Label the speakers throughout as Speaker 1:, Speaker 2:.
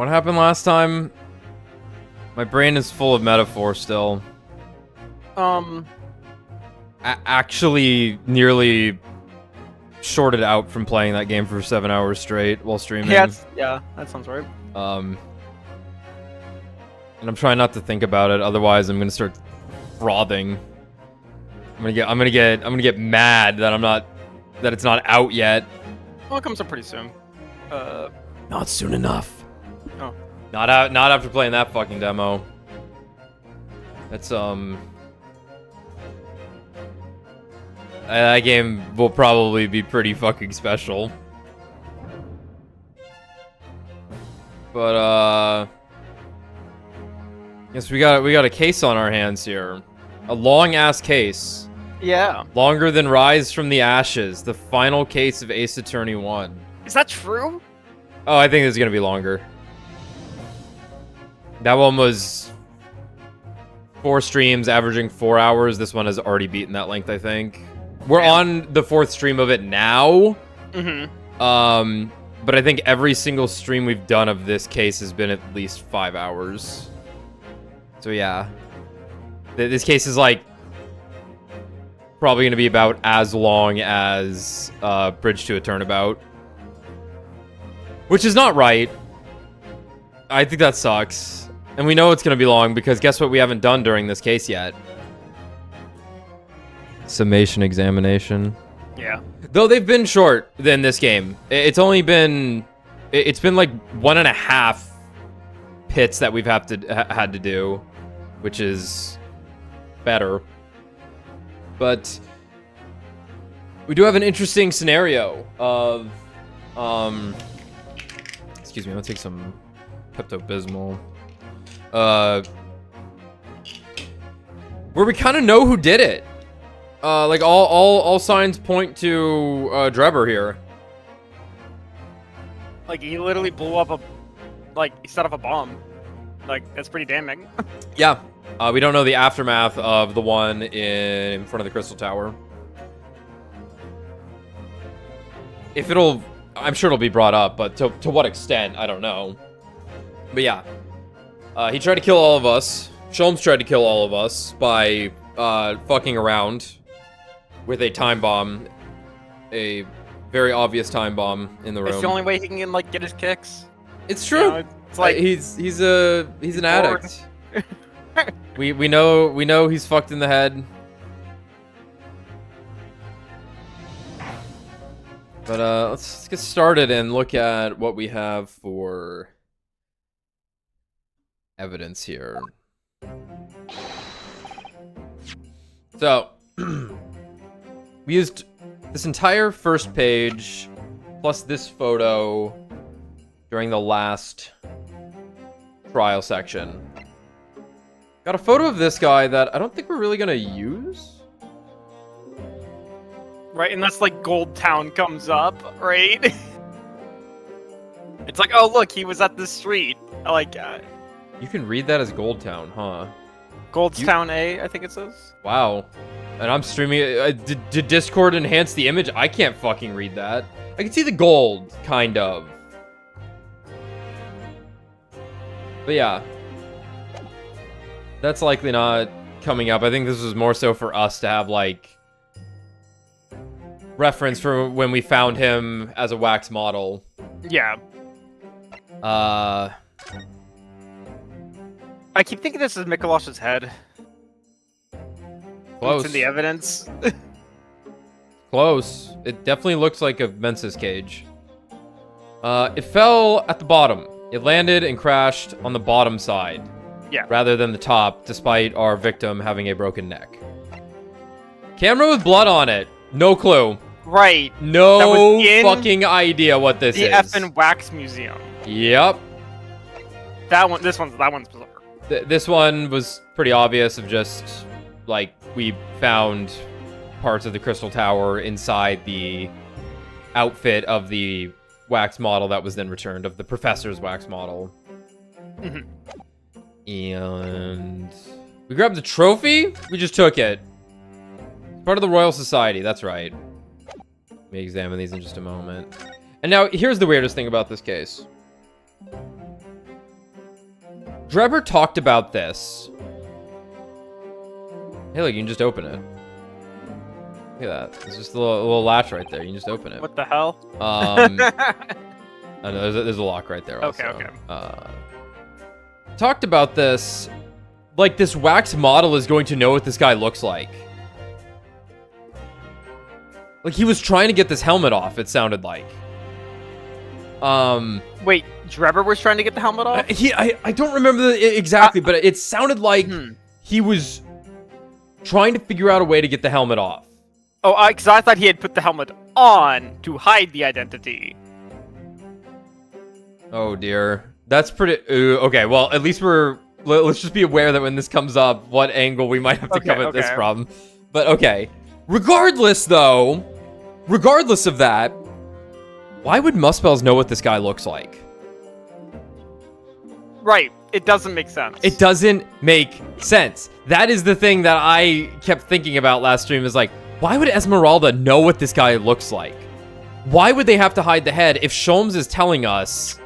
Speaker 1: What happened last time? My brain is full of metaphor still. Actually, nearly shorted out from playing that game for 7 hours straight while streaming.
Speaker 2: Yeah, that sounds right.
Speaker 1: And I'm trying not to think about it, otherwise I'm gonna start frothing. I'm gonna get mad that it's not out yet.
Speaker 2: Well, it comes up pretty soon.
Speaker 1: Not soon enough.
Speaker 2: Oh.
Speaker 1: Not after playing that fucking demo. That's that game will probably be pretty fucking special. But guess we got a case on our hands here. A long ass case.
Speaker 2: Yeah.
Speaker 1: Longer than Rise from the Ashes, the final case of Ace Attorney 1.
Speaker 2: Is that true?
Speaker 1: Oh, I think it's gonna be longer. That one was 4 streams, averaging 4 hours. This one has already beaten that length, I think. We're on the 4th stream of it now. But I think every single stream we've done of this case has been at least 5 hours. So yeah. This case is like probably going to be about as long as Bridge to a Turnabout. Which is not right. I think that sucks. And we know it's going to be long because guess what we haven't done during this case yet? Summation examination.
Speaker 2: Yeah.
Speaker 1: Though they've been short than this game. It's only been... It's been like 1.5 pits that we've had to do. Which is better. But we do have an interesting scenario of... Excuse me, I'm gonna take some Pepto-Bismol. Where we kind of know who did it. Like all signs point to Drebber here.
Speaker 2: Like he literally blew up he set off a bomb. Like that's pretty damning.
Speaker 1: Yeah. We don't know the aftermath of the one in front of the Crystal Tower. I'm sure it'll be brought up, but to what extent, I don't know. But yeah. He tried to kill all of us. Sholmes tried to kill all of us by fucking around with a time bomb. A very obvious time bomb in the room.
Speaker 2: It's the only way he can like get his kicks.
Speaker 1: It's true.
Speaker 2: You know, it's like
Speaker 1: he's an addict. we know he's fucked in the head. But let's get started and look at what we have for evidence here. So we used this entire first page plus this photo during the last trial section. Got a photo of this guy that I don't think we're really gonna use.
Speaker 2: Right, and that's like Gold Town comes up, right? It's like, oh look, he was at the street. Like,
Speaker 1: you can read that as Gold Town, huh?
Speaker 2: Goldstown A, I think it says.
Speaker 1: Wow. And I'm streaming it. Did Discord enhance the image? I can't fucking read that. I can see the gold, kind of. But yeah. That's likely not coming up. I think this was more so for us to have, like, reference for when we found him as a wax model.
Speaker 2: Yeah. I keep thinking this is Mikolash's head.
Speaker 1: Close.
Speaker 2: It's in the evidence.
Speaker 1: Close. It definitely looks like a Mensa's cage. It fell at the bottom. It landed and crashed on the bottom side.
Speaker 2: Yeah.
Speaker 1: Rather than the top, despite our victim having a broken neck. Camera with blood on it. No clue.
Speaker 2: Right.
Speaker 1: No fucking idea what this is.
Speaker 2: The effing wax museum.
Speaker 1: Yep.
Speaker 2: That one's bizarre.
Speaker 1: This one was pretty obvious of just, like, we found parts of the Crystal Tower inside the outfit of the wax model that was then returned, of the professor's wax model. And we grabbed the trophy? We just took it. Part of the Royal Society, that's right. Let me examine these in just a moment. And now, here's the weirdest thing about this case. Drebber talked about this. Hey, look, you can just open it. Look at that. There's just a little latch right there. You can just open it.
Speaker 2: What the hell?
Speaker 1: I know there's a lock right there also.
Speaker 2: Okay.
Speaker 1: Talked about this. Like, this wax model is going to know what this guy looks like. Like, he was trying to get this helmet off, it sounded like.
Speaker 2: Wait, Drebber was trying to get the helmet off?
Speaker 1: I don't remember exactly, but it sounded like he was trying to figure out a way to get the helmet off.
Speaker 2: Oh, because I thought he had put the helmet on to hide the identity.
Speaker 1: Oh, dear. That's pretty... okay, well, at least let's just be aware that when this comes up, what angle we might have to come at this from. But, okay. Regardless of that, why would Muspels know what this guy looks like?
Speaker 2: Right. It doesn't make sense.
Speaker 1: It doesn't make sense. That is the thing that I kept thinking about last stream, is like, why would Esmeralda know what this guy looks like? Why would they have to hide the head if Sholmes is telling us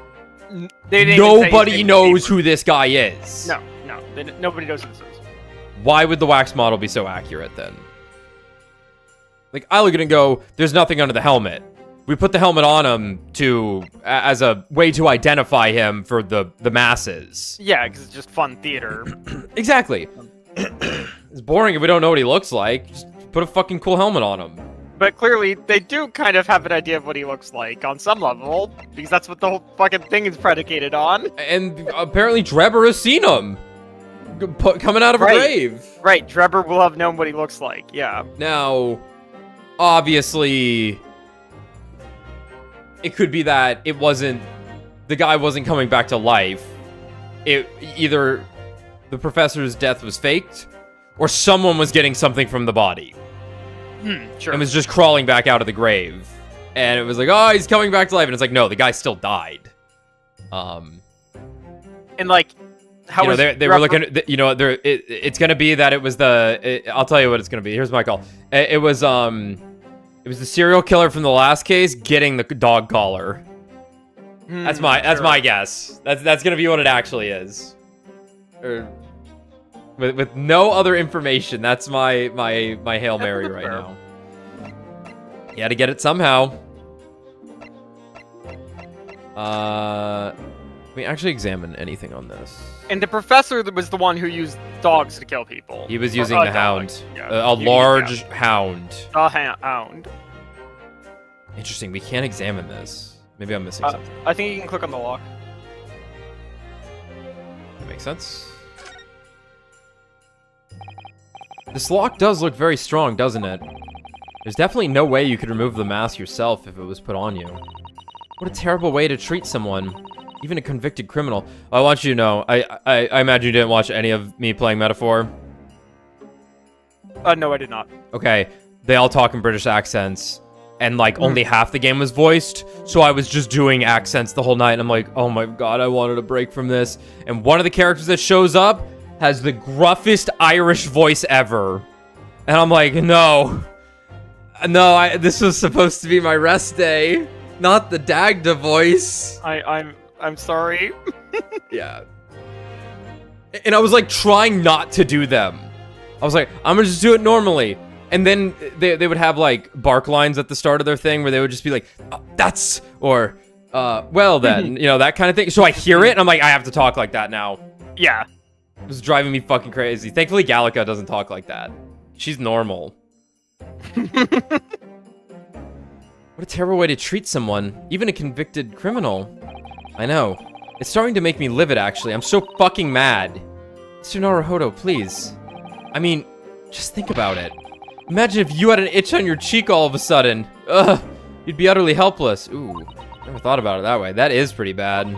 Speaker 1: nobody knows who this guy is?
Speaker 2: No. Nobody knows who this is.
Speaker 1: Why would the wax model be so accurate then? Like, I look at it and go, there's nothing under the helmet. We put the helmet on him as a way to identify him for the masses.
Speaker 2: Yeah, because it's just fun theater.
Speaker 1: Exactly. It's boring if we don't know what he looks like. Just put a fucking cool helmet on him.
Speaker 2: But clearly, they do kind of have an idea of what he looks like on some level, because that's what the whole fucking thing is predicated on.
Speaker 1: And apparently Drebber has seen him coming out of a grave.
Speaker 2: Right, Drebber will have known what he looks like, yeah.
Speaker 1: Now, obviously, it could be that the guy wasn't coming back to life. Either the professor's death was faked, or someone was getting something from the body.
Speaker 2: Sure.
Speaker 1: And was just crawling back out of the grave. And it was like, oh, he's coming back to life. And it's like, no, the guy still died.
Speaker 2: And like, how was
Speaker 1: they were looking, it's going to be that it was I'll tell you what it's going to be. Here's my call. It was the serial killer from the last case getting the dog collar. That's my guess. That's going to be what it actually is. With no other information, that's my Hail Mary right now. You had to get it somehow. Can we actually examine anything on this?
Speaker 2: And the professor was the one who used dogs to kill people.
Speaker 1: He was using the hound.
Speaker 2: Yeah,
Speaker 1: a large hound.
Speaker 2: A hound.
Speaker 1: Interesting, we can't examine this. Maybe I'm missing something.
Speaker 2: I think you can click on the lock.
Speaker 1: That makes sense. This lock does look very strong, doesn't it? There's definitely no way you could remove the mask yourself if it was put on you. What a terrible way to treat someone. Even a convicted criminal. I want you to know, I imagine you didn't watch any of me playing Metaphor.
Speaker 2: No, I did not.
Speaker 1: Okay, they all talk in British accents, and like only half the game was voiced, so I was just doing accents the whole night, and I'm like, oh my god, I wanted a break from this. And one of the characters that shows up has the gruffest Irish voice ever. And I'm like, no, this was supposed to be my rest day, not the Dagda voice.
Speaker 2: I'm sorry.
Speaker 1: Yeah. And I was like trying not to do them. I was like, I'm gonna just do it normally. And then they would have like bark lines at the start of their thing where they would just be like, that's, or, well then, that kind of thing. So I hear it and I'm like, I have to talk like that now.
Speaker 2: Yeah.
Speaker 1: It was driving me fucking crazy. Thankfully, Gallica doesn't talk like that. She's normal. What a terrible way to treat someone, even a convicted criminal. I know. It's starting to make me livid, actually. I'm so fucking mad. Mr. Naruhodo, please. I mean, just think about it. Imagine if you had an itch on your cheek all of a sudden. Ugh, you'd be utterly helpless. Ooh, never thought about it that way. That is pretty bad.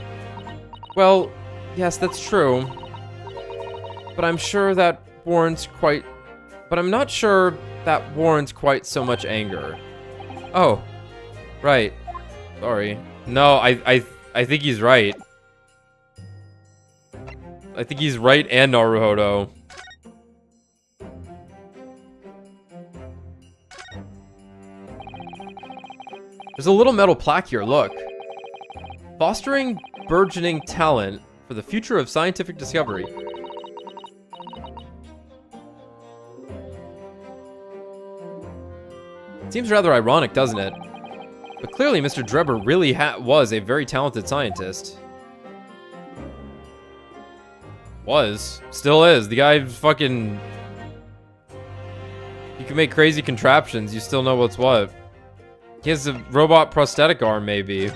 Speaker 1: Well, yes, that's true. But I'm sure that warrants quite... But I'm not sure that warrants quite so much anger. Oh, right. Sorry. No, I think he's right. I think he's right and Naruhodo. There's a little metal plaque here, look. Fostering burgeoning talent for the future of scientific discovery. Seems rather ironic, doesn't it? But clearly Mr. Drebber really was a very talented scientist. Still is. The guy fucking... You can make crazy contraptions, you still know what's what. He has a robot prosthetic arm, maybe.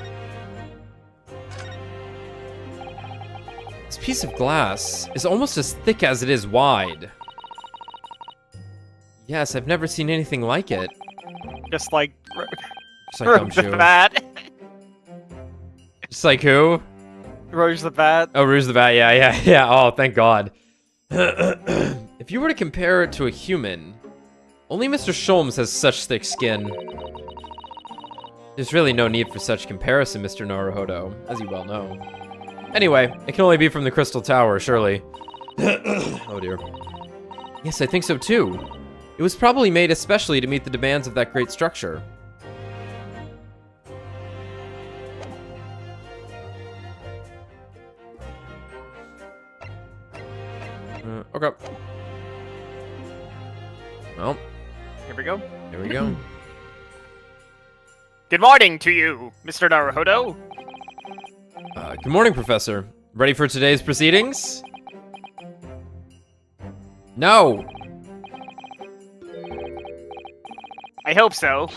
Speaker 1: This piece of glass is almost as thick as it is wide. Yes, I've never seen anything like it.
Speaker 2: Just like
Speaker 1: Gumshoe.
Speaker 2: the Bat.
Speaker 1: Just like who?
Speaker 2: Rouge the Bat.
Speaker 1: Oh, Rouge the Bat, yeah. Oh, thank God. If you were to compare it to a human, only Mr. Sholmes has such thick skin. There's really no need for such comparison, Mr. Naruhodo, as you well know. Anyway, it can only be from the Crystal Tower, surely. Oh dear. Yes, I think so too. It was probably made especially to meet the demands of that great structure. Okay. Well,
Speaker 2: Here we go.
Speaker 1: there we go.
Speaker 2: Good morning to you, Mr. Naruhodo.
Speaker 1: Good morning, Professor. Ready for today's proceedings? No!
Speaker 2: I hope so.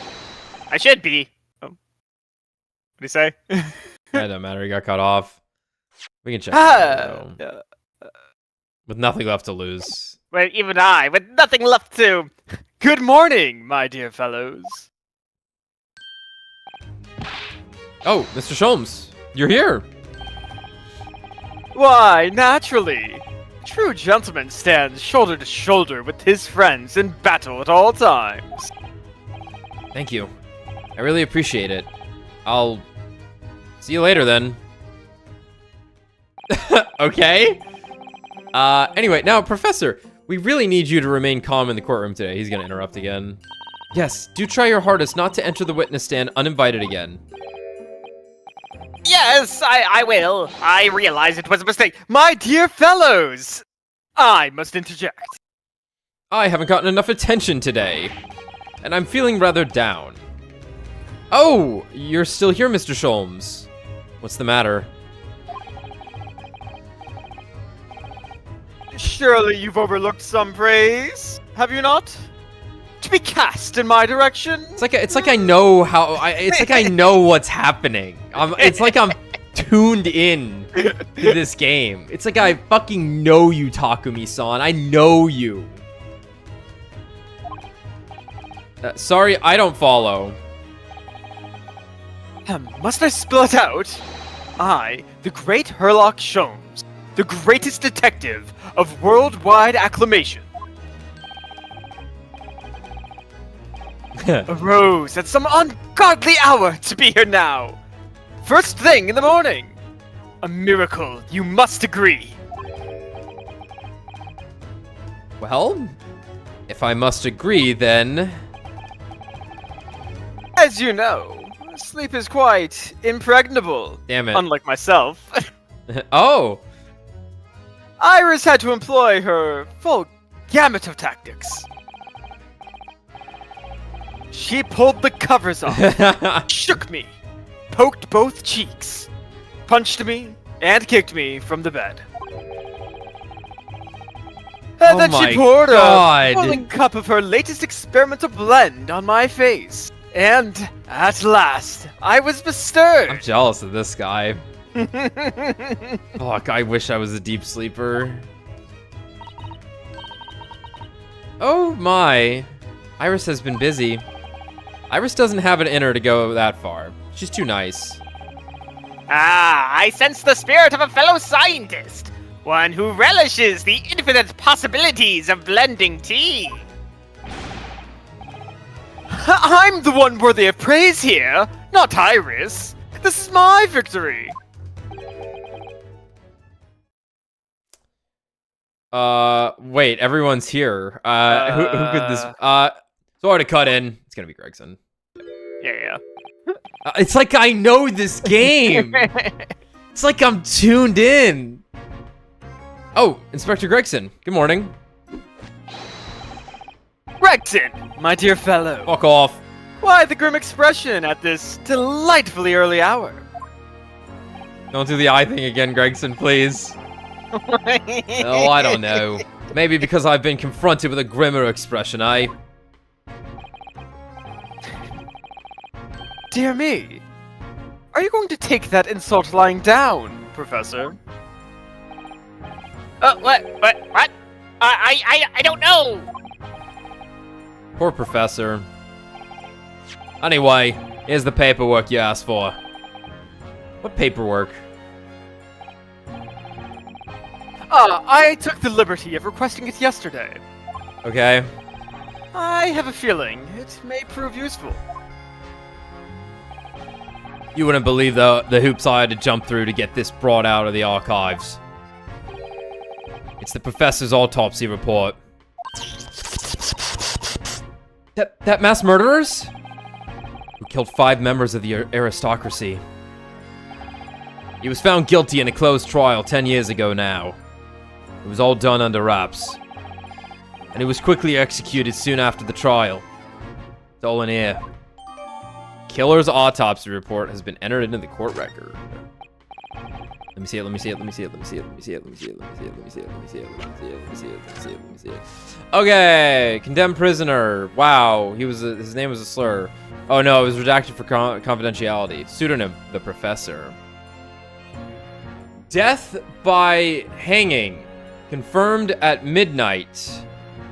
Speaker 2: I should be. Oh. What do you say?
Speaker 1: That doesn't matter, he got cut off. We can check. With nothing left to lose.
Speaker 2: Well, even I, with nothing left to... Good morning, my dear fellows.
Speaker 1: Oh, Mr. Sholmes, you're here!
Speaker 2: Why, naturally. True gentleman stands shoulder to shoulder with his friends in battle at all times.
Speaker 1: Thank you. I really appreciate it. I'll see you later then. Okay. Anyway, now, Professor, we really need you to remain calm in the courtroom today. He's gonna interrupt again. Yes, do try your hardest not to enter the witness stand uninvited again.
Speaker 2: Yes, I will. I realize it was a mistake. My dear fellows, I must interject.
Speaker 1: I haven't gotten enough attention today, and I'm feeling rather down. Oh, you're still here, Mr. Sholmes. What's the matter?
Speaker 2: Surely you've overlooked some praise, have you not? To be cast in my direction?
Speaker 1: It's like I know how. It's like I know what's happening. It's like I'm tuned in to this game. It's like I fucking know you, Takumi-san. I know you. Sorry, I don't follow.
Speaker 2: Must I spill it out? I, the great Herlock Sholmes, the greatest detective of worldwide acclamation, arose at some ungodly hour to be here now. First thing in the morning. A miracle, you must agree.
Speaker 1: Well, if I must agree, then...
Speaker 2: As you know, sleep is quite impregnable.
Speaker 1: Damn it.
Speaker 2: Unlike myself.
Speaker 1: Oh!
Speaker 2: Iris had to employ her full gamut of tactics. She pulled the covers off, shook me, poked both cheeks, punched me, and kicked me from the bed. And then she poured a boiling cup of her latest experimental blend on my face. And, at last, I was bestirred.
Speaker 1: I'm jealous of this guy. Fuck, I wish I was a deep sleeper. Oh my. Iris has been busy. Iris doesn't have it in her to go that far. She's too nice.
Speaker 2: Ah, I sense the spirit of a fellow scientist. One who relishes the infinite possibilities of blending tea. I'm the one worthy of praise here, not Iris. This is my victory.
Speaker 1: Wait, everyone's here. Who could this... Sorry to cut in. It's gonna be Gregson.
Speaker 2: Yeah.
Speaker 1: It's like I know this game. It's like I'm tuned in. Oh, Inspector Gregson. Good morning.
Speaker 2: Gregson, my dear fellow.
Speaker 1: Fuck off.
Speaker 2: Why the grim expression at this delightfully early hour?
Speaker 1: Don't do the eye thing again, Gregson, please. Oh, I don't know. Maybe because I've been confronted with a grimmer expression, eh?
Speaker 2: Dear me. Are you going to take that insult lying down, Professor?
Speaker 3: What? I don't know!
Speaker 1: Poor Professor. Anyway, here's the paperwork you asked for. What paperwork?
Speaker 2: I took the liberty of requesting it yesterday.
Speaker 1: Okay.
Speaker 2: I have a feeling it may prove useful.
Speaker 1: You wouldn't believe the hoops I had to jump through to get this brought out of the archives. It's the professor's autopsy report. That mass murderers? Who killed 5 members of the aristocracy. He was found guilty in a closed trial 10 years ago now. It was all done under wraps. And he was quickly executed soon after the trial. It's all in here. Killer's autopsy report has been entered into the court record. Let me see it, let me see it, let me see it, let me see it, let me see it, let me see it, let me see it, let me see it, let me see it, let me see it, let me see it, let me see it, let me see it. Okay, condemned prisoner. Wow, his name was a slur. Oh no, it was redacted for confidentiality. Pseudonym, the professor. Death by hanging. Confirmed at midnight,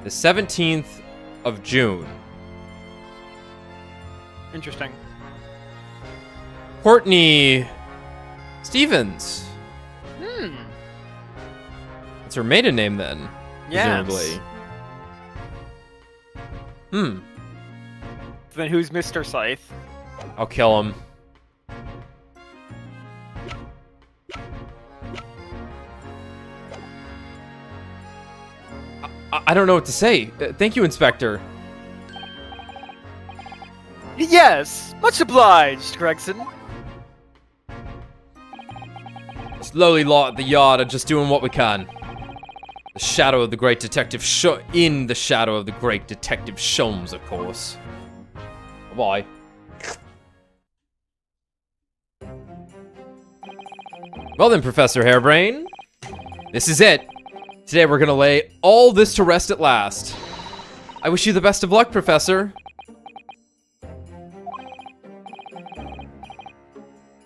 Speaker 1: the 17th of June.
Speaker 2: Interesting.
Speaker 1: Courtney Stevens.
Speaker 2: Hmm.
Speaker 1: That's her maiden name then,
Speaker 2: Yes.
Speaker 1: presumably. Hmm.
Speaker 2: Then who's Mr. Scythe?
Speaker 1: I'll kill him. I don't know what to say. Thank you, Inspector.
Speaker 2: Yes, much obliged, Gregson.
Speaker 1: Slowly law at the yard are just doing what we can. The shadow of the great detective in the shadow of the great detective Sholmes, of course. Bye. Well then, Professor Hairbrain. This is it. Today we're gonna lay all this to rest at last. I wish you the best of luck, Professor.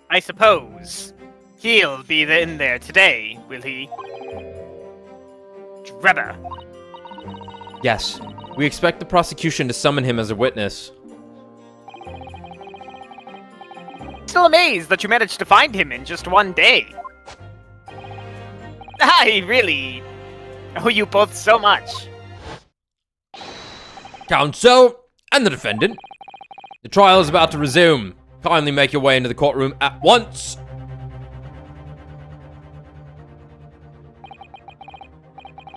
Speaker 3: I suppose. He'll be in there today, will he? Drebber.
Speaker 1: Yes, we expect the prosecution to summon him as a witness.
Speaker 3: Still amazed that you managed to find him in just one day. I really owe you both so much.
Speaker 1: Counsel and the defendant. The trial is about to resume. Kindly make your way into the courtroom at once.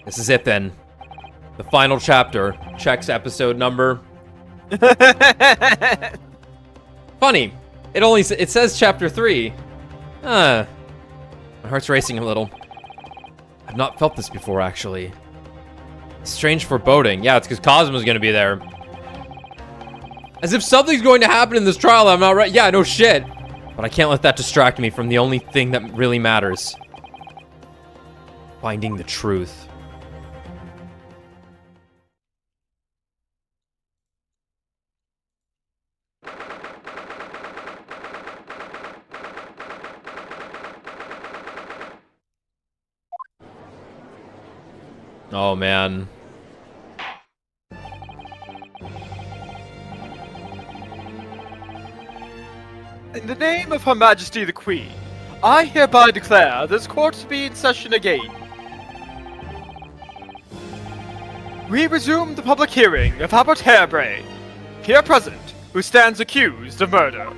Speaker 1: This is it then. The final chapter. Checks episode number. Funny. It says chapter 3. My heart's racing a little. I've not felt this before, actually. Strange foreboding. Yeah, it's because Cosmo's gonna be there. As if something's going to happen in this trial, I'm not right. Yeah, no shit. But I can't let that distract me from the only thing that really matters. Finding the truth. Oh, man.
Speaker 2: In the name of Her Majesty the Queen, I hereby declare this court to be in session again. We resume the public hearing of Albert Hairbrain, here present, who stands accused of murder.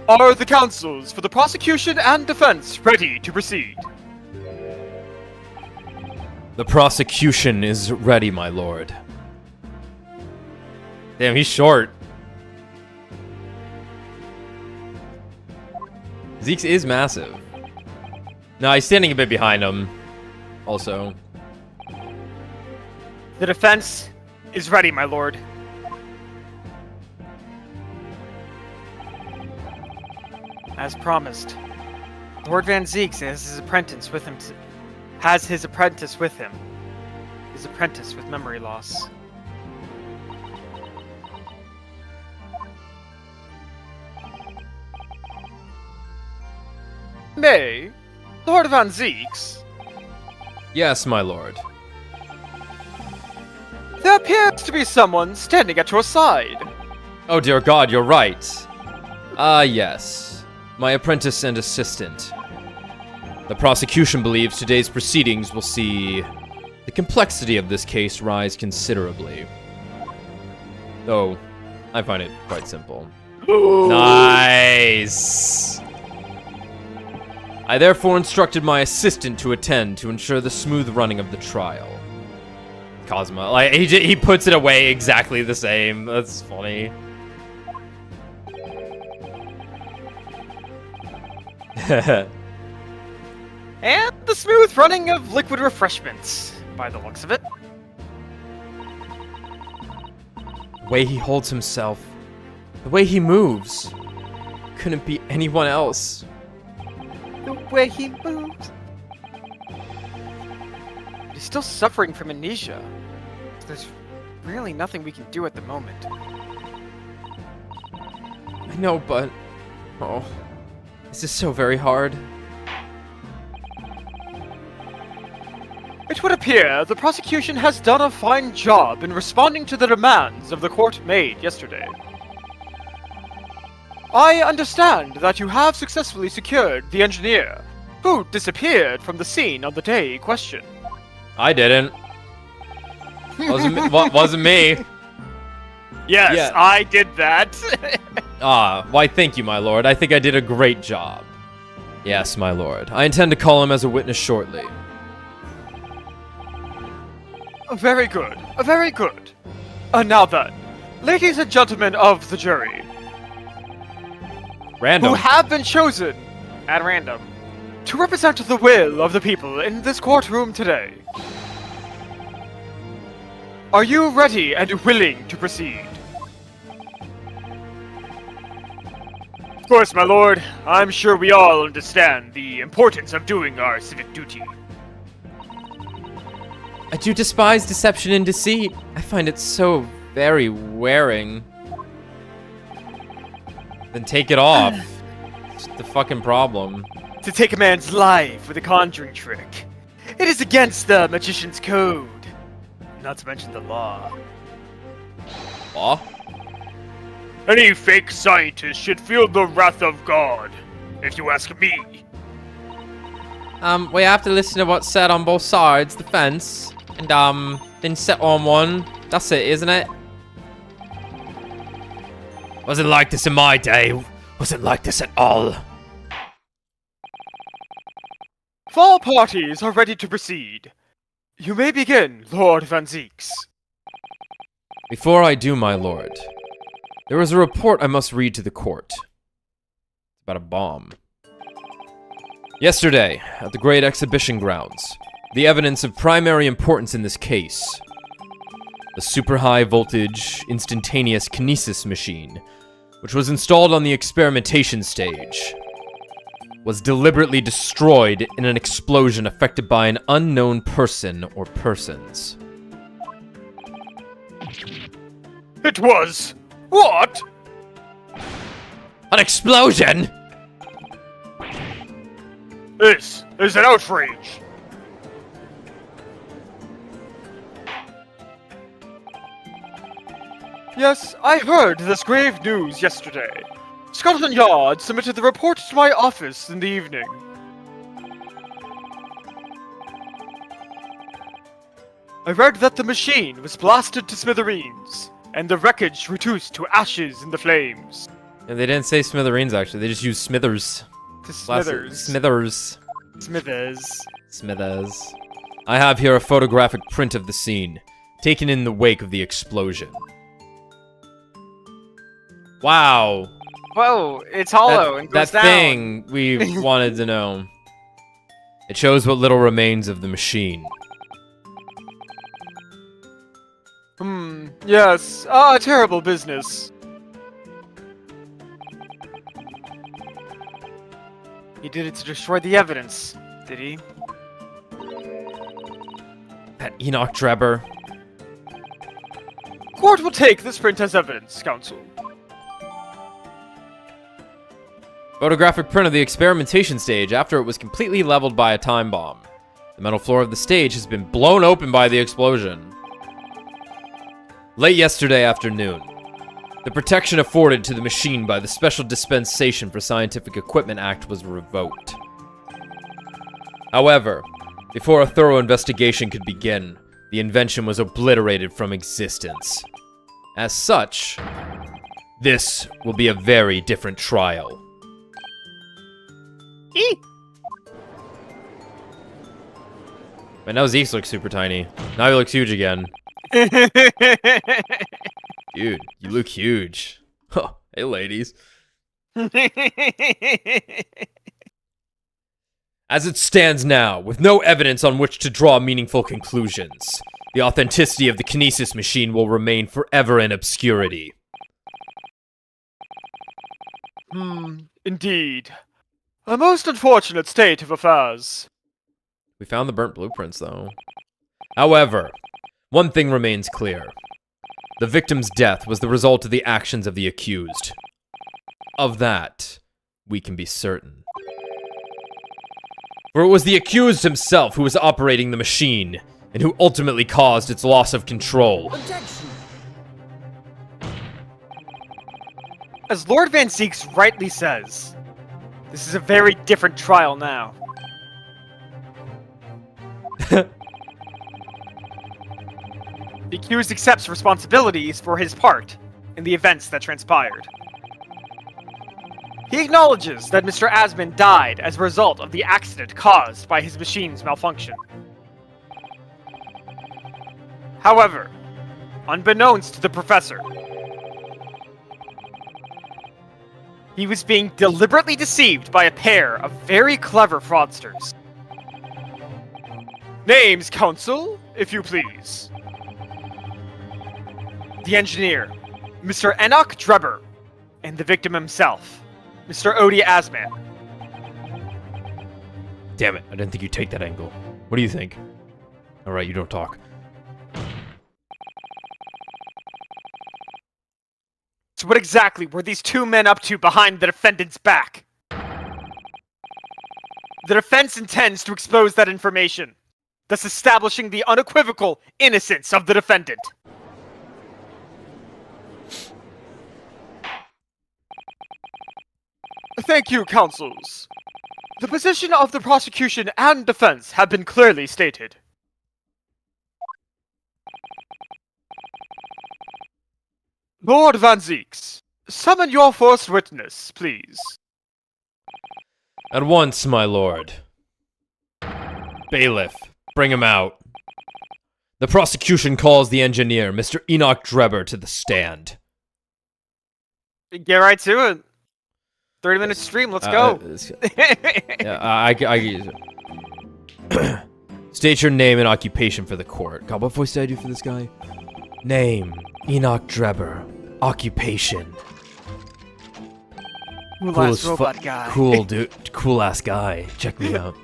Speaker 2: Are the counsels for the prosecution and defense ready to proceed?
Speaker 1: The prosecution is ready, my lord. Damn, he's short. Zeke's is massive. No, he's standing a bit behind him. Also.
Speaker 3: The defense is ready, my lord. As promised, Lord Van Zeeks has his apprentice with him. His apprentice with memory loss. May, Lord Van Zeeks.
Speaker 1: Yes, my lord.
Speaker 2: There appears to be someone standing at your side.
Speaker 1: Oh dear God, you're right. Yes. My apprentice and assistant. The prosecution believes today's proceedings will see the complexity of this case rise considerably. Though, I find it quite simple.
Speaker 2: Ooh.
Speaker 1: Nice! I therefore instructed my assistant to attend to ensure the smooth running of the trial. Cosmo, like, he puts it away exactly the same. That's funny.
Speaker 2: And the smooth running of liquid refreshments, by the looks of it.
Speaker 1: The way he holds himself, the way he moves, couldn't be anyone else.
Speaker 2: The way he moves. He's still suffering from amnesia. There's really nothing we can do at the moment.
Speaker 1: I know, but... oh... this is so very hard.
Speaker 2: It would appear the prosecution has done a fine job in responding to the demands of the court made yesterday. I understand that you have successfully secured the engineer, who disappeared from the scene on the day in question.
Speaker 1: I didn't. Wasn't me.
Speaker 3: Yes,
Speaker 1: Yeah.
Speaker 3: I did that.
Speaker 1: Why thank you, my lord. I think I did a great job. Yes, my lord. I intend to call him as a witness shortly.
Speaker 2: Very good, very good. Now then, ladies and gentlemen of the jury,
Speaker 1: Random.
Speaker 2: who have been chosen
Speaker 3: At random.
Speaker 2: to represent the will of the people in this courtroom today. Are you ready and willing to proceed?
Speaker 3: Of course, my lord. I'm sure we all understand the importance of doing our civic duty.
Speaker 1: I do despise deception and deceit. I find it so very wearing. Then take it off. It's the fucking problem.
Speaker 2: To take a man's life with a conjuring trick. It is against the magician's code. Not to mention the law.
Speaker 1: Law?
Speaker 3: Any fake scientist should feel the wrath of God, if you ask me.
Speaker 1: We have to listen to what's said on both sides, the fence, and, then set on one. That's it, isn't it? Wasn't like this in my day. Wasn't like this at all.
Speaker 2: If all parties are ready to proceed, you may begin, Lord Van Zeeks.
Speaker 1: Before I do, my lord, there is a report I must read to the court. It's about a bomb. Yesterday, at the Great Exhibition Grounds, the evidence of primary importance in this case, the super high voltage instantaneous kinesis machine, which was installed on the experimentation stage, was deliberately destroyed in an explosion affected by an unknown person or persons.
Speaker 3: It was... what?
Speaker 1: An explosion?!
Speaker 3: This is an outrage.
Speaker 2: Yes, I heard this grave news yesterday. Scotland Yard submitted the report to my office in the evening. I read that the machine was blasted to smithereens, and the wreckage reduced to ashes in the flames.
Speaker 1: And they didn't say smithereens, actually. They just used smithers.
Speaker 2: To smithers.
Speaker 1: Smithers.
Speaker 2: Smithers.
Speaker 1: Smithers. I have here a photographic print of the scene, taken in the wake of the explosion. Wow.
Speaker 2: Whoa, it's hollow and goes
Speaker 1: that
Speaker 2: down.
Speaker 1: thing we wanted to know. It shows what little remains of the machine.
Speaker 3: Yes. Terrible business. He did it to destroy the evidence, did he?
Speaker 1: That Enoch Drebber.
Speaker 3: Court will take this print as evidence, counsel.
Speaker 1: Photographic print of the experimentation stage after it was completely leveled by a time bomb. The metal floor of the stage has been blown open by the explosion. Late yesterday afternoon, the protection afforded to the machine by the Special Dispensation for Scientific Equipment Act was revoked. However, before a thorough investigation could begin, the invention was obliterated from existence. As such, this will be a very different trial. But now Zeke's looks super tiny. Now he looks huge again. Dude, you look huge. Huh. Hey, ladies. As it stands now, with no evidence on which to draw meaningful conclusions, the authenticity of the kinesis machine will remain forever in obscurity.
Speaker 3: Indeed. A most unfortunate state of affairs.
Speaker 1: We found the burnt blueprints, though. However, one thing remains clear. The victim's death was the result of the actions of the accused. Of that, we can be certain. For it was the accused himself who was operating the machine, and who ultimately caused its loss of control.
Speaker 4: Objection.
Speaker 3: As Lord Van Zieks rightly says, this is a very different trial now. The accused accepts responsibilities for his part in the events that transpired. He acknowledges that Mr. Asman died as a result of the accident caused by his machine's malfunction. However, unbeknownst to the professor, he was being deliberately deceived by a pair of very clever fraudsters. Names, counsel, if you please. The engineer, Mr. Enoch Drebber, and the victim himself, Mr. Odie Asman.
Speaker 1: Damn it, I didn't think you'd take that angle. What do you think? Alright, you don't talk.
Speaker 3: So what exactly were these two men up to behind the defendant's back? The defense intends to expose that information, thus establishing the unequivocal innocence of the defendant. Thank you, counsels. The position of the prosecution and defense have been clearly stated. Lord Van Zieks, summon your first witness, please.
Speaker 1: At once, my lord. Bailiff, bring him out. The prosecution calls the engineer, Mr. Enoch Drebber, to the stand.
Speaker 3: Get right to it. 30-minute stream, let's go.
Speaker 1: State your name and occupation for the court. God, what voice did I do for this guy? Name, Enoch Drebber. Occupation.
Speaker 3: Coolest robot guy.
Speaker 1: Cool, dude. Cool ass guy. Check me out.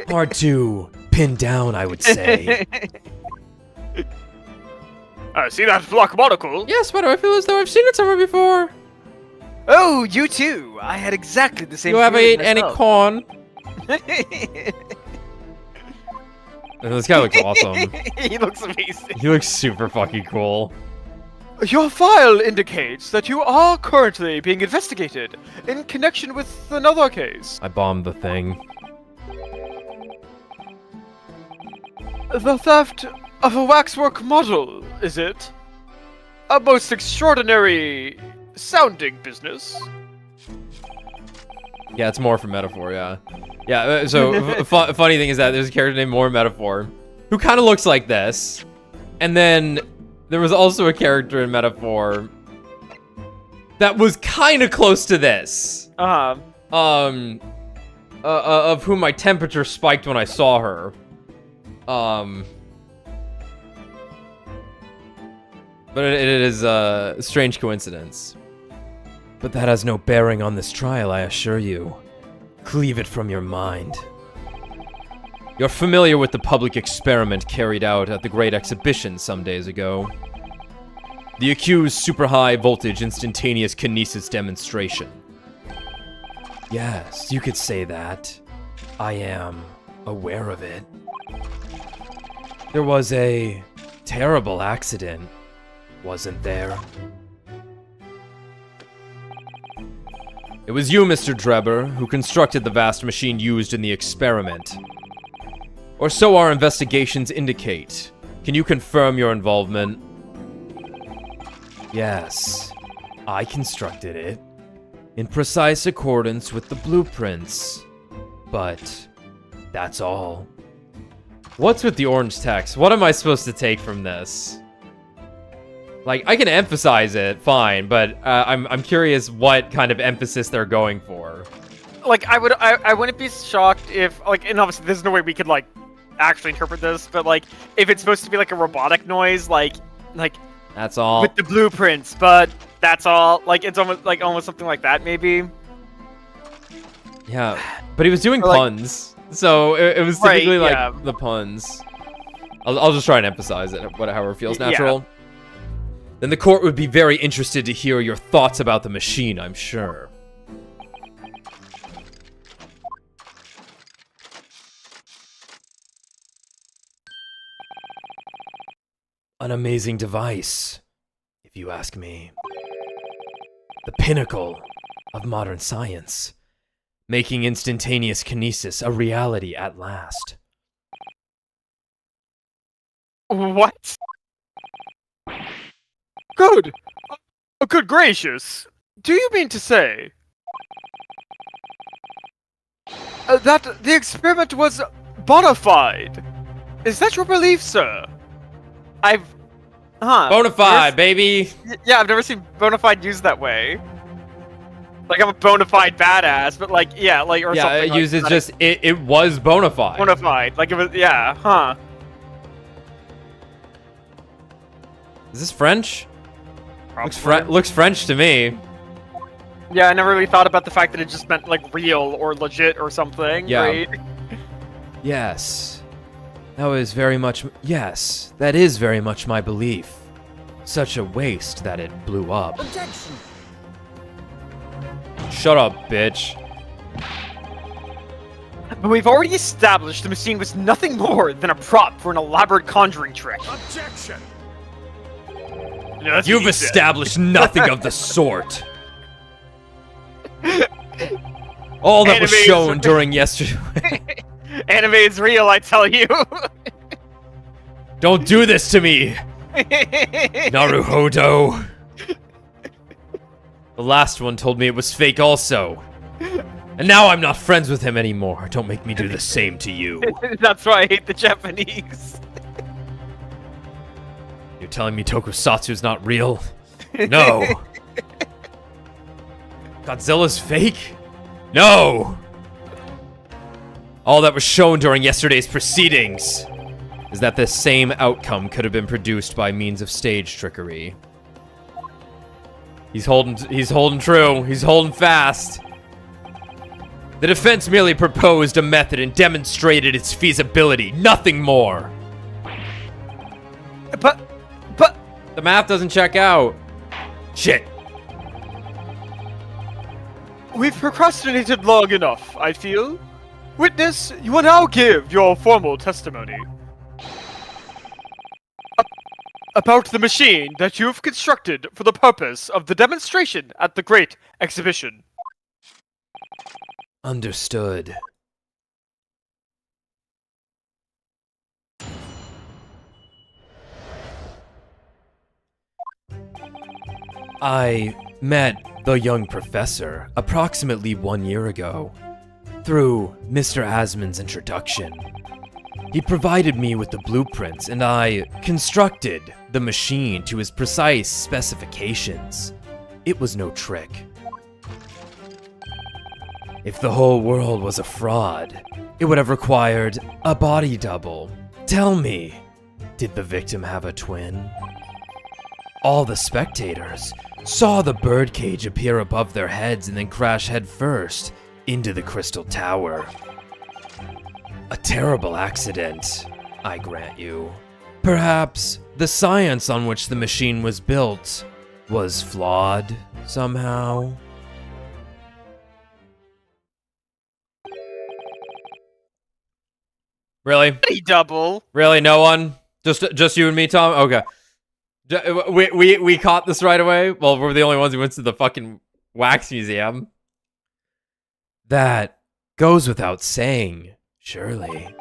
Speaker 1: Hard to pin down, I would say.
Speaker 3: See that block monocle?
Speaker 1: Yes, but I feel as though I've seen it somewhere before.
Speaker 3: Oh, you too. I had exactly the same.
Speaker 1: You ever
Speaker 3: feeling
Speaker 1: eat any
Speaker 3: myself.
Speaker 1: corn? This guy looks awesome.
Speaker 3: He looks amazing.
Speaker 1: He looks super fucking cool.
Speaker 3: Your file indicates that you are currently being investigated in connection with another case.
Speaker 1: I bombed the thing.
Speaker 3: The theft of a waxwork model, is it? A most extraordinary sounding business.
Speaker 1: Yeah, it's more for metaphor, yeah. Yeah, so funny thing is that there's a character named More Metaphor who kind of looks like this. And then there was also a character in Metaphor that was kind of close to this.
Speaker 3: Uh-huh.
Speaker 1: of whom my temperature spiked when I saw her. But it is a strange coincidence. But that has no bearing on this trial, I assure you. Cleave it from your mind. You're familiar with the public experiment carried out at the Great Exhibition some days ago. The accused super high voltage instantaneous kinesis demonstration. Yes, you could say that. I am aware of it. There was a terrible accident, wasn't there? It was you, Mr. Drebber, who constructed the vast machine used in the experiment. Or so our investigations indicate. Can you confirm your involvement? Yes, I constructed it. In precise accordance with the blueprints. But that's all. What's with the orange text? What am I supposed to take from this? Like, I can emphasize it, fine, but I'm curious what kind of emphasis they're going for.
Speaker 3: Like, I wouldn't be shocked if, like, and obviously there's no way we could, like, actually interpret this, but, like, if it's supposed to be, like, a robotic noise, like,
Speaker 1: that's all.
Speaker 3: with the blueprints, but that's all. Like, it's almost something like that, maybe.
Speaker 1: Yeah, but he was doing puns, so it was typically, like, the puns. I'll just try and emphasize it, however it feels natural. Yeah. Then the court would be very interested to hear your thoughts about the machine, I'm sure. An amazing device, if you ask me. The pinnacle of modern science, making instantaneous kinesis a reality at last.
Speaker 3: What? Good! Oh, good gracious! Do you mean to say that the experiment was bona fide? Is that your belief, sir?
Speaker 1: Bona fide, baby!
Speaker 3: Yeah, I've never seen bona fide used that way. Like, I'm a bona fide badass, but like, yeah, like, or something.
Speaker 1: Yeah, it uses just, it was bona fide.
Speaker 3: Bona fide, like it was, yeah, huh.
Speaker 1: Is this French? Looks French to me.
Speaker 3: Yeah, I never really thought about the fact that it just meant, like, real or legit or something,
Speaker 1: yeah.
Speaker 3: Right?
Speaker 1: Yes. That is very much my belief. Such a waste that it blew up.
Speaker 4: Objection.
Speaker 1: Shut up, bitch.
Speaker 3: But we've already established the machine was nothing more than a prop for an elaborate conjuring trick.
Speaker 4: Objection.
Speaker 3: No,
Speaker 1: you've established nothing of the sort. All that was shown during yesterday.
Speaker 3: Anime is real, I tell you.
Speaker 1: Don't do this to me, Naruhodo. The last one told me it was fake also. And now I'm not friends with him anymore. Don't make me do the same to you.
Speaker 3: That's why I hate the Japanese.
Speaker 1: You're telling me Tokusatsu's not real? No. Godzilla's fake? No. All that was shown during yesterday's proceedings is that the same outcome could have been produced by means of stage trickery. He's holding true. He's holding fast. The defense merely proposed a method and demonstrated its feasibility. Nothing more.
Speaker 3: But...
Speaker 1: The math doesn't check out. Shit.
Speaker 3: We've procrastinated long enough, I feel. Witness, you will now give your formal testimony. About the machine that you've constructed for the purpose of the demonstration at the Great Exhibition.
Speaker 1: Understood. I met the young professor approximately 1 year ago through Mr. Asman's introduction. He provided me with the blueprints and I constructed the machine to his precise specifications. It was no trick. If the whole world was a fraud, it would have required a body double. Tell me, did the victim have a twin? All the spectators saw the birdcage appear above their heads and then crash headfirst into the crystal tower. A terrible accident, I grant you. Perhaps the science on which the machine was built was flawed somehow. Really?
Speaker 3: Body double.
Speaker 1: Really? No one? Just you and me, Tom? Okay. We caught this right away? Well, we're the only ones who went to the fucking wax museum. That goes without saying, surely.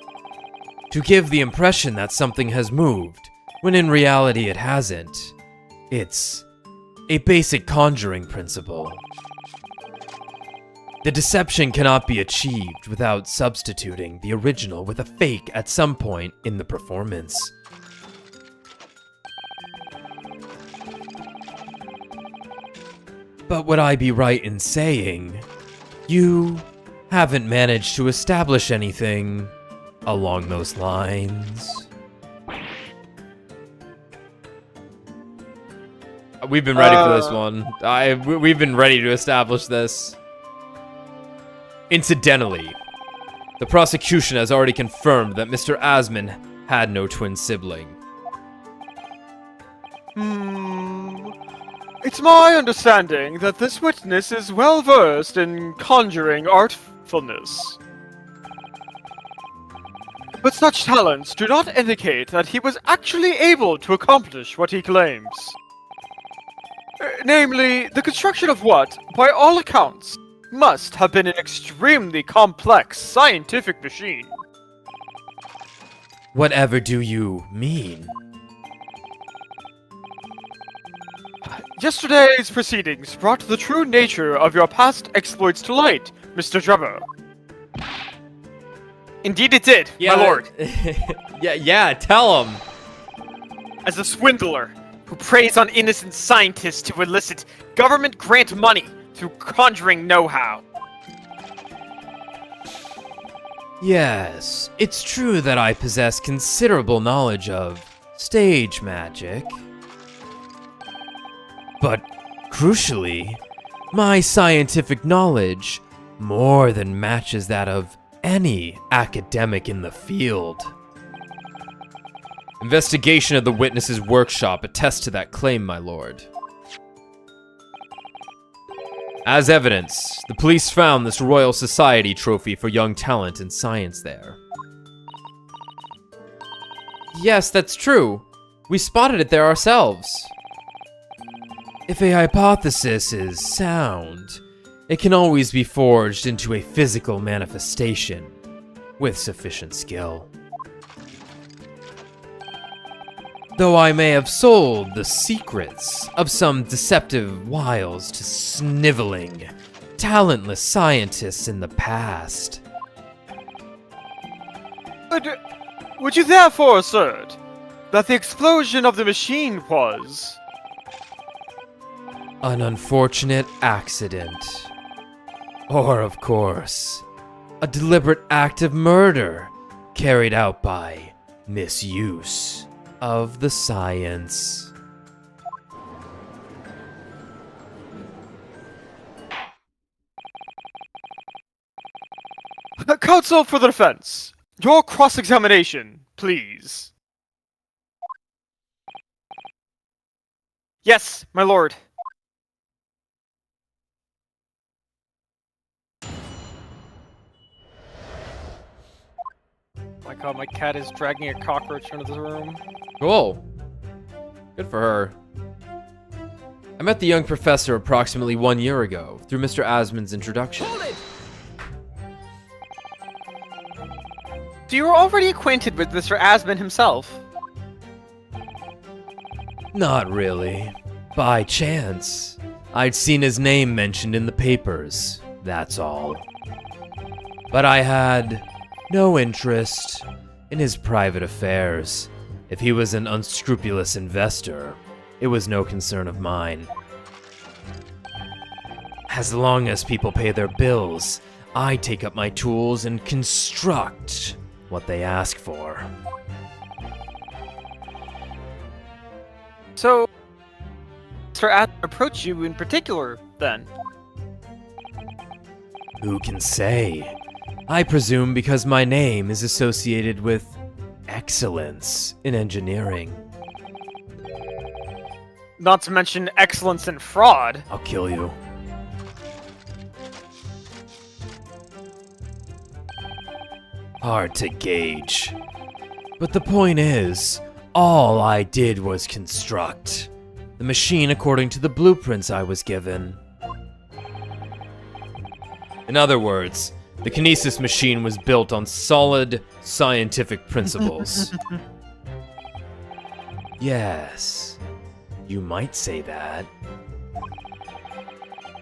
Speaker 1: To give the impression that something has moved, when in reality it hasn't. It's a basic conjuring principle. The deception cannot be achieved without substituting the original with a fake at some point in the performance. But would I be right in saying you haven't managed to establish anything along those lines? We've been ready for this one. We've been ready to establish this. Incidentally, the prosecution has already confirmed that Mr. Asman had no twin sibling.
Speaker 3: It's my understanding that this witness is well versed in conjuring artfulness. But such talents do not indicate that he was actually able to accomplish what he claims. Namely, the construction of what, by all accounts, must have been an extremely complex scientific machine.
Speaker 1: Whatever do you mean?
Speaker 3: Yesterday's proceedings brought the true nature of your past exploits to light, Mr. Trevor. Indeed it did, my lord.
Speaker 1: yeah, tell him.
Speaker 3: As a swindler who preys on innocent scientists to elicit government grant money through conjuring know-how.
Speaker 1: Yes, it's true that I possess considerable knowledge of stage magic. But, crucially, my scientific knowledge more than matches that of any academic in the field. Investigation of the witness's workshop attests to that claim, my lord. As evidence, the police found this Royal Society trophy for young talent in science there. Yes, that's true. We spotted it there ourselves. If a hypothesis is sound, it can always be forged into a physical manifestation with sufficient skill. Though I may have sold the secrets of some deceptive wiles to sniveling, talentless scientists in the past.
Speaker 3: Would you therefore assert that the explosion of the machine was
Speaker 1: an unfortunate accident? Or, of course, a deliberate act of murder carried out by misuse of the science?
Speaker 3: Counsel for the defense, your cross-examination, please. Yes, my lord. My god, my cat is dragging a cockroach into the room.
Speaker 1: Cool. Good for her. I met the young professor approximately 1 year ago through Mr. Asman's introduction.
Speaker 3: So you were already acquainted with Mr. Asman himself?
Speaker 1: Not really. By chance. I'd seen his name mentioned in the papers, that's all. But I had no interest in his private affairs. If he was an unscrupulous investor, it was no concern of mine. As long as people pay their bills,
Speaker 4: I take up my tools and construct what they ask for.
Speaker 3: So, Sir Adam approached you in particular, then?
Speaker 4: Who can say? I presume because my name is associated with excellence in engineering.
Speaker 3: Not to mention excellence in fraud.
Speaker 4: I'll kill you. Hard to gauge. But the point is, all I did was construct the machine according to the blueprints I was given. In other words, the kinesis machine was built on solid scientific principles. Yes, you might say that.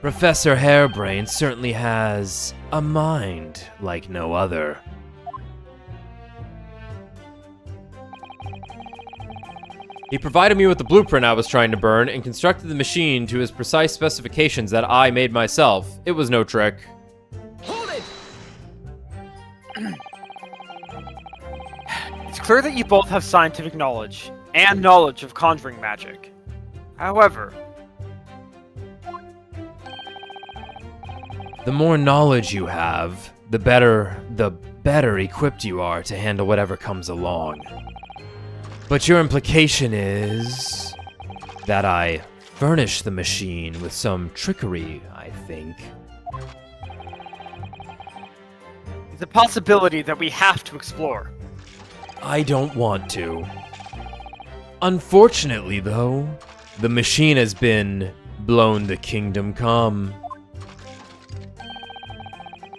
Speaker 4: Professor Hairbrain certainly has a mind like no other.
Speaker 1: He provided me with the blueprint I was trying to burn and constructed the machine to his precise specifications that I made myself. It was no trick.
Speaker 3: Hold it! It's clear that you both have scientific knowledge and knowledge of conjuring magic. However,
Speaker 4: the more knowledge you have, the better equipped you are to handle whatever comes along. But your implication is that I furnish the machine with some trickery, I think.
Speaker 3: it's a possibility that we have to explore.
Speaker 4: I don't want to. Unfortunately, though, the machine has been blown to kingdom come.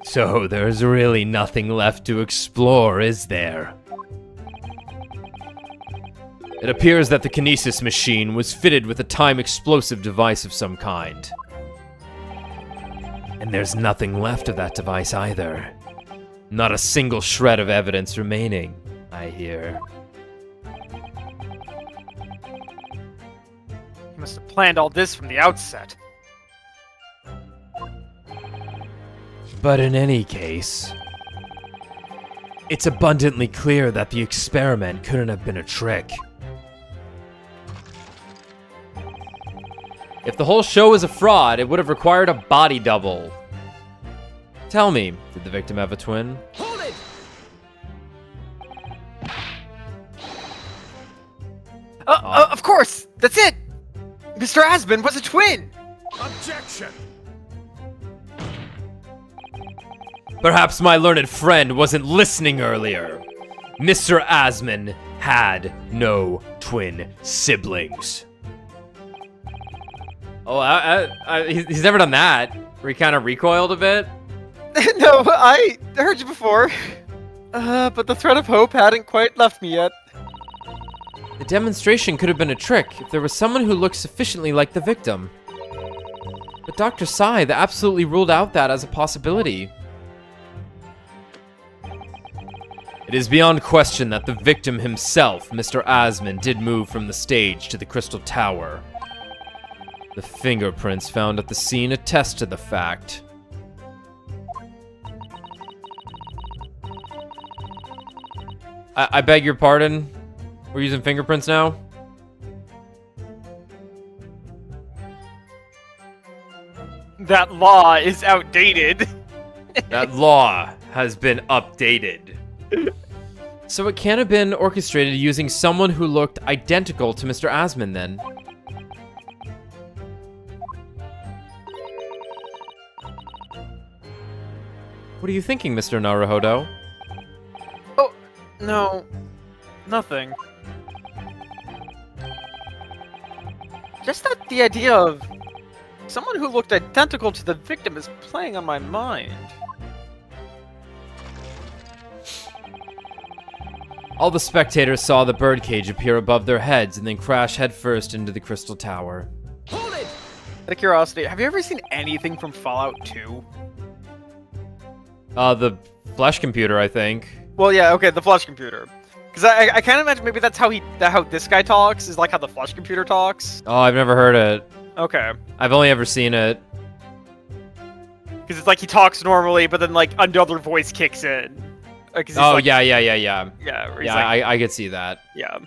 Speaker 4: So there's really nothing left to explore, is there?
Speaker 1: It appears that the kinesis machine was fitted with a time explosive device of some kind.
Speaker 4: And there's nothing left of that device either.
Speaker 1: Not a single shred of evidence remaining, I hear.
Speaker 3: You must have planned all this from the outset.
Speaker 4: But in any case, it's abundantly clear that the experiment couldn't have been a trick.
Speaker 1: If the whole show was a fraud, it would have required a body double. Tell me, did the victim have a twin?
Speaker 3: Hold it! Of course! That's it! Mr. Asmund was a twin!
Speaker 5: Objection!
Speaker 1: Perhaps my learned friend wasn't listening earlier. Mr. Asmund had no twin siblings. Oh, he's never done that. Where he kind of recoiled a bit.
Speaker 3: No, I heard you before. But the thread of hope hadn't quite left me yet.
Speaker 1: The demonstration could have been a trick if there was someone who looked sufficiently like the victim. But Dr. Scythe absolutely ruled out that as a possibility. It is beyond question that the victim himself, Mr. Asmund, did move from the stage to the Crystal Tower. The fingerprints found at the scene attest to the fact. I beg your pardon? We're using fingerprints now?
Speaker 3: That law is outdated.
Speaker 1: That law has been updated. So it can't have been orchestrated using someone who looked identical to Mr. Asmund then. What are you thinking, Mr. Naruhodo?
Speaker 3: Oh, no. Nothing. Just that the idea of someone who looked identical to the victim is playing on my mind.
Speaker 1: All the spectators saw the birdcage appear above their heads and then crash headfirst into the Crystal Tower.
Speaker 3: Hold it! Out of curiosity, have you ever seen anything from Fallout 2?
Speaker 1: The flesh computer, I think.
Speaker 3: Well, yeah, okay, the flesh computer. Because I can't imagine maybe that's how this guy talks, is like how the flesh computer talks.
Speaker 1: Oh, I've never heard it.
Speaker 3: Okay.
Speaker 1: I've only ever seen it.
Speaker 3: Because it's like he talks normally, but then like another voice kicks in.
Speaker 1: Oh,
Speaker 3: like,
Speaker 1: yeah.
Speaker 3: Yeah, where he's
Speaker 1: Yeah,
Speaker 3: like,
Speaker 1: I could see that.
Speaker 3: yeah.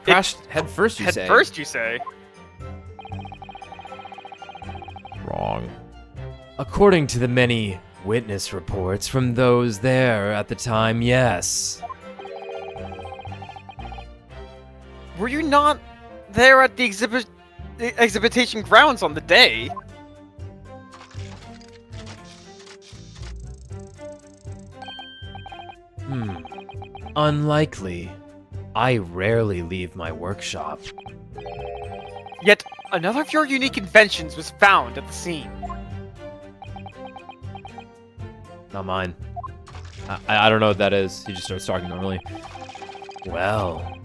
Speaker 1: Crashed head first, you say?
Speaker 3: Head first, you say?
Speaker 1: Wrong.
Speaker 4: According to the many witness reports from those there at the time, yes.
Speaker 3: Were you not there at the exhibition grounds on the day?
Speaker 4: Unlikely. I rarely leave my workshop.
Speaker 3: Yet another of your unique inventions was found at the scene.
Speaker 4: Not mine.
Speaker 1: I don't know what that is. He just starts talking normally.
Speaker 4: Well,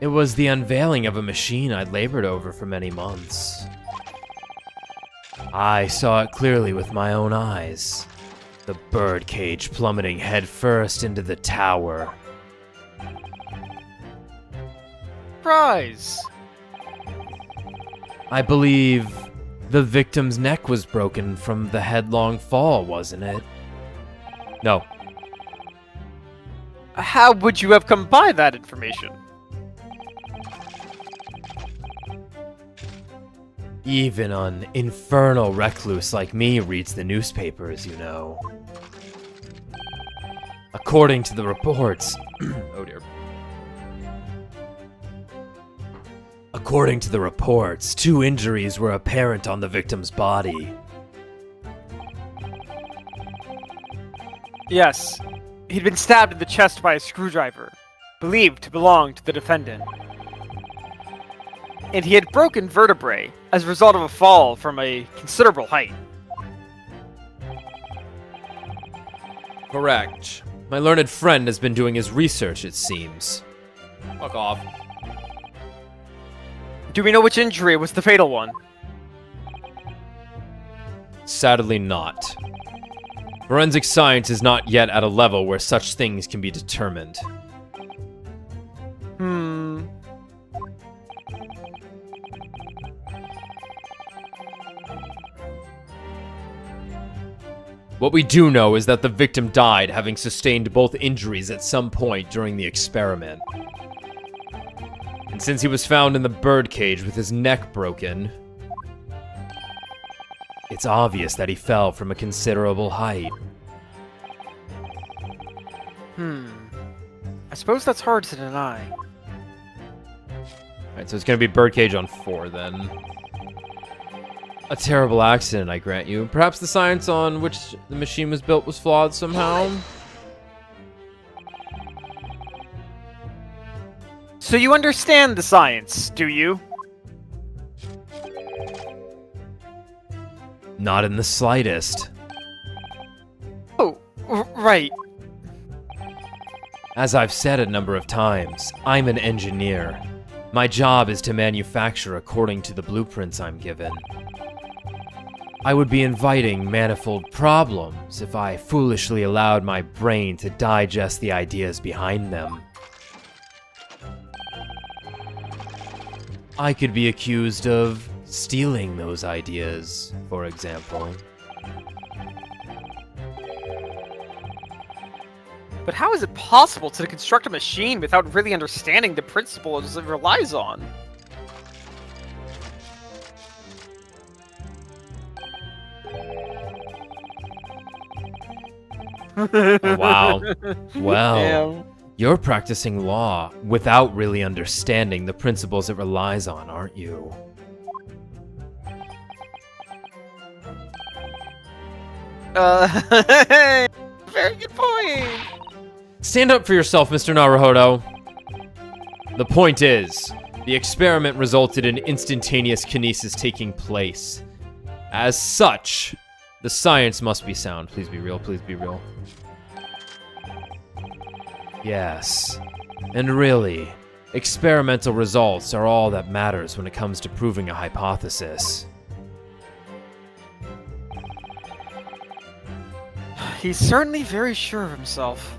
Speaker 4: it was the unveiling of a machine I'd labored over for many months. I saw it clearly with my own eyes. The birdcage plummeting headfirst into the tower.
Speaker 3: Surprise!
Speaker 4: I believe the victim's neck was broken from the headlong fall, wasn't it?
Speaker 1: No.
Speaker 3: How would you have come by that information?
Speaker 4: Even an infernal recluse like me reads the newspapers, you know. According to the reports...
Speaker 1: Oh, dear.
Speaker 4: According to the reports, 2 injuries were apparent on the victim's body.
Speaker 3: Yes. He'd been stabbed in the chest by a screwdriver, believed to belong to the defendant. And he had broken vertebrae as a result of a fall from a considerable height.
Speaker 1: Correct.
Speaker 4: My learned friend has been doing his research, it seems.
Speaker 1: Fuck off.
Speaker 3: Do we know which injury was the fatal one?
Speaker 1: Sadly not. Forensic science is not yet at a level where such things can be determined. What we do know is that the victim died having sustained both injuries at some point during the experiment. And since he was found in the birdcage with his neck broken,
Speaker 4: it's obvious that he fell from a considerable height.
Speaker 3: I suppose that's hard to deny.
Speaker 1: Alright, so it's gonna be birdcage on 4 then. A terrible accident, I grant you. Perhaps the science on which the machine was built was flawed somehow?
Speaker 3: So you understand the science, do you?
Speaker 4: Not in the slightest.
Speaker 3: Oh, right.
Speaker 4: As I've said a number of times, I'm an engineer. My job is to manufacture according to the blueprints I'm given. I would be inviting manifold problems if I foolishly allowed my brain to digest the ideas behind them. I could be accused of stealing those ideas, for example.
Speaker 3: But how is it possible to construct a machine without really understanding the principles it relies on?
Speaker 4: Oh, wow. Well,
Speaker 3: Damn.
Speaker 4: you're practicing law without really understanding the principles it relies on, aren't you?
Speaker 3: Very good point.
Speaker 1: Stand up for yourself, Mr. Naruhodo. The point is, the experiment resulted in instantaneous kinesis taking place. As such, the science must be sound. Please be real, please be real.
Speaker 4: Yes. And really, experimental results are all that matters when it comes to proving a hypothesis.
Speaker 3: He's certainly very sure of himself.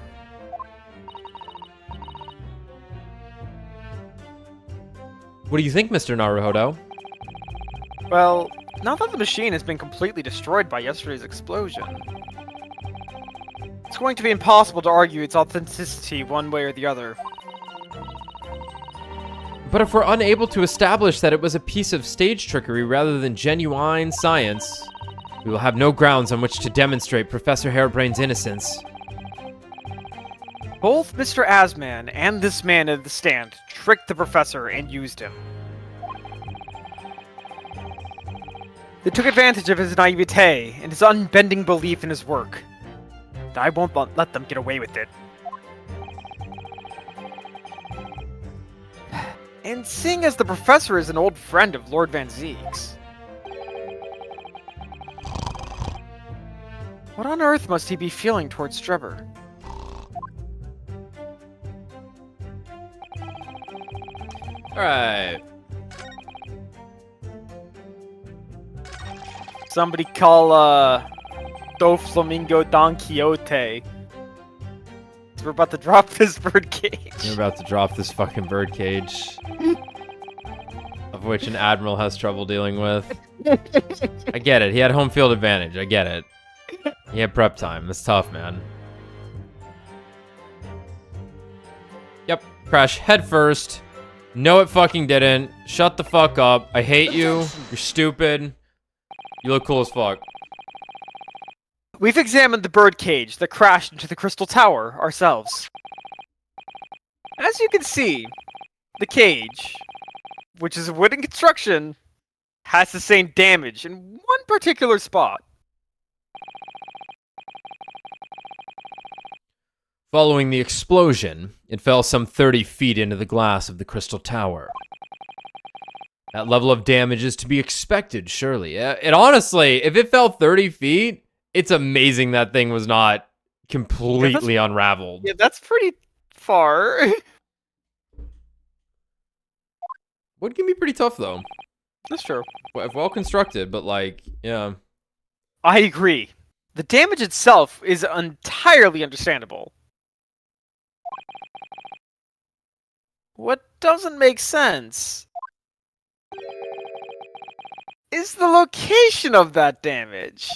Speaker 1: What do you think, Mr. Naruhodo?
Speaker 3: Well, Now that the machine has been completely destroyed by yesterday's explosion, it's going to be impossible to argue its authenticity one way or the other.
Speaker 1: But if we're unable to establish that it was a piece of stage trickery rather than genuine science, we will have no grounds on which to demonstrate Professor Harebrain's innocence.
Speaker 3: Both Mr. Asman and this man at the stand tricked the professor and used him. They took advantage of his naivete and his unbending belief in his work. And I won't let them get away with it. And seeing as the professor is an old friend of Lord Van Ziek's, what on earth must he be feeling towards Strebber?
Speaker 1: Alright.
Speaker 3: Somebody call, Doflamingo Don Quixote. We're about to drop this birdcage.
Speaker 1: You're about to drop this fucking birdcage. Of which an admiral has trouble dealing with. I get it. He had home field advantage. I get it. He had prep time. That's tough, man. Yep. Crash head first. No, it fucking didn't. Shut the fuck up. I hate you. You're stupid. You look cool as fuck.
Speaker 3: We've examined the birdcage that crashed into the Crystal Tower ourselves. As you can see, the cage, which is a wooden construction, has sustained damage in one particular spot.
Speaker 1: Following the explosion, it fell some 30 feet into the glass of the Crystal Tower. That level of damage is to be expected, surely. It honestly, if it fell 30 feet, it's amazing that thing was not completely unraveled.
Speaker 3: Yeah, that's pretty far.
Speaker 1: Would can be pretty tough, though.
Speaker 3: That's true.
Speaker 1: Well constructed, but like, yeah.
Speaker 3: I agree. The damage itself is entirely understandable. What doesn't make sense is the location of that damage.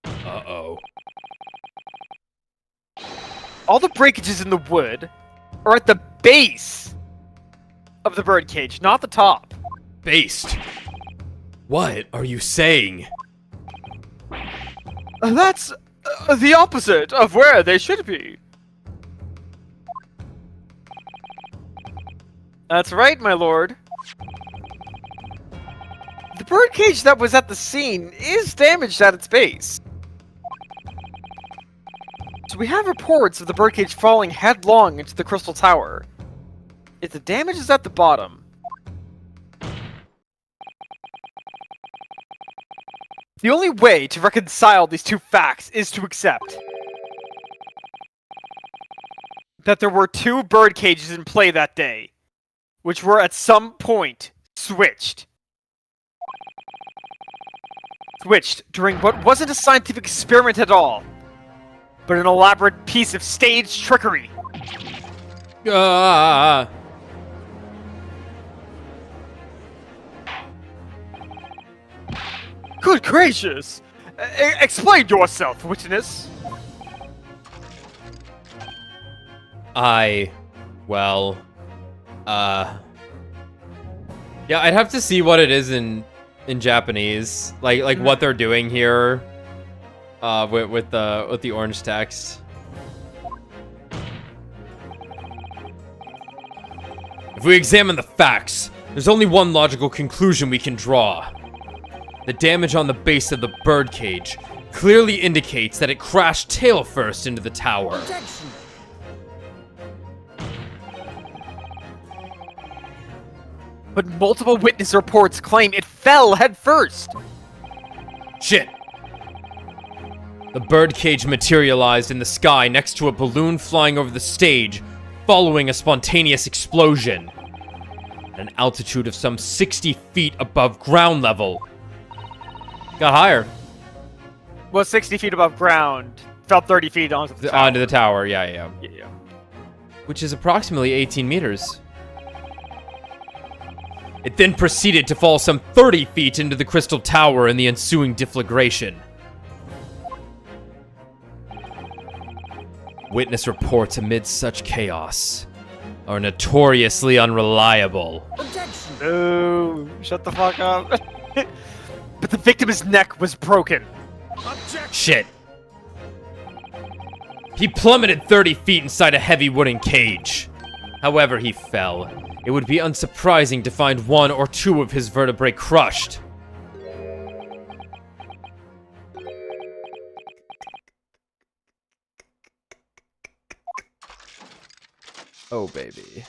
Speaker 1: Uh-oh.
Speaker 3: All the breakages in the wood are at the base of the birdcage, not the top.
Speaker 1: Based. What are you saying?
Speaker 3: That's the opposite of where they should be. That's right, my lord. The birdcage that was at the scene is damaged at its base. So we have reports of the birdcage falling headlong into the Crystal Tower. If the damage is at the bottom, the only way to reconcile these two facts is to accept that there were two bird cages in play that day, which were at some point switched. Switched during what wasn't a scientific experiment at all, but an elaborate piece of staged trickery. Good gracious! Explain yourself, witness!
Speaker 1: Yeah, I'd have to see what it is in Japanese, like what they're doing here, with the orange text. If we examine the facts, there's only one logical conclusion we can draw. The damage on the base of the birdcage clearly indicates that it crashed tail first into the tower.
Speaker 5: Objection.
Speaker 3: But multiple witness reports claim it fell head first.
Speaker 1: Shit! The birdcage materialized in the sky next to a balloon flying over the stage, following a spontaneous explosion. At an altitude of some 60 feet above ground level. Got higher.
Speaker 3: Was 60 feet above ground, fell 30 feet onto the tower.
Speaker 1: Onto the tower, yeah.
Speaker 3: Yeah.
Speaker 1: Which is approximately 18 meters.
Speaker 4: It then proceeded to fall some 30 feet into the crystal tower in the ensuing deflagration. Witness reports amid such chaos are notoriously unreliable.
Speaker 3: No, shut the fuck up. But the victim's neck was broken.
Speaker 4: Shit. He plummeted 30 feet inside a heavy wooden cage. However he fell, it would be unsurprising to find one or two of his vertebrae crushed.
Speaker 1: Oh, baby.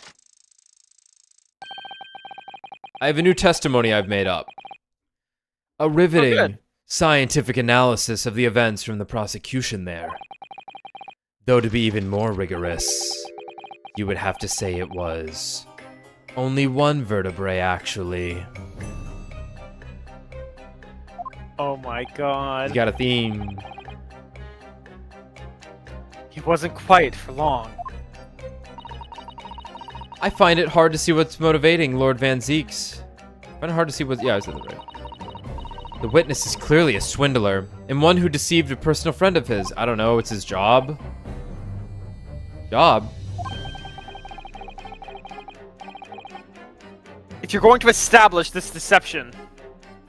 Speaker 4: I have a new testimony I've made up. A riveting scientific analysis of the events from the prosecution there. Though to be even more rigorous, you would have to say it was only one vertebrae, actually.
Speaker 3: Oh my god.
Speaker 4: You got a theme.
Speaker 3: He wasn't quiet for long.
Speaker 4: I find it hard to see what's motivating Lord Van Zeeks. I find it hard to see what... Yeah, I said that right. The witness is clearly a swindler, and one who deceived a personal friend of his. I don't know, it's his job.
Speaker 3: If you're going to establish this deception,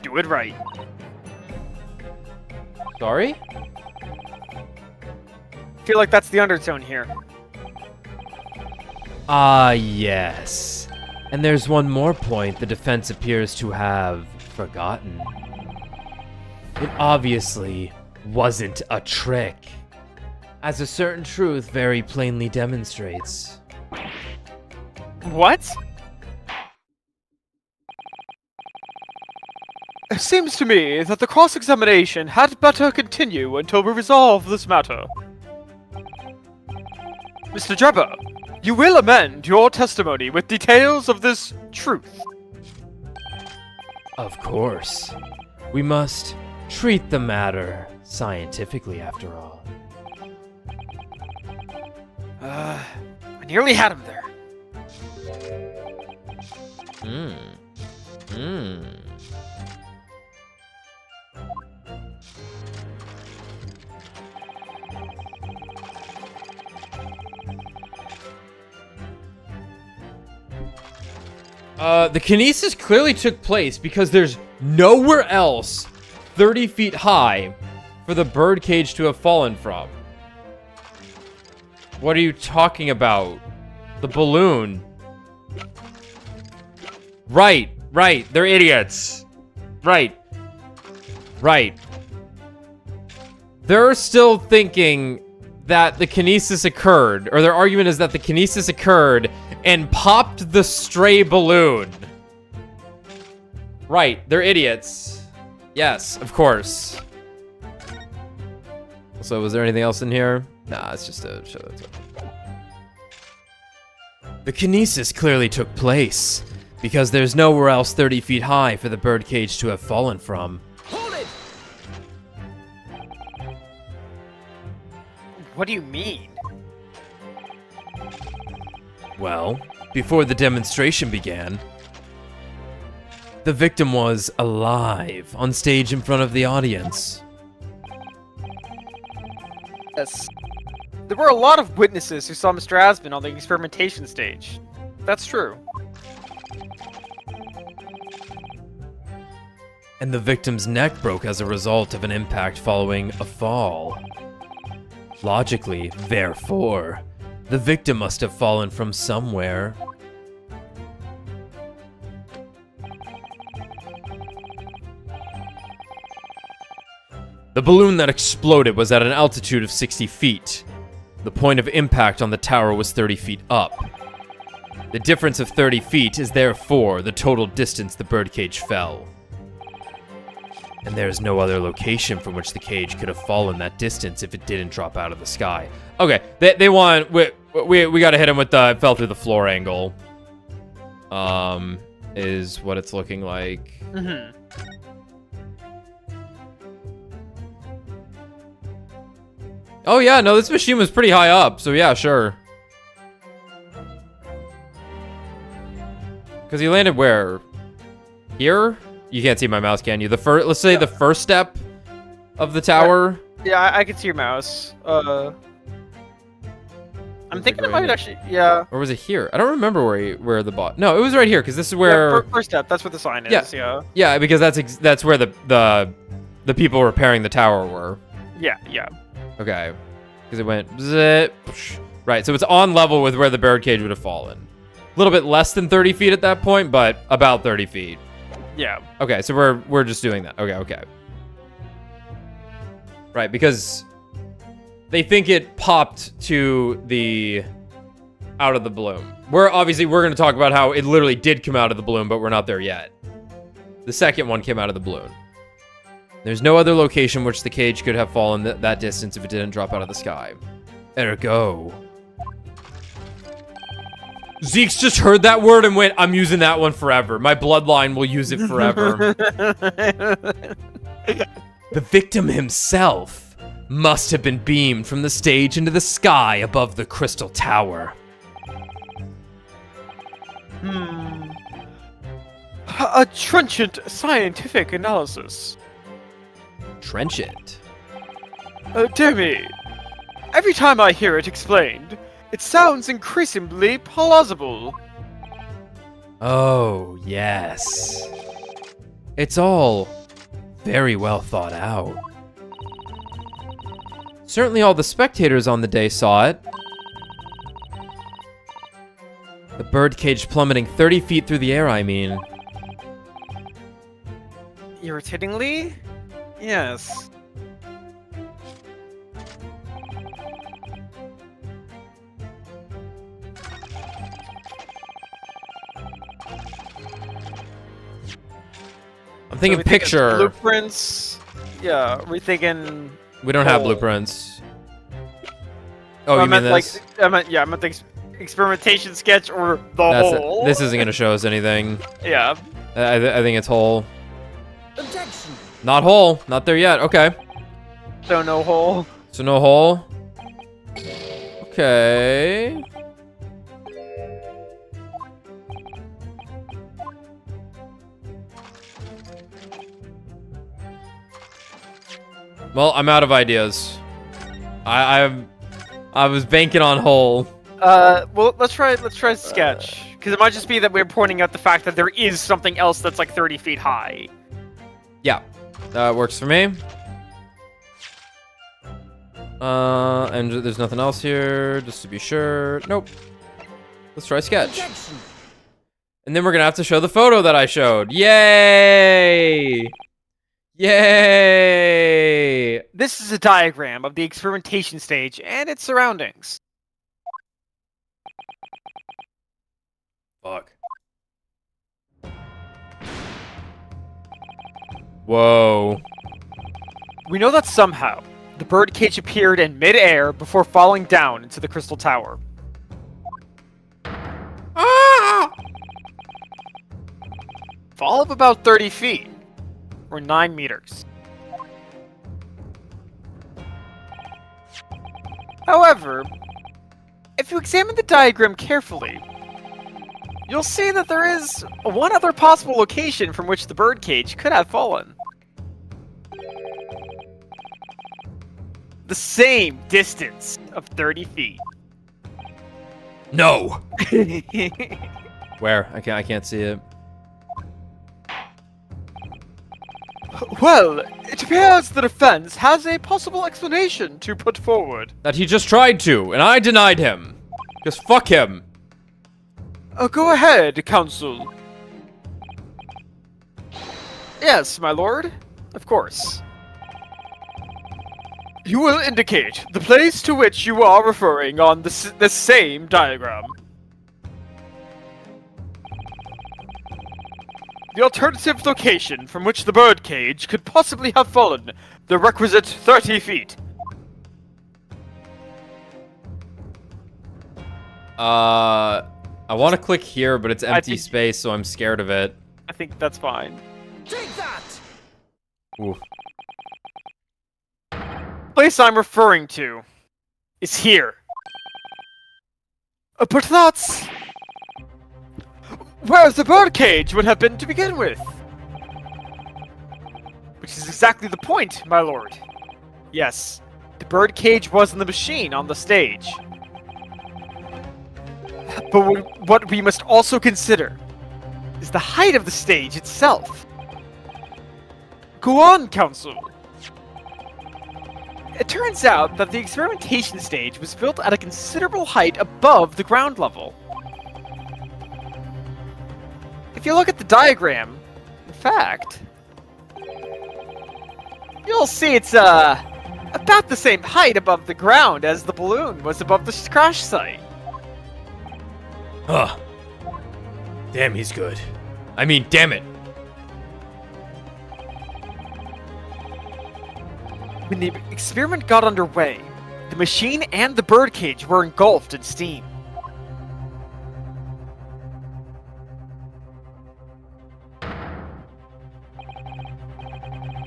Speaker 3: do it right.
Speaker 4: Sorry?
Speaker 3: I feel like that's the undertone here.
Speaker 4: Ah, yes. And there's one more point the defense appears to have forgotten. It obviously wasn't a trick, as a certain truth very plainly demonstrates.
Speaker 3: What? It seems to me that the cross-examination had better continue until we resolve this matter. Mr. Drebber, you will amend your testimony with details of this truth.
Speaker 4: Of course. We must treat the matter scientifically, after all.
Speaker 3: I nearly had him there.
Speaker 4: The kinesis clearly took place because there's nowhere else 30 feet high for the birdcage to have fallen from. What are you talking about? The balloon. Right. They're idiots. Right. They're still thinking that the kinesis occurred, or their argument is that the kinesis occurred and popped the stray balloon. Right, they're idiots. Yes, of course. So, was there anything else in here? Nah, it's just a show. The kinesis clearly took place, because there's nowhere else 30 feet high for the birdcage to have fallen from.
Speaker 3: Hold it! What do you mean?
Speaker 4: Well, before the demonstration began, the victim was alive on stage in front of the audience.
Speaker 3: Yes. There were a lot of witnesses who saw Mr. Asman on the experimentation stage. That's true.
Speaker 4: And the victim's neck broke as a result of an impact following a fall. Logically, therefore, the victim must have fallen from somewhere. The balloon that exploded was at an altitude of 60 feet. The point of impact on the tower was 30 feet up. The difference of 30 feet is therefore the total distance the birdcage fell. And there's no other location from which the cage could have fallen that distance if it didn't drop out of the sky. Okay, they want... We gotta hit him with the fell through the floor angle. Is what it's looking like.
Speaker 3: Mm-hmm.
Speaker 4: Oh yeah, no, this machine was pretty high up, so yeah, sure. Because he landed where?
Speaker 1: Here? You can't see my mouse, can you? Let's say the first step of the tower.
Speaker 3: Yeah, I can see your mouse. I'm
Speaker 1: Was it
Speaker 3: thinking it
Speaker 1: right
Speaker 3: might
Speaker 1: here?
Speaker 3: actually. Yeah.
Speaker 1: Or was it here? I don't remember where the bot. No, it was right here because this is where.
Speaker 3: Yeah, first step. That's what the sign is. Yeah.
Speaker 1: Yeah, because that's where the people repairing the tower were.
Speaker 3: Yeah.
Speaker 1: Okay. Because it went zip. Right, so it's on level with where the birdcage would have fallen. A little bit less than 30 feet at that point, but about 30 feet.
Speaker 3: Yeah.
Speaker 1: Okay, so we're just doing that. Okay. Right, because they think it popped to the out of the bloom. We're going to talk about how it literally did come out of the bloom, but we're not there yet. The second one came out of the bloom. There's no other location which the cage could have fallen that distance if it didn't drop out of the sky. Ergo. Zeke's just heard that word and went, I'm using that one forever. My bloodline will use it forever. The victim himself must have been beamed from the stage into the sky above the crystal tower.
Speaker 3: A trenchant scientific analysis.
Speaker 1: Trenchant?
Speaker 3: Dear me. Every time I hear it explained, it sounds increasingly plausible.
Speaker 1: Oh, yes. It's all very well thought out. Certainly all the spectators on the day saw it. The birdcage plummeting 30 feet through the air, I mean.
Speaker 3: Irritatingly? Yes.
Speaker 1: I'm thinking
Speaker 3: So we think it's
Speaker 1: picture.
Speaker 3: blueprints. Yeah, we're thinking.
Speaker 1: We don't have
Speaker 3: hole.
Speaker 1: blueprints. Oh,
Speaker 3: I
Speaker 1: you mean
Speaker 3: meant
Speaker 1: this?
Speaker 3: I meant the experimentation sketch or the hole.
Speaker 1: This isn't gonna show us anything.
Speaker 3: Yeah.
Speaker 1: I think it's whole.
Speaker 5: Objection.
Speaker 1: Not whole. Not there yet. Okay.
Speaker 3: So no hole.
Speaker 1: So no hole. Okay. Well, I'm out of ideas. I was banking on hole.
Speaker 3: Well, let's try sketch, because it might just be that we're pointing out the fact that there is something else that's like 30 feet high.
Speaker 1: Yeah, that works for me. And there's nothing else here, just to be sure. Nope. Let's try sketch.
Speaker 5: Objection.
Speaker 1: And then we're gonna have to show the photo that I showed. Yay! Yay!
Speaker 3: This is a diagram of the experimentation stage and its surroundings.
Speaker 1: Fuck. Whoa.
Speaker 3: We know that somehow the birdcage appeared in mid-air before falling down into the crystal tower.
Speaker 1: Ah!
Speaker 3: Fall of about 30 feet, or 9 meters. However, if you examine the diagram carefully, you'll see that there is one other possible location from which the birdcage could have fallen. The same distance of 30 feet.
Speaker 1: No. Where? I can't see it.
Speaker 3: Well, it appears the defense has a possible explanation to put forward.
Speaker 1: That he just tried to, and I denied him. Because fuck him.
Speaker 3: Go ahead, counsel. Yes, my lord. Of course. You will indicate the place to which you are referring on the same diagram. The alternative location from which the birdcage could possibly have fallen, the requisite 30 feet.
Speaker 1: I want to click here, but it's empty
Speaker 3: think-
Speaker 1: space, so I'm scared of it.
Speaker 3: I think that's fine.
Speaker 5: Take that.
Speaker 1: Oof.
Speaker 3: Place I'm referring to is here. But that's where the birdcage would have been to begin with. Which is exactly the point, my lord. Yes, the birdcage was in the machine on the stage. But what we must also consider is the height of the stage itself. Go on, Council. It turns out that the experimentation stage was built at a considerable height above the ground level. If you look at the diagram, in fact, you'll see it's about the same height above the ground as the balloon was above the crash site.
Speaker 4: Huh. Damn, he's good. I mean, damn it.
Speaker 3: When the experiment got underway, the machine and the birdcage were engulfed in steam.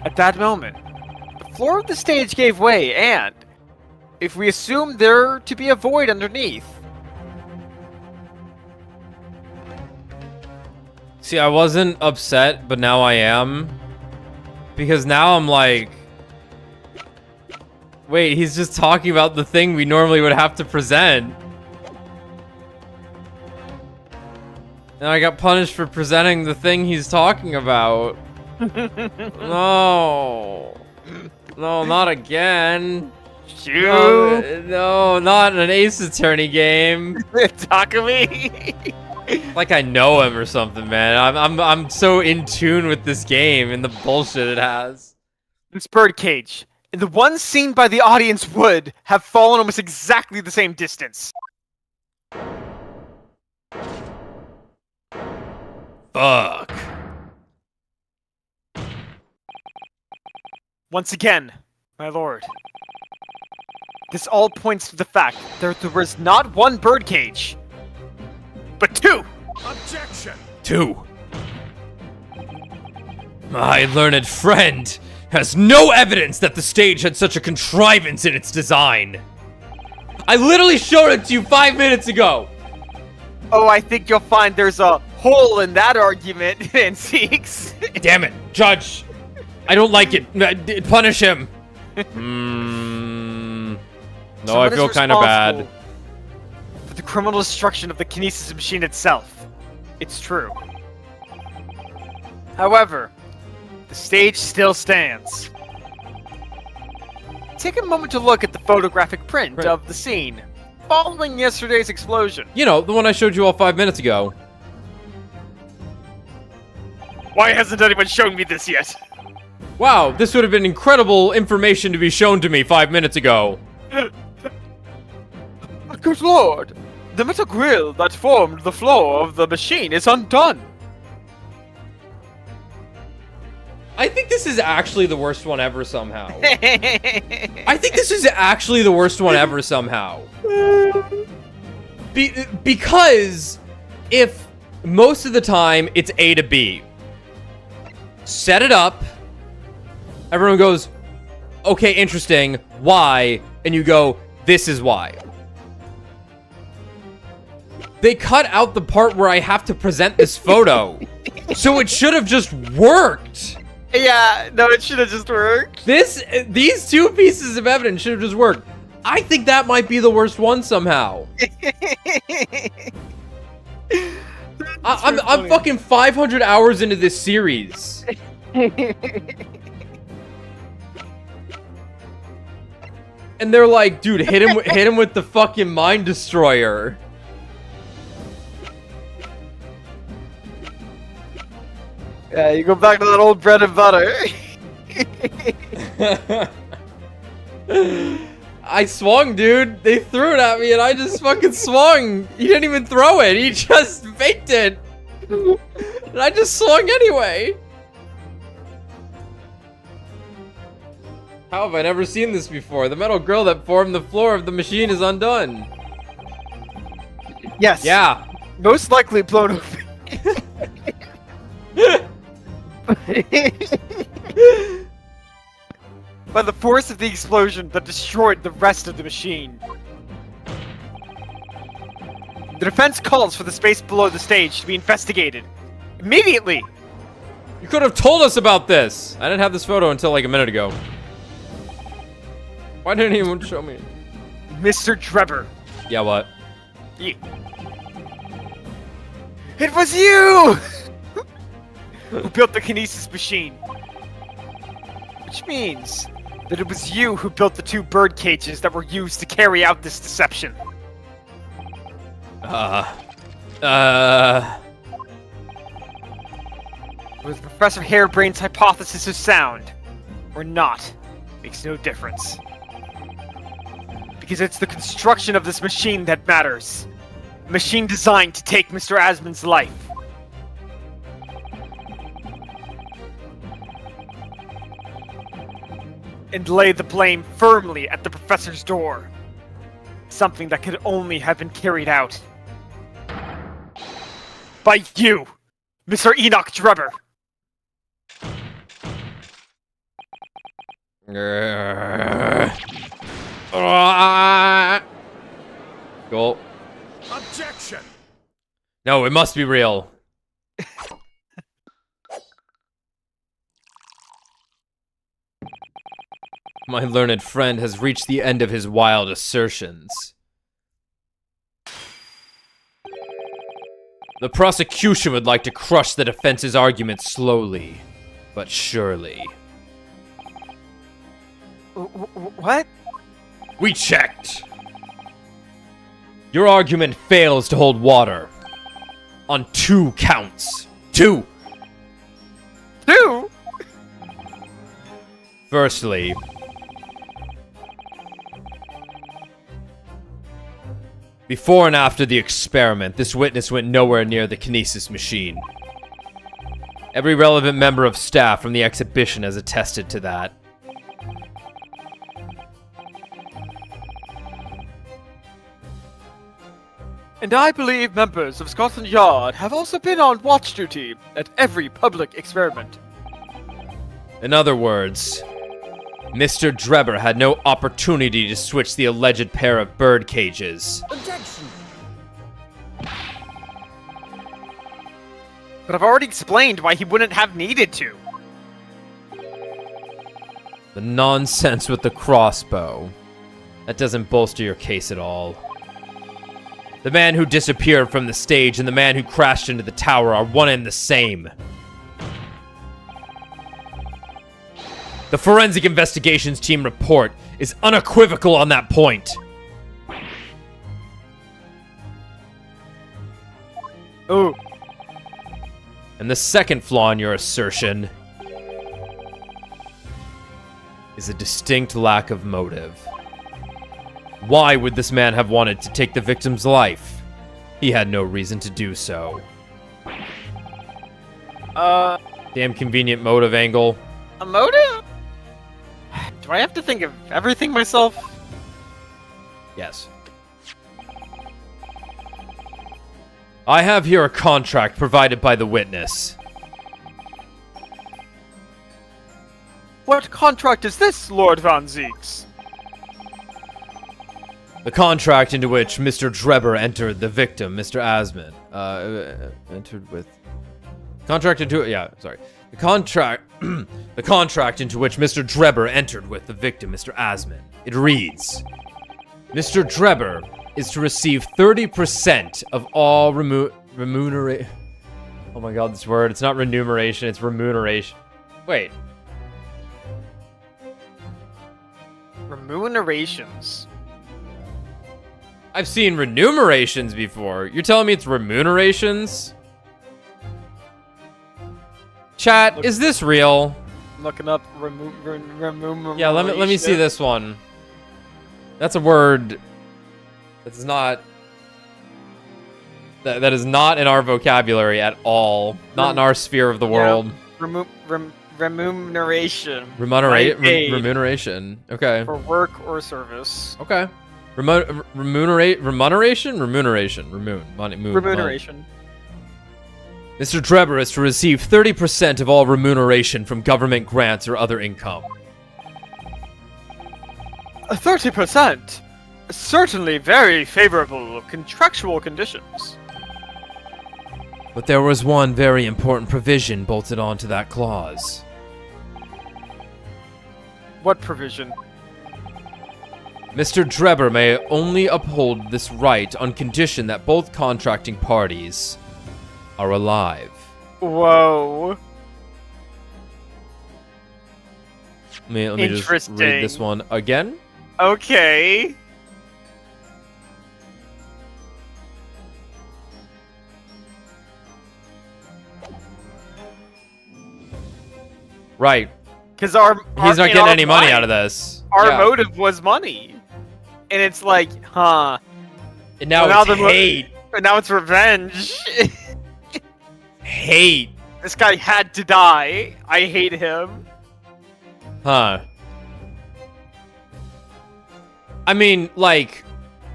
Speaker 3: At that moment, the floor of the stage gave way and, if we assume there to be a void underneath...
Speaker 1: See, I wasn't upset, but now I am. Because now I'm like... Wait, he's just talking about the thing we normally would have to present. And I got punished for presenting the thing he's talking about. No. No, not again. No, not an Ace Attorney game.
Speaker 3: Takumi!
Speaker 1: Like I know him or something, man. I'm so in tune with this game and the bullshit it has.
Speaker 3: This birdcage, and the one seen by the audience would have fallen almost exactly the same distance.
Speaker 4: Fuck.
Speaker 3: Once again, my lord, this all points to the fact that there was not one birdcage, but two!
Speaker 5: Objection!
Speaker 4: 2. My learned friend has no evidence that the stage had such a contrivance in its design.
Speaker 1: I literally showed it to you 5 minutes ago.
Speaker 3: Oh, I think you'll find there's a hole in that argument, and Seeks.
Speaker 4: Damn it, Judge. I don't like it. Punish him.
Speaker 1: No,
Speaker 3: Someone
Speaker 1: I
Speaker 3: is
Speaker 1: feel kind of bad.
Speaker 3: responsible for the criminal destruction of the kinesis machine itself. It's true. However, the stage still stands. Take a moment to look at the photographic print of the scene following yesterday's explosion.
Speaker 1: You know, the one I showed you all 5 minutes ago.
Speaker 3: Why hasn't anyone shown me this yet?
Speaker 1: Wow, this would have been incredible information to be shown to me 5 minutes ago.
Speaker 3: Good lord, the metal grill that formed the floor of the machine is undone.
Speaker 1: I think this is actually the worst one ever somehow. I think this is actually the worst one ever somehow. Because if most of the time it's A to B, set it up, everyone goes, okay, interesting, why? And you go, this is why. They cut out the part where I have to present this photo. So it should have just worked.
Speaker 3: Yeah, no, it should have just worked.
Speaker 1: These two pieces of evidence should have just worked. I think that might be the worst one somehow. I'm fucking 500 hours into this series. And they're like, dude, hit him with the fucking mind destroyer.
Speaker 3: Yeah, you go back to that old bread and butter.
Speaker 1: I swung, dude. They threw it at me and I just fucking swung. He didn't even throw it. He just faked it. And I just swung anyway. How have I never seen this before? The metal grill that formed the floor of the machine is undone.
Speaker 3: Yes.
Speaker 1: Yeah.
Speaker 3: Most likely blown open. By the force of the explosion that destroyed the rest of the machine. The defense calls for the space below the stage to be investigated immediately.
Speaker 1: You could have told us about this! I didn't have this photo until like a minute ago. Why didn't anyone show me?
Speaker 3: Mr. Drebber.
Speaker 1: Yeah, what?
Speaker 3: It was you! Who built the kinesis machine. Which means that it was you who built the 2 bird cages that were used to carry out this deception. Was Professor Harebrain's hypothesis of sound, or not, makes no difference. Because it's the construction of this machine that matters. A machine designed to take Mr. Asmon's life. And lay the blame firmly at the professor's door. Something that could only have been carried out by you, Mr. Enoch Drebber.
Speaker 1: Cool.
Speaker 5: Objection!
Speaker 1: No, it must be real. My learned friend has reached the end of his wild assertions. The prosecution would like to crush the defense's argument slowly, but surely.
Speaker 3: What?
Speaker 1: We checked! Your argument fails to hold water. On 2 counts. 2!
Speaker 3: 2?
Speaker 1: Firstly, before and after the experiment, this witness went nowhere near the kinesis machine. Every relevant member of staff from the exhibition has attested to that.
Speaker 3: And I believe members of Scotland Yard have also been on watch duty at every public experiment.
Speaker 1: In other words, Mr. Drebber had no opportunity to switch the alleged pair of bird cages.
Speaker 5: Objection!
Speaker 3: But I've already explained why he wouldn't have needed to.
Speaker 1: The nonsense with the crossbow. That doesn't bolster your case at all. The man who disappeared from the stage and the man who crashed into the tower are one and the same. The forensic investigations team report is unequivocal on that point.
Speaker 3: Oh.
Speaker 1: And the second flaw in your assertion is a distinct lack of motive. Why would this man have wanted to take the victim's life? He had no reason to do so. Damn convenient motive angle.
Speaker 3: A motive? Do I have to think of everything myself?
Speaker 1: Yes. I have here a contract provided by the witness.
Speaker 3: What contract is this, Lord Van Zeeks?
Speaker 1: The contract into which Mr. Drebber entered the victim, Mr. Asman. Entered with... Contract into... Yeah, sorry. The contract... the contract into which Mr. Drebber entered with the victim, Mr. Asman. It reads... Mr. Drebber is to receive 30% of all remuneration... Oh my god, this word. It's not remuneration, it's remuneration. Wait.
Speaker 3: Remunerations.
Speaker 1: I've seen remunerations before. You're telling me it's remunerations? Chat, is this real?
Speaker 3: I'm looking up
Speaker 1: Yeah, let me see this one. That's a word that's not that is not in our vocabulary at all. Not in our sphere of the world.
Speaker 3: Remuneration.
Speaker 1: Remuneration. Okay.
Speaker 3: For work or service.
Speaker 1: Okay. Remuneration.
Speaker 3: Remuneration.
Speaker 1: Mr. Drebber is to receive 30% of all remuneration from government grants or other income.
Speaker 3: 30%? Certainly very favorable contractual conditions.
Speaker 4: But there was one very important provision bolted onto that clause.
Speaker 3: What provision?
Speaker 4: Mr. Drebber may only uphold this right on condition that both contracting parties are alive.
Speaker 3: Whoa.
Speaker 1: Let me just read this one again.
Speaker 3: Okay.
Speaker 1: Right.
Speaker 3: Because
Speaker 1: He's not getting any money out of this.
Speaker 3: Our motive was money. And it's like, huh.
Speaker 1: And now
Speaker 3: Well,
Speaker 1: it's
Speaker 3: now
Speaker 1: hate.
Speaker 3: And now it's revenge.
Speaker 1: Hate.
Speaker 3: This guy had to die. I hate him.
Speaker 1: Huh. I mean, like,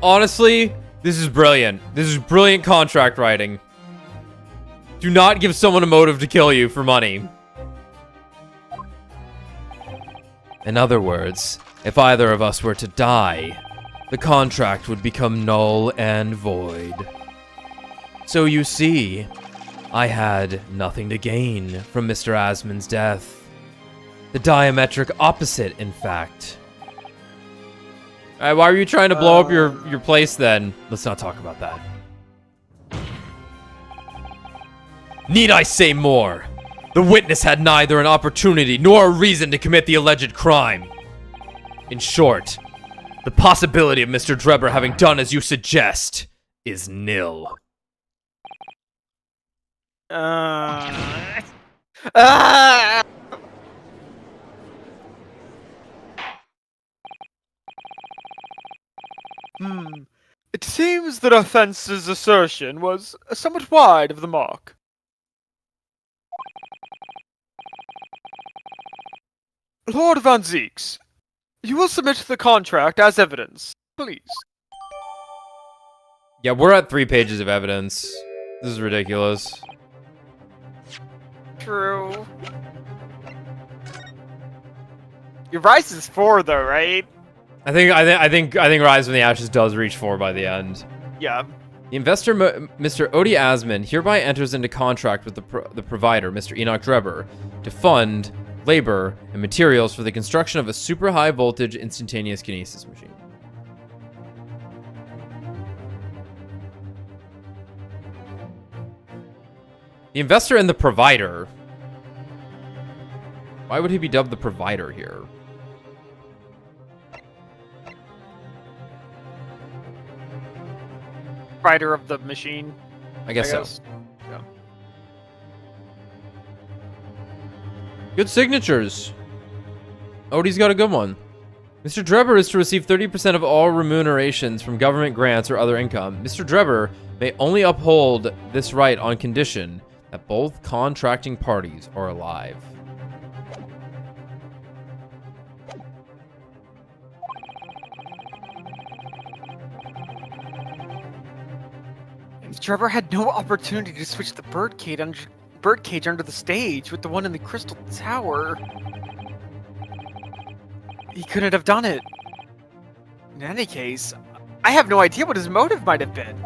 Speaker 1: honestly, this is brilliant. This is brilliant contract writing. Do not give someone a motive to kill you for money.
Speaker 4: In other words, if either of us were to die, the contract would become null and void. So you see, I had nothing to gain from Mr. Asmon's death. The diametric opposite, in fact.
Speaker 1: Why are you trying to blow up your place then?
Speaker 4: Let's not talk about that. Need I say more? The witness had neither an opportunity nor a reason to commit the alleged crime. In short, the possibility of Mr. Drebber having done as you suggest is nil.
Speaker 3: It seems the offence's assertion was somewhat wide of the mark. Lord Van Zeeks, you will submit the contract as evidence, please.
Speaker 1: Yeah, we're at 3 pages of evidence. This is ridiculous.
Speaker 3: True. Your Rise is 4 though, right?
Speaker 1: I think Rise from the Ashes does reach 4 by the end.
Speaker 3: Yeah.
Speaker 1: The investor, Mr. Odie Asman, hereby enters into contract with the provider, Mr. Enoch Drebber, to fund labor and materials for the construction of a super high voltage instantaneous kinesis machine. The investor and the provider. Why would he be dubbed the provider here?
Speaker 3: Provider of the machine.
Speaker 1: I guess so.
Speaker 3: Yeah.
Speaker 1: Good signatures. Odie's got a good one. Mr. Drebber is to receive 30% of all remunerations from government grants or other income. Mr. Drebber may only uphold this right on condition that both contracting parties are alive.
Speaker 3: Trevor had no opportunity to switch the birdcage under the stage with the one in the crystal tower. He couldn't have done it. In any case, I have no idea what his motive might have been.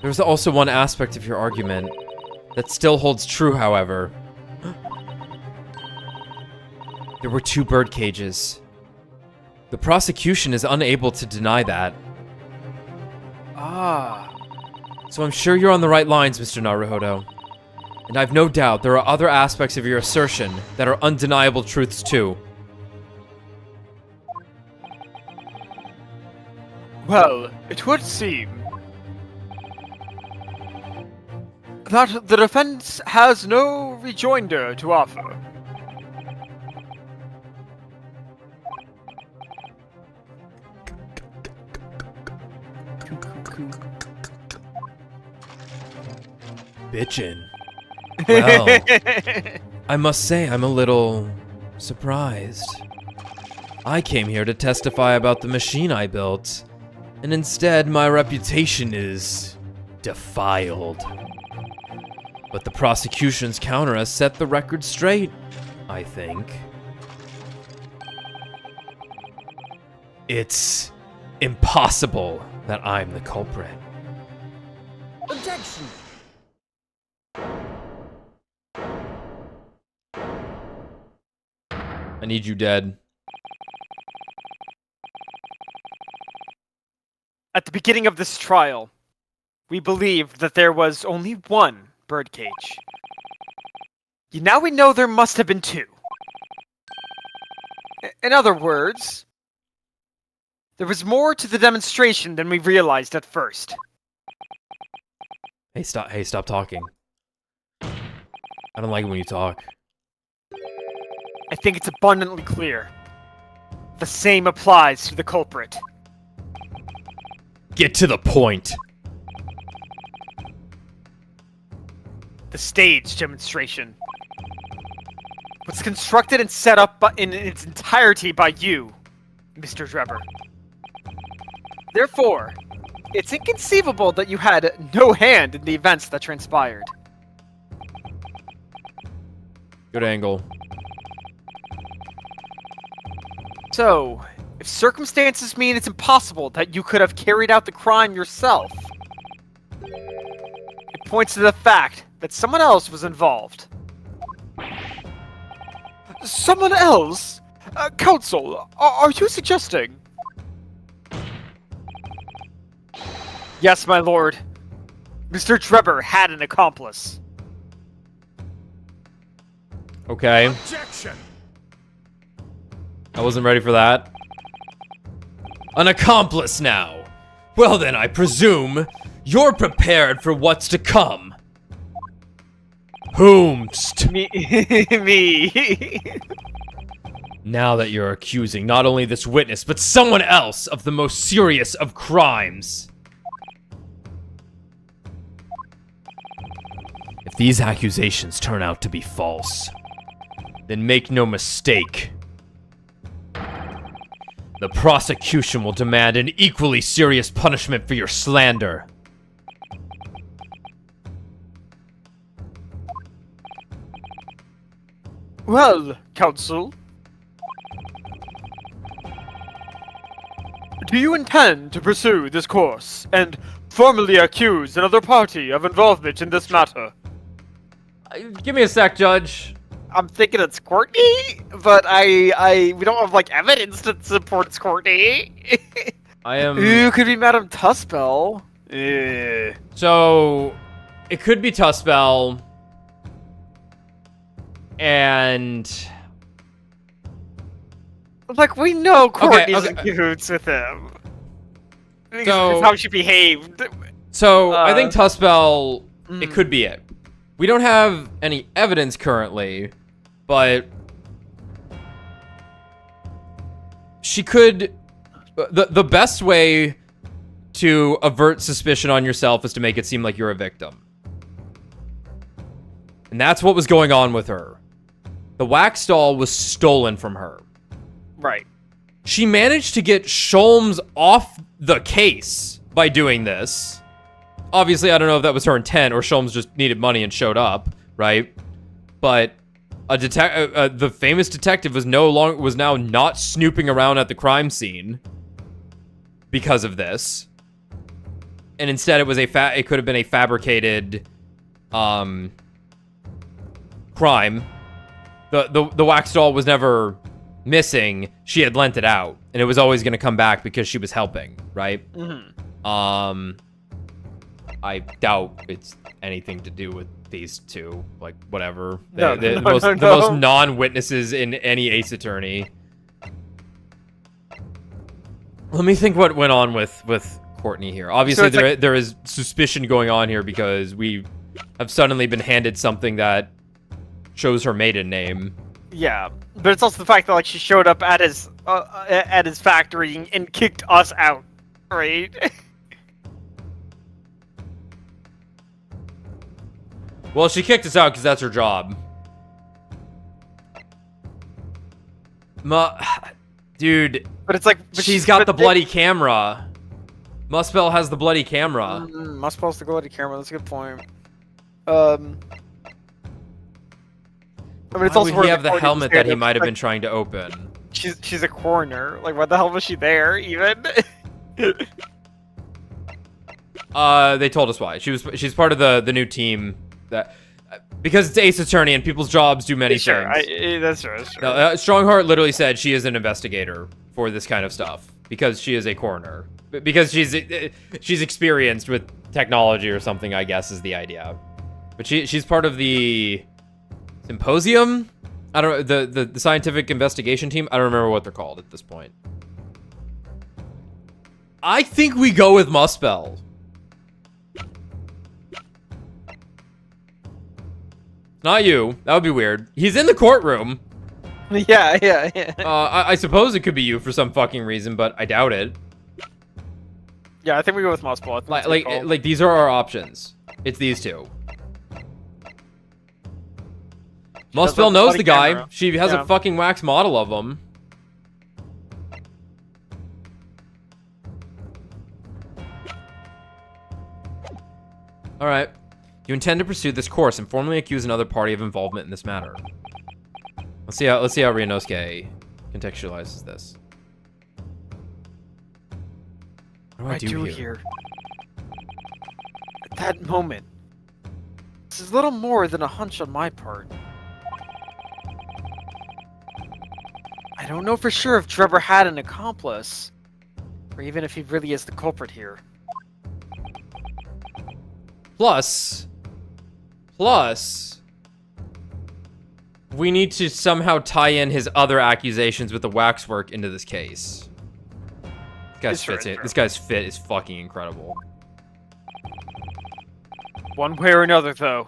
Speaker 1: There's also one aspect of your argument that still holds true, however. There were 2 bird cages. The prosecution is unable to deny that.
Speaker 3: Ah.
Speaker 1: So I'm sure you're on the right lines, Mr. Naruhodo. And I've no doubt there are other aspects of your assertion that are undeniable truths too.
Speaker 3: Well, it would seem that the defense has no rejoinder to offer.
Speaker 4: Bitchin'. Well, I must say I'm a little surprised. I came here to testify about the machine I built, and instead my reputation is defiled. But the prosecution's counter has set the record straight, I think. It's impossible that I'm the culprit.
Speaker 5: Objection!
Speaker 1: I need you dead.
Speaker 3: At the beginning of this trial, we believed that there was only one birdcage. Now we know there must have been two. In other words, there was more to the demonstration than we realized at first.
Speaker 1: Hey, stop talking. I don't like it when you talk.
Speaker 3: I think it's abundantly clear. The same applies to the culprit.
Speaker 1: Get to the point.
Speaker 3: The stage demonstration was constructed and set up in its entirety by you, Mr. Drebber. Therefore, it's inconceivable that you had no hand in the events that transpired.
Speaker 1: Good angle.
Speaker 3: So, if circumstances mean it's impossible that you could have carried out the crime yourself, it points to the fact that someone else was involved. Someone else? Counsel, are you suggesting? Yes, my lord. Mr. Drebber had an accomplice.
Speaker 1: Okay.
Speaker 5: Objection!
Speaker 1: I wasn't ready for that. An accomplice now. Well then, I presume you're prepared for what's to come. Whomst.
Speaker 3: Me.
Speaker 1: Now that you're accusing not only this witness, but someone else of the most serious of crimes. If these accusations turn out to be false, then make no mistake. The prosecution will demand an equally serious punishment for your slander.
Speaker 3: Well, counsel. Do you intend to pursue this course and formally accuse another party of involvement in this matter?
Speaker 1: Give me a sec, Judge.
Speaker 3: I'm thinking it's Courtney, but we don't have like evidence that supports Courtney.
Speaker 1: I am.
Speaker 3: Ooh, could be Madame Tuspel. Eh.
Speaker 1: So, it could be Tuspel. And
Speaker 3: Like, we know Courtney's
Speaker 1: okay.
Speaker 3: in cahoots with him. Because
Speaker 1: So-
Speaker 3: it's how she behaved.
Speaker 1: so I think Tuspel, it
Speaker 3: mm.
Speaker 1: could be it. We don't have any evidence currently, but she could. The best way to avert suspicion on yourself is to make it seem like you're a victim. And that's what was going on with her. The wax doll was stolen from her.
Speaker 3: Right.
Speaker 1: She managed to get Sholmes off the case by doing this. Obviously, I don't know if that was her intent or Sholmes just needed money and showed up, right? But the famous detective was now not snooping around at the crime scene because of this. And instead it was it could have been a fabricated crime. The wax doll was never missing. She had lent it out, and it was always going to come back because she was helping, right?
Speaker 3: Mm-hmm.
Speaker 1: I doubt it's anything to do with these two. Like, whatever.
Speaker 3: No,
Speaker 1: The
Speaker 3: no,
Speaker 1: most
Speaker 3: no.
Speaker 1: non-witnesses in any Ace Attorney. Let me think what went on with Courtney here. Obviously,
Speaker 3: So
Speaker 1: there is suspicion going on here because we have suddenly been handed something that shows her maiden name.
Speaker 3: Yeah, but it's also the fact that like she showed up at his factory and kicked us out, right?
Speaker 1: Well, she kicked us out because that's her job. Dude,
Speaker 3: But it's like
Speaker 1: she's got the bloody camera. Muspel has the bloody camera.
Speaker 3: Muspel's the bloody camera. That's a good point. I mean, it's
Speaker 1: Why
Speaker 3: also
Speaker 1: would he
Speaker 3: where
Speaker 1: have the
Speaker 3: coroner
Speaker 1: helmet
Speaker 3: was
Speaker 1: that he
Speaker 3: there.
Speaker 1: might have
Speaker 3: Like,
Speaker 1: been trying to open?
Speaker 3: She's a coroner. Like, why the hell was she there even?
Speaker 1: They told us why. She's part of the new team that because it's Ace Attorney and people's jobs do many
Speaker 3: Sure,
Speaker 1: things.
Speaker 3: that's true. That's true.
Speaker 1: No, Strongheart literally said she is an investigator for this kind of stuff because she is a coroner. Because she's experienced with technology or something, I guess, is the idea. But she's part of the symposium. I don't know, the scientific investigation team. I don't remember what they're called at this point. I think we go with Muspel. Not you. That would be weird. He's in the courtroom.
Speaker 3: Yeah.
Speaker 1: I suppose it could be you for some fucking reason, but I doubt it.
Speaker 3: Yeah, I think we go with Muspel.
Speaker 1: Like these are our options. It's these two. Muspel knows the guy.
Speaker 3: Camera.
Speaker 1: She has a fucking wax model of him. All right. You intend to pursue this course and formally accuse another party of involvement in this matter. Let's see how Ryunosuke contextualizes this. What do I do here?
Speaker 3: At that moment, this is little more than a hunch on my part. I don't know for sure if Trevor had an accomplice, or even if he really is the culprit here.
Speaker 1: Plus, we need to somehow tie in his other accusations with the waxwork into this case. This guy's fit is fucking incredible.
Speaker 3: One way or another, though,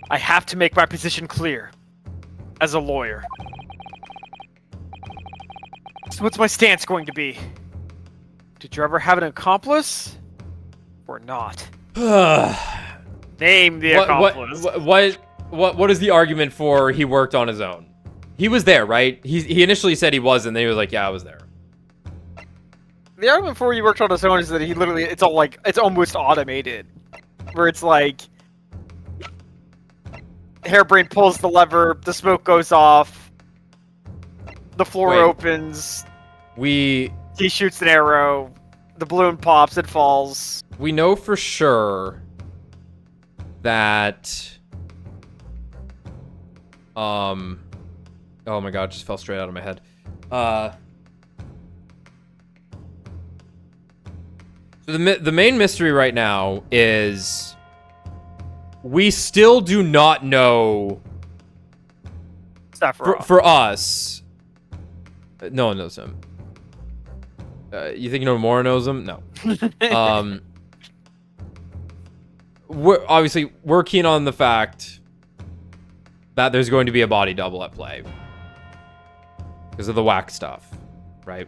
Speaker 3: I have to make my position clear. As a lawyer. So what's my stance going to be? Did Trevor have an accomplice? Or not? Name the accomplice.
Speaker 1: What is the argument for he worked on his own? He was there, right? He initially said he wasn't, then he was like, yeah, I was there.
Speaker 3: The argument for he worked on his own is that he literally, it's almost automated. Where it's like, Hairbrain pulls the lever, the smoke goes off, the floor opens, he shoots an arrow, the balloon pops, it falls.
Speaker 1: We know for sure that, oh my god, it just fell straight out of my head. So the main mystery right now is we still do not know. For us. No one knows him. You think Nomura knows him? No. We're keen on the fact that there's going to be a body double at play because of the whack stuff, right?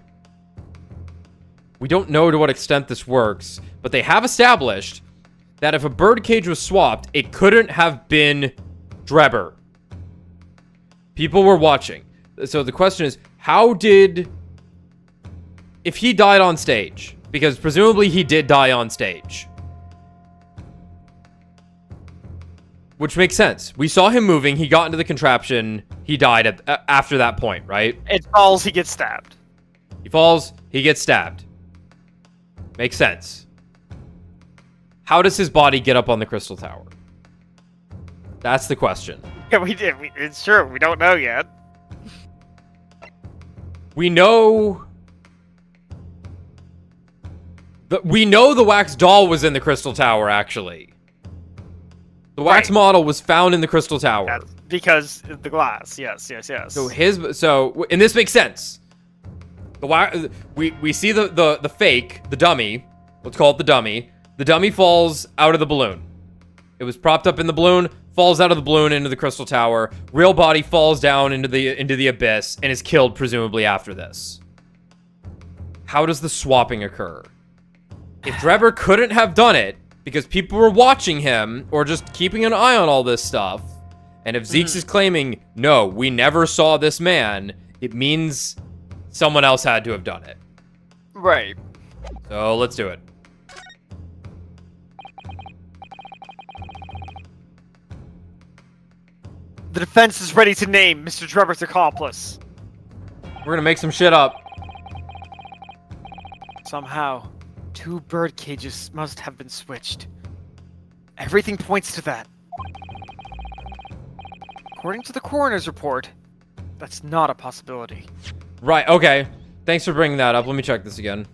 Speaker 1: We don't know to what extent this works, but they have established that if a birdcage was swapped, it couldn't have been Drebber. People were watching. So the question is, if he died on stage, because presumably he did die on stage, which makes sense. We saw him moving, he got into the contraption, he died after that point, right?
Speaker 3: It falls, he gets stabbed.
Speaker 1: He falls, he gets stabbed. Makes sense. How does his body get up on the Crystal Tower? That's the question.
Speaker 3: Yeah, it's true. We don't know yet.
Speaker 1: We know the wax doll was in the Crystal Tower, actually. The wax model was found in the Crystal Tower.
Speaker 3: That's because of the glass. Yes.
Speaker 1: And this makes sense. We see the fake, the dummy. Let's call it the dummy. The dummy falls out of the balloon. It was propped up in the balloon, falls out of the balloon into the Crystal Tower. Real body falls down into the abyss and is killed presumably after this. How does the swapping occur? If Drebber couldn't have done it because people were watching him or just keeping an eye on all this stuff, and if Zeke's is claiming, no, we never saw this man, it means someone else had to have done it.
Speaker 3: Right.
Speaker 1: So let's do it.
Speaker 3: The defense is ready to name Mr. Trevor's accomplice.
Speaker 1: We're gonna make some shit up.
Speaker 3: Somehow, 2 bird cages must have been switched. Everything points to that. According to the coroner's report, that's not a possibility.
Speaker 1: Right, okay. Thanks for bringing that up. Let me check this again.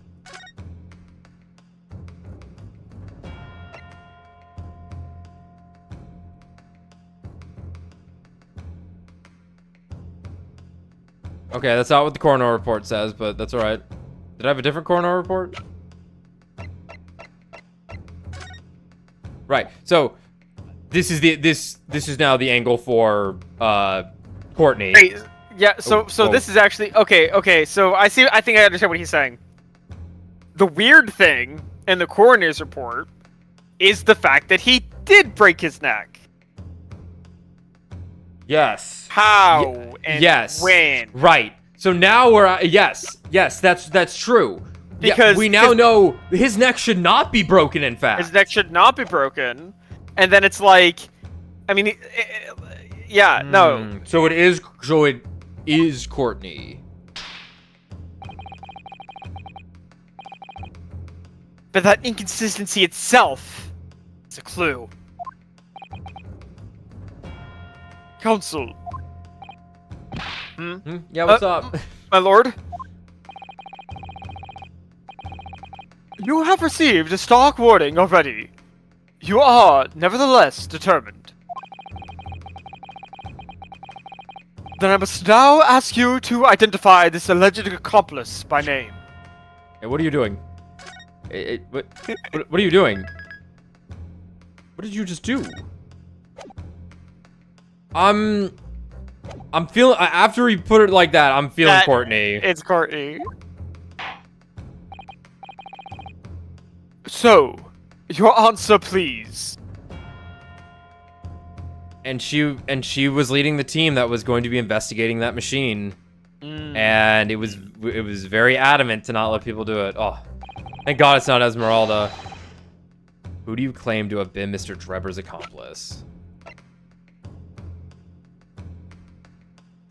Speaker 1: Okay, that's not what the coroner report says, but that's alright. Did I have a different coroner report? Right, so this is this is now the angle for Courtney.
Speaker 3: Hey, yeah, so
Speaker 1: Oh.
Speaker 3: this is actually okay, so I think I understand what he's saying. The weird thing in the coroner's report is the fact that he did break his neck.
Speaker 1: Yes.
Speaker 3: How and
Speaker 1: yes.
Speaker 3: when?
Speaker 1: Right. So now we're yes, that's true.
Speaker 3: Because
Speaker 1: we now know his neck should not be broken. In fact,
Speaker 3: his neck should not be broken. And then it's like, I mean, yeah, no.
Speaker 1: So it is. So it is Courtney.
Speaker 3: But that inconsistency itself is a clue. Counsel.
Speaker 1: Yeah. What's up?
Speaker 3: My lord? You have received a stark warning already. You are, nevertheless, determined. Then I must now ask you to identify this alleged accomplice by name.
Speaker 1: Hey, what are you doing? What are you doing? What did you just do? I'm feeling after he put it like that. I'm feeling Courtney.
Speaker 3: It's Courtney. So, your answer, please.
Speaker 1: And she was leading the team that was going to be investigating that machine, and it was very adamant to not let people do it. Oh, thank God it's not Esmeralda. Who do you claim to have been Mr. Drebber's accomplice?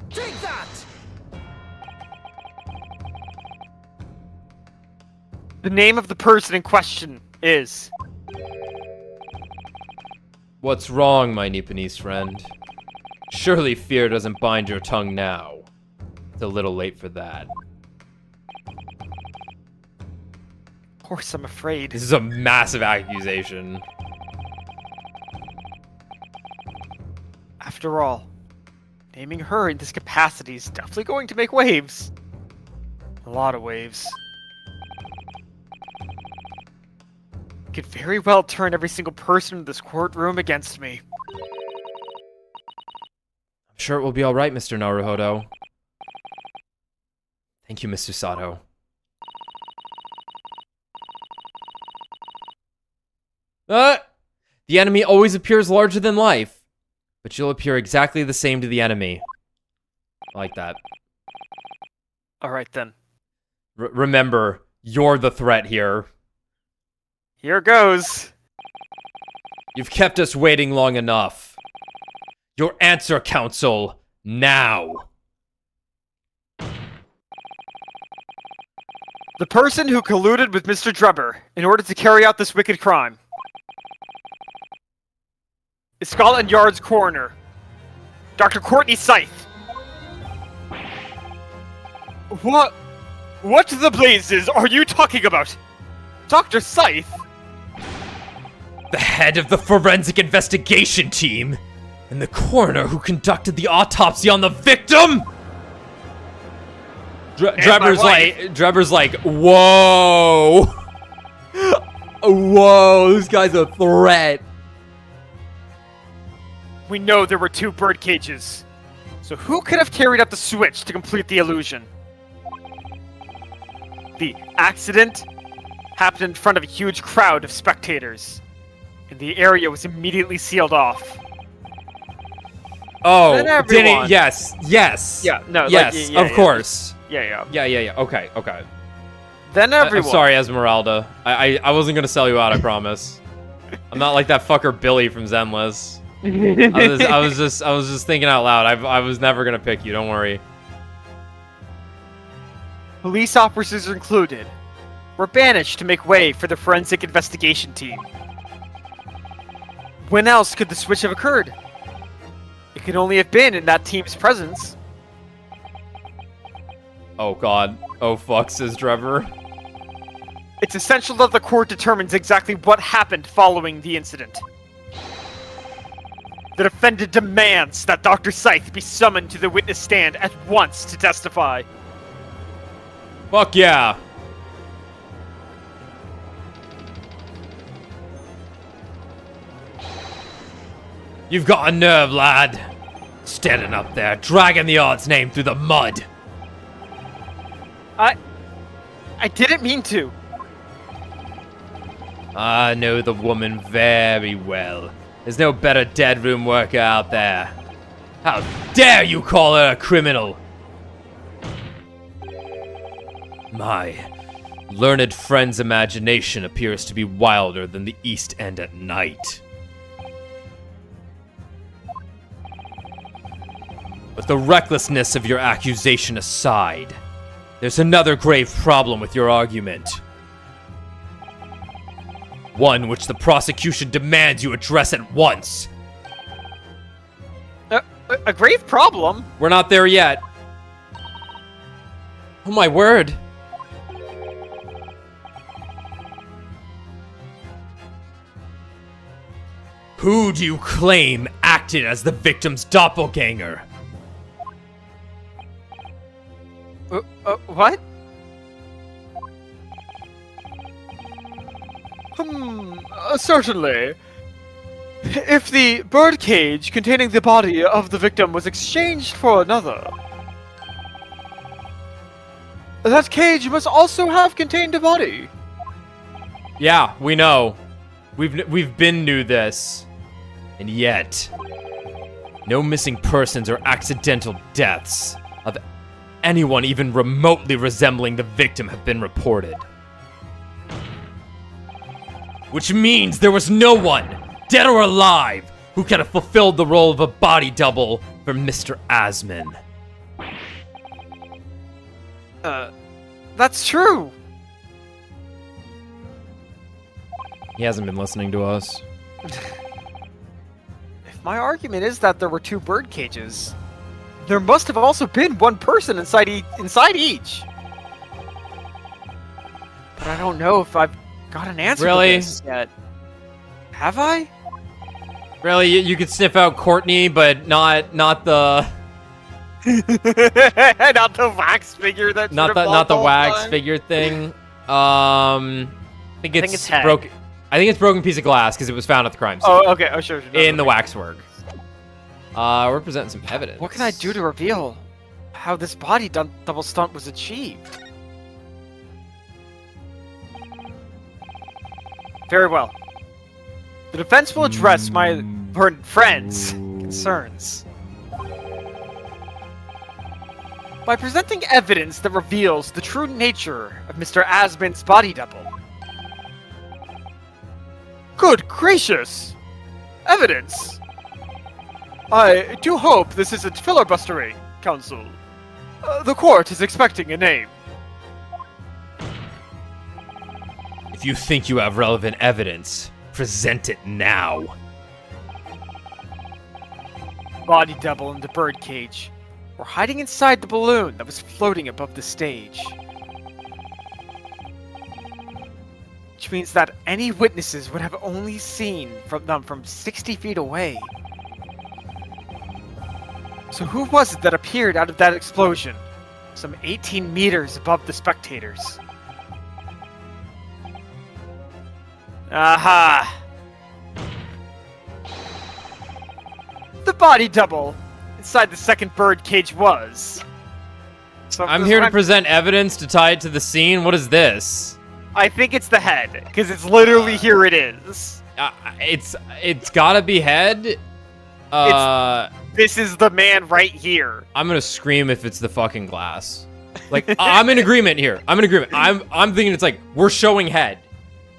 Speaker 5: Take that!
Speaker 3: The name of the person in question is...
Speaker 1: What's wrong, my Nipponese friend? Surely fear doesn't bind your tongue now. It's a little late for that.
Speaker 3: Of course, I'm afraid.
Speaker 1: This is a massive accusation.
Speaker 3: After all, naming her in this capacity is definitely going to make waves. A lot of waves. Could very well turn every single person in this courtroom against me.
Speaker 1: I'm sure it will be alright, Mr. Naruhodo. Thank you, Mr. Sato. The enemy always appears larger than life, but you'll appear exactly the same to the enemy. I like that.
Speaker 3: Alright then.
Speaker 1: Remember, you're the threat here.
Speaker 3: Here goes.
Speaker 1: You've kept us waiting long enough. Your answer, Council, now.
Speaker 3: The person who colluded with Mr. Drebber in order to carry out this wicked crime is Scotland Yard's coroner, Dr. Courtney Scythe. What the blazes are you talking about? Dr. Scythe?
Speaker 1: The head of the forensic investigation team, and the coroner who conducted the autopsy on the victim? Drebber's like, whoa. Whoa, this guy's a threat.
Speaker 3: We know there were 2 bird cages. So who could have carried out the switch to complete the illusion? The accident happened in front of a huge crowd of spectators, and the area was immediately sealed off.
Speaker 1: Oh,
Speaker 3: Then
Speaker 1: did
Speaker 3: everyone-
Speaker 1: it? Yes.
Speaker 3: Yeah, no, like,
Speaker 1: Yes,
Speaker 3: yeah,
Speaker 1: of course.
Speaker 3: Yeah.
Speaker 1: Yeah. Okay.
Speaker 3: Then everyone.
Speaker 1: I'm sorry, Esmeralda. I wasn't gonna sell you out, I promise. I'm not like that fucker Billy from Zenless. I was just thinking out loud. I was never gonna pick you, don't worry.
Speaker 3: Police officers included were banished to make way for the forensic investigation team. When else could the switch have occurred? It could only have been in that team's presence.
Speaker 1: Oh god. Oh fuck, says Trevor.
Speaker 3: It's essential that the court determines exactly what happened following the incident. The defendant demands that Dr. Scythe be summoned to the witness stand at once to testify.
Speaker 1: Fuck yeah.
Speaker 4: You've got a nerve, lad. Standing up there, dragging the odd's name through the mud.
Speaker 3: I didn't mean to.
Speaker 4: I know the woman very well. There's no better dead room worker out there. How dare you call her a criminal? My learned friend's imagination appears to be wilder than the East End at night. But the recklessness of your accusation aside, there's another grave problem with your argument. One which the prosecution demands you address at once.
Speaker 3: A grave problem?
Speaker 1: We're not there yet. Oh my word.
Speaker 4: Who do you claim acted as the victim's doppelganger?
Speaker 3: What? Certainly. If the birdcage containing the body of the victim was exchanged for another, that cage must also have contained a body.
Speaker 1: Yeah, we know. We've been knew this.
Speaker 4: And yet, no missing persons or accidental deaths of anyone even remotely resembling the victim have been reported. Which means there was no one, dead or alive, who could have fulfilled the role of a body double for Mr. Asman.
Speaker 3: That's true.
Speaker 1: He hasn't been listening to us.
Speaker 3: If my argument is that there were two bird cages, there must have also been one person inside each. But I don't know if I've got an answer
Speaker 1: Really?
Speaker 3: to this yet. Have I?
Speaker 1: Really, you could sniff out Courtney, but not the
Speaker 3: Not the wax figure that's
Speaker 1: not the wax figure thing. I think
Speaker 3: think it's head.
Speaker 1: broken. I think it's broken piece of glass because it was found at the crime scene.
Speaker 3: Oh, okay. Oh, sure. No,
Speaker 1: in the
Speaker 3: okay.
Speaker 1: waxwork. We're presenting some evidence.
Speaker 3: What can I do to reveal how this body double stunt was achieved? Very well. The defense will address my friend's concerns by presenting evidence that reveals the true nature of Mr. Asman's body double. Good gracious! Evidence! I do hope this isn't filibustering, counsel. The court is expecting a name.
Speaker 4: If you think you have relevant evidence, present it now.
Speaker 3: Body double in the birdcage, or hiding inside the balloon that was floating above the stage. Which means that any witnesses would have only seen them from 60 feet away. So who was it that appeared out of that explosion, some 18 meters above the spectators? Aha! The body double inside the second bird cage was. So
Speaker 1: I'm here to present evidence to tie it to the scene. What is this?
Speaker 3: I think it's the head, because it's literally here it is.
Speaker 1: It's gotta be head.
Speaker 3: This is the man right here.
Speaker 1: I'm gonna scream if it's the fucking glass. Like, I'm in agreement here. I'm in agreement. I'm thinking it's like, we're showing head.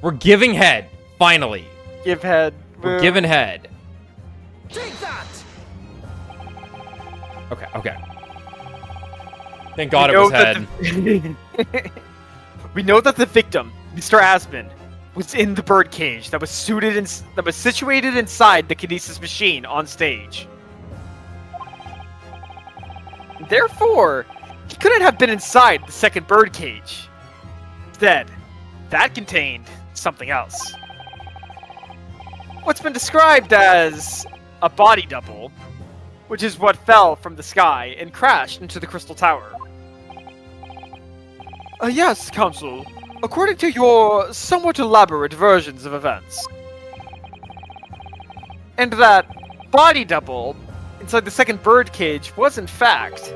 Speaker 1: We're giving head, finally.
Speaker 3: Give head.
Speaker 1: We're giving head.
Speaker 5: Take that!
Speaker 1: Okay. Thank God it was head.
Speaker 3: We know that the victim, Mr. Asman, was in the birdcage that was situated inside the kinesis machine on stage. Therefore, he couldn't have been inside the second birdcage. Instead, that contained something else. What's been described as a body double, which is what fell from the sky and crashed into the Crystal Tower. Yes, Counsel. According to your somewhat elaborate versions of events. And that body double inside the second birdcage was in fact...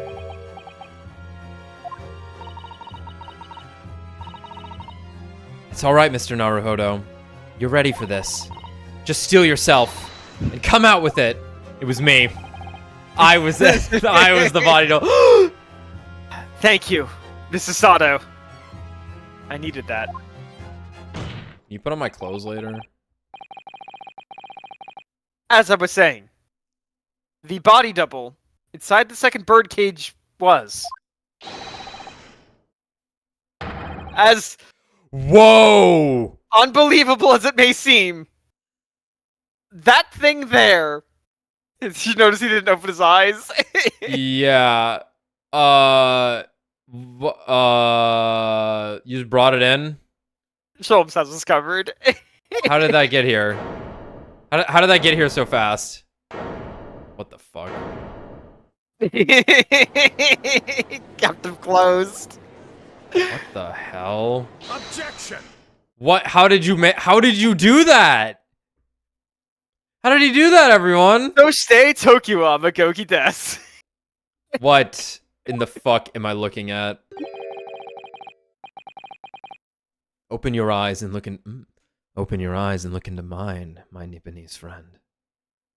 Speaker 4: It's alright, Mr. Naruhodo. You're ready for this. Just steel yourself and come out with it. It was me. I was the body double.
Speaker 3: Thank you, Mrs. Sato. I needed that.
Speaker 1: Can you put on my clothes later?
Speaker 3: As I was saying, the body double inside the second birdcage was... As
Speaker 1: Whoa!
Speaker 3: unbelievable as it may seem, that thing there... Did you notice he didn't open his eyes?
Speaker 1: Yeah. You just brought it in?
Speaker 3: Sholmes has us covered.
Speaker 1: How did that get here? How did that get here so fast? What the fuck?
Speaker 3: Kept him closed.
Speaker 1: What the hell?
Speaker 5: Objection!
Speaker 1: What? How did you do that? How did he do that, everyone?
Speaker 3: No stay Tokyo Magoki Des.
Speaker 1: What in the fuck am I looking at? Open your eyes and look open your eyes and look into mine, my Nipponese friend.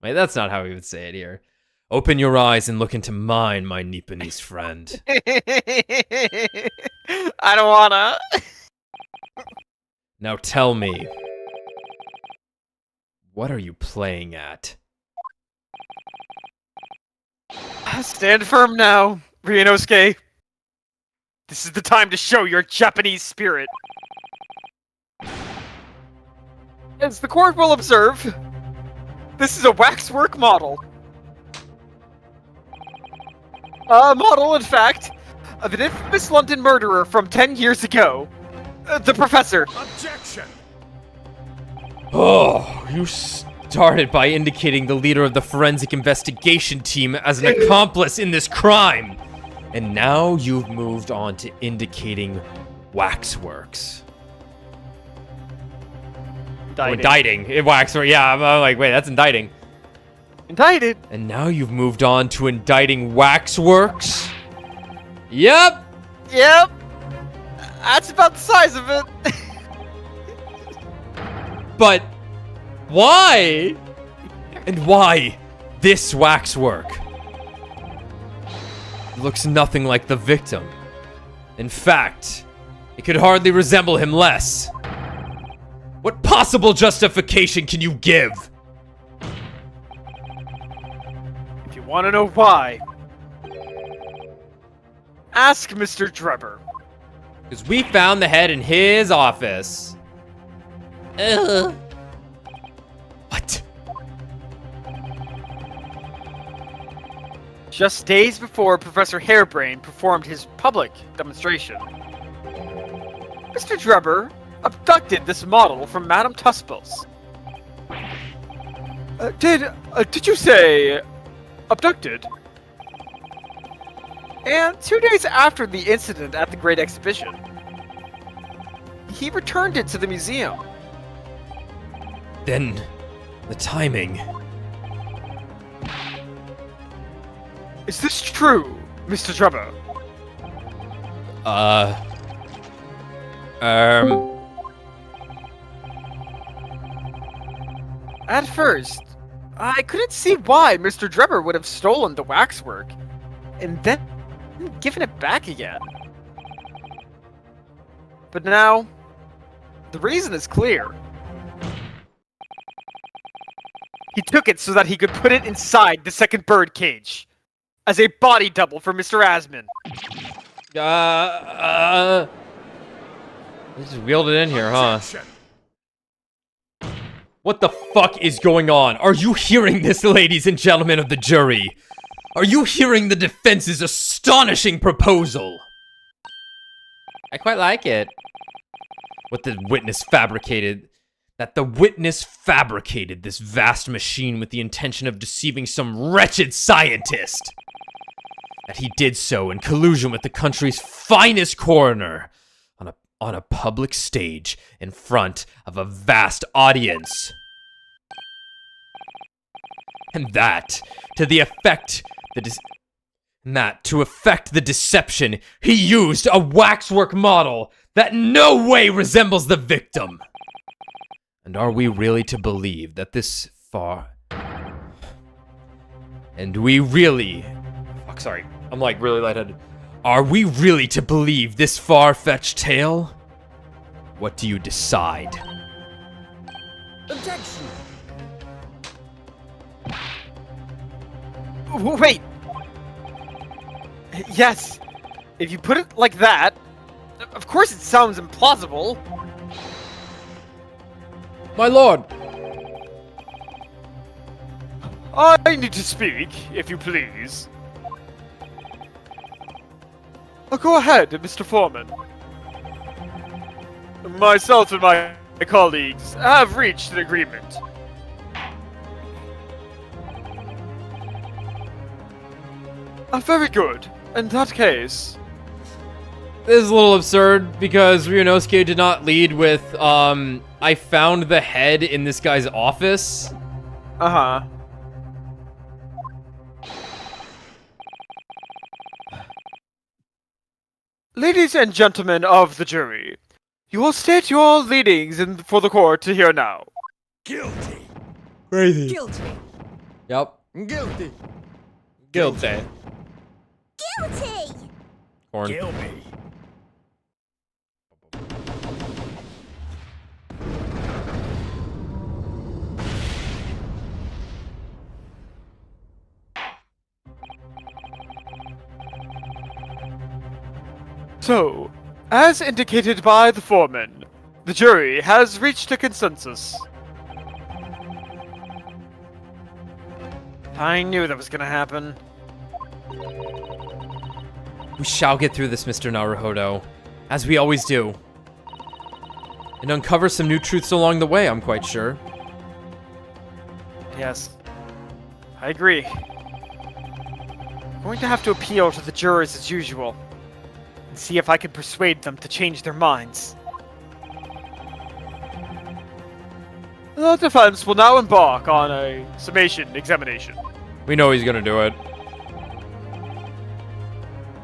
Speaker 1: Wait, that's not how he would say it here. Open your eyes and look into mine, my Nipponese friend.
Speaker 3: I don't wanna.
Speaker 1: Now tell me, what are you playing at?
Speaker 3: Stand firm now, Ryunosuke. This is the time to show your Japanese spirit. As the court will observe, this is a waxwork model. A model, in fact, of an infamous London murderer from 10 years ago. The Professor.
Speaker 5: Objection!
Speaker 1: Oh, you started by indicating the leader of the forensic investigation team as an accomplice in this crime. And now you've moved on to indicating waxworks. Indicting. Waxwork. Yeah, I'm like, wait, that's indicting.
Speaker 3: Indicted.
Speaker 1: And now you've moved on to indicting waxworks? Yep.
Speaker 3: Yep. That's about the size of it.
Speaker 1: But why? And why this waxwork? It looks nothing like the victim. In fact, it could hardly resemble him less. What possible justification can you give?
Speaker 3: If you want to know why, ask Mr. Drebber.
Speaker 1: Because we found the head in his office. What?
Speaker 3: Just days before Professor Hairbrain performed his public demonstration, Mr. Drebber abducted this model from Madame Tuspel's. Did you say abducted? And 2 days after the incident at the Great Exhibition, he returned it to the museum.
Speaker 4: Then, the timing.
Speaker 3: Is this true, Mr. Drebber? At first, I couldn't see why Mr. Drebber would have stolen the waxwork, and then given it back again. But now, the reason is clear. He took it so that he could put it inside the second birdcage, as a body double for Mr. Asman.
Speaker 1: They just wheeled it in here, huh?
Speaker 5: Objection!
Speaker 1: What the fuck is going on?
Speaker 4: Are you hearing this, ladies and gentlemen of the jury? Are you hearing the defense's astonishing proposal?
Speaker 1: I quite like it.
Speaker 4: That the witness fabricated this vast machine with the intention of deceiving some wretched scientist. That he did so in collusion with the country's finest coroner on a public stage in front of a vast audience. And that to effect the deception, he used a waxwork model that no way resembles the victim. And are we really to believe that this far... And we really... Fuck, sorry. I'm like really lightheaded. Are we really to believe this far-fetched tale? What do you decide?
Speaker 5: Objection.
Speaker 3: Wait! Yes, if you put it like that, of course it sounds implausible.
Speaker 1: My lord!
Speaker 3: I need to speak, if you please. Go ahead, Mr. Foreman. Myself and my colleagues have reached an agreement. Very good. In that case...
Speaker 1: This is a little absurd because Ryunosuke did not lead with, I found the head in this guy's office.
Speaker 3: Uh-huh. Ladies and gentlemen of the jury, you will state your leanings for the court to hear now.
Speaker 5: Guilty.
Speaker 1: Crazy.
Speaker 5: Guilty.
Speaker 1: Yep.
Speaker 5: Guilty.
Speaker 1: Guilty.
Speaker 6: Guilty!
Speaker 1: Corn.
Speaker 5: Kill me.
Speaker 3: So, as indicated by the foreman, the jury has reached a consensus. I knew that was gonna happen.
Speaker 4: We shall get through this, Mr. Naruhodo, as we always do. And uncover some new truths along the way, I'm quite sure.
Speaker 3: Yes. I agree. I'm going to have to appeal to the jurors as usual. And see if I can persuade them to change their minds. The defense will now embark on a summation examination.
Speaker 1: We know he's gonna do it.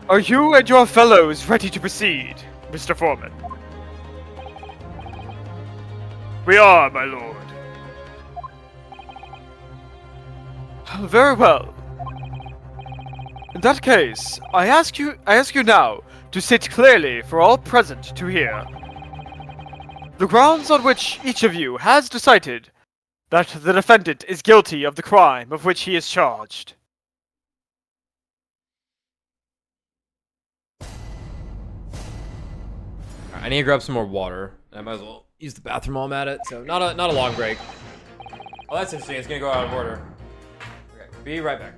Speaker 3: Are you and your fellows ready to proceed, Mr. Foreman? We are, my lord. Very well. In that case, I ask you now to state clearly for all present to hear the grounds on which each of you has decided that the defendant is guilty of the crime of which he is charged.
Speaker 1: I need to grab some more water. I might as well use the bathroom while I'm at it. So not a long break. Oh, that's interesting. It's gonna go out of order. Okay, be right back.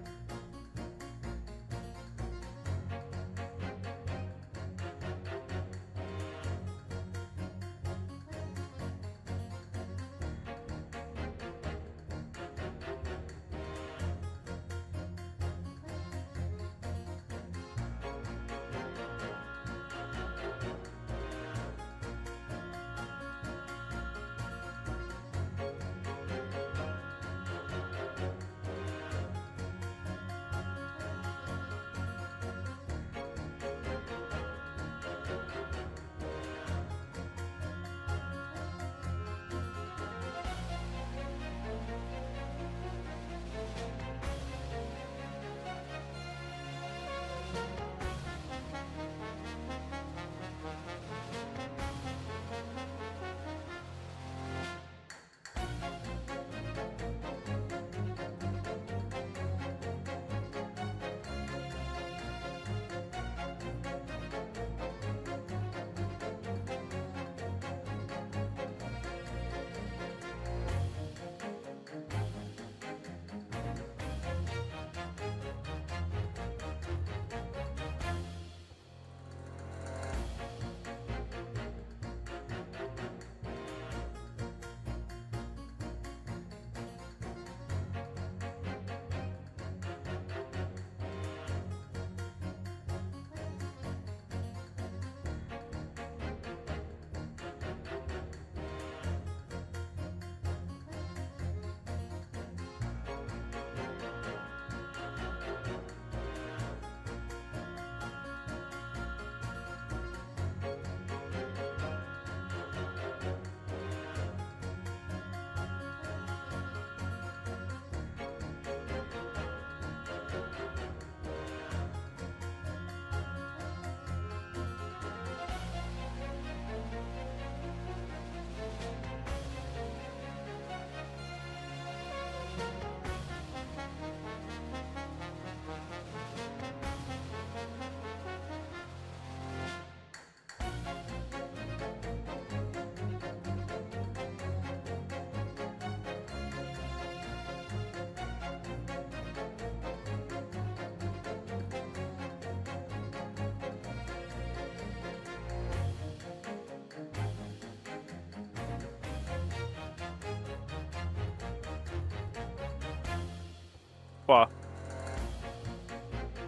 Speaker 3: What?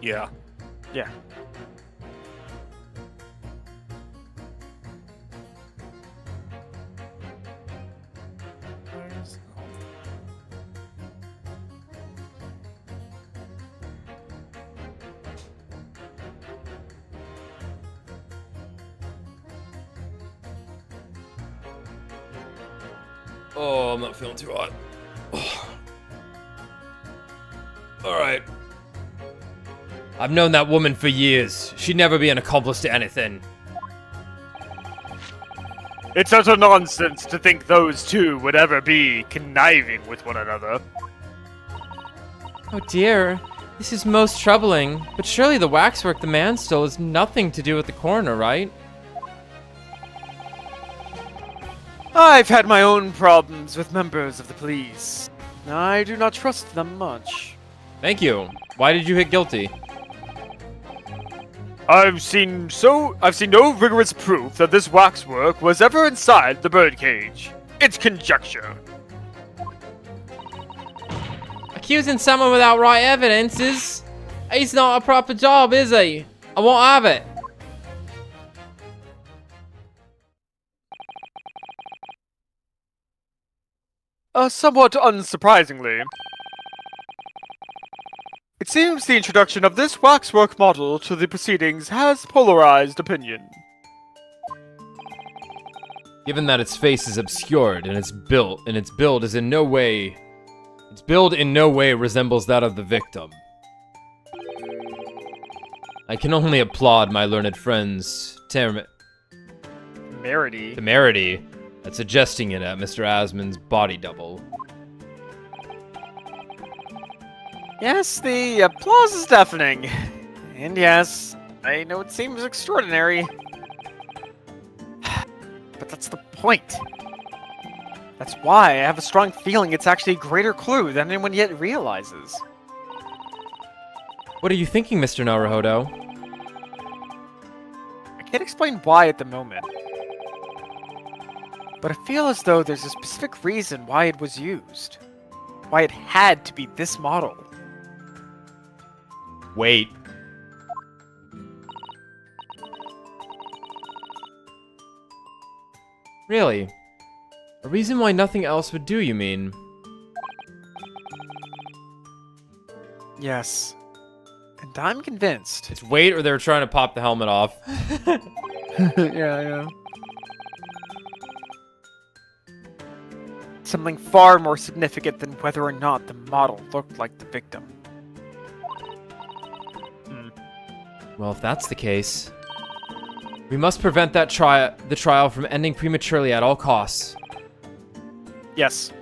Speaker 2: Yeah.
Speaker 3: Yeah.
Speaker 4: Oh, I'm not feeling too hot. Alright. I've known that woman for years. She'd never be an accomplice to anything.
Speaker 2: It's utter nonsense to think those two would ever be conniving with one another.
Speaker 1: Oh dear, this is most troubling. But surely the waxwork the man stole has nothing to do with the coroner, right?
Speaker 3: I've had my own problems with members of the police. I do not trust them much.
Speaker 1: Thank you. Why did you hit guilty?
Speaker 2: I've seen no rigorous proof that this waxwork was ever inside the birdcage. It's conjecture.
Speaker 1: Accusing someone without right evidence is... It's not a proper job, is he? I won't have it.
Speaker 2: Somewhat unsurprisingly, it seems the introduction of this waxwork model to the proceedings has polarized opinion.
Speaker 1: Given that its face is obscured and its build is in no way... Its build in no way resembles that of the victim. I can only applaud my learned friend's temerity at suggesting it at Mr. Asmon's body double.
Speaker 3: Yes, the applause is deafening. And yes, I know it seems extraordinary. But that's the point. That's why I have a strong feeling it's actually a greater clue than anyone yet realizes.
Speaker 1: What are you thinking, Mr. Naruhodo?
Speaker 3: I can't explain why at the moment. But I feel as though there's a specific reason why it was used. Why it had to be this model.
Speaker 1: Wait. Really? A reason why nothing else would do, you mean?
Speaker 3: Yes. And I'm convinced.
Speaker 1: It's wait, or they're trying to pop the helmet off.
Speaker 3: Yeah. Something far more significant than whether or not the model looked like the victim.
Speaker 1: Well, if that's the case, we must prevent the trial from ending prematurely at all costs.
Speaker 3: Yes.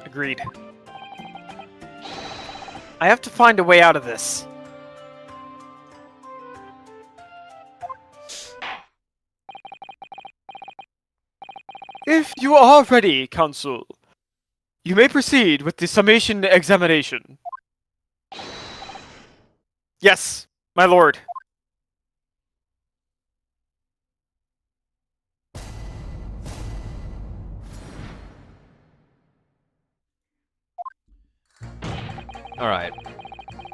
Speaker 3: Agreed. I have to find a way out of this.
Speaker 2: If you are ready, Counsel, you may proceed with the summation examination.
Speaker 3: Yes, my lord.
Speaker 1: Alright.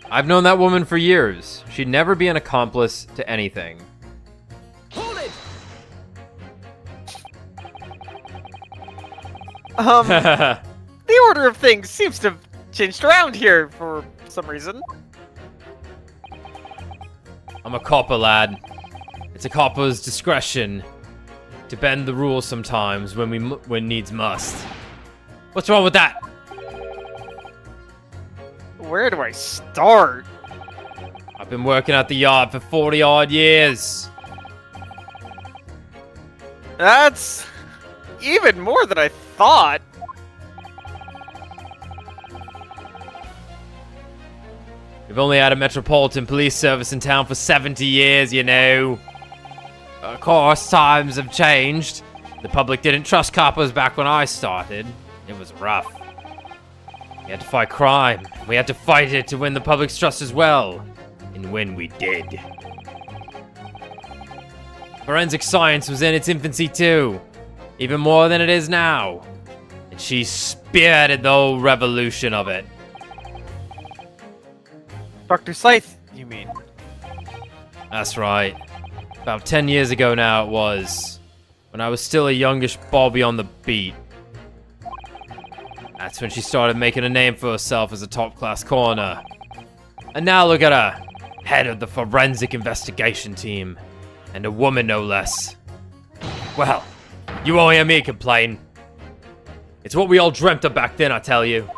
Speaker 1: I've known that woman for years. She'd never be an accomplice to anything.
Speaker 5: Hold it!
Speaker 3: The order of things seems to have changed around here for some reason.
Speaker 1: I'm a copper, lad. It's a copper's discretion to bend the rules sometimes when needs must. What's wrong with that?
Speaker 3: Where do I start?
Speaker 1: I've been working at the yard for 40-odd years.
Speaker 3: That's even more than I thought.
Speaker 1: We've only had a metropolitan police service in town for 70 years, you know. Of course, times have changed. The public didn't trust coppers back when I started. It was rough. We had to fight crime. We had to fight it to win the public's trust as well. And when we did. Forensic science was in its infancy too. Even more than it is now. And she spearheaded the whole revolution of it.
Speaker 3: Dr. Scythe, you mean?
Speaker 4: That's right. About 10 years ago now it was, when I was still a youngish Bobby on the beat. That's when she started making a name for herself as a top-class coroner. And now look at her, head of the forensic investigation team. And a woman, no less. Well, you won't hear me complain. It's what we all dreamt of back then, I tell you.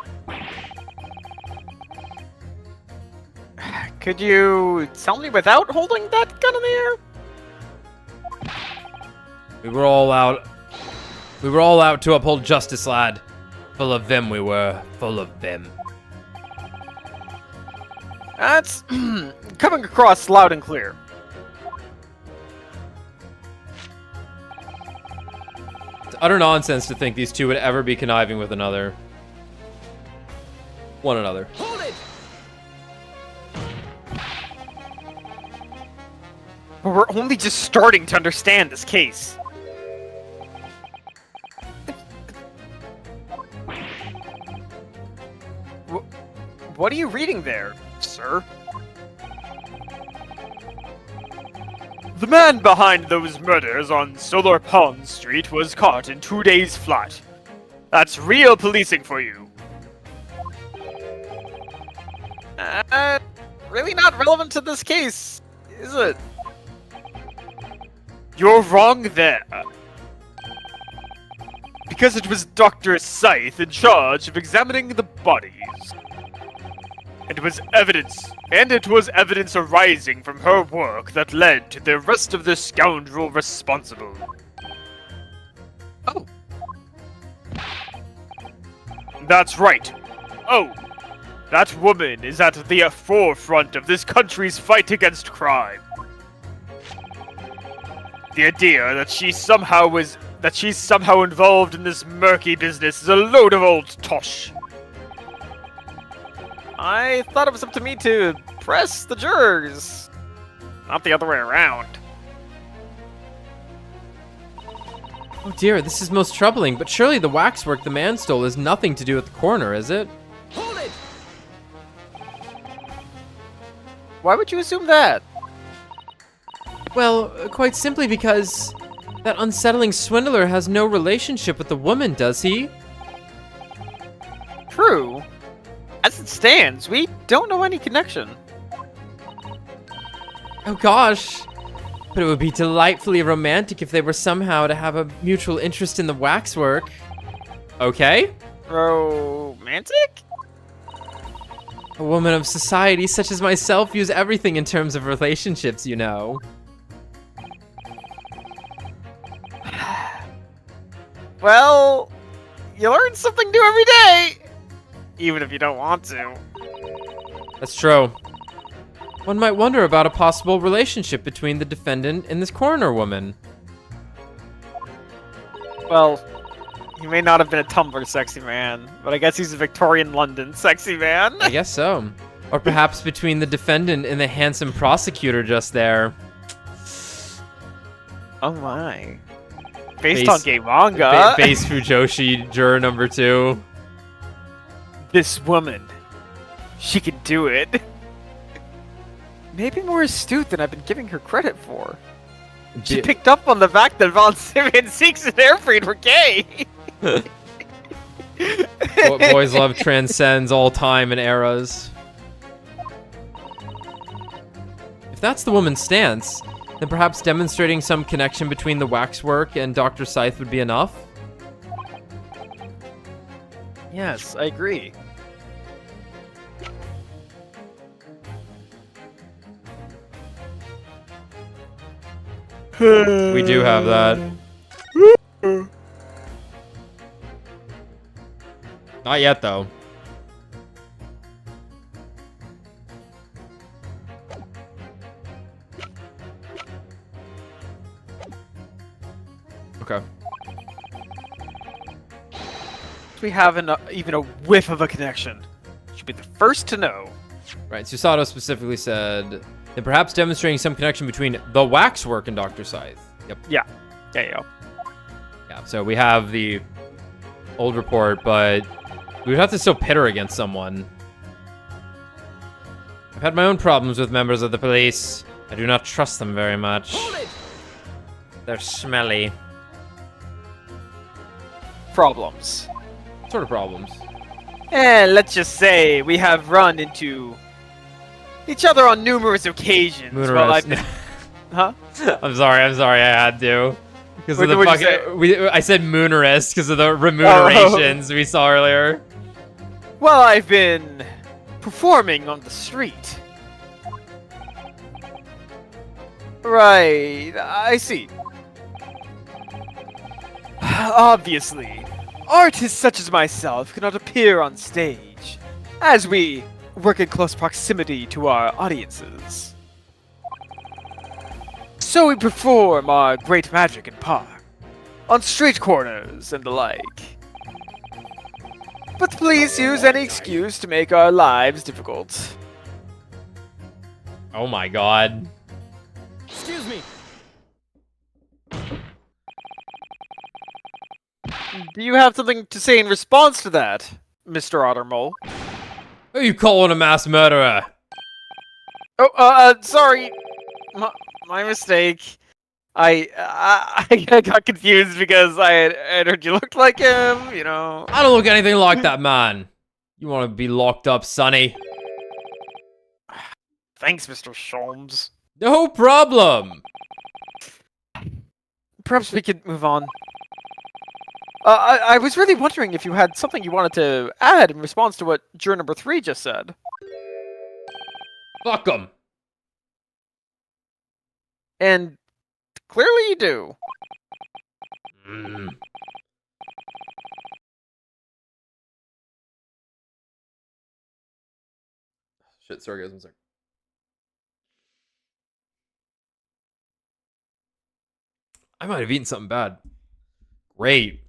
Speaker 3: Could you tell me without holding that gun in the air?
Speaker 4: We were all out to uphold justice, lad. Full of vim we were, full of vim.
Speaker 3: That's coming across loud and clear.
Speaker 1: It's utter nonsense to think these two would ever be conniving with one another.
Speaker 5: Hold it!
Speaker 3: But we're only just starting to understand this case. What are you reading there, sir? The man behind those murders on Solar Pond Street was caught in 2 days flat. That's real policing for you. Really not relevant to this case, is it? You're wrong there. Because it was Dr. Scythe in charge of examining the bodies. It was evidence arising from her work that led to the arrest of the scoundrel responsible. Oh. That's right. Oh. That woman is at the forefront of this country's fight against crime. The idea that she's somehow involved in this murky business is a load of old tosh. I thought it was up to me to press the jurors, not the other way around.
Speaker 1: Oh dear, this is most troubling, but surely the waxwork the man stole has nothing to do with the coroner, is it?
Speaker 5: Hold it!
Speaker 3: Why would you assume that?
Speaker 1: Well, quite simply because that unsettling swindler has no relationship with the woman, does he?
Speaker 3: True. As it stands, we don't know any connection.
Speaker 1: Oh gosh. But it would be delightfully romantic if they were somehow to have a mutual interest in the waxwork. Okay?
Speaker 3: Romantic?
Speaker 1: A woman of society such as myself views everything in terms of relationships, you know.
Speaker 3: Well, you learn something new every day, even if you don't want to.
Speaker 1: That's true. One might wonder about a possible relationship between the defendant and this coroner woman.
Speaker 3: Well, he may not have been a Tumblr sexy man, but I guess he's a Victorian London sexy man.
Speaker 1: I guess so. Or perhaps between the defendant and the handsome prosecutor just there.
Speaker 3: Oh my. Based on gay manga.
Speaker 1: Base Fujoshi, juror number 2.
Speaker 3: This woman. She can do it. Maybe more astute than I've been giving her credit for. She picked up on the fact that Von Simeon Seeks and Airfreed were gay.
Speaker 1: Boys Love transcends all time and eras. If that's the woman's stance, then perhaps demonstrating some connection between the waxwork and Dr. Scythe would be enough?
Speaker 3: Yes, I agree.
Speaker 1: We do have that. Not yet, though. Okay.
Speaker 3: We have even a whiff of a connection. Should be the first to know.
Speaker 1: Right, Susato specifically said that perhaps demonstrating some connection between the waxwork and Dr. Scythe. Yep.
Speaker 3: Yeah. There you go.
Speaker 1: Yeah, so we have the old report, but we would have to still pit her against someone. I've had my own problems with members of the police. I do not trust them very much. They're smelly.
Speaker 3: Problems.
Speaker 1: Sort of problems.
Speaker 3: And let's just say we have run into each other on numerous occasions. While I've been... Huh?
Speaker 1: I'm sorry, I had to. Because of the
Speaker 3: What'd you
Speaker 1: fucking... I said moonerist because of the remunerations we saw earlier.
Speaker 3: Well, I've been performing on the street. Right, I see. Obviously, artists such as myself cannot appear on stage, as we work in close proximity to our audiences. So we perform our great magic in park, on street corners and the like. But please use any excuse to make our lives difficult.
Speaker 1: Oh my god.
Speaker 5: Excuse me.
Speaker 3: Do you have something to say in response to that, Mr. Ottermole?
Speaker 1: Who are you calling a mass murderer?
Speaker 3: Oh, sorry. My mistake. I got confused because I had heard you looked like him, you know.
Speaker 1: I don't look anything like that man. You want to be locked up, Sonny?
Speaker 3: Thanks, Mr. Sholmes.
Speaker 1: No problem.
Speaker 3: Perhaps we could move on. I was really wondering if you had something you wanted to add in response to what juror number 3 just said.
Speaker 1: Fuck 'em.
Speaker 3: And clearly you do.
Speaker 1: Shit, sorry guys, one sec. I might have eaten something bad. Great.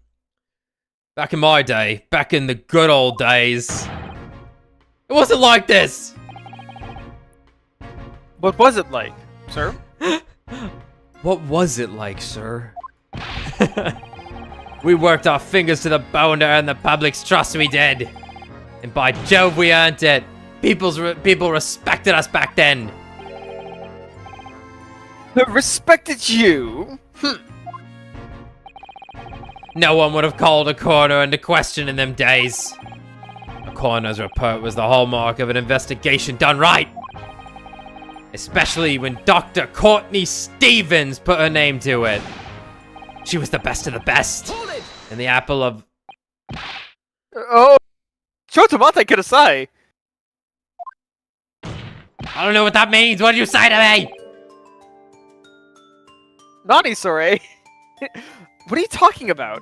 Speaker 1: Back in my day, back in the good old days, it wasn't like this.
Speaker 3: What was it like, sir?
Speaker 1: What was it like, sir? We worked our fingers to the bone to earn the public's trust, we did. And by Jove, we earned it. People respected us back then.
Speaker 3: Respected you?
Speaker 1: No one would have called a coroner into question in them days. A coroner's report was the hallmark of an investigation done right. Especially when Dr. Courtney Stevens put her name to it. She was the best of the best. And the apple of...
Speaker 3: Oh, Chotomate Kudasai.
Speaker 1: I don't know what that means. What did you say to me?
Speaker 3: Nani Sore. What are you talking about?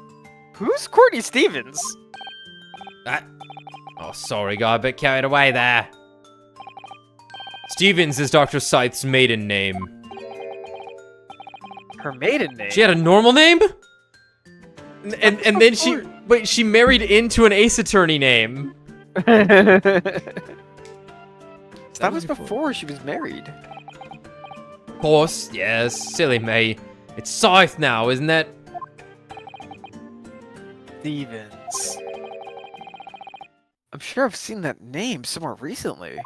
Speaker 3: Who's Courtney Stevens?
Speaker 1: Oh, sorry, got a bit carried away there. Stevens is Dr. Scythe's maiden name.
Speaker 3: Her maiden name?
Speaker 1: She had a normal name? And then she married into an Ace Attorney name.
Speaker 3: That was before she was married.
Speaker 1: Of course, yes, silly me. It's Scythe now, isn't it?
Speaker 3: Stevens. I'm sure I've seen that name somewhere recently.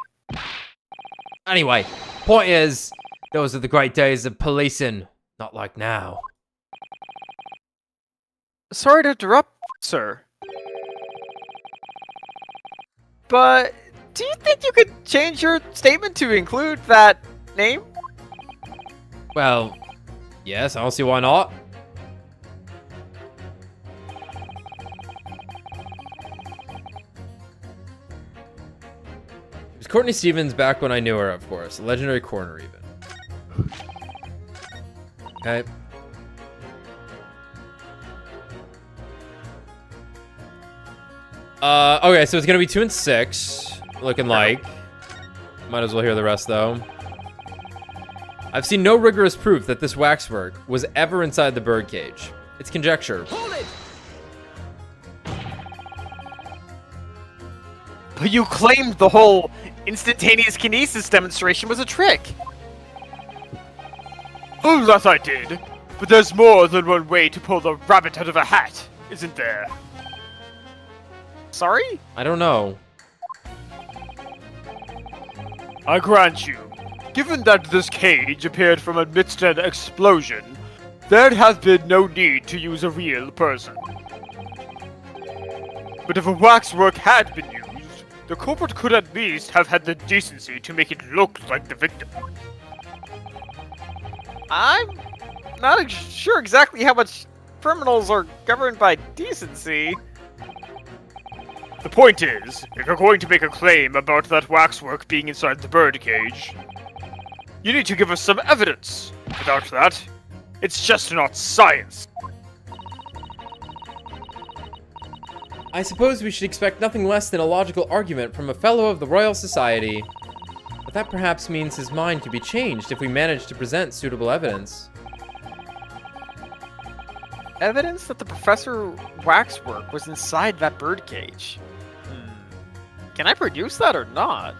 Speaker 1: Anyway, point is, those are the great days of policing, not like now.
Speaker 3: Sorry to interrupt, sir. But do you think you could change your statement to include that name?
Speaker 1: Well, yes, I don't see why not. It was Courtney Stevens back when I knew her, of course. A legendary coroner, even. Okay. Okay, so it's gonna be 2 and 6, looking like. Might as well hear the rest, though. I've seen no rigorous proof that this waxwork was ever inside the birdcage. It's conjecture.
Speaker 5: Hold it!
Speaker 3: But you claimed the whole instantaneous kinesis demonstration was a trick. Oh, that I did. But there's more than one way to pull the rabbit out of a hat, isn't there? Sorry?
Speaker 1: I don't know.
Speaker 2: I grant you, given that this cage appeared from amidst an explosion, there has been no need to use a real person. But if a waxwork had been used, the culprit could at least have had the decency to make it look like the victim.
Speaker 3: I'm not sure exactly how much criminals are governed by decency.
Speaker 2: The point is, if you're going to make a claim about that waxwork being inside the birdcage, you need to give us some evidence. Without that, it's just not science.
Speaker 1: I suppose we should expect nothing less than a logical argument from a fellow of the Royal Society. But that perhaps means his mind could be changed if we manage to present suitable evidence.
Speaker 3: Evidence that the Professor Waxwork was inside that birdcage. Can I produce that or not?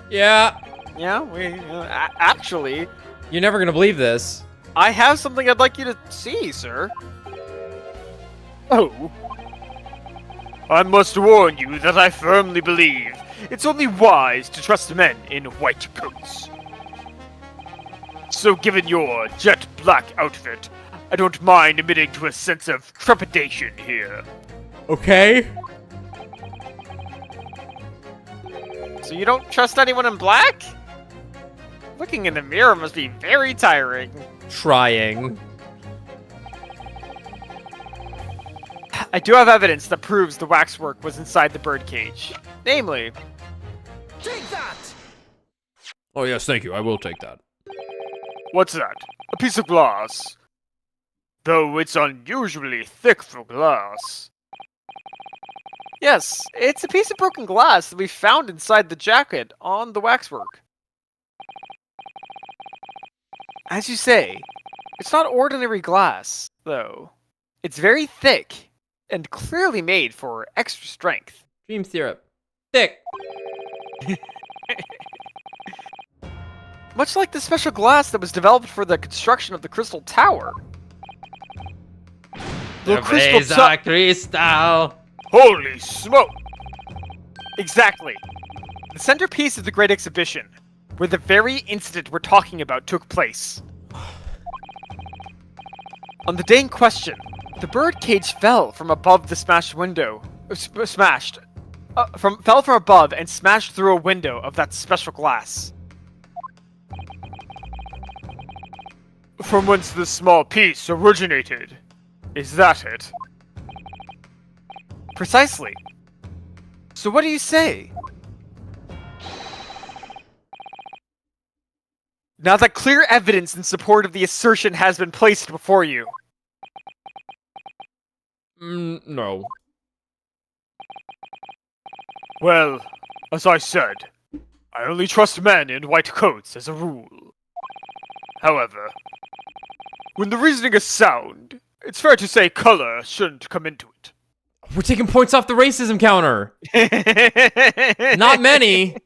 Speaker 1: Yeah.
Speaker 3: Yeah, actually,
Speaker 1: You're never gonna believe this.
Speaker 3: I have something I'd like you to see, sir.
Speaker 2: Oh. I must warn you that I firmly believe it's only wise to trust men in white coats. So given your jet black outfit, I don't mind admitting to a sense of trepidation here.
Speaker 1: Okay.
Speaker 3: So you don't trust anyone in black? Looking in the mirror must be very tiring.
Speaker 1: Trying.
Speaker 3: I do have evidence that proves the waxwork was inside the birdcage. Namely,
Speaker 5: Take that!
Speaker 4: Oh, yes, thank you. I will take that.
Speaker 2: What's that? A piece of glass. Though it's unusually thick for glass.
Speaker 3: yes, it's a piece of broken glass that we found inside the jacket on the waxwork. As you say, it's not ordinary glass, though. It's very thick and clearly made for extra strength.
Speaker 1: Dream syrup. Thick.
Speaker 3: Much like the special glass that was developed for the construction of the Crystal Tower. The
Speaker 1: Crystal.
Speaker 2: Holy smoke!
Speaker 3: Exactly. The centerpiece of the Great Exhibition, where the very incident we're talking about took place. On the day in question, the birdcage fell from above the smashed window. Fell from above and smashed through a window of that special glass.
Speaker 2: From whence this small piece originated. Is that it?
Speaker 3: Precisely. So what do you say? Now that clear evidence in support of the assertion has been placed before you.
Speaker 1: No.
Speaker 2: Well, as I said, I only trust men in white coats as a rule. However, when the reasoning is sound, it's fair to say color shouldn't come into it.
Speaker 1: We're taking points off the racism counter. Not many.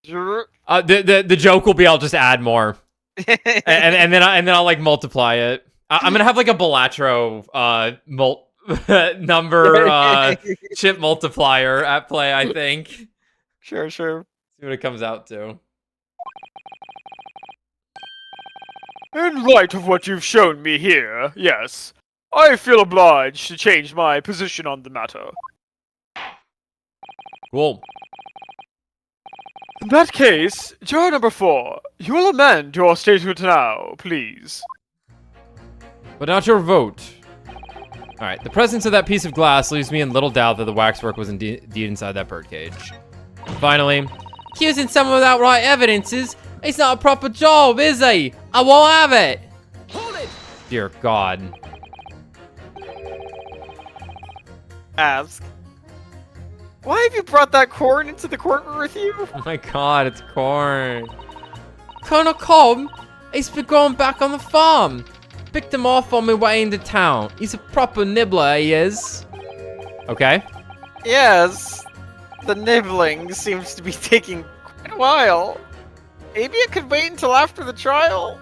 Speaker 1: The joke will be I'll just add more, and then I'll like multiply it. I'm gonna have like a Balatro number chip multiplier at play. I think.
Speaker 3: Sure.
Speaker 1: See what it comes out to.
Speaker 2: In light of what you've shown me here, yes, I feel obliged to change my position on the matter.
Speaker 1: Cool.
Speaker 2: In that case, juror number 4, you will amend your statement now, please.
Speaker 1: But not your vote. Alright, the presence of that piece of glass leaves me in little doubt that the waxwork was indeed inside that birdcage. Finally, accusing someone without right evidences, it's not a proper job, is he? I won't have it!
Speaker 5: Hold it!
Speaker 1: Dear God.
Speaker 3: Ask. Why have you brought that corn into the courtroom with you?
Speaker 1: Oh my God, it's corn. Colonel Cobb, he's been going back on the farm. Picked him off on my way into town. He's a proper nibbler, he is. Okay.
Speaker 3: Yes. The nibbling seems to be taking quite a while. Maybe it could wait until after the trial.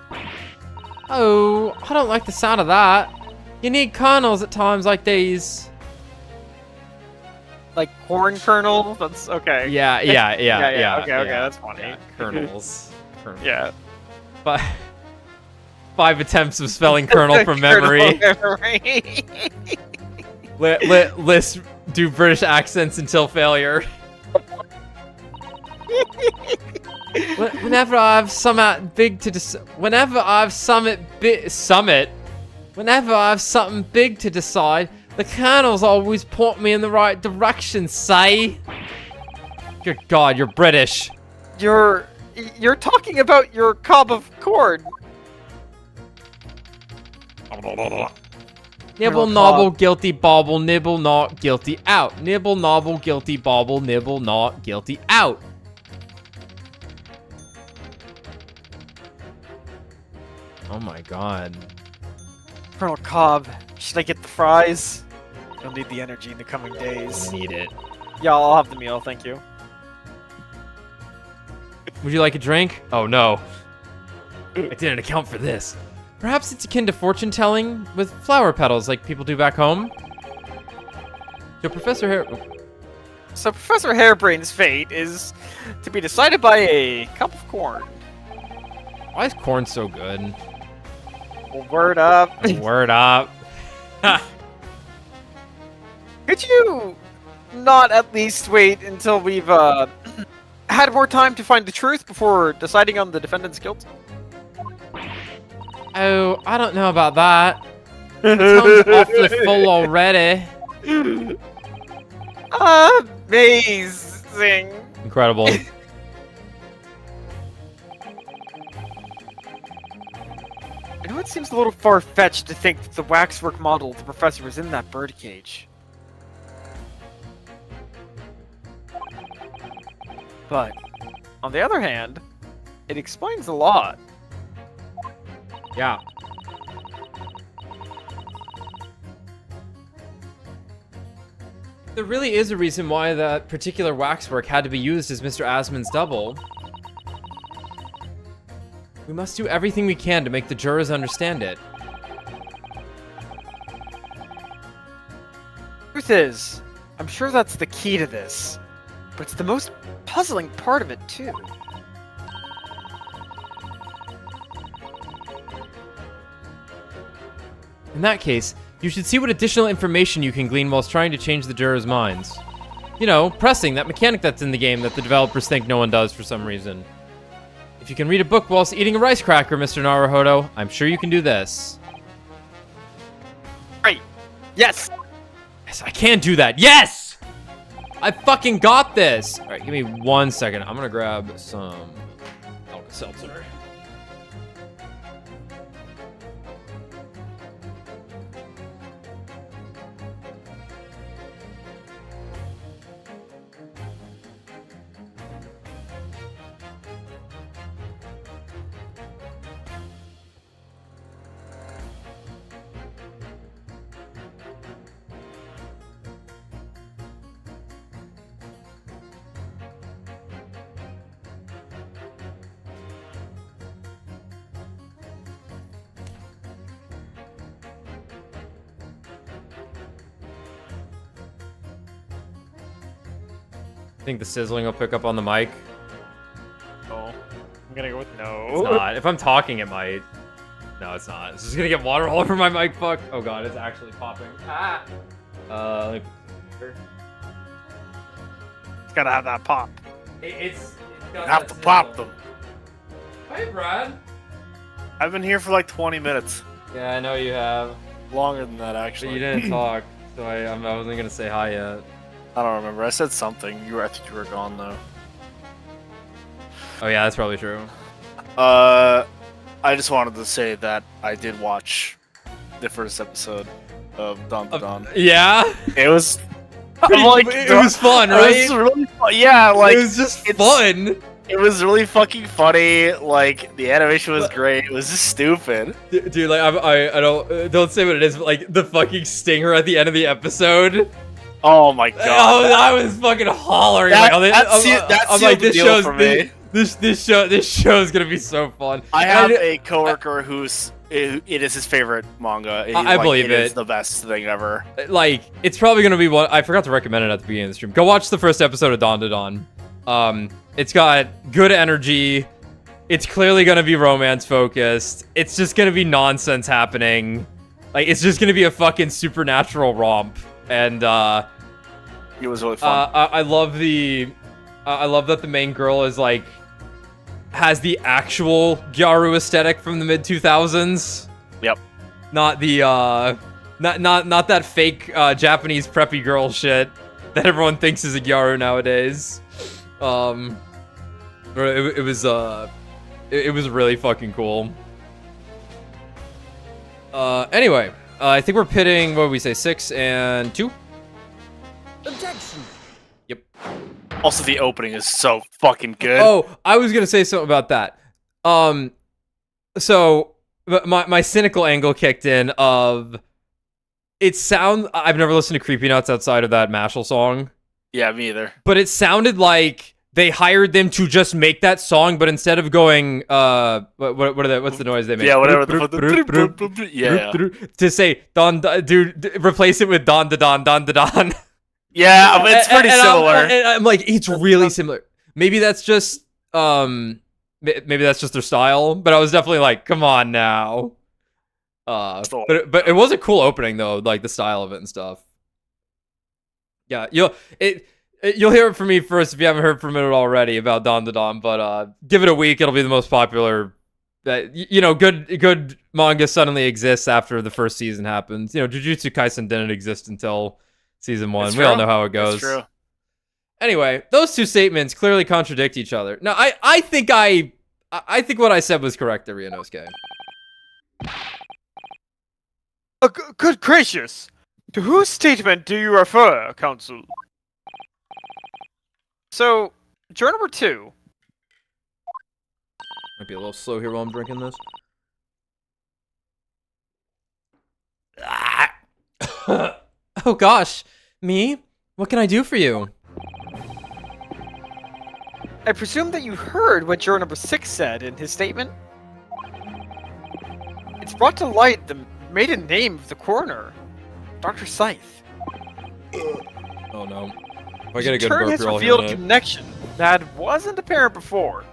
Speaker 1: Oh, I don't like the sound of that. You need colonels at times like these.
Speaker 3: Like corn kernel? That's okay.
Speaker 1: Yeah.
Speaker 3: Okay, that's funny.
Speaker 1: Yeah, kernels. Kernels.
Speaker 3: Yeah.
Speaker 1: But 5 attempts of spelling kernel from memory. List do British accents until failure. Whenever I have something big to whenever I have something big to decide, the colonels always point me in the right direction, say. Good God, you're British.
Speaker 3: You're talking about your cob of corn.
Speaker 1: Nibble, nobble, guilty, bobble, nibble, not, guilty, out. Nibble, nobble, guilty, bobble, nibble, not, guilty, out. Oh my God.
Speaker 3: Colonel Cobb, should I get the fries? You'll need the energy in the coming days.
Speaker 1: Need it.
Speaker 3: Yeah, I'll have the meal, thank you.
Speaker 1: Would you like a drink? Oh no. I didn't account for this. Perhaps it's akin to fortune telling with flower petals like people do back home. So Professor
Speaker 3: Harebrain's fate is to be decided by a cup of corn.
Speaker 1: Why is corn so good?
Speaker 3: Well, word up.
Speaker 1: Word up.
Speaker 3: Could you not at least wait until we've had more time to find the truth before deciding on the defendant's guilt?
Speaker 1: Oh, I don't know about that. It sounds awfully full already.
Speaker 3: Amazing.
Speaker 1: Incredible.
Speaker 3: I know it seems a little far-fetched to think that the waxwork model of the professor was in that birdcage. But, on the other hand, it explains a lot.
Speaker 1: Yeah. There really is a reason why that particular waxwork had to be used as Mr. Asmon's double. We must do everything we can to make the jurors understand it.
Speaker 3: Truth is, I'm sure that's the key to this, but it's the most puzzling part of it, too.
Speaker 1: In that case, you should see what additional information you can glean whilst trying to change the jurors' minds. You know, pressing, that mechanic that's in the game that the developers think no one does for some reason. If you can read a book whilst eating a rice cracker, Mr. Naruhodo, I'm sure you can do this.
Speaker 3: Right. Yes!
Speaker 1: Yes, I can do that. Yes! I fucking got this! Alright, give me 1 second. I'm gonna grab some Alka-Seltzer. Think the sizzling will pick up on the mic?
Speaker 3: No. I'm gonna go with no.
Speaker 1: It's not. If I'm talking, it might. No, it's not. It's just gonna get water all over my mic. Fuck. Oh god, it's actually popping. Ah. Let me put it here.
Speaker 3: It's gotta have that pop.
Speaker 1: It's got
Speaker 7: Have
Speaker 1: that
Speaker 7: to pop
Speaker 1: sizzle.
Speaker 7: them.
Speaker 1: Hey, Brad.
Speaker 7: I've been here for like 20 minutes.
Speaker 1: Yeah, I know you have.
Speaker 7: Longer than that,
Speaker 1: But
Speaker 7: actually.
Speaker 1: you didn't talk, so I wasn't gonna say hi yet.
Speaker 7: I don't remember. I said something. I think you were gone, though.
Speaker 1: Oh yeah, that's probably true.
Speaker 7: I just wanted to say that I did watch the first episode of Dawn to Dawn.
Speaker 1: Yeah.
Speaker 7: It was...
Speaker 1: Pretty- it was fun, right?
Speaker 7: It was really fun. Yeah, like...
Speaker 1: it was just
Speaker 7: it's-
Speaker 1: fun.
Speaker 7: It was really fucking funny. Like, the animation was great. It was just stupid.
Speaker 1: Dude, like I don't say what it is, but like the fucking stinger at the end of the episode.
Speaker 7: Oh my god.
Speaker 1: Oh, I was fucking hollering.
Speaker 7: That-
Speaker 1: like,
Speaker 7: that
Speaker 1: I'm
Speaker 7: sealed
Speaker 1: like,
Speaker 7: the
Speaker 1: this
Speaker 7: deal
Speaker 1: show's
Speaker 7: for me.
Speaker 1: This show is gonna be so fun.
Speaker 7: I
Speaker 1: And
Speaker 7: have
Speaker 1: did-
Speaker 7: a coworker who's it is his favorite manga.
Speaker 1: I believe
Speaker 7: it is
Speaker 1: it.
Speaker 7: the best thing ever.
Speaker 1: Like, it's probably gonna be one. I forgot to recommend it at the beginning of the stream. Go watch the first episode of Dawn to Dawn. It's got good energy. It's clearly gonna be romance focused. It's just gonna be nonsense happening. Like, it's just gonna be a fucking supernatural romp. And
Speaker 7: It was really fun.
Speaker 1: I love the, I love that the main girl is like, has the actual Gyaru aesthetic from the mid 2000s.
Speaker 7: Yep.
Speaker 1: Not the not that fake Japanese preppy girl shit that everyone thinks is a Gyaru nowadays. It was really fucking cool. Anyway, I think we're pitting, what would we say, 6 and 2?
Speaker 5: Objection.
Speaker 1: Yep.
Speaker 7: Also, the opening is so fucking good.
Speaker 1: Oh, I was gonna say something about that. So my cynical angle kicked in of I've never listened to Creepy Nuts outside of that Mashal song,
Speaker 7: Yeah, me either.
Speaker 1: but it sounded like they hired them to just make that song, but instead of going what's the noise they make?
Speaker 7: Yeah, whatever. Yeah.
Speaker 1: To say dude, replace it with don da don.
Speaker 7: Yeah, but it's pretty similar.
Speaker 1: I'm like, it's really similar. Maybe that's just maybe that's just their style, but I was definitely like, come on now. But it was a cool opening though, like the style of it and stuff. Yeah, you'll hear it from me first if you haven't heard from it already about Dawn to Dawn, but give it a week, it'll be the most popular. Good manga suddenly exists after the first season happens. Jujutsu Kaisen didn't exist until season 1.
Speaker 7: It's
Speaker 1: We all
Speaker 7: true.
Speaker 1: know how it goes.
Speaker 7: It's true.
Speaker 1: Anyway, those two statements clearly contradict each other. Now, I think what I said was correct there, Ryunosuke.
Speaker 2: Good gracious! To whose statement do you refer, Counsel?
Speaker 3: So, juror number 2.
Speaker 1: Might be a little slow here while I'm drinking this. Oh gosh, me? What can I do for you?
Speaker 3: I presume that you heard what juror number 6 said in his statement? It's brought to light the maiden name of the coroner, Dr. Scythe.
Speaker 1: Oh no. If I get a good
Speaker 3: Turn
Speaker 1: burp,
Speaker 3: has
Speaker 1: you're all
Speaker 3: revealed a
Speaker 1: hearing it.
Speaker 3: connection that wasn't apparent before.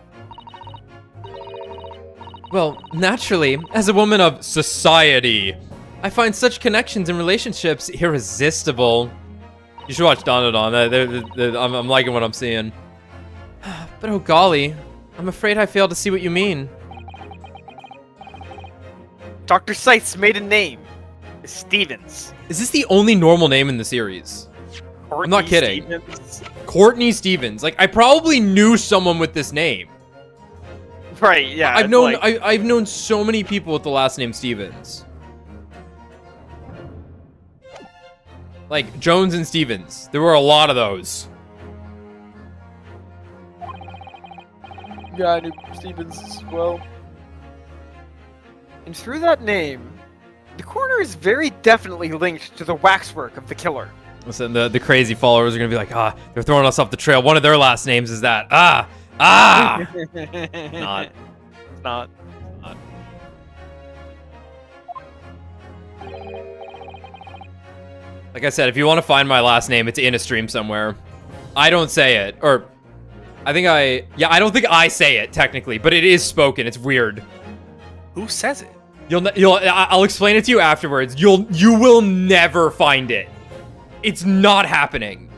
Speaker 1: Well, naturally, as a woman of society, I find such connections and relationships irresistible. You should watch Dawn to Dawn. I'm liking what I'm seeing. But oh golly, I'm afraid I fail to see what you mean.
Speaker 3: Dr. Scythe's maiden name is Stevens.
Speaker 1: Is this the only normal name in the series? I'm not
Speaker 3: Courtney
Speaker 1: kidding.
Speaker 3: Stevens.
Speaker 1: Courtney Stevens. Like, I probably knew someone with this name.
Speaker 3: Right, yeah.
Speaker 1: I've
Speaker 3: it's
Speaker 1: known
Speaker 3: like-
Speaker 1: I've known so many people with the last name Stevens. Like Jones and Stevens. There were a lot of those.
Speaker 3: Yeah, I knew Stevens as well. And through that name, the coroner is very definitely linked to the waxwork of the killer.
Speaker 1: Listen, the crazy followers are gonna be like, they're throwing us off the trail. One of their last names is that. Not.
Speaker 3: It's not.
Speaker 1: Like I said, if you want to find my last name, it's in a stream somewhere. I don't say it, or I don't think I say it technically, but it is spoken. It's weird.
Speaker 7: Who says it?
Speaker 1: I'll explain it to you afterwards. You will never find it. It's not happening.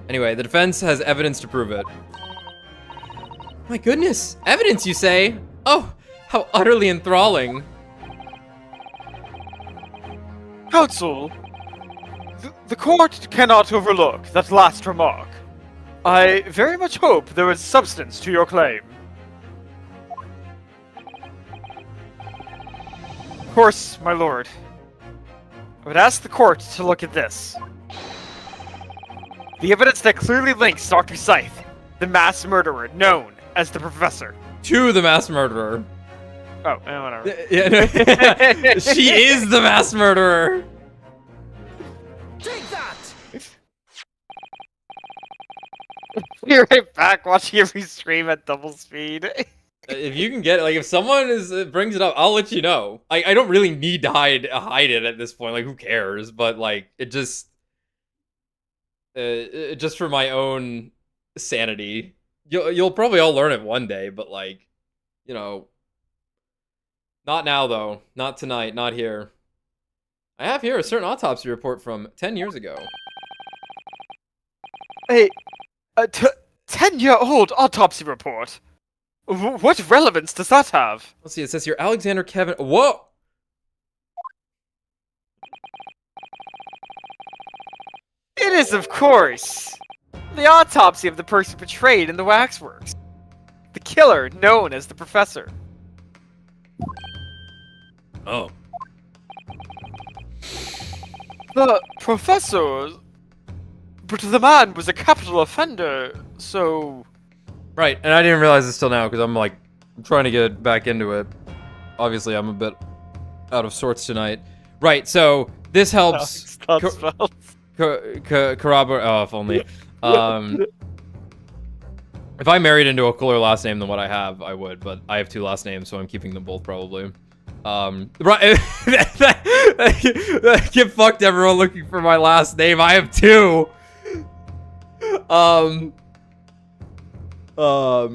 Speaker 1: Anyway, the defense has evidence to prove it. My goodness, evidence, you say? Oh, how utterly enthralling.
Speaker 2: Counsel, the court cannot overlook that last remark. I very much hope there is substance to your claim.
Speaker 3: Of course, my lord. I would ask the court to look at this. The evidence that clearly links Dr. Scythe, the mass murderer known as the Professor.
Speaker 1: To the mass murderer.
Speaker 3: Oh, whatever.
Speaker 1: Yeah, no, she is the mass murderer.
Speaker 5: Take that!
Speaker 3: Be right back watching every stream at double speed.
Speaker 1: If you can get it, like, if someone brings it up, I'll let you know. I don't really need to hide it at this point. Like, who cares? But like, it just for my own sanity. You'll probably all learn it one day, but like, you know, not now though. Not tonight. Not here. I have here a certain autopsy report from 10 years ago.
Speaker 3: A 10-year-old autopsy report. What relevance does that have?
Speaker 1: Let's see. It says here, Alexander Kevin. Whoa.
Speaker 3: It is, of course, the autopsy of the person portrayed in the waxworks. The killer known as the Professor.
Speaker 1: Oh.
Speaker 3: The Professor... But the man was a capital offender, so...
Speaker 1: Right, and I didn't realize this till now because I'm like trying to get back into it. Obviously, I'm a bit out of sorts tonight. Right, so this helps corroborate. Oh, if only. If I married into a cooler last name than what I have, I would. But I have 2 last names, so I'm keeping them both probably. Right. Get fucked, everyone looking for my last name. I have 2. What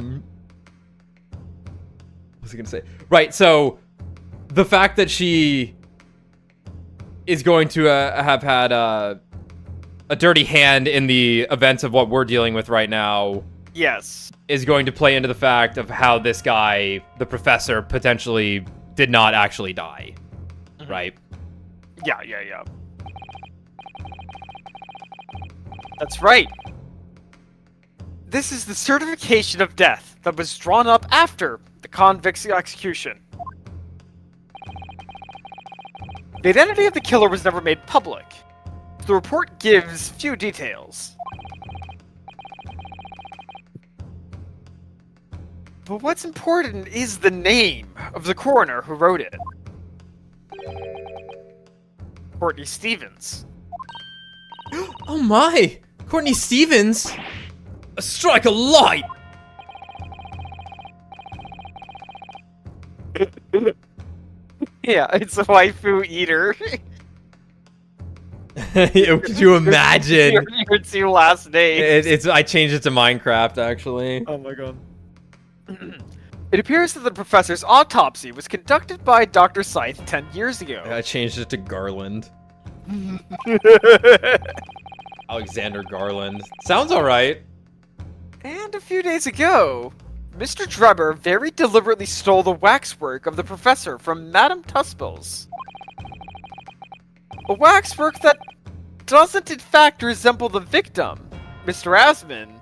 Speaker 1: was I gonna say? Right, so the fact that she is going to have had a dirty hand in the events of what we're dealing with right now,
Speaker 3: yes,
Speaker 1: is going to play into the fact of how this guy, the Professor, potentially did not actually die, right?
Speaker 3: Yeah. That's right. This is the certification of death that was drawn up after the convict's execution. The identity of the killer was never made public. The report gives few details. But what's important is the name of the coroner who wrote it. Courtney Stevens.
Speaker 1: Oh my! Courtney Stevens? Strike a light!
Speaker 3: Yeah, it's a waifu eater.
Speaker 1: Could you imagine?
Speaker 3: Your 2 last names.
Speaker 1: I changed it to Minecraft, actually.
Speaker 3: Oh my god. It appears that the professor's autopsy was conducted by Dr. Scythe 10 years ago.
Speaker 1: I changed it to Garland. Alexander Garland. Sounds alright.
Speaker 3: And a few days ago, Mr. Drebber very deliberately stole the waxwork of the professor from Madame Tuspel's. A waxwork that doesn't in fact resemble the victim, Mr. Asman,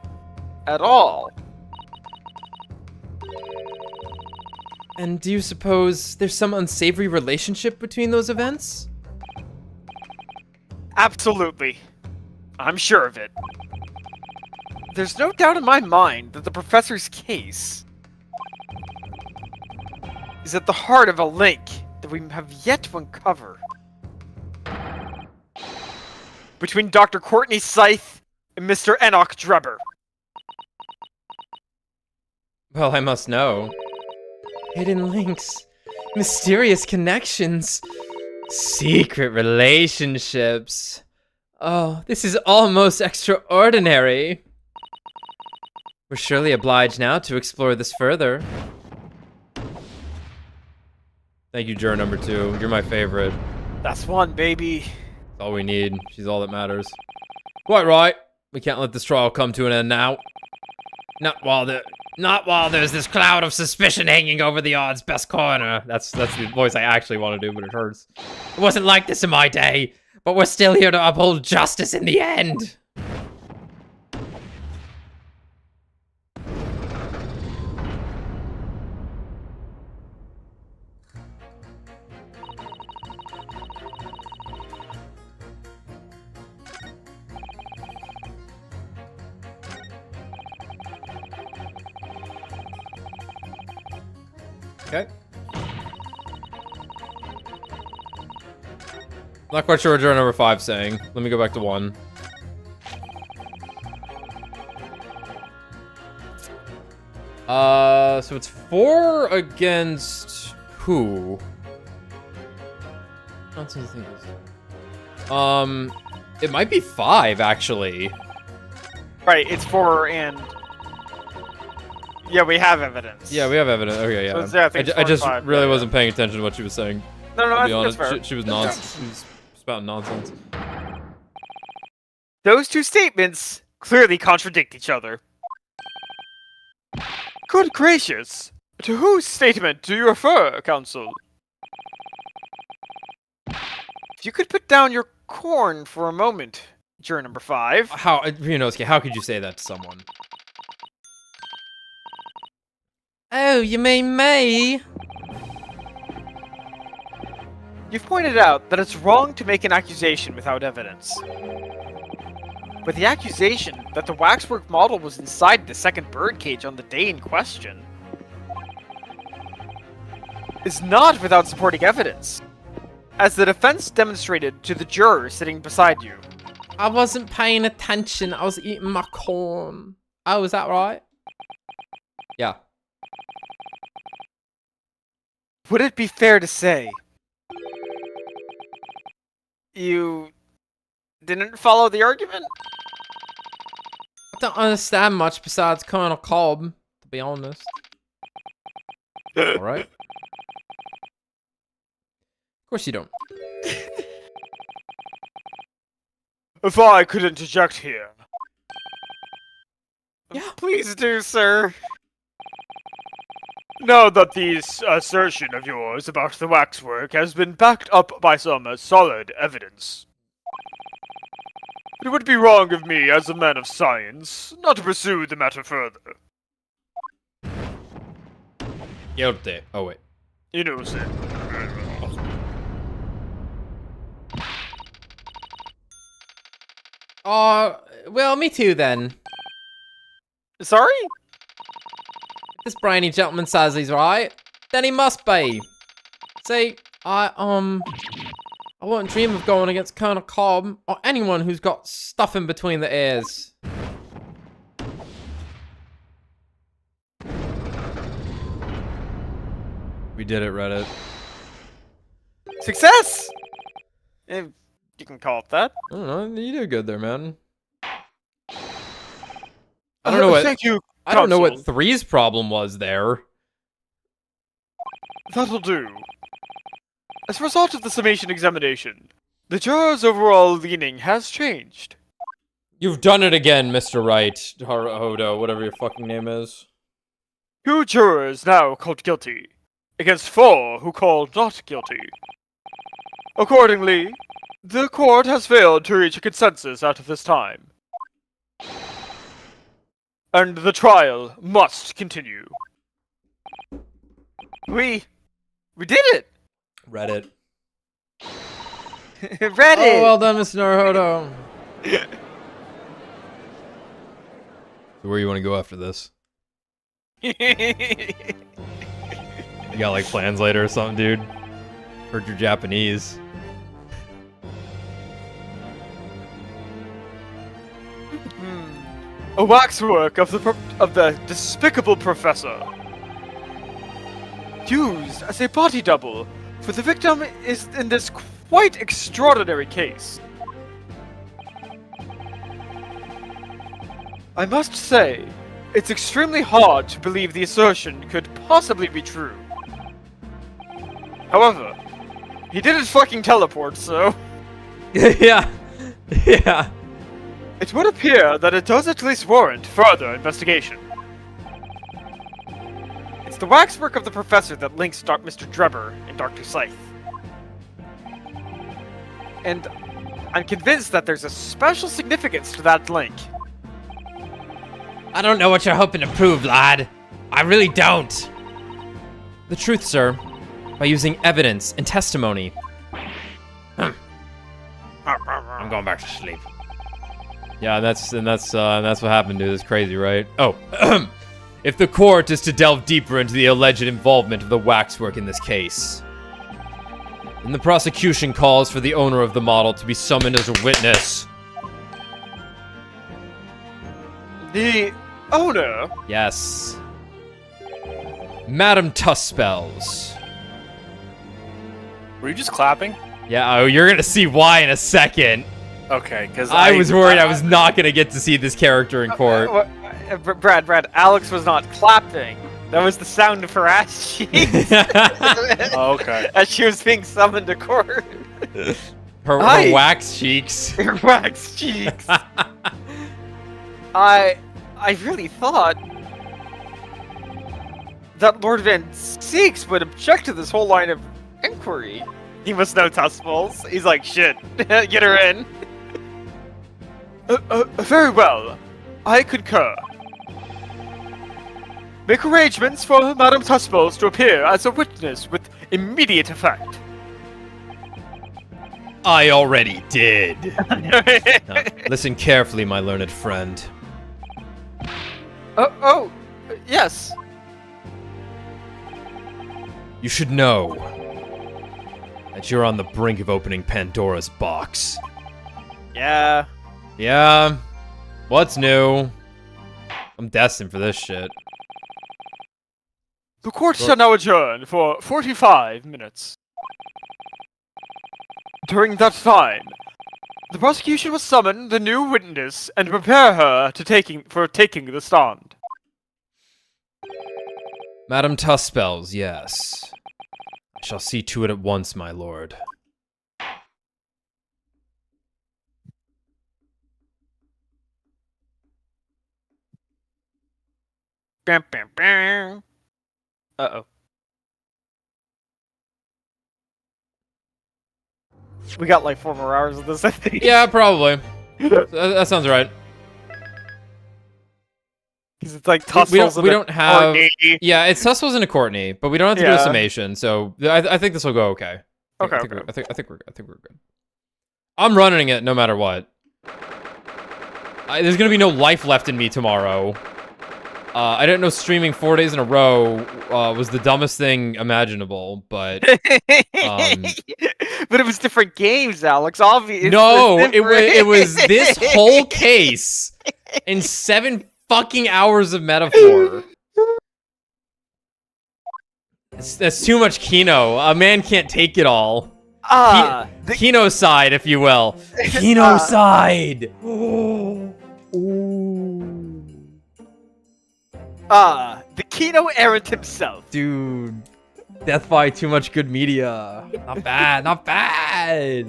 Speaker 3: at all.
Speaker 1: And do you suppose there's some unsavory relationship between those events?
Speaker 3: Absolutely. I'm sure of it. There's no doubt in my mind that the professor's case is at the heart of a link that we have yet to uncover. Between Dr. Courtney Scythe and Mr. Enoch Drebber.
Speaker 1: Well, I must know. Hidden links, mysterious connections, secret relationships. Oh, this is almost extraordinary. We're surely obliged now to explore this further. Thank you, juror number 2. You're my favorite.
Speaker 3: That's one, baby.
Speaker 1: That's all we need. She's all that matters. Quite right. We can't let this trial come to an end now. Not while there's this cloud of suspicion hanging over the odds best corner. That's the voice I actually want to do, but it hurts. It wasn't like this in my day, but we're still here to uphold justice in the end. Okay. Not quite sure what juror number 5's saying. Let me go back to 1. So it's 4 against who? Nonsense things. It might be 5 actually.
Speaker 3: Right, it's 4 and... Yeah, we have evidence.
Speaker 1: Yeah, we have evidence. Okay, yeah.
Speaker 3: So it's, yeah, I think it's
Speaker 1: I
Speaker 3: 4
Speaker 1: just
Speaker 3: and 5,
Speaker 1: really
Speaker 3: yeah,
Speaker 1: wasn't paying attention to what she was saying.
Speaker 3: No,
Speaker 1: I'll
Speaker 3: I
Speaker 1: be
Speaker 3: think
Speaker 1: honest.
Speaker 3: that's fair.
Speaker 1: She was nonsense. She was spouting nonsense.
Speaker 3: Those two statements clearly contradict each other. Good gracious! To whose statement do you refer, Counsel? If you could put down your corn for a moment, juror number 5.
Speaker 1: How how could you say that to someone? Oh, you mean me?
Speaker 3: You've pointed out that it's wrong to make an accusation without evidence. But the accusation that the waxwork model was inside the second birdcage on the day in question is not without supporting evidence, as the defense demonstrated to the juror sitting beside you.
Speaker 1: I wasn't paying attention. I was eating my corn. Oh, is that right? Yeah.
Speaker 3: Would it be fair to say you didn't follow the argument?
Speaker 1: I don't understand much besides Colonel Cobb, to be honest. Alright. Of course you don't.
Speaker 2: If I could interject here.
Speaker 3: Yeah. Please do, sir.
Speaker 2: Now that this assertion of yours about the waxwork has been backed up by some solid evidence, it would be wrong of me as a man of science not to pursue the matter further.
Speaker 1: Guilty. Oh, wait.
Speaker 2: You know, sir.
Speaker 1: Well, me too then.
Speaker 3: Sorry?
Speaker 1: This brainy gentleman says he's right. Then he must be. See, I wouldn't dream of going against Colonel Cobb or anyone who's got stuff in between the ears. We did it, Reddit.
Speaker 3: Success! If you can call it that.
Speaker 1: I don't know. You did good there, man. I don't know what.
Speaker 2: Thank you.
Speaker 1: I don't know what
Speaker 2: Counsel.
Speaker 1: 3's problem was there.
Speaker 2: That'll do. As a result of the summation examination, the juror's overall leaning has changed.
Speaker 1: You've done it again, Mr. Wright. Hodo, whatever your fucking name is.
Speaker 2: 2 jurors now called guilty, against 4 who called not guilty. Accordingly, the court has failed to reach a consensus out of this time. And the trial must continue.
Speaker 3: We did it!
Speaker 1: Reddit.
Speaker 3: Reddit!
Speaker 1: Oh, well done, Mr. Naruhodo. So where you want to go after this? You got like plans later or something, dude? Heard your Japanese.
Speaker 2: A waxwork of the despicable professor, used as a body double for the victim is in this quite extraordinary case. I must say, it's extremely hard to believe the assertion could possibly be true. However, he didn't fucking teleport, so
Speaker 1: Yeah. Yeah.
Speaker 2: it would appear that it does at least warrant further investigation.
Speaker 3: It's the waxwork of the professor that links Mr. Drebber and Dr. Scythe. And I'm convinced that there's a special significance to that link.
Speaker 1: I don't know what you're hoping to prove, lad. I really don't. The truth, sir, by using evidence and testimony. I'm going back to sleep. Yeah, that's what happened, dude. It's crazy, right? Oh, if the court is to delve deeper into the alleged involvement of the waxwork in this case, then the prosecution calls for the owner of the model to be summoned as a witness.
Speaker 2: The owner?
Speaker 1: Yes.
Speaker 4: Madam Tuspells.
Speaker 7: Were you just clapping?
Speaker 4: Yeah, oh, you're gonna see why in a second.
Speaker 7: Okay, because
Speaker 4: I was worried I was not gonna get to see this character in court.
Speaker 3: Brad, Alex was not clapping. That was the sound of her ass cheeks
Speaker 7: Oh, okay.
Speaker 3: as she was being summoned to court.
Speaker 4: Her
Speaker 3: Hi.
Speaker 4: wax cheeks.
Speaker 3: Her wax cheeks. I really thought that Lord Van Seeks would object to this whole line of inquiry. He must know Tuspels. He's like, shit, get her in. Very well. I concur. Make arrangements for Madame Tuspels to appear as a witness with immediate effect.
Speaker 4: I already did. Now, listen carefully, my learned friend.
Speaker 3: Yes.
Speaker 4: You should know that you're on the brink of opening Pandora's box.
Speaker 3: Yeah.
Speaker 4: Yeah. What's new? I'm destined for this shit.
Speaker 2: The court shall now adjourn for 45 minutes. During that time, the prosecution will summon the new witness and prepare her to taking the stand.
Speaker 4: Madam Tuspells, yes. I shall see to it at once, my lord.
Speaker 3: Uh-oh. We got like 4 more hours of this, I think.
Speaker 4: Yeah, probably. That sounds right.
Speaker 3: Because it's like
Speaker 4: We
Speaker 3: Tussles
Speaker 4: don't have...
Speaker 3: Courtney.
Speaker 4: Yeah, it's Tussles and a Courtney, but we don't have to do a
Speaker 3: Yeah.
Speaker 4: summation, so I think this will go okay.
Speaker 3: Okay,
Speaker 4: I think we're good. I'm running it no matter what. There's gonna be no life left in me tomorrow. I didn't know streaming 4 days in a row was the dumbest thing imaginable, but
Speaker 3: But it was different games, Alex. Obviously.
Speaker 4: no, it was this whole case in 7 fucking hours of metaphor. That's too much Kino. A man can't take it all. Kino side, if you will. Kino side.
Speaker 3: The Kino errant himself.
Speaker 4: Dude, death by too much good media. Not bad, not bad.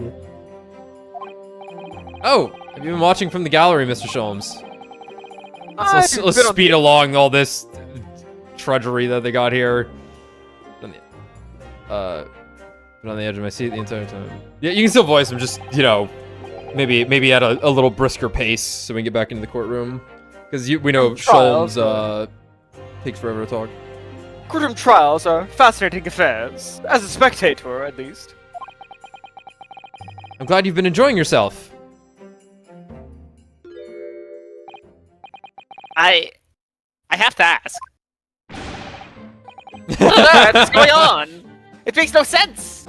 Speaker 4: Oh, have you been watching from the gallery, Mr. Sholmes? Let's speed along all this trudgery that they got here. Been on the edge of my seat the entire time. Yeah, you can still voice him, just, you know, maybe at a little brisker pace so we can get back into the courtroom. Because we know Sholmes takes forever to talk.
Speaker 3: Courtroom trials are fascinating affairs, as a spectator, at least.
Speaker 4: I'm glad you've been enjoying yourself.
Speaker 3: I have to ask. What on earth is going on? It makes no sense.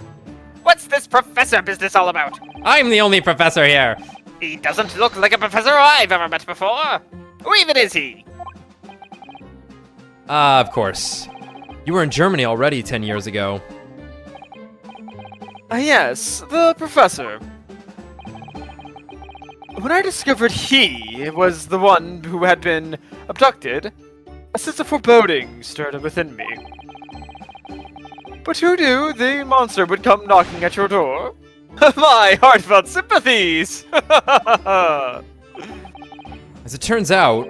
Speaker 3: What's this professor business all about?
Speaker 4: I'm the only professor here.
Speaker 3: He doesn't look like a professor I've ever met before. Who even is he?
Speaker 4: Of course. You were in Germany already 10 years ago.
Speaker 3: Yes, the professor. When I discovered he was the one who had been abducted, a sense of foreboding stirred within me. But who knew the monster would come knocking at your door? My heartfelt sympathies!
Speaker 4: As it turns out,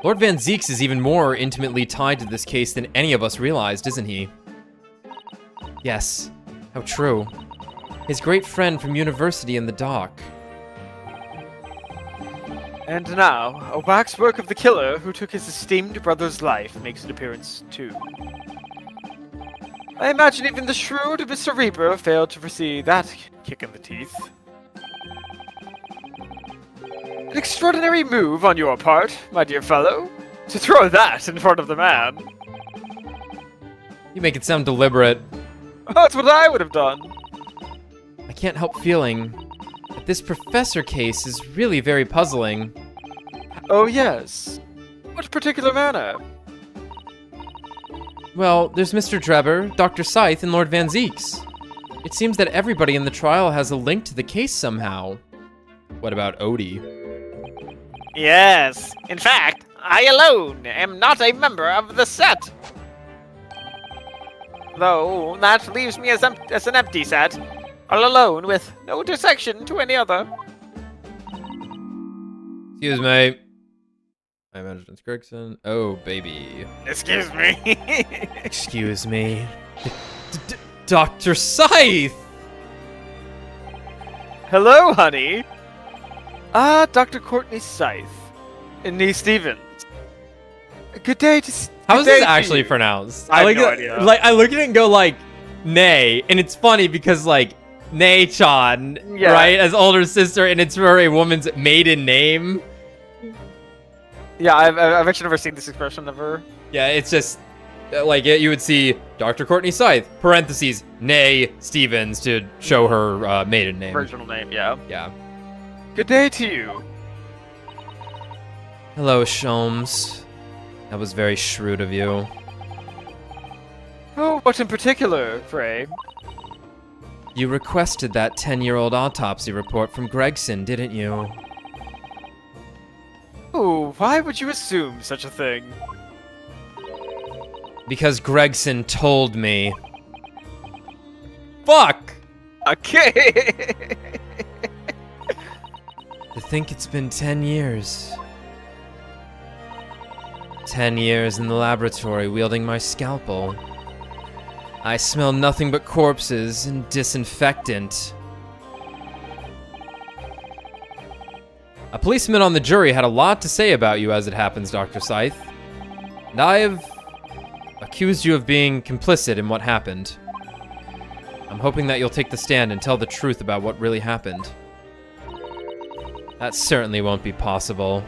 Speaker 4: Lord Van Zeeks is even more intimately tied to this case than any of us realized, isn't he? Yes, how true. His great friend from university in the dock.
Speaker 3: And now, a waxwork of the killer who took his esteemed brother's life makes an appearance too. I imagine even the shrewd Mr. Reaper failed to foresee that kick in the teeth. An extraordinary move on your part, my dear fellow, to throw that in front of the man.
Speaker 4: You make it sound deliberate.
Speaker 3: That's what I would have done.
Speaker 4: I can't help feeling that this professor case is really very puzzling.
Speaker 3: Oh yes. What particular manner?
Speaker 4: Well, there's Mr. Drebber, Dr. Scythe, and Lord Van Zeeks. It seems that everybody in the trial has a link to the case somehow. What about Odie?
Speaker 3: Yes. In fact, I alone am not a member of the set. Though that leaves me as an empty set, all alone with no intersection to any other.
Speaker 1: Excuse me. I imagine it's Gregson. Oh, baby.
Speaker 3: Excuse me.
Speaker 4: Excuse me.
Speaker 1: Dr. Scythe!
Speaker 3: Hello, honey. Dr. Courtney Scythe. And Nee Stevens. Good day to
Speaker 1: How is this actually pronounced?
Speaker 3: I have no
Speaker 1: at,
Speaker 3: idea.
Speaker 1: Like, I look at it and go like, Nay, and it's funny because like, Nay-chan,
Speaker 3: Yeah.
Speaker 1: right, as older sister, and it's for a woman's maiden name.
Speaker 3: Yeah, I've actually never seen this expression ever.
Speaker 1: Yeah, it's just, like, you would see Dr. Courtney Scythe, parentheses, Nay Stevens, to show her maiden name.
Speaker 3: Original name, yeah.
Speaker 1: Yeah.
Speaker 3: Good day to you.
Speaker 4: Hello, Sholmes. That was very shrewd of you.
Speaker 3: Oh, what in particular, Frey?
Speaker 4: You requested that 10-year-old autopsy report from Gregson, didn't you?
Speaker 3: Oh, why would you assume such a thing?
Speaker 4: Because Gregson told me. Fuck!
Speaker 3: Okay.
Speaker 4: To think it's been 10 years. 10 years in the laboratory wielding my scalpel. I smell nothing but corpses and disinfectant.
Speaker 1: A policeman on the jury had a lot to say about you as it happens, Dr. Scythe. And I have accused you of being complicit in what happened. I'm hoping that you'll take the stand and tell the truth about what really happened.
Speaker 4: That certainly won't be possible.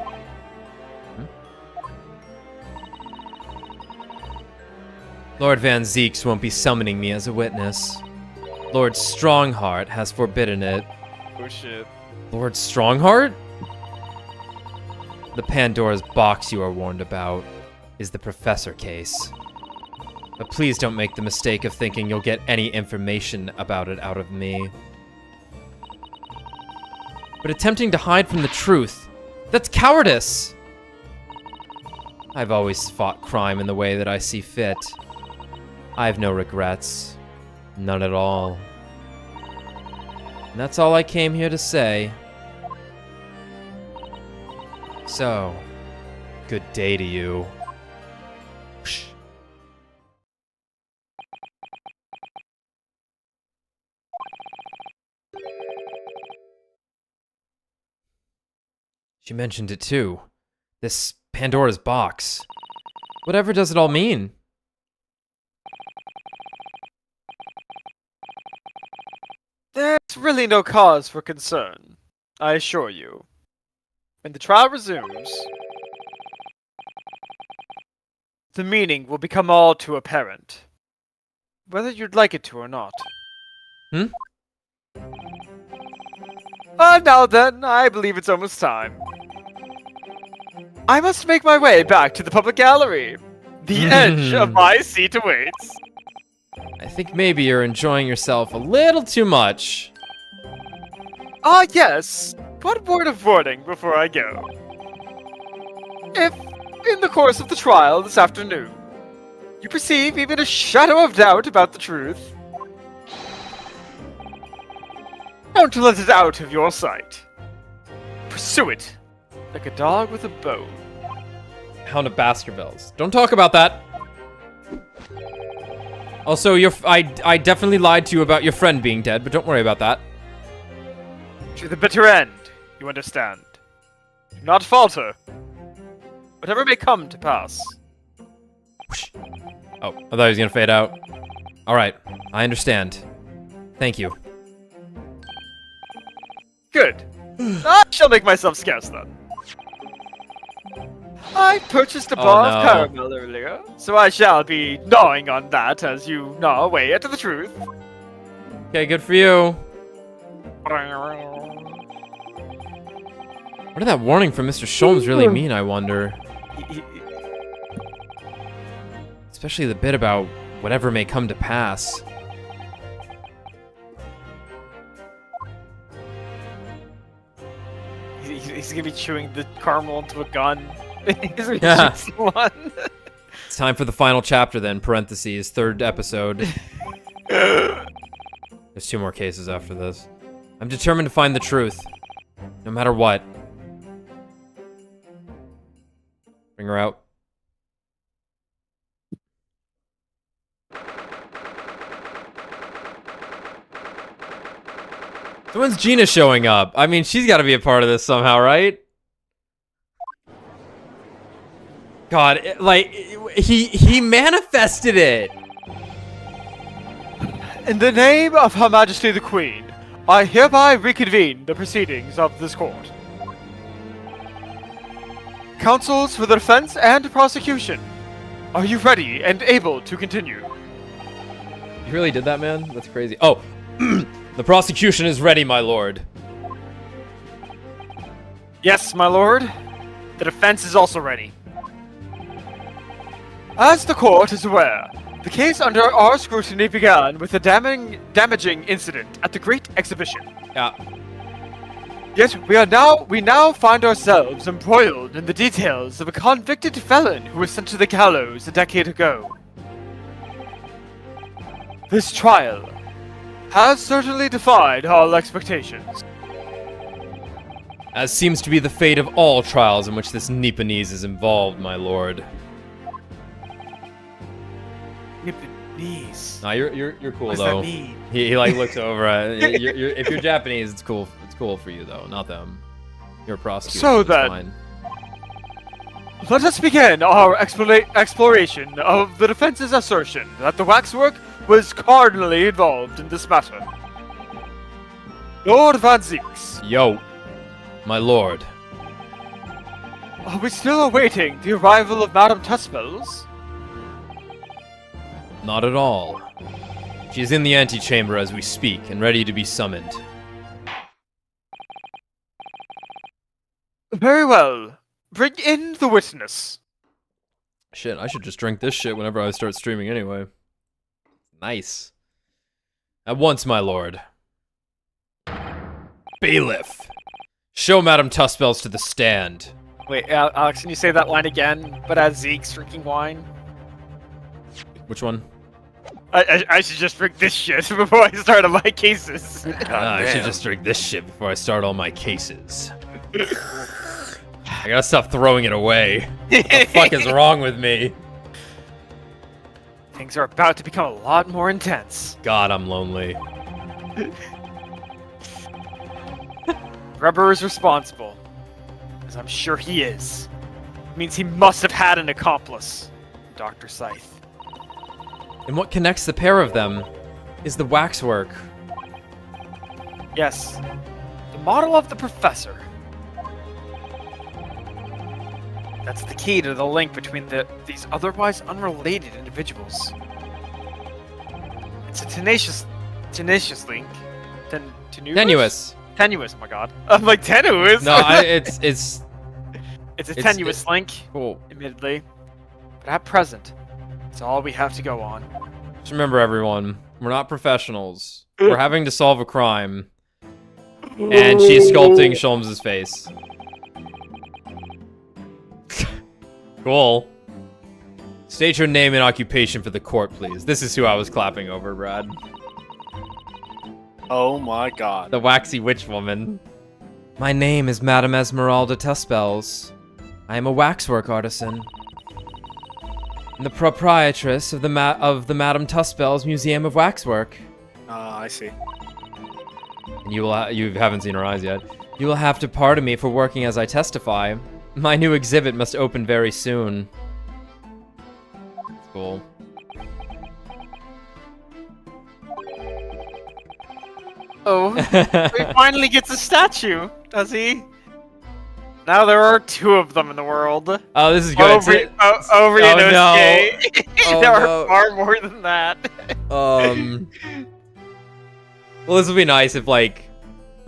Speaker 4: Lord Van Zeeks won't be summoning me as a witness. Lord Strongheart has forbidden it.
Speaker 3: Oh shit.
Speaker 1: Lord Strongheart?
Speaker 4: The Pandora's box you are warned about is the Professor case. But please don't make the mistake of thinking you'll get any information about it out of me.
Speaker 1: But attempting to hide from the truth, that's cowardice!
Speaker 4: I've always fought crime in the way that I see fit. I have no regrets. None at all. And that's all I came here to say. So, good day to you. Whoosh.
Speaker 1: She mentioned it too. This Pandora's box. Whatever does it all mean?
Speaker 3: There's really no cause for concern, I assure you. When the trial resumes, the meaning will become all too apparent. Whether you'd like it to or not.
Speaker 1: Hmm?
Speaker 3: Now then, I believe it's almost time. I must make my way back to the public gallery. The edge of my seat awaits.
Speaker 1: I think maybe you're enjoying yourself a little too much.
Speaker 3: Ah, yes. One word of warning before I go. If, in the course of the trial this afternoon, you perceive even a shadow of doubt about the truth, don't let it out of your sight. Pursue it like a dog with a bone.
Speaker 1: Hound of Baskervilles. Don't talk about that. Also, I definitely lied to you about your friend being dead, but don't worry about that.
Speaker 3: To the bitter end, you understand. Do not falter. Whatever may come to pass.
Speaker 1: Whoosh. Oh, I thought he was gonna fade out. Alright, I understand. Thank you.
Speaker 3: Good. I shall make myself scarce then. I purchased a bar of
Speaker 1: no.
Speaker 3: caramel earlier, so I shall be gnawing on that as you gnaw away at the truth.
Speaker 1: Okay, good for you. What did that warning from Mr. Sholmes really mean, I wonder?
Speaker 4: Especially the bit about whatever may come to pass.
Speaker 3: He's gonna be chewing the caramel into a gun. He's gonna
Speaker 1: Yeah.
Speaker 3: shoot someone.
Speaker 1: It's time for the final chapter then, parentheses, third episode. There's 2 more cases after this. I'm determined to find the truth. No matter what. Bring her out. So when's Gina showing up? I mean, she's gotta be a part of this somehow, right? God, he manifested it!
Speaker 3: In the name of Her Majesty the Queen, I hereby reconvene the proceedings of this court. Counsels for the defense and prosecution, are you ready and able to continue?
Speaker 1: You really did that, man? That's crazy. Oh, the prosecution is ready, my lord.
Speaker 3: Yes, my lord. The defense is also ready. As the court is aware, the case under our scrutiny began with a damaging incident at the Great Exhibition.
Speaker 1: Yeah.
Speaker 3: Yet we now find ourselves embroiled in the details of a convicted felon who was sent to the gallows a decade ago. This trial has certainly defied all expectations.
Speaker 1: As seems to be the fate of all trials in which this Nipponese is involved, my lord.
Speaker 3: Nipponese.
Speaker 1: Nah, you're cool
Speaker 3: What does
Speaker 1: though.
Speaker 3: that mean?
Speaker 1: He like looks over at if you're Japanese, it's cool. It's cool for you though, not them. You're a prosecutor.
Speaker 3: So
Speaker 1: it's
Speaker 3: then-
Speaker 1: fine.
Speaker 3: Let us begin our exploration of the defense's assertion that the waxwork was cardinally involved in this matter. Lord Van Zieks,
Speaker 1: Yo, my lord.
Speaker 3: are we still awaiting the arrival of Madame Tuspels?
Speaker 1: Not at all. She is in the antechamber as we speak and ready to be summoned.
Speaker 3: Very well. Bring in the witness.
Speaker 1: Shit, I should just drink this shit whenever I start streaming anyway. Nice. At once, my lord. Bailiff. Show Madame Tuspels to the stand.
Speaker 3: Wait, Alex, can you say that line again, but as Zeke's drinking wine?
Speaker 1: Which one?
Speaker 3: I should just drink this shit before I start on my cases.
Speaker 1: I should just drink this shit before I start all my cases. I gotta stop throwing it away. What the fuck is wrong with me?
Speaker 3: Things are about to become a lot more intense.
Speaker 1: God, I'm lonely.
Speaker 3: Rubber is responsible, as I'm sure he is. It means he must have had an accomplice, Dr. Scythe.
Speaker 1: And what connects the pair of them is the waxwork.
Speaker 3: Yes, the model of the professor. That's the key to the link between these otherwise unrelated individuals. It's a tenacious link.
Speaker 1: Tenuous.
Speaker 3: Tenuous, oh my god. I'm like, tenuous?
Speaker 1: No, it's
Speaker 3: It's a
Speaker 1: it's-
Speaker 3: tenuous link,
Speaker 1: cool.
Speaker 3: admittedly. But at present, it's all we have to go on.
Speaker 1: Just remember, everyone, we're not professionals. We're having to solve a crime. And she's sculpting Sholmes' face. Cool. State your name and occupation for the court, please. This is who I was clapping over, Brad.
Speaker 7: Oh my god.
Speaker 1: The waxy witch woman.
Speaker 4: My name is Madame Esmeralda Tuspels. I am a waxwork artisan. And the proprietress of the Madame Tuspels Museum of Waxwork.
Speaker 7: I see.
Speaker 1: And you haven't seen her eyes yet.
Speaker 4: You will have to pardon me for working as I testify. My new exhibit must open very soon.
Speaker 1: It's cool.
Speaker 3: Oh, he finally gets a statue, does he? Now there are 2 of them in the world.
Speaker 1: Oh, this is good.
Speaker 3: Over Inosuke.
Speaker 1: no. Oh,
Speaker 3: there
Speaker 1: no.
Speaker 3: are far more than that.
Speaker 1: Well, this would be nice if, like,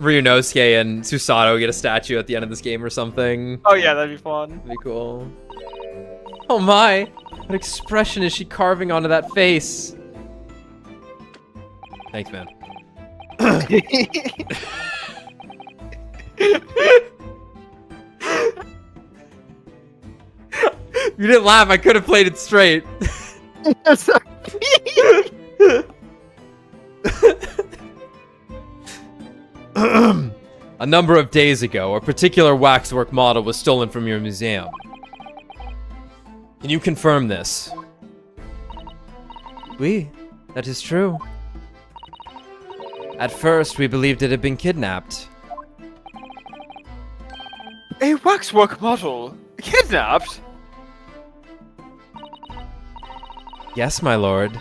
Speaker 1: Ryunosuke and Susato get a statue at the end of this game or something.
Speaker 3: Oh yeah, that'd be fun.
Speaker 1: That'd be cool. Oh my! What expression is she carving onto that face? Thanks, man. You didn't laugh. I could have played it straight. A number of days ago, a particular waxwork model was stolen from your museum. Can you confirm this? Oui, that is true. At first, we believed it had been kidnapped.
Speaker 3: A waxwork model? Kidnapped?
Speaker 1: Yes, my lord.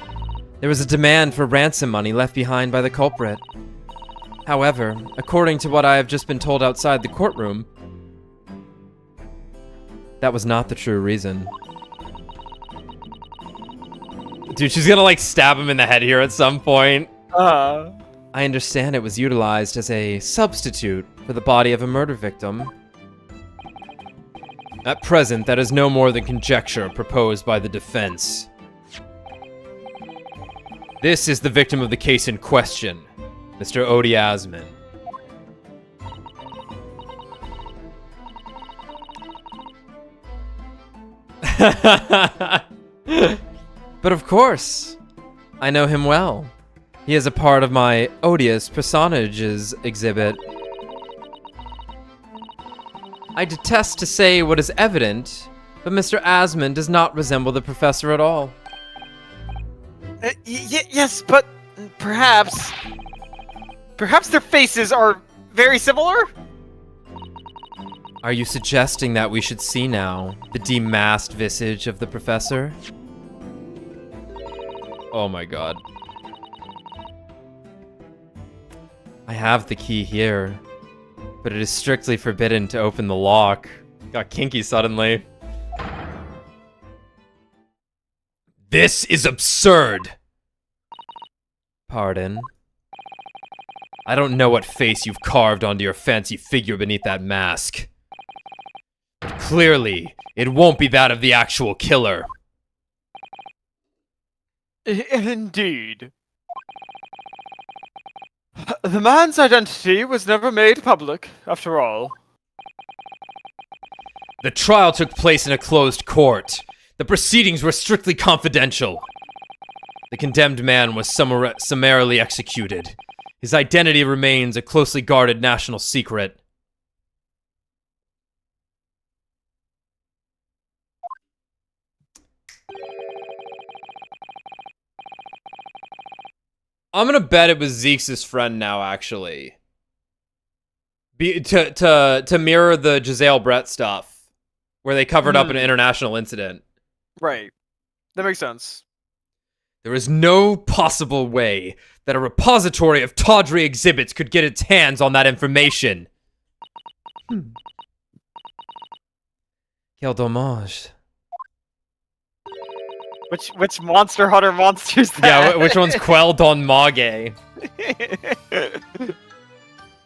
Speaker 1: There was a demand for ransom money left behind by the culprit. However, according to what I have just been told outside the courtroom, that was not the true reason. Dude, she's gonna like stab him in the head here at some point. I understand it was utilized as a substitute for the body of a murder victim. At present, that is no more than conjecture proposed by the defense. This is the victim of the case in question, Mr. Odie Asman. But of course, I know him well. He is a part of my odious personages exhibit. I detest to say what is evident, but Mr. Asman does not resemble the professor at all.
Speaker 3: Yes, but perhaps their faces are very similar?
Speaker 1: Are you suggesting that we should see now the demasked visage of the professor? Oh my god. I have the key here, but it is strictly forbidden to open the lock. Got kinky suddenly. This is absurd! Pardon? I don't know what face you've carved onto your fancy figure beneath that mask. But clearly, it won't be that of the actual killer.
Speaker 3: Indeed. The man's identity was never made public, after all.
Speaker 1: The trial took place in a closed court. The proceedings were strictly confidential. The condemned man was summarily executed. His identity remains a closely guarded national secret. I'm gonna bet it was Zeke's friend now, actually. To mirror the Giselle Brett stuff, where they covered up an international incident.
Speaker 3: Right. That makes sense.
Speaker 1: There is no possible way that a repository of tawdry exhibits could get its hands on that information. Quel dommage.
Speaker 3: Which Monster Hunter monster's that?
Speaker 1: Yeah, which one's Quel Don Mage?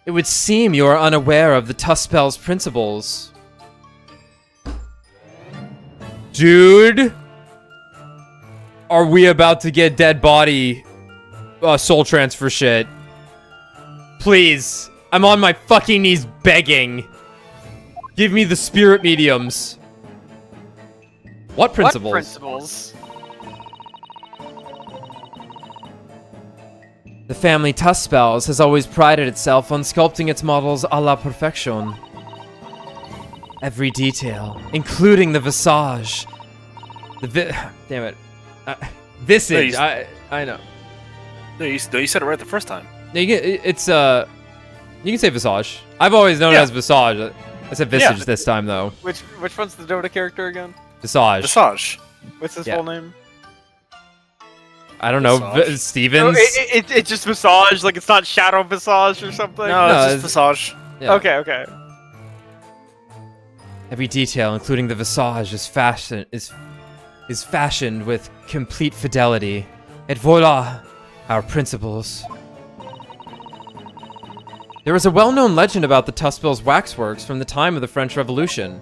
Speaker 1: It would seem you are unaware of the Tuspel's principles. Dude! Are we about to get dead body soul transfer shit? Please. I'm on my fucking knees begging. Give me the spirit mediums. What principles?
Speaker 3: What principles?
Speaker 1: The family Tuspels has always prided itself on sculpting its models a la perfection. Every detail, including the visage. Damn it. Visage,
Speaker 7: No,
Speaker 1: I know.
Speaker 7: No, you said it right the first time.
Speaker 1: No, you can say visage. I've always known it as visage. I said visage this time, though.
Speaker 3: Which one's the Dota character again?
Speaker 1: Visage.
Speaker 7: Visage.
Speaker 3: What's his full name?
Speaker 1: I don't know.
Speaker 7: Visage.
Speaker 1: Stevens?
Speaker 3: Oh, it's just Visage, like it's not Shadow Visage or something?
Speaker 7: No, it's just Visage.
Speaker 1: Yeah.
Speaker 3: Okay.
Speaker 1: Every detail, including the visage, is fashioned with complete fidelity. Et voila, our principles. There is a well-known legend about the Tuspel's waxworks from the time of the French Revolution.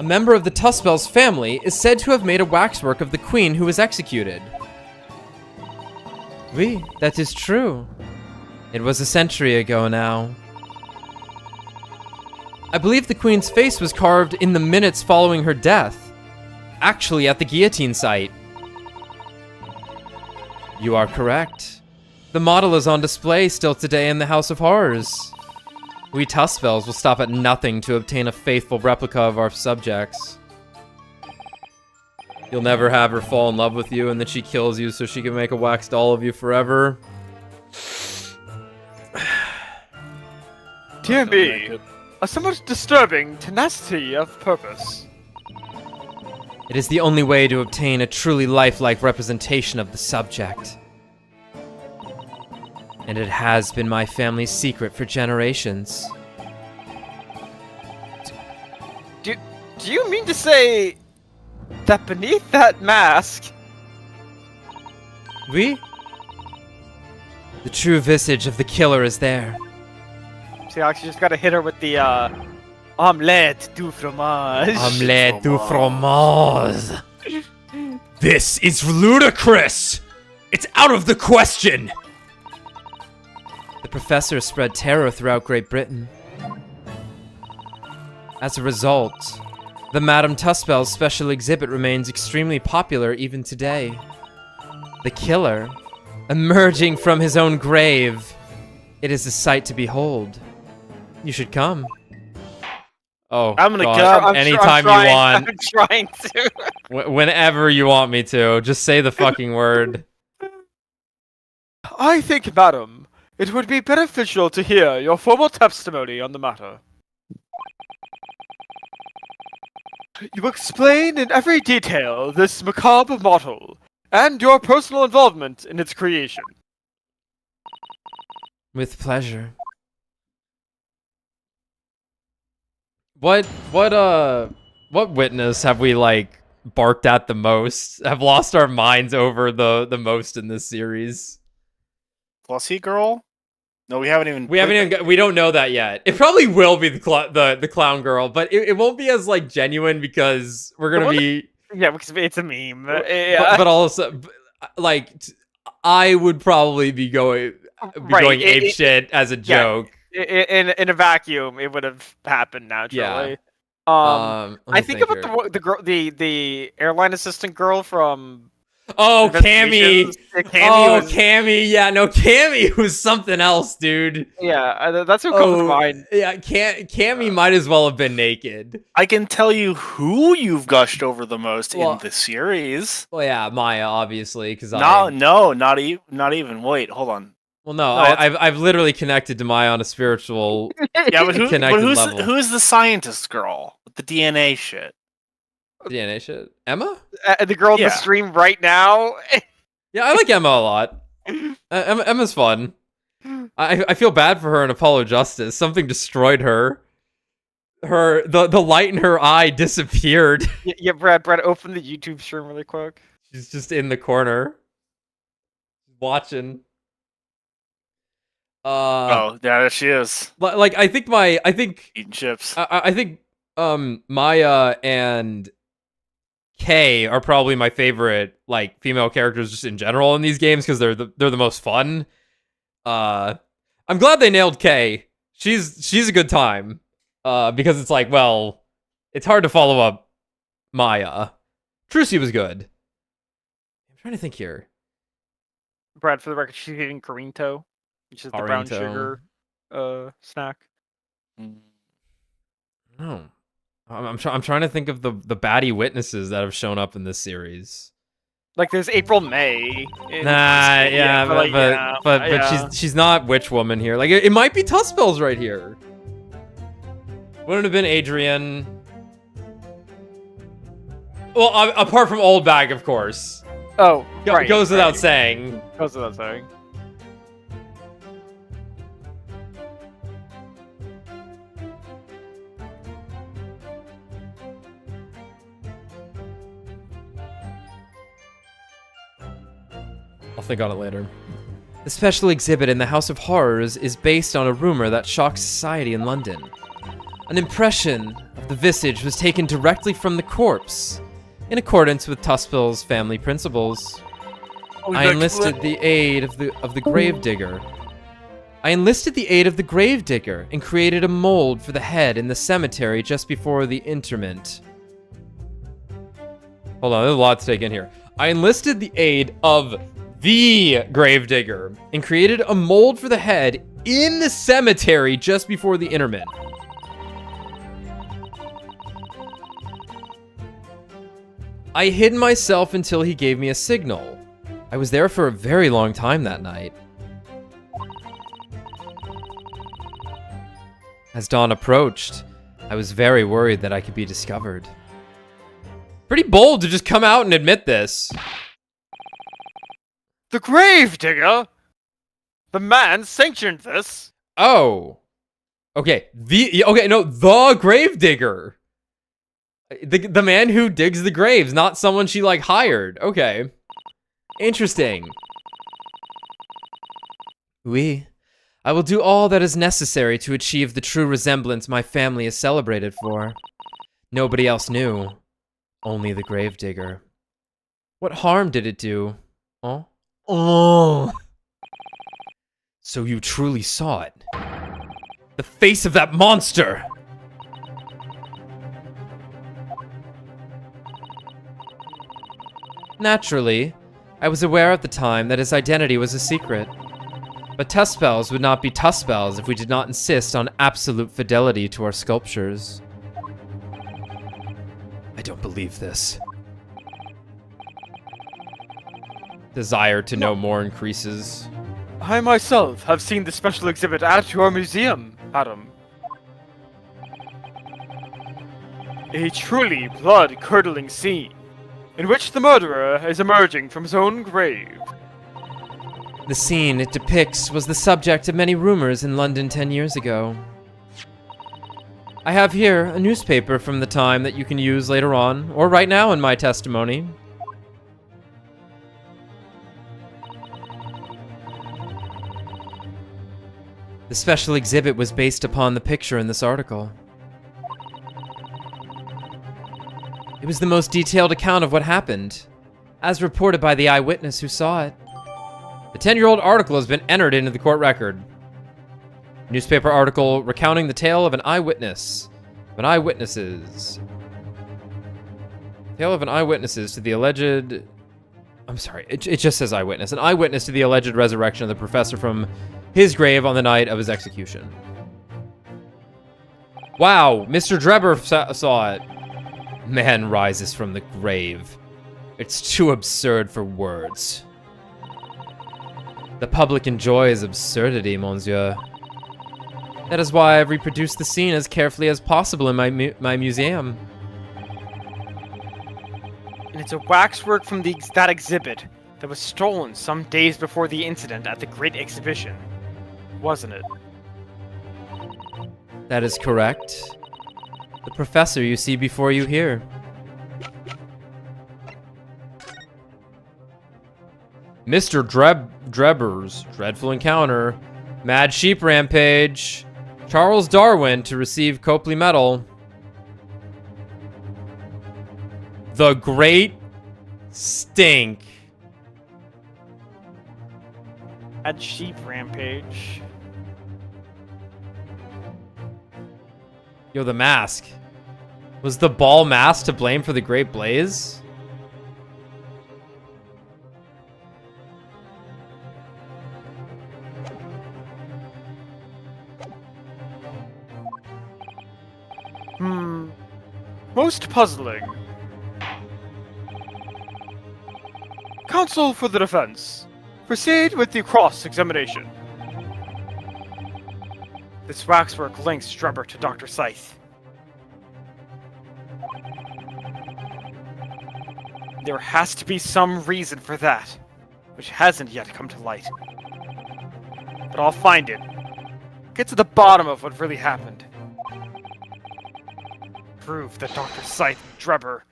Speaker 1: A member of the Tuspel's family is said to have made a waxwork of the queen who was executed. Oui, that is true. It was a century ago now. I believe the queen's face was carved in the minutes following her death. Actually, at the guillotine site. You are correct. The model is on display still today in the House of Horrors. We Tuspels will stop at nothing to obtain a faithful replica of our subjects. You'll never have her fall in love with you and then she kills you so she can make a wax doll of you forever.
Speaker 3: Dear me, a somewhat disturbing tenacity of purpose.
Speaker 1: It is the only way to obtain a truly lifelike representation of the subject. And it has been my family's secret for generations.
Speaker 3: Do you mean to say that beneath that mask?
Speaker 1: Oui? The true visage of the killer is there.
Speaker 3: See, Alex, you just gotta hit her with the, omelette du fromage.
Speaker 1: Omelette du fromage.
Speaker 4: This is ludicrous! It's out of the question!
Speaker 1: The professor spread terror throughout Great Britain. As a result, the Madame Tuspel's special exhibit remains extremely popular even today. The killer, emerging from his own grave, it is a sight to behold. You should come. Oh,
Speaker 7: I'm gonna
Speaker 1: God.
Speaker 7: come.
Speaker 1: Anytime you want.
Speaker 3: I'm trying to.
Speaker 1: Whenever you want me to. Just say the fucking word.
Speaker 3: I think, madam, it would be beneficial to hear your formal testimony on the matter. You explain in every detail this macabre model, and your personal involvement in its creation.
Speaker 1: With pleasure. What witness have we, like, barked at the most? Have lost our minds over the most in this series?
Speaker 7: Flossy girl? No, we haven't even.
Speaker 1: We don't know that yet. It probably will be the clown girl, but it won't be as, like, genuine because we're gonna be.
Speaker 3: Yeah, because it's a meme.
Speaker 1: But also, like, I would probably be going going ape shit as a joke.
Speaker 3: In a vacuum, it would have happened naturally.
Speaker 1: Yeah.
Speaker 3: I think about the girl, the airline assistant girl from.
Speaker 1: Oh, Cammy!
Speaker 3: Cammy
Speaker 1: Yeah, no, Cammy was something else, dude.
Speaker 3: Yeah, that's what comes to mind.
Speaker 1: Yeah, Cammy might as well have been naked.
Speaker 7: I can tell you who you've gushed over the most in the series.
Speaker 1: Well, yeah, Maya, obviously, because
Speaker 7: not even. Wait, hold on.
Speaker 1: Well, no, I've literally connected to Maya on a spiritual.
Speaker 7: Yeah, but
Speaker 1: who's
Speaker 7: the scientist girl with the DNA shit?
Speaker 1: DNA shit. Emma?
Speaker 3: The girl in the stream right now.
Speaker 1: Yeah, I like Emma a lot. Emma's fun. I feel bad for her in Apollo Justice. Something destroyed her. The light in her eye disappeared.
Speaker 3: Yeah, Brad, open the YouTube stream really quick.
Speaker 1: She's just in the corner, watching.
Speaker 7: Oh, yeah, there she is.
Speaker 1: Like I think
Speaker 7: Eating chips.
Speaker 1: I think Maya and Kay are probably my favorite, like, female characters just in general in these games because they're the most fun. I'm glad they nailed Kay. She's a good time. Because it's like, well, it's hard to follow up Maya. Trucy was good. I'm trying to think here.
Speaker 3: Brad, for the record, she's eating Corinto, which is the brown sugar snack.
Speaker 1: Oh. I'm trying to think of the baddie witnesses that have shown up in this series.
Speaker 3: Like there's April May.
Speaker 1: But she's not Witch Woman here. Like it might be Tuspel's right here. Wouldn't have been Adrian. Well, apart from Old Bag, of course.
Speaker 3: Oh, right.
Speaker 1: Goes without saying.
Speaker 3: Goes without saying.
Speaker 1: I'll think on it later. The special exhibit in the House of Horrors is based on a rumor that shocked society in London. An impression of
Speaker 4: The visage was taken directly from the corpse, in accordance with Tuspel's family principles. I enlisted the aid of the gravedigger. And created a mold for the head in the cemetery just before the interment. Hold on, there's a lot to take in here. I enlisted the aid of the gravedigger and created a mold for the head in the cemetery just before the interment. I hid myself until he gave me a signal. I was there for a very long time that night. As dawn approached, I was very worried that I could be discovered. Pretty bold to just come out and admit this.
Speaker 3: The gravedigger? The man sanctioned this.
Speaker 4: Oh. Okay, the gravedigger. The man who digs the graves, not someone she, like, hired. Okay. Interesting. Oui. I will do all that is necessary to achieve the true resemblance my family is celebrated for. Nobody else knew. Only the gravedigger. What harm did it do? Oh? Oh. So you truly saw it. The face of that monster! Naturally, I was aware at the time that his identity was a secret. But Tuspels would not be Tuspels if we did not insist on absolute fidelity to our sculptures. I don't believe this. Desire to know more increases.
Speaker 3: I myself have seen the special exhibit added to our museum, Adam. A truly blood-curdling scene, in which the murderer is emerging from his own grave.
Speaker 4: The scene it depicts was the subject of many rumors in London 10 years ago. I have here a newspaper from the time that you can use later on, or right now in my testimony. The special exhibit was based upon the picture in this article. It was the most detailed account of what happened, as reported by the eyewitness who saw it. The 10-year-old article has been entered into the court record. Newspaper article recounting the tale of an eyewitness. Tale of an eyewitnesses to the alleged... I'm sorry, it just says eyewitness. An eyewitness to the alleged resurrection of the professor from his grave on the night of his execution. Wow, Mr. Drebber saw it. Man rises from the grave. It's too absurd for words. The public enjoys absurdity, monsieur. That is why I've reproduced the scene as carefully as possible in my museum.
Speaker 3: And it's a waxwork from that exhibit that was stolen some days before the incident at the Great Exhibition, wasn't it?
Speaker 4: That is correct. The professor you see before you here. Mr. Drebber's dreadful encounter. Mad sheep rampage. Charles Darwin to receive Copley Medal. The Great Stink.
Speaker 3: Mad sheep rampage.
Speaker 4: Yo, the mask. Was the ball mask to blame for the Great Blaze?
Speaker 3: Most puzzling. Counsel for the defense. Proceed with the cross-examination. This waxwork links Drebber to Dr. Scythe. There has to be some reason for that, which hasn't yet come to light. But I'll find it. Get to the bottom of what really happened. Prove that Dr. Scythe and Drebber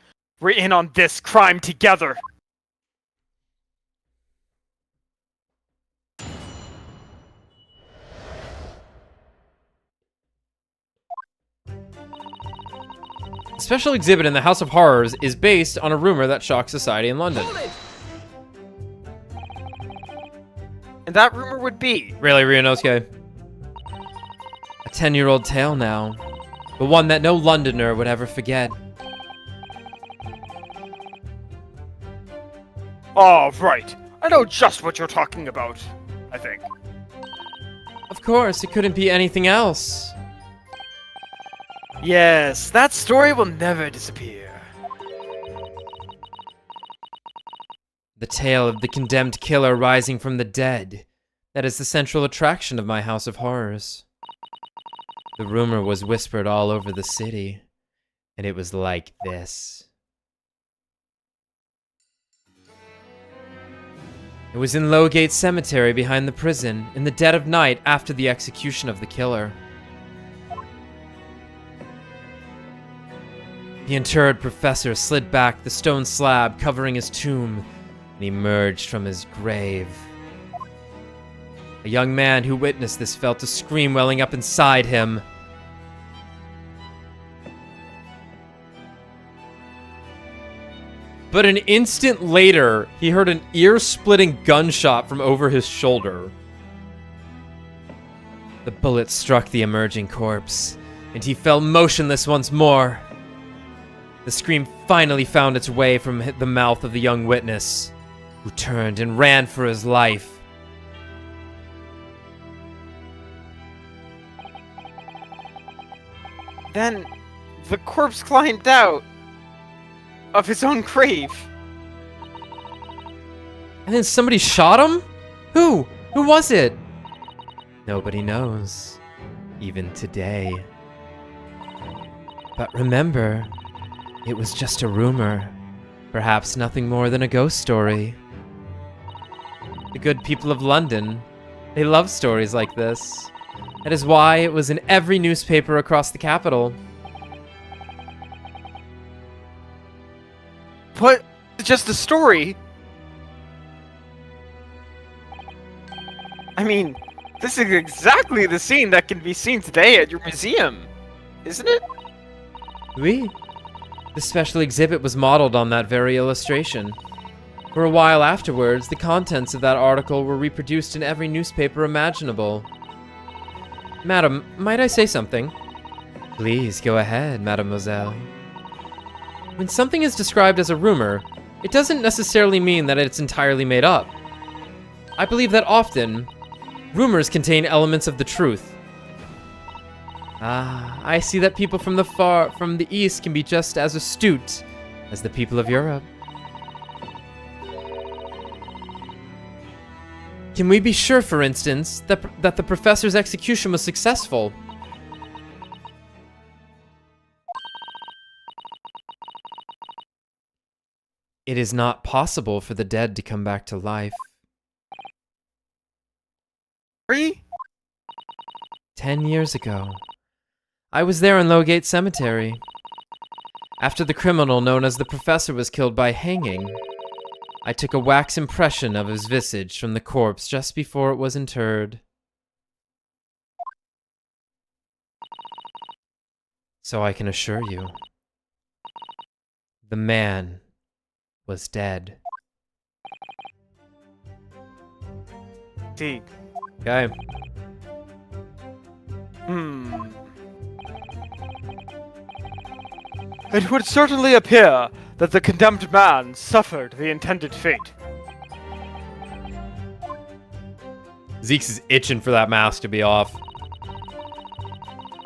Speaker 3: were in on this crime together.
Speaker 1: The special exhibit in the House of Horrors is based on a rumor that shocked society in London.
Speaker 3: And that rumor would be...
Speaker 1: Really, Ryunosuke? A 10-year-old tale now, but one that no Londoner would ever forget.
Speaker 2: Oh, right. I know just what you're talking about, I think.
Speaker 1: Of course, it couldn't be anything else.
Speaker 3: Yes, that story will never disappear.
Speaker 1: The tale of the condemned killer rising from the dead. That is the central attraction of my House of Horrors. The rumor was whispered all over the city, and it was like this. It was in Lowgate Cemetery behind the prison, in the dead of night after the execution of the killer. The interred professor slid back the stone slab covering his tomb and emerged from his grave. A young man who witnessed this felt a scream welling up inside him. But an instant later, he heard an ear-splitting gunshot from over his shoulder. The bullet struck the emerging corpse, and he fell motionless once more. The scream finally found its way from the mouth of the young witness, who turned and ran for his life.
Speaker 3: Then, the corpse climbed out of his own grave.
Speaker 1: And then somebody shot him? Who? Who was it? Nobody knows, even today. But remember, it was just a rumor, perhaps nothing more than a ghost story. The good people of London, they love stories like this. That is why it was in every newspaper across the capital.
Speaker 3: But it's just a story. I mean, this is exactly the scene that can be seen today at your museum, isn't it?
Speaker 1: Oui. The special exhibit was modeled on that very illustration. For a while afterwards, the contents of that article were reproduced in every newspaper imaginable. Madam, might I say something? Please, go ahead, mademoiselle. When something is described as a rumor, it doesn't necessarily mean that it's entirely made up. I believe that often, rumors contain elements of the truth. Ah, I see that people from the East can be just as astute as the people of Europe. Can we be sure, for instance, that the professor's execution was successful? It is not possible for the dead to come back to life. 10 years ago, I was there in Lowgate Cemetery. After the criminal known as the Professor was killed by hanging, I took a wax impression of his visage from the corpse just before it was interred. So I can assure you, the man was dead.
Speaker 3: See.
Speaker 1: Okay.
Speaker 2: It would certainly appear that the condemned man suffered the intended fate.
Speaker 1: Zeke's is itching for that mask to be off.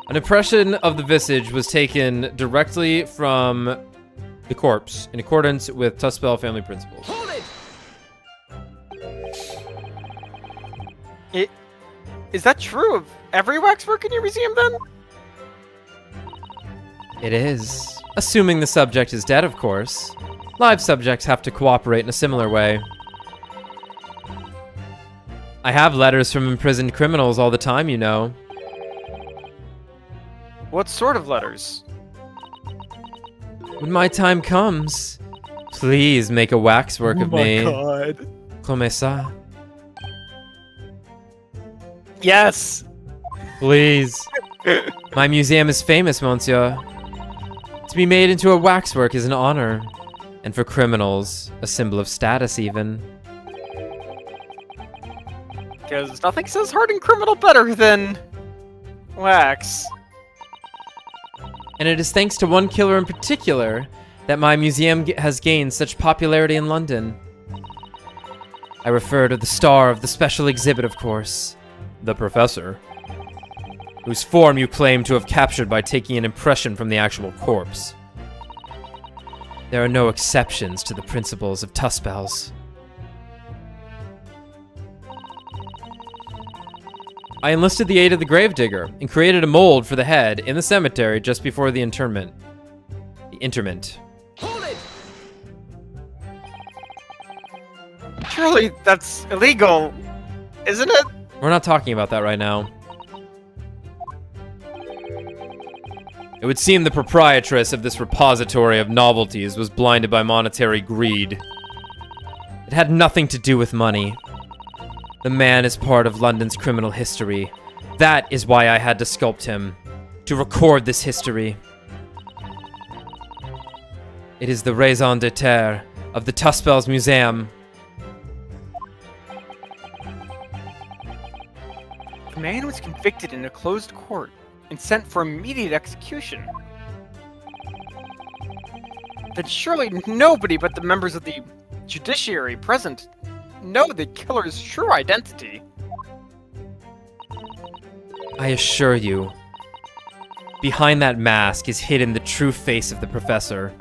Speaker 1: An impression of the visage was taken directly from the corpse in accordance with Tuspel family principles.
Speaker 5: Hold it!
Speaker 3: Is that true of every waxwork in your museum, then?
Speaker 1: It is. Assuming the subject is dead, of course. Live subjects have to cooperate in a similar way. I have letters from imprisoned criminals all the time, you know.
Speaker 3: What sort of letters?
Speaker 1: When my time comes, please make a waxwork of me.
Speaker 2: God.
Speaker 1: Comme ça.
Speaker 3: Yes!
Speaker 1: Please. My museum is famous, monsieur. It's
Speaker 4: To be made into a waxwork is an honor, and for criminals, a symbol of status even.
Speaker 3: Because nothing says hardened criminal better than wax.
Speaker 4: And it is thanks to one killer in particular that my museum has gained such popularity in London. I refer to the star of the special exhibit, of course.
Speaker 1: The professor.
Speaker 4: Whose form you claim to have captured by taking an impression from the actual corpse. There are no exceptions to the principles of Tuspels. I enlisted the aid of the gravedigger and created a mold for the head in the cemetery just before the interment. The interment.
Speaker 5: Hold it!
Speaker 3: Surely that's illegal, isn't it?
Speaker 4: We're not talking about that right now. It would seem the proprietress of this repository of novelties was blinded by monetary greed. It had nothing to do with money. The man is part of London's criminal history. That is why I had to sculpt him, to record this history. It is the raison d'etre of the Tuspels Museum.
Speaker 3: The man was convicted in a closed court and sent for immediate execution. Then surely nobody but the members of the judiciary present know the killer's true identity.
Speaker 4: I assure you, behind that mask is hidden the true face of the professor.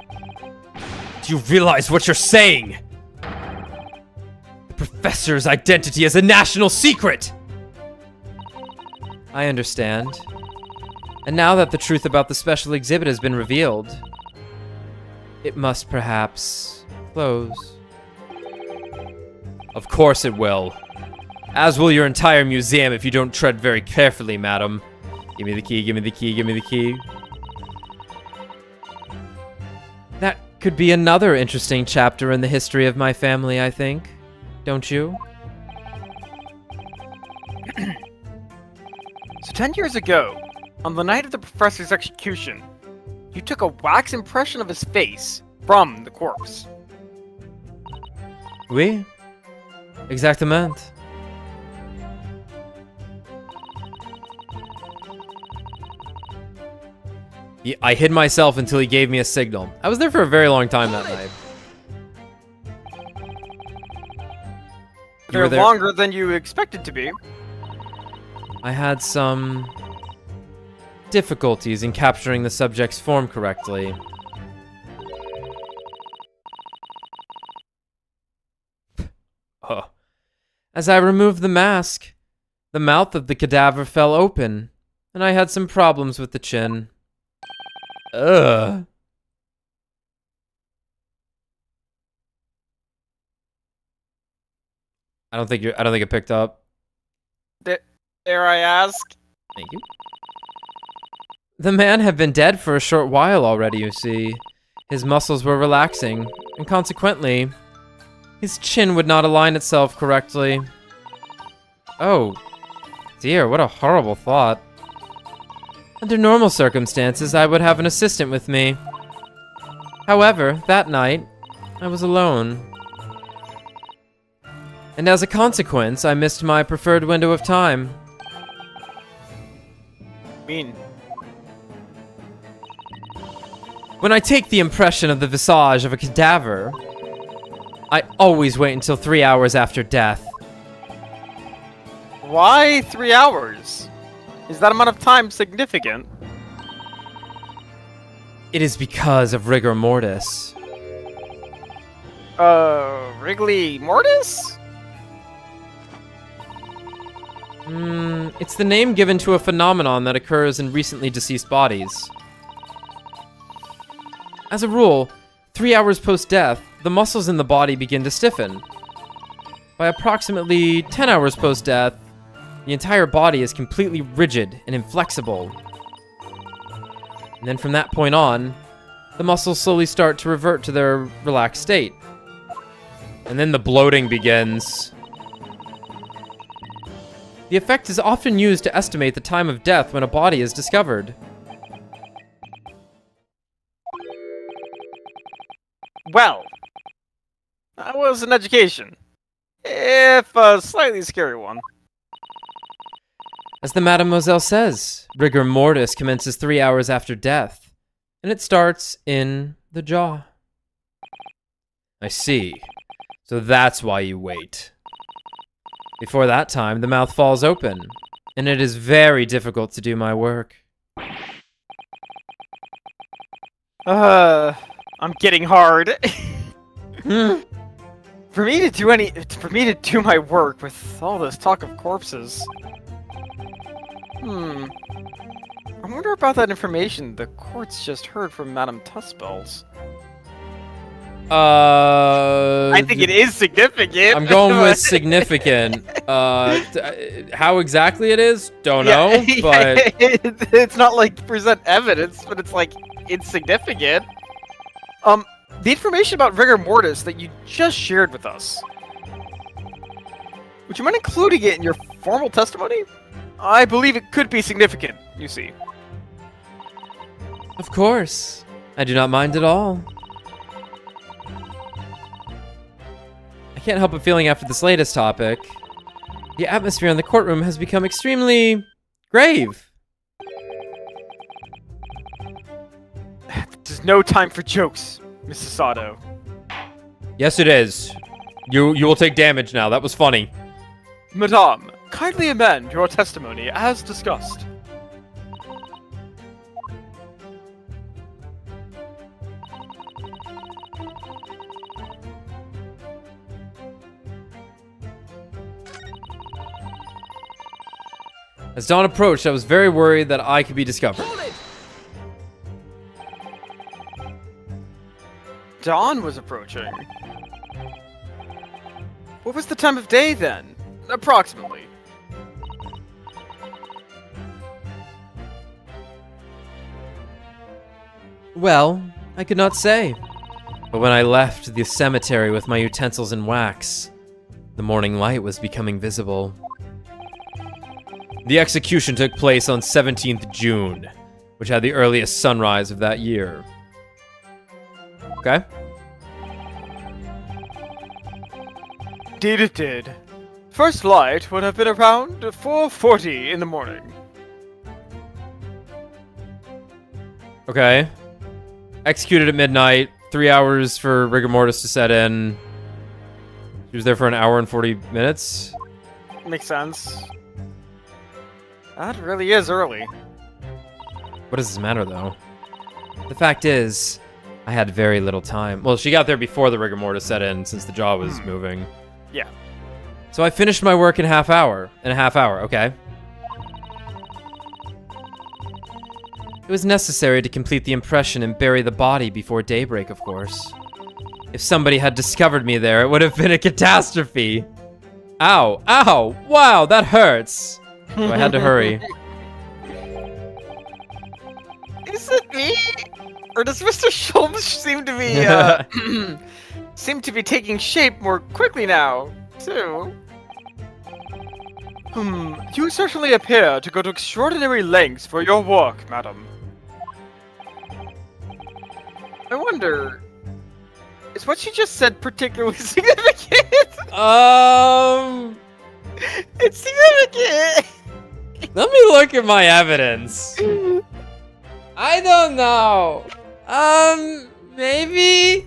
Speaker 4: Do you realize what you're saying? The professor's identity is a national secret! I understand. And now that the truth about the special exhibit has been revealed, it must perhaps close. Of course it will. As will your entire museum if you don't tread very carefully, madam. Give me the key, give me the key, give me the key. That could be another interesting chapter in the history of my family, I think. Don't you?
Speaker 3: So 10 years ago, on the night of the professor's execution, you took a wax impression of his face from the corpse.
Speaker 4: Oui. Exactement. I hid myself until he gave me a signal. I was there for a very long time that night.
Speaker 3: They're longer than you expected to be.
Speaker 4: I had some difficulties in capturing the subject's form correctly. As I removed the mask, the mouth of the cadaver fell open, and I had some problems with the chin. Ugh. I don't think it picked up.
Speaker 3: Dare I ask?
Speaker 4: Thank you. The man had been dead for a short while already, you see. His muscles were relaxing, and consequently, his chin would not align itself correctly. Oh, dear, what a horrible thought. Under normal circumstances, I would have an assistant with me. However, that night, I was alone. And as a consequence, I missed my preferred window of time.
Speaker 3: Mean.
Speaker 4: When I take the impression of the visage of a cadaver, I always wait until 3 hours after death.
Speaker 3: Why 3 hours? Is that amount of time significant?
Speaker 4: It is because of rigor mortis.
Speaker 3: Wrigley Mortis?
Speaker 4: It's the name given to a phenomenon that occurs in recently deceased bodies. As a rule, 3 hours post-death, the muscles in the body begin to stiffen. By approximately 10 hours post-death, the entire body is completely rigid and inflexible. And then from that point on, the muscles slowly start to revert to their relaxed state.
Speaker 1: And then the bloating begins.
Speaker 4: The effect is often used to estimate the time of death when a body is discovered.
Speaker 3: Well, that was an education. If a slightly scary one.
Speaker 4: As the Mademoiselle says, rigor mortis commences 3 hours after death, and it starts in the jaw. I see. So that's why you wait. Before that time, the mouth falls open, and it is very difficult to do my work.
Speaker 3: I'm getting hard.
Speaker 4: Hmm.
Speaker 3: For me to do my work with all this talk of corpses. I wonder about that information the courts just heard from Madame Tussbells. I think it is significant.
Speaker 4: I'm going with significant. How exactly it is, don't know, but
Speaker 3: it's not like present evidence, but it's like it's significant. The information about rigor mortis that you just shared with us. Would you mind including it in your formal testimony? I believe it could be significant, you see.
Speaker 4: of course, I do not mind at all. I can't help but feeling after this latest topic, the atmosphere in the courtroom has become extremely grave.
Speaker 3: This is no time for jokes, Mrs. Sato.
Speaker 1: Yes, it is. You will take damage now. That was funny.
Speaker 3: Madame, kindly amend your testimony as discussed.
Speaker 4: As dawn approached, I was very worried that I could be discovered.
Speaker 5: Hold it!
Speaker 3: Dawn was approaching. What was the time of day then? Approximately.
Speaker 4: Well, I could not say. But when I left the cemetery with my utensils and wax, the morning light was becoming visible.
Speaker 1: The execution took place on 17th June, which had the earliest sunrise of that year. Okay.
Speaker 3: Indeed it did. First light would have been around 4:40 in the morning.
Speaker 1: Okay. Executed at midnight. 3 hours for rigor mortis to set in. She was there for an hour and 40 minutes.
Speaker 3: Makes sense. That really is early.
Speaker 1: What does this matter, though?
Speaker 4: The fact is, I had very little time.
Speaker 1: Well, she got there before the rigor mortis set in, since the jaw was moving.
Speaker 3: Yeah.
Speaker 4: So I finished my work in a half hour. Okay. It was necessary to complete the impression and bury the body before daybreak, of course. If somebody had discovered me there, it would have been a catastrophe. Ow! Ow! Wow, that hurts! So I had to hurry.
Speaker 3: Is it me? Or does Mr. Schultz seem to be taking shape more quickly now, too? You certainly appear to go to extraordinary lengths for your work, madam. I wonder, is what she just said particularly significant? It's significant!
Speaker 1: Let me look at my evidence. I don't know. Maybe?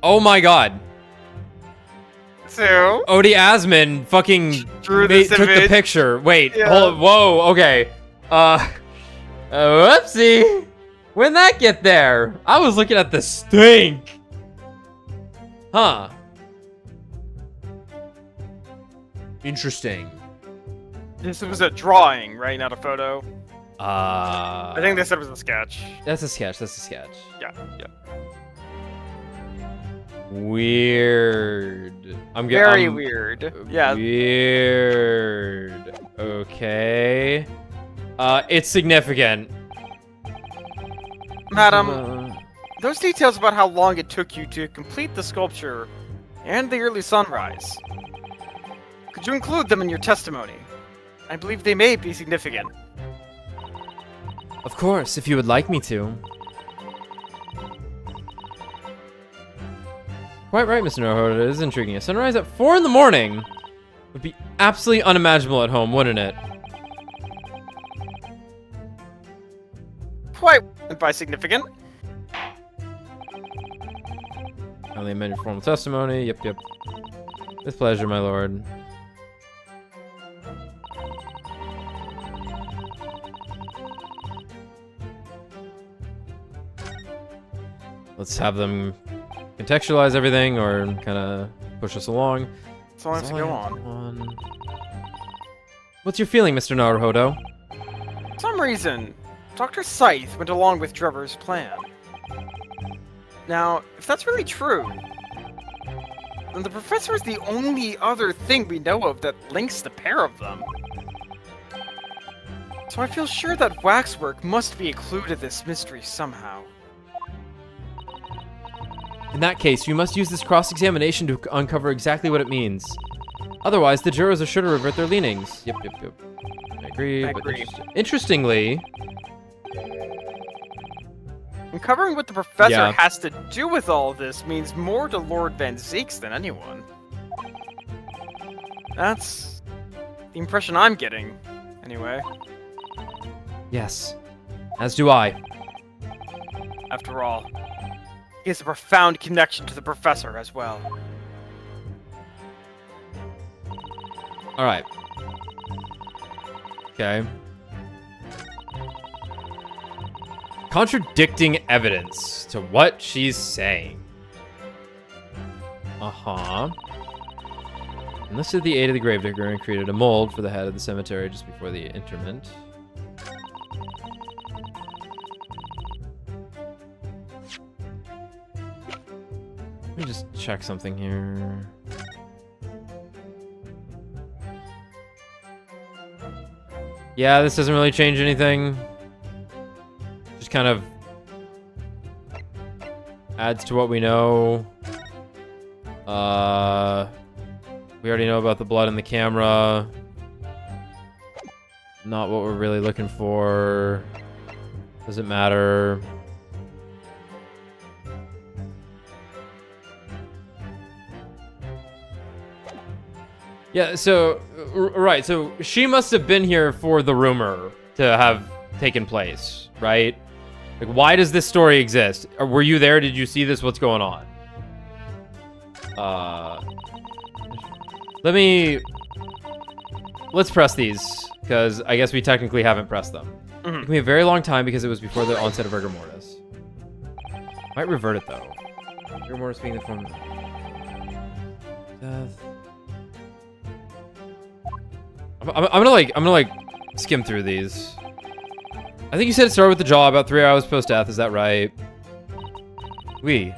Speaker 1: Oh my god.
Speaker 3: So?
Speaker 1: Odie Asman fucking
Speaker 3: Drew this
Speaker 1: took the
Speaker 3: image.
Speaker 1: picture. Wait,
Speaker 3: Yeah.
Speaker 1: hold on. Whoa, okay. Whoopsie. When'd that get there? I was looking at the stink. Huh. Interesting.
Speaker 3: This was a drawing, right? Not a photo.
Speaker 1: I
Speaker 3: I think they said it was a sketch.
Speaker 1: that's a sketch. That's a sketch.
Speaker 3: Yeah, yeah.
Speaker 1: Weird. I'm
Speaker 3: Very weird. Yeah.
Speaker 1: Weird. Okay. It's significant.
Speaker 3: Madam, those details about how long it took you to complete the sculpture and the early sunrise, could you include them in your testimony? I believe they may be significant.
Speaker 1: Of course, if you would like me to. Quite right, Mr. Naruhodo. It is intriguing. A sunrise at 4 in the morning would be absolutely unimaginable at home, wouldn't it?
Speaker 3: Quite by significant.
Speaker 1: Only amend your formal testimony. Yep, yep. With pleasure, my lord. Let's have them contextualize everything or kind of push us along.
Speaker 3: So I have to go on.
Speaker 1: What's your feeling, Mr. Naruhodo?
Speaker 3: For some reason, Dr. Scythe went along with Trevor's plan. Now, if that's really true, then the professor is the only other thing we know of that links the pair of them. So I feel sure that waxwork must be a clue to this mystery somehow.
Speaker 1: In that case, you must use this cross-examination to uncover exactly what it means. Otherwise, the jurors are sure to revert their leanings. Yep, yep, yep. I agree.
Speaker 3: I
Speaker 1: But
Speaker 3: agree.
Speaker 1: interestingly,
Speaker 3: Uncovering what the professor
Speaker 1: Yeah.
Speaker 3: has to do with all of this means more to Lord Van Zeeks than anyone. That's the impression I'm getting, anyway.
Speaker 1: yes, as do I.
Speaker 3: After all, he has a profound connection to the professor as well.
Speaker 1: All right. Okay. Contradicting evidence to what she's saying. Uh-huh. Enlisted the aid of the gravedigger and created a mold for the head of the cemetery just before the interment. Let me just check something here. Yeah, this doesn't really change anything. Just kind of adds to what we know. We already know about the blood in the camera. Not what we're really looking for. Doesn't matter. Yeah, so, right, so she must have been here for the rumor to have taken place, right? Like, why does this story exist? Or were you there? Did you see this? What's going on? Let's press these, because I guess we technically haven't pressed them. It took me a very long time because it was before the onset of rigor mortis. Might revert it, though. Rigor mortis being the form of death. I'm gonna skim through these. I think you said it started with the jaw about 3 hours post-death. Is that right? Oui.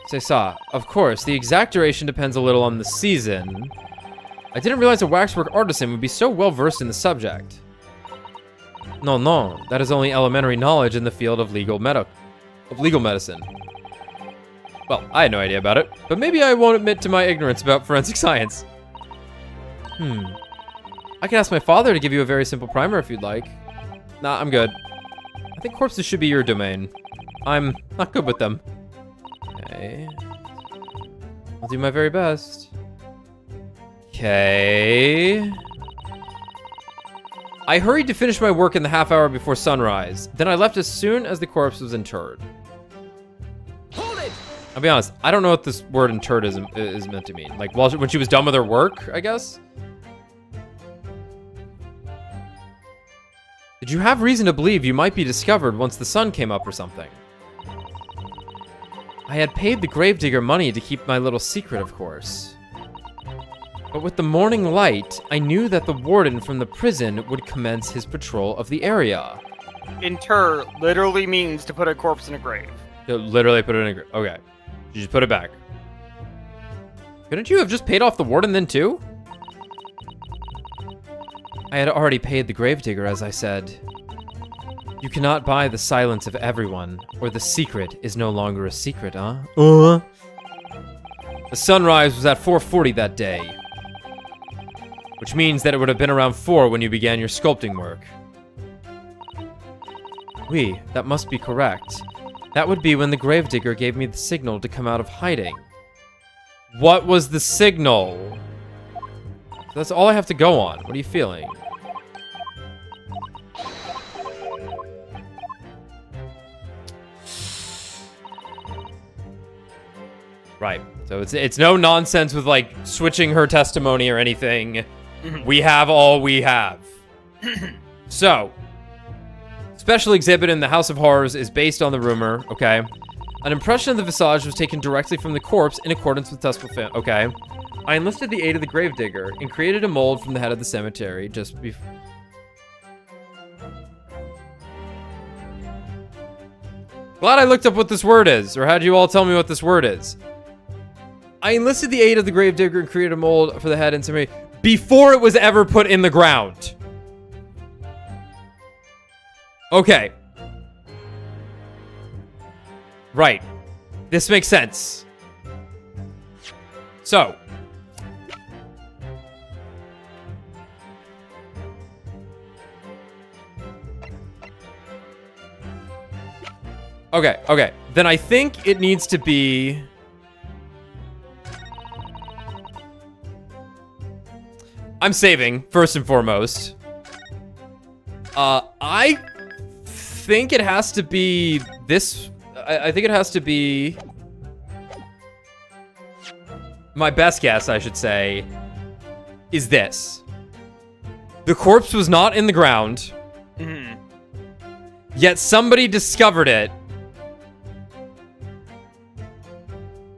Speaker 1: C'est ça. Of course, the exact duration depends a little on the season. I didn't realize a waxwork artisan would be so well versed in the subject. No, that is only elementary knowledge in the field of legal medicine. Well, I had no idea about it, but maybe I won't admit to my ignorance about forensic science. I can ask my father to give you a very simple primer if you'd like. Nah, I'm good. I think corpses should be your domain. I'm not good with them. Okay. I'll do my very best. Okay. I hurried to finish my work in the half hour before sunrise. Then I left as soon as the corpse was interred.
Speaker 5: Hold it!
Speaker 1: I'll be honest, I don't know what this word interred is meant to mean. Like, when she was done with her work, I guess? Did you have reason to believe you might be discovered once the sun came up or something? I had paid the gravedigger money to keep my little secret, of course.
Speaker 4: But with the morning light, I knew that the warden from the prison would commence his patrol of the area.
Speaker 3: Inter literally means to put a corpse in a grave.
Speaker 1: To literally put it in a grave. Okay. You just put it back. Couldn't you have just paid off the warden then too?
Speaker 4: I had already paid the gravedigger, as I said. You cannot buy the silence of everyone, or the secret is no longer a secret, huh? The sunrise was at 4:40 that day, which means that it would have been around 4 when you began your sculpting work. That must be correct. That would be when the gravedigger gave me the signal to come out of hiding.
Speaker 1: What was the signal?
Speaker 4: That's all I have to go on. What are you feeling?
Speaker 1: Right. So it's no nonsense with like switching her testimony or anything. We have all we have. So, special exhibit in the House of Horrors is based on the rumor, okay? An impression of the visage was taken directly from the corpse in accordance with Tuskal film, okay? I enlisted the aid of the gravedigger and created a mold from the head of the cemetery just before... Glad I looked up what this word is, or had you all tell me what this word is. I enlisted the aid of the gravedigger and created a mold for the head and cemetery before it was ever put in the ground. Okay. Right. This makes sense. So. Okay. Then I think it needs to be... I'm saving, first and foremost. I think it has to be this. I think it has to be... My best guess, I should say, is this. The corpse was not in the ground. Yet somebody discovered it.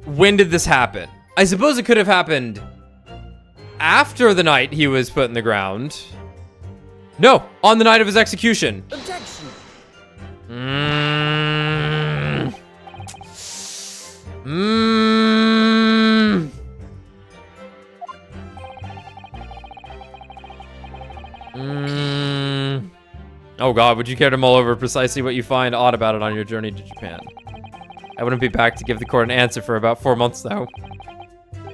Speaker 1: When did this happen? I suppose it could have happened after the night he was put in the ground. No, on the night of his execution.
Speaker 5: Objection.
Speaker 1: Oh god, would you care to mull over precisely what you find odd about it on your journey to Japan? I wouldn't be back to give the court an answer for about 4 months, though.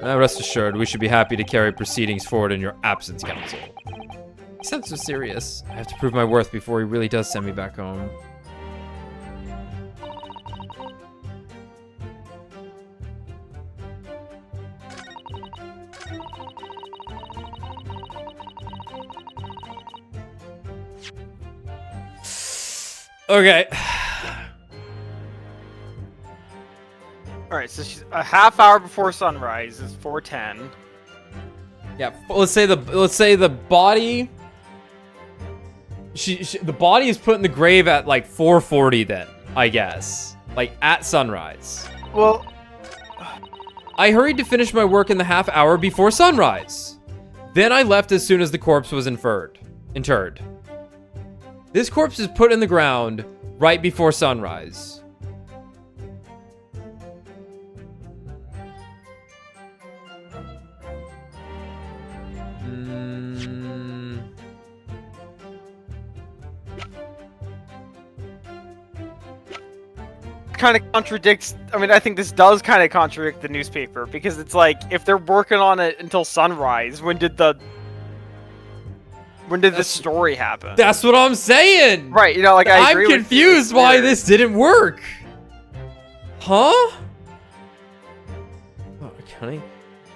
Speaker 1: Rest assured, we should be happy to carry proceedings forward in your absence, counsel. He sounds so serious. I have to prove my worth before he really does send me back home. Okay.
Speaker 3: All right, so she's a half hour before sunrise is 4:10.
Speaker 1: Yeah, let's say the body. The body is put in the grave at like 4:40 then, I guess, like at sunrise.
Speaker 3: Well,
Speaker 1: I hurried to finish my work in the half hour before sunrise. Then I left as soon as the corpse was interred. This corpse is put in the ground right before sunrise.
Speaker 3: kind of contradicts. I mean, I think this does kind of contradict the newspaper because it's like if they're working on it until sunrise, when did the story happen?
Speaker 1: That's what I'm saying.
Speaker 3: Right, you know, like I agree
Speaker 1: I'm confused why this didn't work. Huh? Oh, accounting.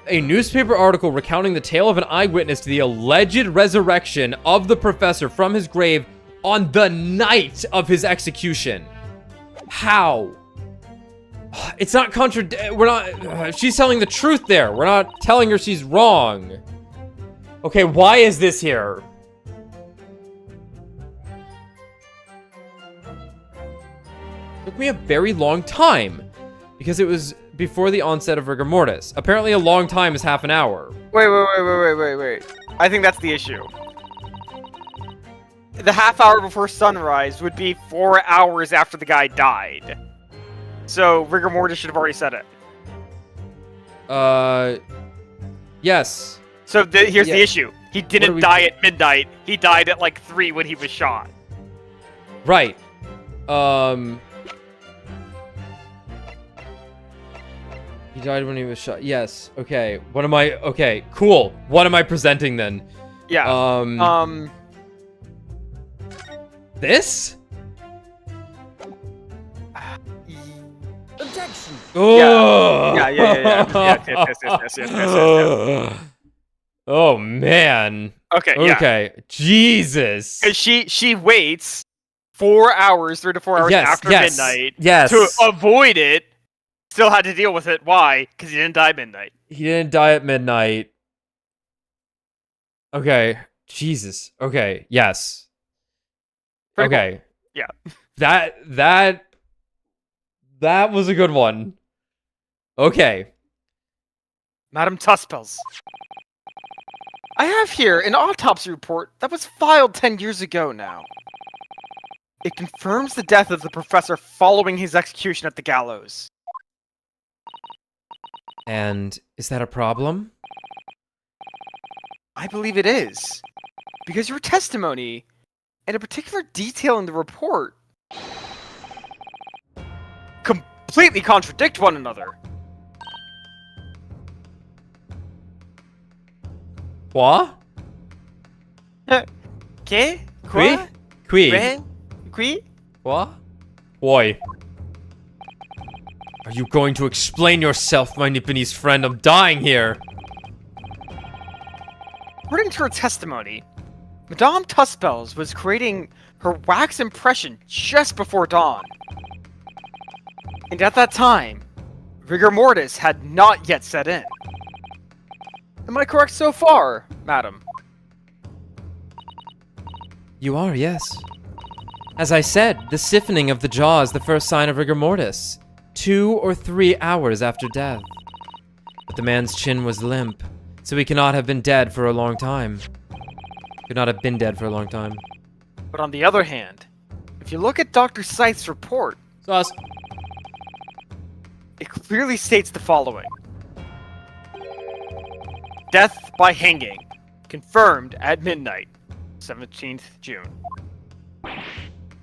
Speaker 1: A newspaper article recounting the tale of an eyewitness to the alleged resurrection of the professor from his grave on the night of his execution. How? It's not we're not, she's telling the truth there. We're not telling her she's wrong. Okay, why is this here? Took me a very long time because it was before the onset of rigor mortis. Apparently a long time is half an hour.
Speaker 3: Wait. I think that's the issue. The half hour before sunrise would be 4 hours after the guy died. So rigor mortis should have already said it.
Speaker 1: Yes.
Speaker 3: So here's
Speaker 1: Yeah.
Speaker 3: the issue. He didn't die at midnight. He died at like 3 when he was shot.
Speaker 1: Right. He died when he was shot. Yes. Okay. What am I? Okay. Cool. What am I presenting then?
Speaker 3: Yeah.
Speaker 1: This?
Speaker 5: Objection.
Speaker 1: Oh.
Speaker 3: Yeah. Yes.
Speaker 1: Oh man.
Speaker 3: Okay. Yeah.
Speaker 1: Okay. Jesus.
Speaker 3: 'Cause she waits 4 hours, 3 to 4 hours after midnight to avoid it. Still had to deal with it. Why? Because he didn't die at midnight.
Speaker 1: He didn't die at midnight. Okay. Jesus. Okay. Yes.
Speaker 3: Pretty
Speaker 1: Okay.
Speaker 3: cool. Yeah.
Speaker 1: That was a good one. Okay.
Speaker 3: Madam Tuspels. I have here an autopsy report that was filed 10 years ago now. It confirms the death of the professor following his execution at the gallows.
Speaker 1: And is that a problem?
Speaker 3: I believe it is. Because your testimony, and a particular detail in the report, completely contradict one another.
Speaker 1: Quoi?
Speaker 3: Que?
Speaker 1: Qui? Qui?
Speaker 3: When? Qui?
Speaker 1: What? Why? Are you going to explain yourself, my Nipponese friend? I'm dying here.
Speaker 3: According to her testimony, Madame Tuspels was creating her wax impression just before dawn. And at that time, rigor mortis had not yet set in. Am I correct so far, madam?
Speaker 1: You are, yes. As I said, the stiffening of the jaw is the first sign of rigor mortis. 2 or 3 hours after death. But the man's chin was limp, so he cannot have been dead for a long time. Could not have been dead for a long time.
Speaker 3: But on the other hand, if you look at Dr. Scythe's report,
Speaker 1: Sauce.
Speaker 3: it clearly states the following. Death by hanging, confirmed at midnight, 17th June.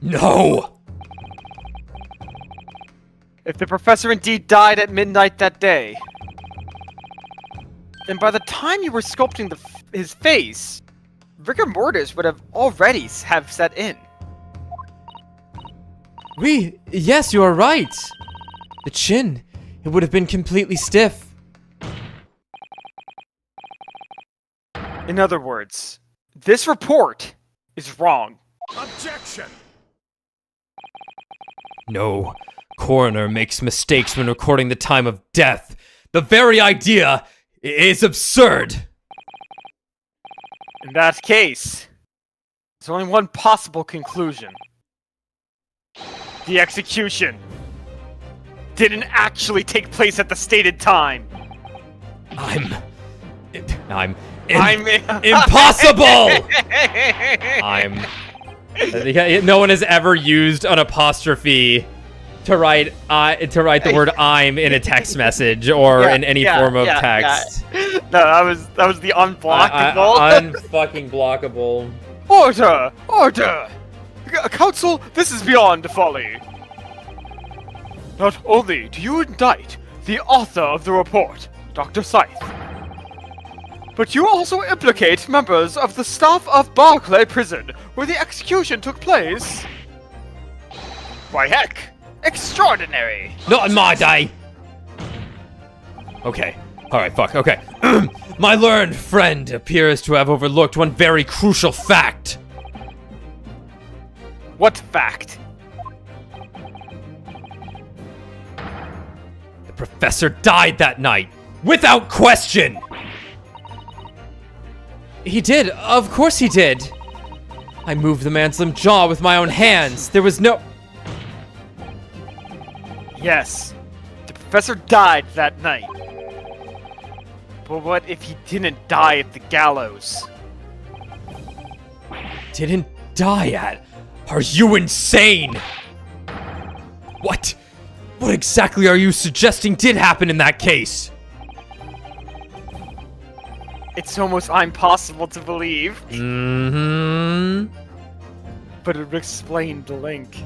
Speaker 1: No!
Speaker 3: If the professor indeed died at midnight that day, then by the time you were sculpting his face, rigor mortis would have already set in.
Speaker 1: Yes, you are right. The chin, it would have been completely stiff.
Speaker 3: In other words, this report is wrong.
Speaker 5: Objection.
Speaker 1: No. Coroner makes mistakes when recording the time of death. The very idea is absurd.
Speaker 3: In that case, there's only one possible conclusion. The execution didn't actually take place at the stated time.
Speaker 1: I'm
Speaker 3: impossible!
Speaker 1: No one has ever used an apostrophe to write the word "I'm" in a text message or in any form of text.
Speaker 3: Yeah. No, that was the unblockable.
Speaker 1: Unfucking blockable.
Speaker 3: Order! Order! Counsel, this is beyond folly. Not only do you indict the author of the report, Dr. Scythe, but you also implicate members of the staff of Barclay Prison, where the execution took place. Why heck, extraordinary!
Speaker 1: Not in my day! Okay. Alright, fuck, okay. My learned friend appears to have overlooked one very crucial fact.
Speaker 3: What fact?
Speaker 1: The professor died that night, without question! He did, of course he did. I moved the man's limp jaw with my own hands. There was no...
Speaker 3: Yes, the professor died that night. But what if he didn't die at the gallows?
Speaker 4: Didn't die at? Are you insane? What? What exactly are you suggesting did happen in that case?
Speaker 3: It's almost impossible to believe,
Speaker 4: Mm-hmm.
Speaker 3: but it would explain the link.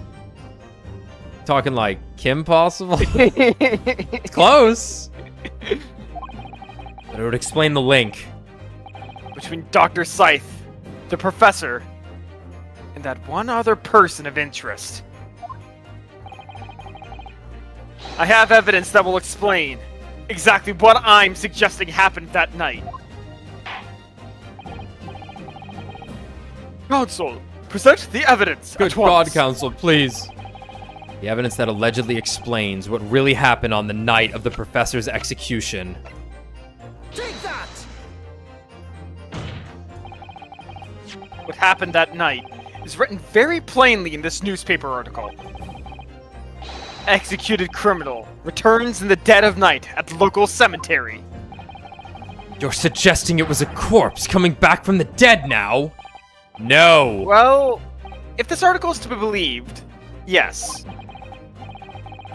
Speaker 1: Talking like Kim Possible? It's close.
Speaker 4: But it would explain the link.
Speaker 3: Between Dr. Scythe, the professor, and that one other person of interest. I have evidence that will explain exactly what I'm suggesting happened that night. Counsel, present the evidence
Speaker 1: Good
Speaker 3: at once.
Speaker 1: God, Counsel, please.
Speaker 4: The evidence that allegedly explains what really happened on the night of the professor's execution.
Speaker 5: Take that!
Speaker 3: What happened that night is written very plainly in this newspaper article. Executed criminal returns in the dead of night at the local cemetery.
Speaker 4: You're suggesting it was a corpse coming back from the dead now? No!
Speaker 3: Well, if this article is to be believed, yes.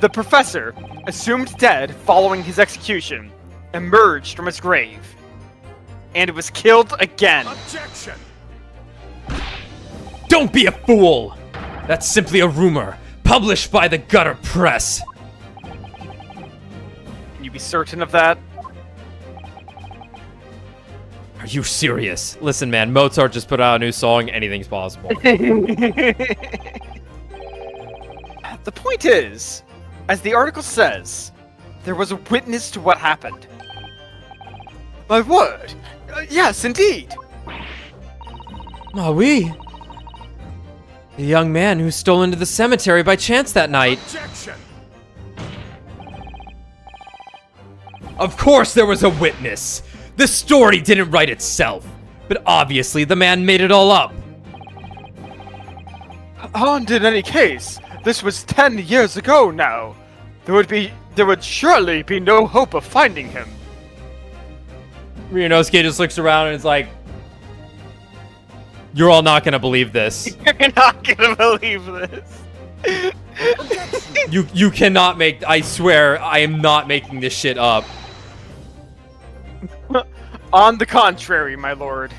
Speaker 3: The professor, assumed dead following his execution, emerged from his grave. And was killed again.
Speaker 5: Objection!
Speaker 4: Don't be a fool! That's simply a rumor, published by the gutter press.
Speaker 3: Can you be certain of that?
Speaker 4: Are you serious?
Speaker 1: Listen, man, Mozart just put out a new song. Anything's possible.
Speaker 3: The point is, as the article says, there was a witness to what happened. My word! Yes, indeed!
Speaker 4: Ah, oui. The young man who stole into the cemetery by chance that night.
Speaker 5: Objection!
Speaker 4: Of course there was a witness! The story didn't write itself, but obviously the man made it all up.
Speaker 3: And in any case, this was 10 years ago now. There would surely be no hope of finding him.
Speaker 1: Ryunosuke just looks around and is like, you're all not gonna believe this.
Speaker 3: You're not gonna believe this.
Speaker 1: You cannot make, I swear, I am not making this shit up.
Speaker 3: On the contrary, my lord.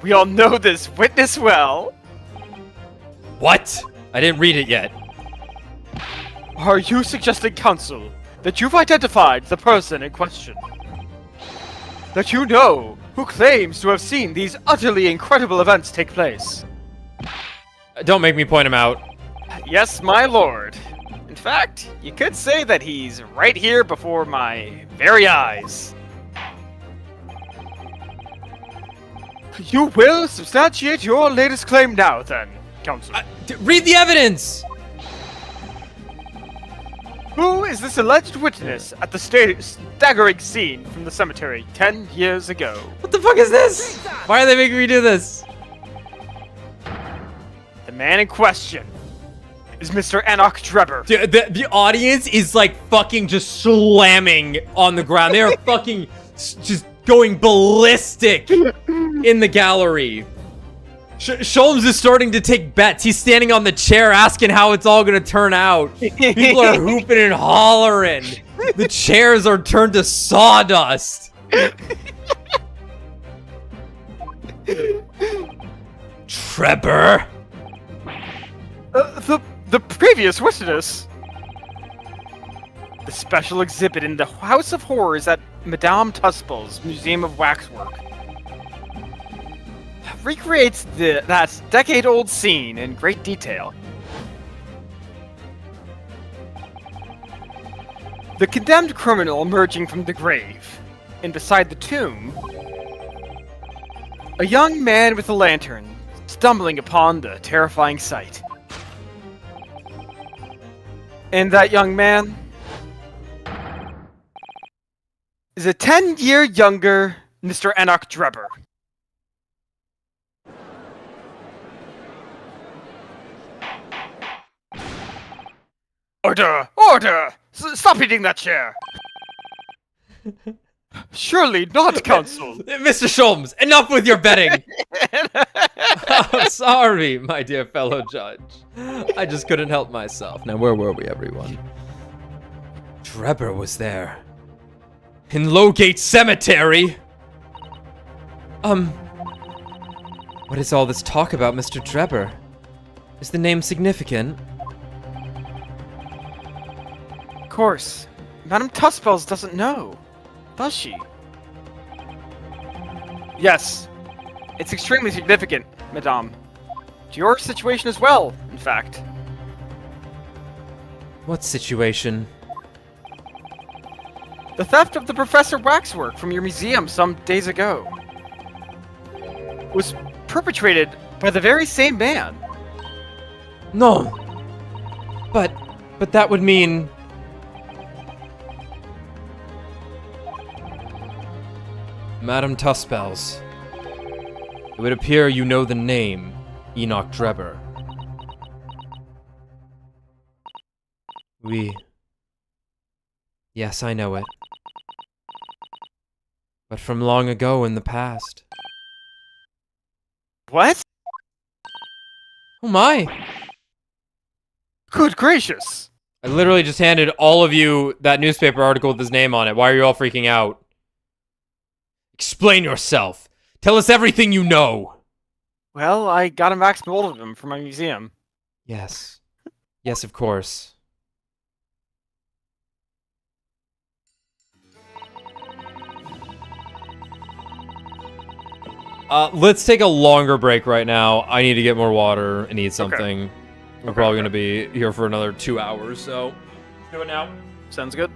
Speaker 3: We all know this witness well.
Speaker 4: What? I didn't read it yet.
Speaker 3: Are you suggesting, counsel, that you've identified the person in question? That you know who claims to have seen these utterly incredible events take place?
Speaker 1: Don't make me point him out.
Speaker 3: Yes, my lord. In fact, you could say that he's right here before my very eyes. You will substantiate your latest claim now, then, counsel.
Speaker 1: Read the evidence!
Speaker 3: Who is this alleged witness at the staggering scene from the cemetery 10 years ago?
Speaker 1: What the fuck is this? Why are they making me do this?
Speaker 3: The man in question is Mr. Enoch Drebber.
Speaker 1: Dude, the audience is like fucking just slamming on the ground. They are fucking just going ballistic in the gallery. Sholmes is starting to take bets. He's standing on the chair asking how it's all gonna turn out. People are hooping and hollering. The chairs are turned to sawdust.
Speaker 4: Trevor?
Speaker 3: The previous witness. The special exhibit in the House of Horrors at Madame Tuspel's Museum of Waxwork recreates that decade-old scene in great detail. The condemned criminal emerging from the grave, and beside the tomb, a young man with a lantern stumbling upon the terrifying sight. And that young man is a 10-year younger Mr. Enoch Drebber. Order! Order!
Speaker 2: Stop hitting that chair! Surely not, Counsel!
Speaker 1: Mr. Sholmes, enough with your betting! I'm sorry, my dear fellow judge. I just couldn't help myself. Now, where were we, everyone?
Speaker 4: Drebber was there. In Lowgate Cemetery!
Speaker 1: What is all this talk about Mr. Drebber? Is the name significant?
Speaker 3: Of course. Madame Tuspels doesn't know, does she? Yes. It's extremely significant, Madame. To your situation as well, in fact.
Speaker 1: What situation?
Speaker 3: The theft of the Professor Waxwork from your museum some days ago was perpetrated by the very same man.
Speaker 1: No! But that would mean... Madame Tuspels. It would appear you know the name, Enoch Drebber. Oui. Yes, I know it. But from long ago in the past.
Speaker 3: What?
Speaker 1: Oh my!
Speaker 3: Good gracious!
Speaker 1: I literally just handed all of you that newspaper article with his name on it. Why are you all freaking out? Explain yourself. Tell us everything you know.
Speaker 3: Well, I got a max mold of him for my museum.
Speaker 1: Yes. Yes, of course. Let's take a longer break right now. I need to get more water and eat something. We're probably going to be here for another 2 hours, so let's do it now.
Speaker 3: Sounds good.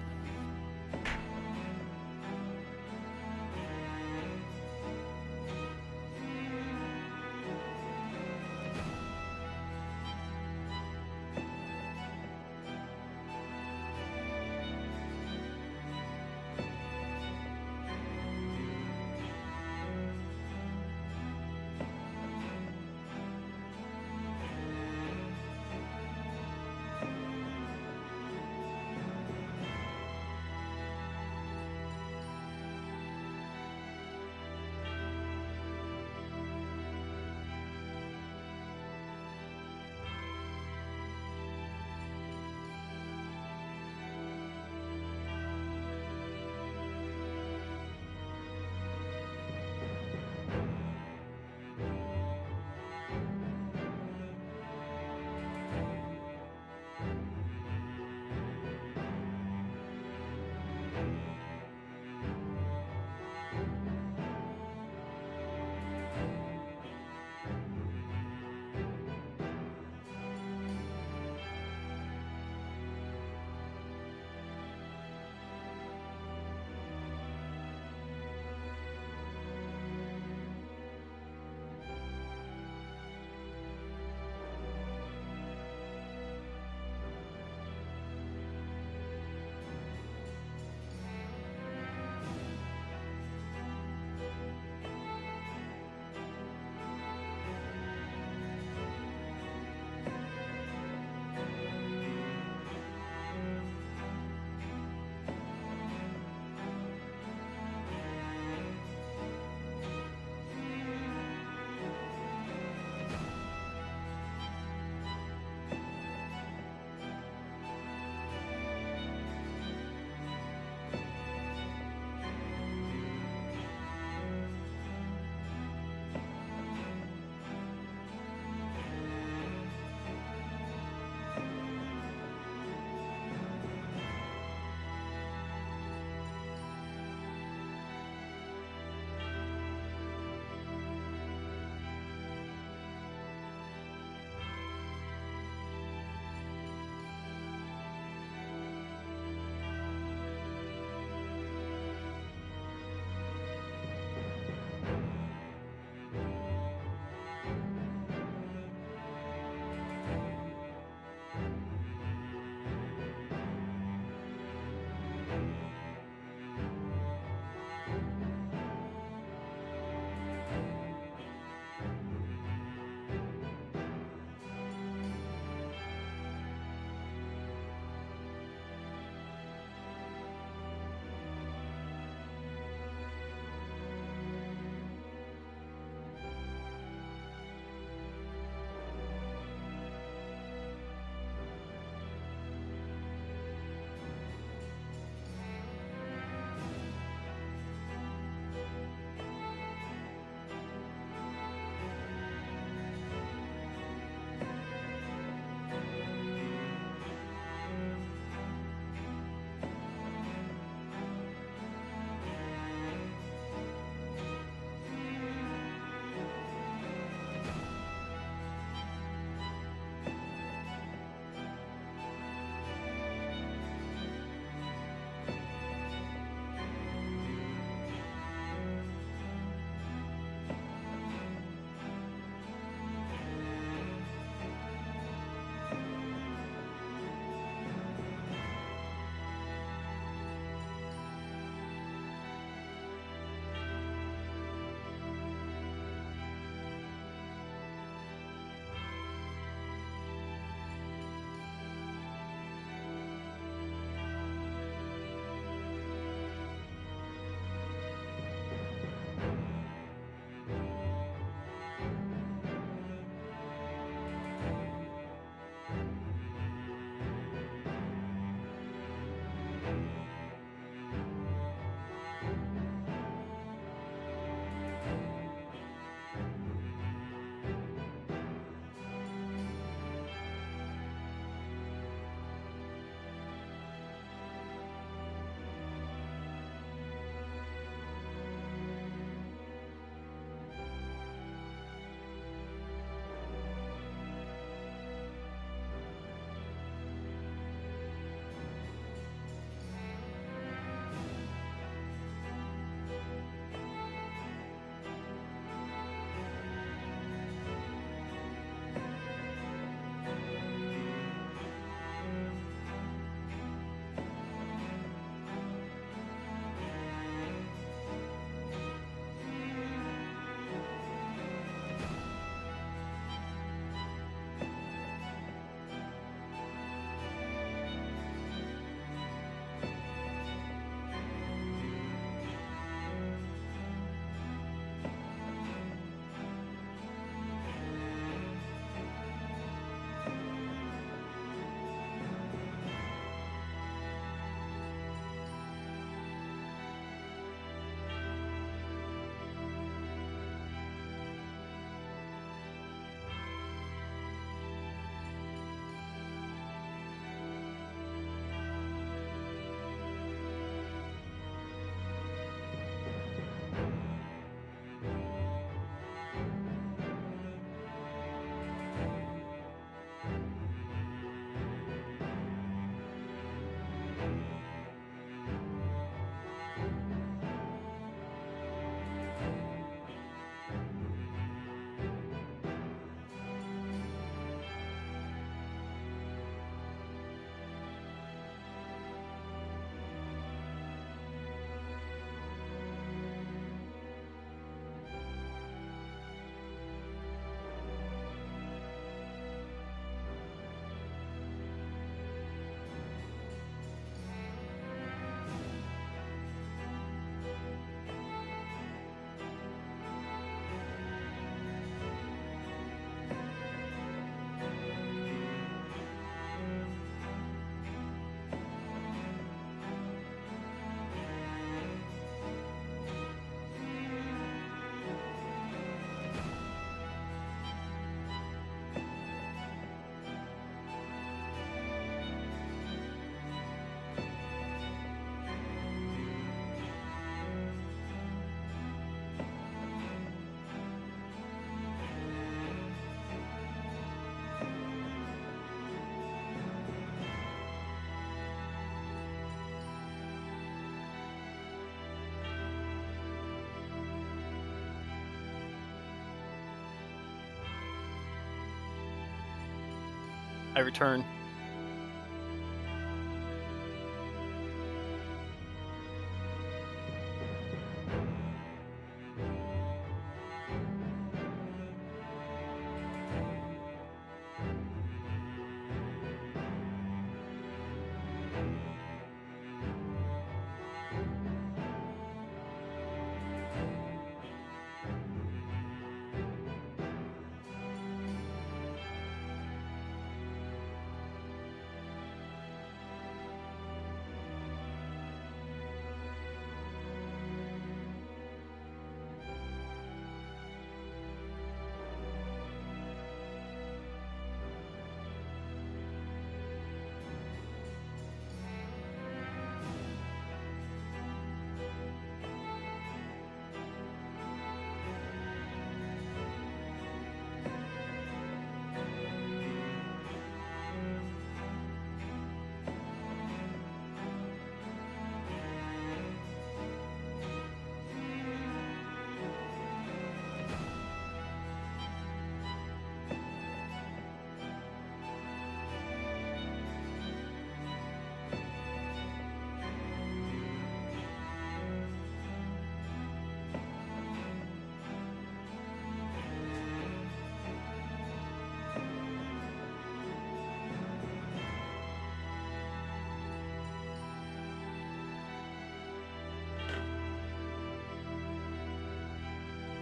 Speaker 3: I return.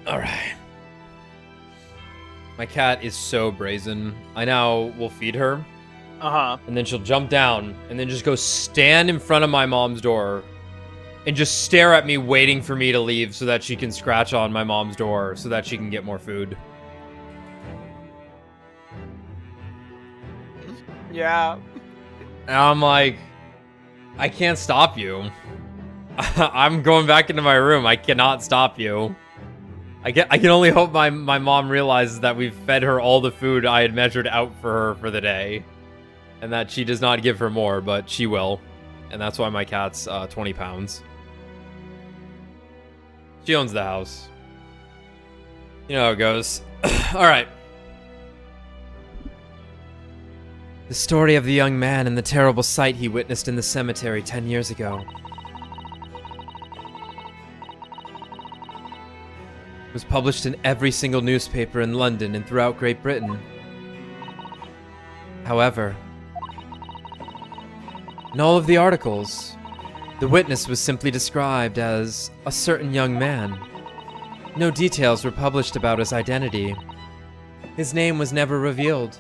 Speaker 1: Alright. My cat is so brazen. I now will feed her,
Speaker 3: Uh-huh.
Speaker 1: and then she'll jump down, and then just go stand in front of my mom's door, and just stare at me waiting for me to leave so that she can scratch on my mom's door so that she can get more food.
Speaker 3: Yeah.
Speaker 1: And I'm like, I can't stop you. I'm going back into my room. I cannot stop you. I can only hope my mom realizes that we've fed her all the food I had measured out for her for the day. And that she does not give her more, but she will. And that's why my cat's 20 pounds. She owns the house. You know how it goes. Alright.
Speaker 4: The story of the young man and the terrible sight he witnessed in the cemetery 10 years ago. It was published in every single newspaper in London and throughout Great Britain. However, in all of the articles, the witness was simply described as a certain young man. No details were published about his identity. His name was never revealed.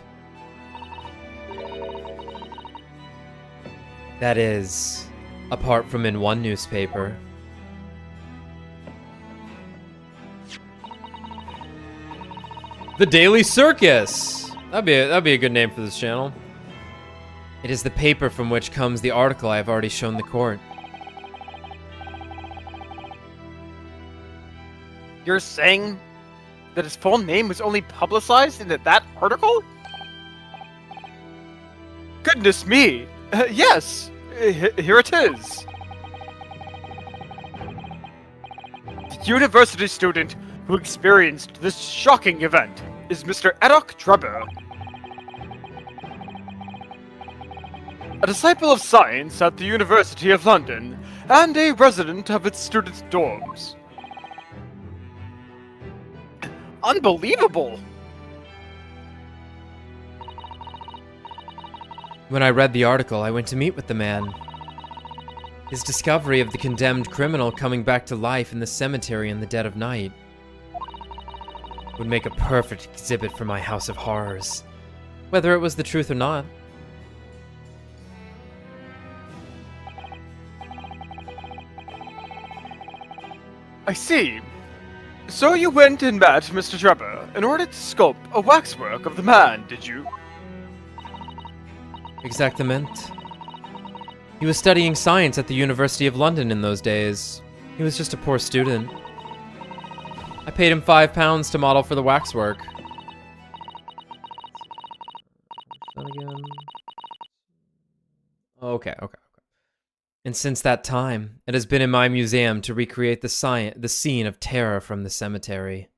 Speaker 4: That is, apart from in one newspaper.
Speaker 1: The Daily Circus! That'd be a good name for this channel.
Speaker 4: It is the paper from which comes the article I have already shown the court.
Speaker 3: You're saying that his full name was only publicized in that article? Goodness me! Yes! Here it is! The university student who experienced this shocking event is Mr. Edok Drebber. A disciple of science at the University of London, and a resident of its student dorms. Unbelievable!
Speaker 4: When I read the article, I went to meet with the man. His discovery of the condemned criminal coming back to life in the cemetery in the dead of night would make a perfect exhibit for my house of horrors, whether it was the truth or not.
Speaker 3: I see. So you went and met Mr. Drebber in order to sculpt a waxwork of the man, did you?
Speaker 4: Exactamente. He was studying science at the University of London in those days. He was just a poor student. I paid him £5 to model for the waxwork.
Speaker 1: Okay.
Speaker 4: And since that time, it has been in my museum to recreate the scene of terror from the cemetery.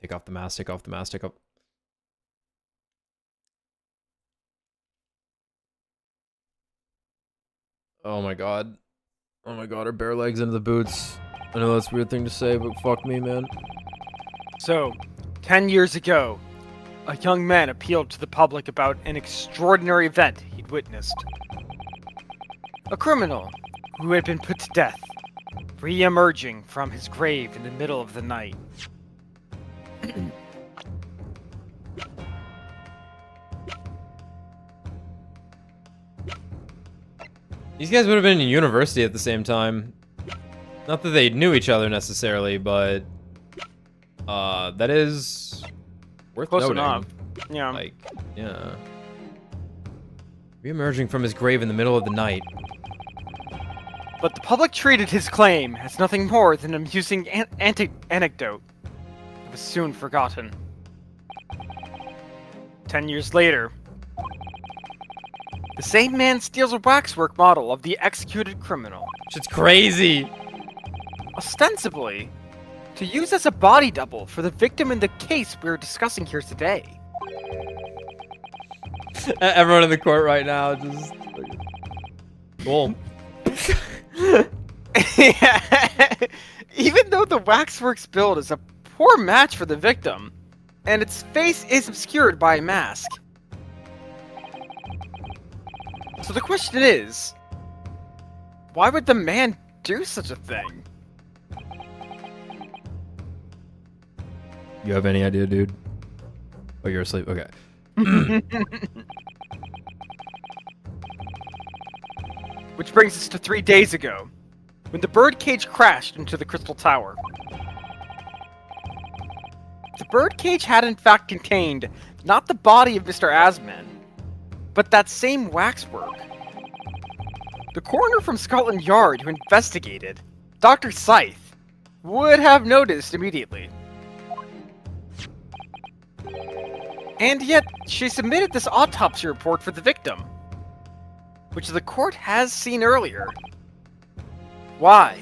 Speaker 1: Take off the mask, take off the mask, take off... Oh my god. Oh my god, her bare legs into the boots. I know that's a weird thing to say, but fuck me, man.
Speaker 3: So, 10 years ago, a young man appealed to the public about an extraordinary event he'd witnessed. A criminal who had been put to death, re-emerging from his grave in the middle of the night.
Speaker 1: These guys would have been in university at the same time. Not that they knew each other necessarily, but... that is... worth
Speaker 3: Close
Speaker 1: noting.
Speaker 3: enough. Yeah.
Speaker 1: Like, yeah. Re-emerging from his grave in the middle of the night.
Speaker 3: But the public treated his claim as nothing more than an amusing anecdote. It was soon forgotten. 10 years later, the same man steals a waxwork model of the executed criminal,
Speaker 1: Shit's crazy!
Speaker 3: ostensibly to use as a body double for the victim in the case we're discussing here today.
Speaker 1: Everyone in the court right now just... Cool.
Speaker 3: Even though the waxworks build is a poor match for the victim, and its face is obscured by a mask. So the question is, why would the man do such a thing?
Speaker 1: You have any idea, dude? Oh, you're asleep? Okay.
Speaker 3: Which brings us to 3 days ago, when the birdcage crashed into the Crystal Tower. The birdcage had in fact contained not the body of Mr. Asman, but that same waxwork. The coroner from Scotland Yard who investigated, Dr. Scythe, would have noticed immediately. And yet, she submitted this autopsy report for the victim, which the court has seen earlier. Why?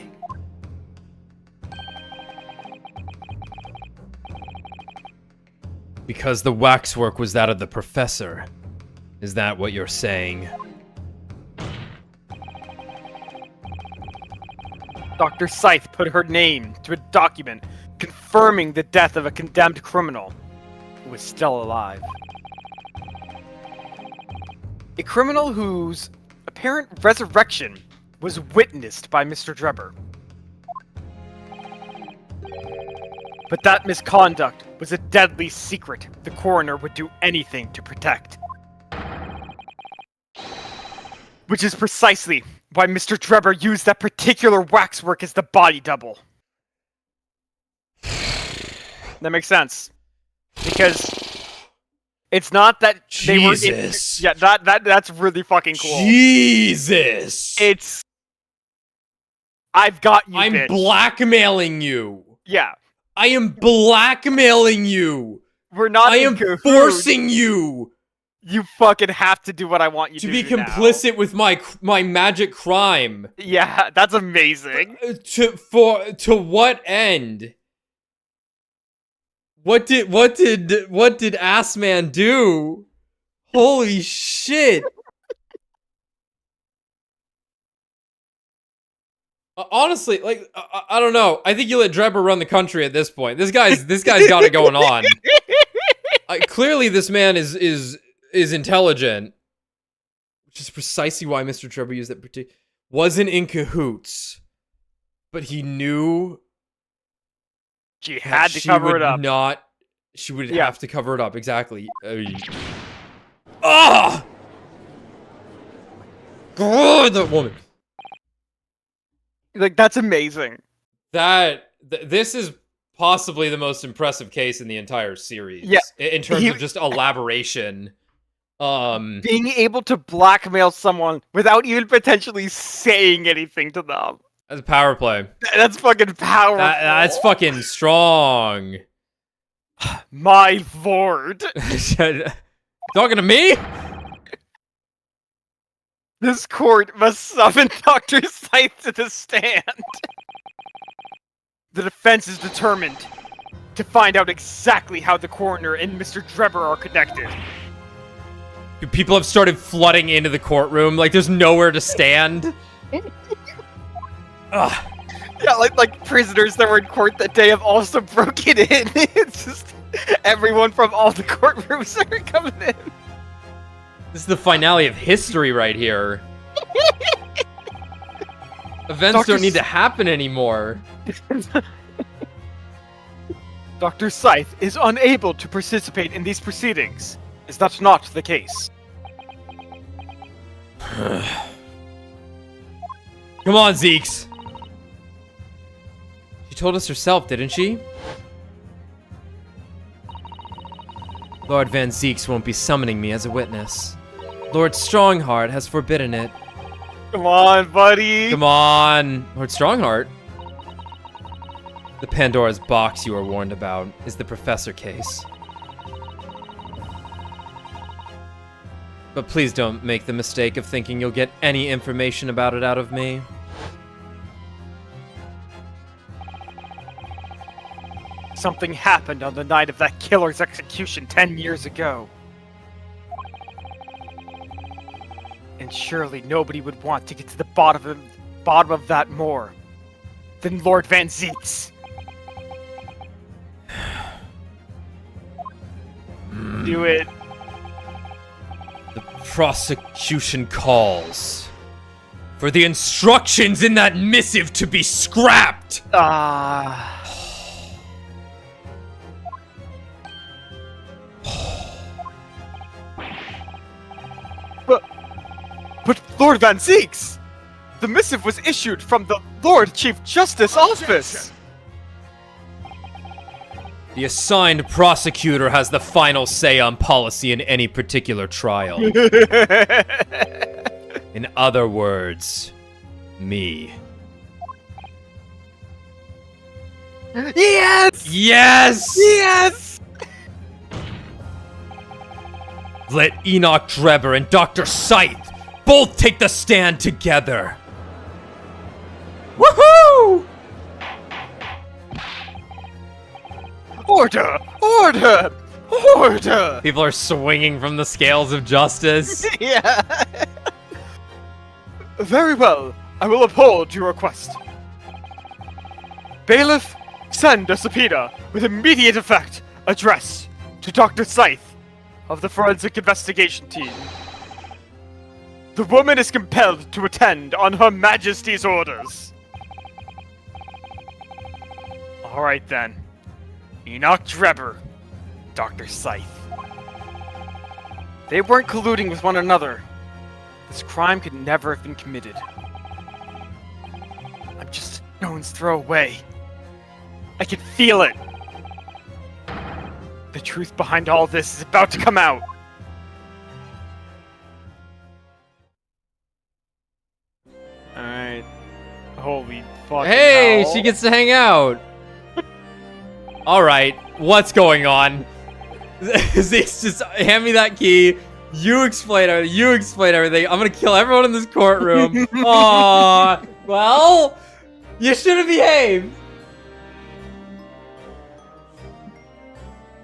Speaker 1: Because the waxwork was that of the professor. Is that what you're saying?
Speaker 3: Dr. Scythe put her name to a document confirming the death of a condemned criminal who was still alive. A criminal whose apparent resurrection was witnessed by Mr. Drebber. But that misconduct was a deadly secret the coroner would do anything to protect. Which is precisely why Mr. Drebber used that particular waxwork as the body double. That makes sense. Because it's not that they were
Speaker 1: Jesus.
Speaker 3: yeah, that's really fucking cool.
Speaker 1: Jesus!
Speaker 3: It's I've got you,
Speaker 1: I'm
Speaker 3: bitch.
Speaker 1: blackmailing you!
Speaker 3: Yeah.
Speaker 1: I am blackmailing you!
Speaker 3: We're not
Speaker 1: I
Speaker 3: in
Speaker 1: am
Speaker 3: cahoots.
Speaker 1: forcing you
Speaker 3: You fucking have to do what I want you
Speaker 1: to
Speaker 3: to
Speaker 1: be
Speaker 3: do now.
Speaker 1: complicit with my magic crime.
Speaker 3: Yeah, that's amazing.
Speaker 1: To what end? What did Assman do? Holy shit! Honestly, like I don't know. I think you let Drebber run the country at this point. This guy's got it going on. Clearly, this man is intelligent, which is precisely why Mr. Drebber used that particular. Wasn't in cahoots, but he knew
Speaker 3: She
Speaker 1: that
Speaker 3: had to
Speaker 1: she
Speaker 3: cover
Speaker 1: would
Speaker 3: it up.
Speaker 1: Not, she would
Speaker 3: Yeah.
Speaker 1: have to cover it up exactly. Ah! God, that woman.
Speaker 3: Like, that's amazing.
Speaker 1: This is possibly the most impressive case in the entire series.
Speaker 3: Yeah,
Speaker 1: in terms of just elaboration.
Speaker 3: Being able to blackmail someone without even potentially saying anything to them.
Speaker 1: That's a power play.
Speaker 3: That's fucking powerful.
Speaker 1: That's fucking strong.
Speaker 3: My lord.
Speaker 1: Talking to me?
Speaker 3: This court must summon Dr. Scythe to the stand. The defense is determined to find out exactly how the coroner and Mr. Drebber are connected.
Speaker 1: People have started flooding into the courtroom. Like, there's nowhere to stand. Ugh.
Speaker 3: Yeah, like prisoners that were in court that day have also broken in. It's just everyone from all the courtrooms are coming in.
Speaker 1: This is the finale of history right here. Events don't need to happen anymore.
Speaker 3: Dr. Scythe is unable to participate in these proceedings. Is that not the case?
Speaker 1: Come on, Zeeks. She told us herself, didn't she? Lord Van Zeeks won't be summoning me as a witness. Lord Strongheart has forbidden it.
Speaker 3: Come on, buddy!
Speaker 1: Come on, Lord Strongheart. The Pandora's box you were warned about is the Professor case. But please don't make the mistake of thinking you'll get any information about it out of me.
Speaker 3: Something happened on the night of that killer's execution 10 years ago. And surely nobody would want to get to the bottom of that more than Lord Van Zeeks. Do it.
Speaker 1: The prosecution calls for the instructions in that missive to be scrapped!
Speaker 3: But Lord Van Zeeks! The missive was issued from the Lord Chief Justice office!
Speaker 1: The assigned prosecutor has the final say on policy in any particular trial. In other words, me.
Speaker 3: Yes!
Speaker 1: Yes!
Speaker 3: Yes!
Speaker 1: Let Enoch Drebber and Dr. Scythe both take the stand together. Woohoo!
Speaker 3: Order! Order! Order!
Speaker 1: People are swinging from the scales of justice.
Speaker 3: Yeah. Very well. I will uphold your request. Bailiff, send a subpoena with immediate effect addressed to Dr. Scythe of the Forensic Investigation Team. The woman is compelled to attend on Her Majesty's orders. Alright then. Enoch Drebber, Dr. Scythe. They weren't colluding with one another. This crime could never have been committed. I'm just a stone's throw away. I can feel it. The truth behind all this is about to come out. Alright. Holy fucking
Speaker 1: Hey,
Speaker 3: hell.
Speaker 1: she gets to hang out. All right, what's going on? Zeeks, just hand me that key. You explain everything. You explain everything. I'm gonna kill everyone in this courtroom. Aww. Well, you should have behaved.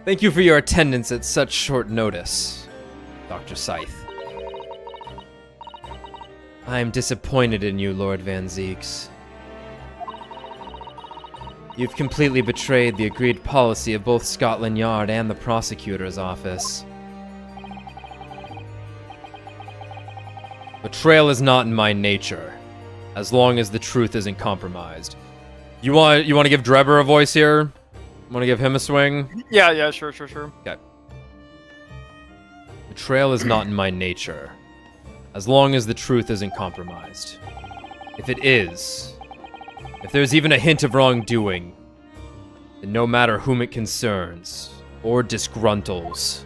Speaker 1: Thank you for your attendance at such short notice, Dr. Scythe. I am disappointed in you, Lord Van Zeeks. You've completely betrayed the agreed policy of both Scotland Yard and the prosecutor's office. Betrayal is not in my nature, as long as the truth isn't compromised. You want to give Drebber a voice here? Want to give him a swing?
Speaker 3: Yeah, sure.
Speaker 1: Okay. Betrayal is not in my nature, as long as the truth isn't compromised. If it is, if there's even a hint of wrongdoing, then no matter whom it concerns or disgruntles,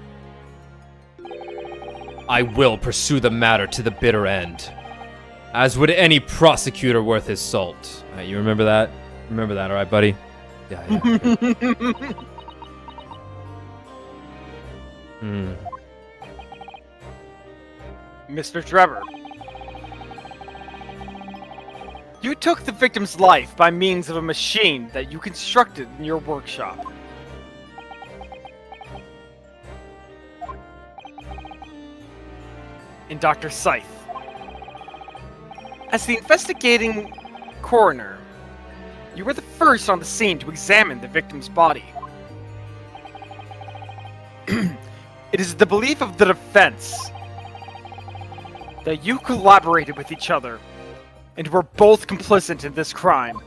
Speaker 1: I will pursue the matter to the bitter end, as would any prosecutor worth his salt. All right, you remember that? Remember that, all right, buddy? Yeah.
Speaker 3: Mr. Drebber. You took the victim's life by means of a machine that you constructed in your workshop. in Dr. Scythe. As the investigating coroner, you were the first on the scene to examine the victim's body. It is the belief of the defense that you collaborated with each other and were both complicit in this crime.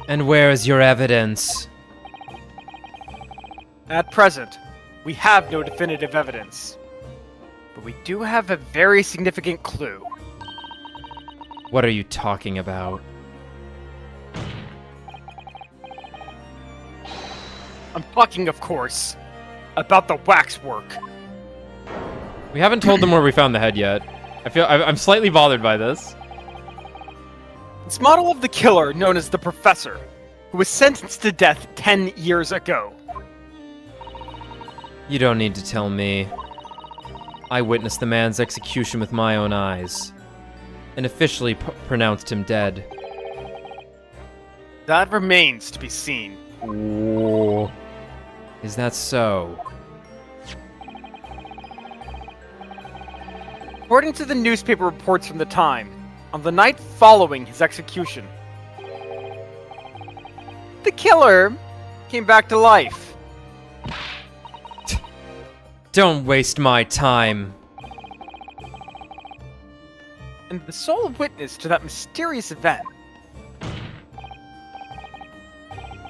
Speaker 4: And where is your evidence?
Speaker 3: At present, we have no definitive evidence, but we do have a very significant clue.
Speaker 4: What are you talking about?
Speaker 3: I'm talking, of course, about the waxwork.
Speaker 1: We haven't told them where we found the head yet. I'm slightly bothered by this.
Speaker 3: It's model of the killer known as the Professor, who was sentenced to death 10 years ago.
Speaker 4: You don't need to tell me. I witnessed the man's execution with my own eyes, and officially pronounced him dead.
Speaker 3: That remains to be seen.
Speaker 4: Ooh. Is that so?
Speaker 3: According to the newspaper reports from the time, on the night following his execution, the killer came back to life.
Speaker 4: Don't waste my time.
Speaker 3: And the sole witness to that mysterious event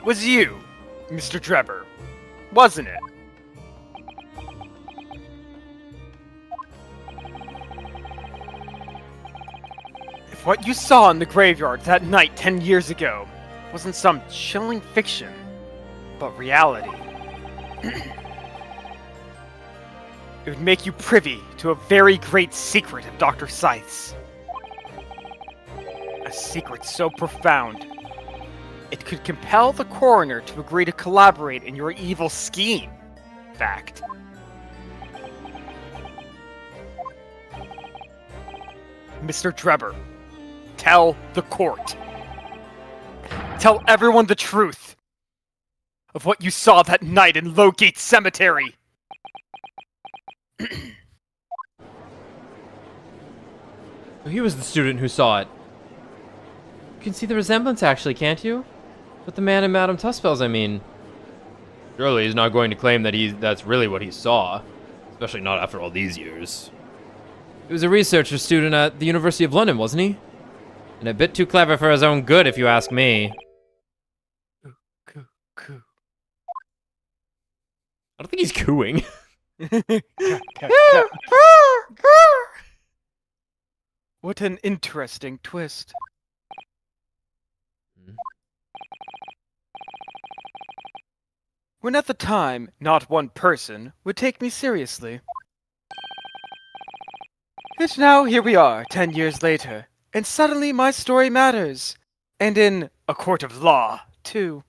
Speaker 3: was you, Mr. Drebber, wasn't it? If what you saw in the graveyard that night 10 years ago wasn't some chilling fiction, but reality, it would make you privy to a very great secret of Dr. Scythe's. A secret so profound, it could compel the coroner to agree to collaborate in your evil scheme. Fact. Mr. Drebber, tell the court. Tell everyone the truth of what you saw that night in Lowgate Cemetery.
Speaker 1: He was the student who saw it. You can see the resemblance, actually, can't you? With the man in Madame Tussfell's, I mean. Surely he's not going to claim that that's really what he saw. Especially not after all these years. He was a researcher student at the University of London, wasn't he? And a bit too clever for his own good, if you ask me. I don't think he's cooing.
Speaker 3: What an interesting twist. When at the time, not one person would take me seriously. Yet now here we are, 10 years later, and suddenly my story matters. And in a court of law, too.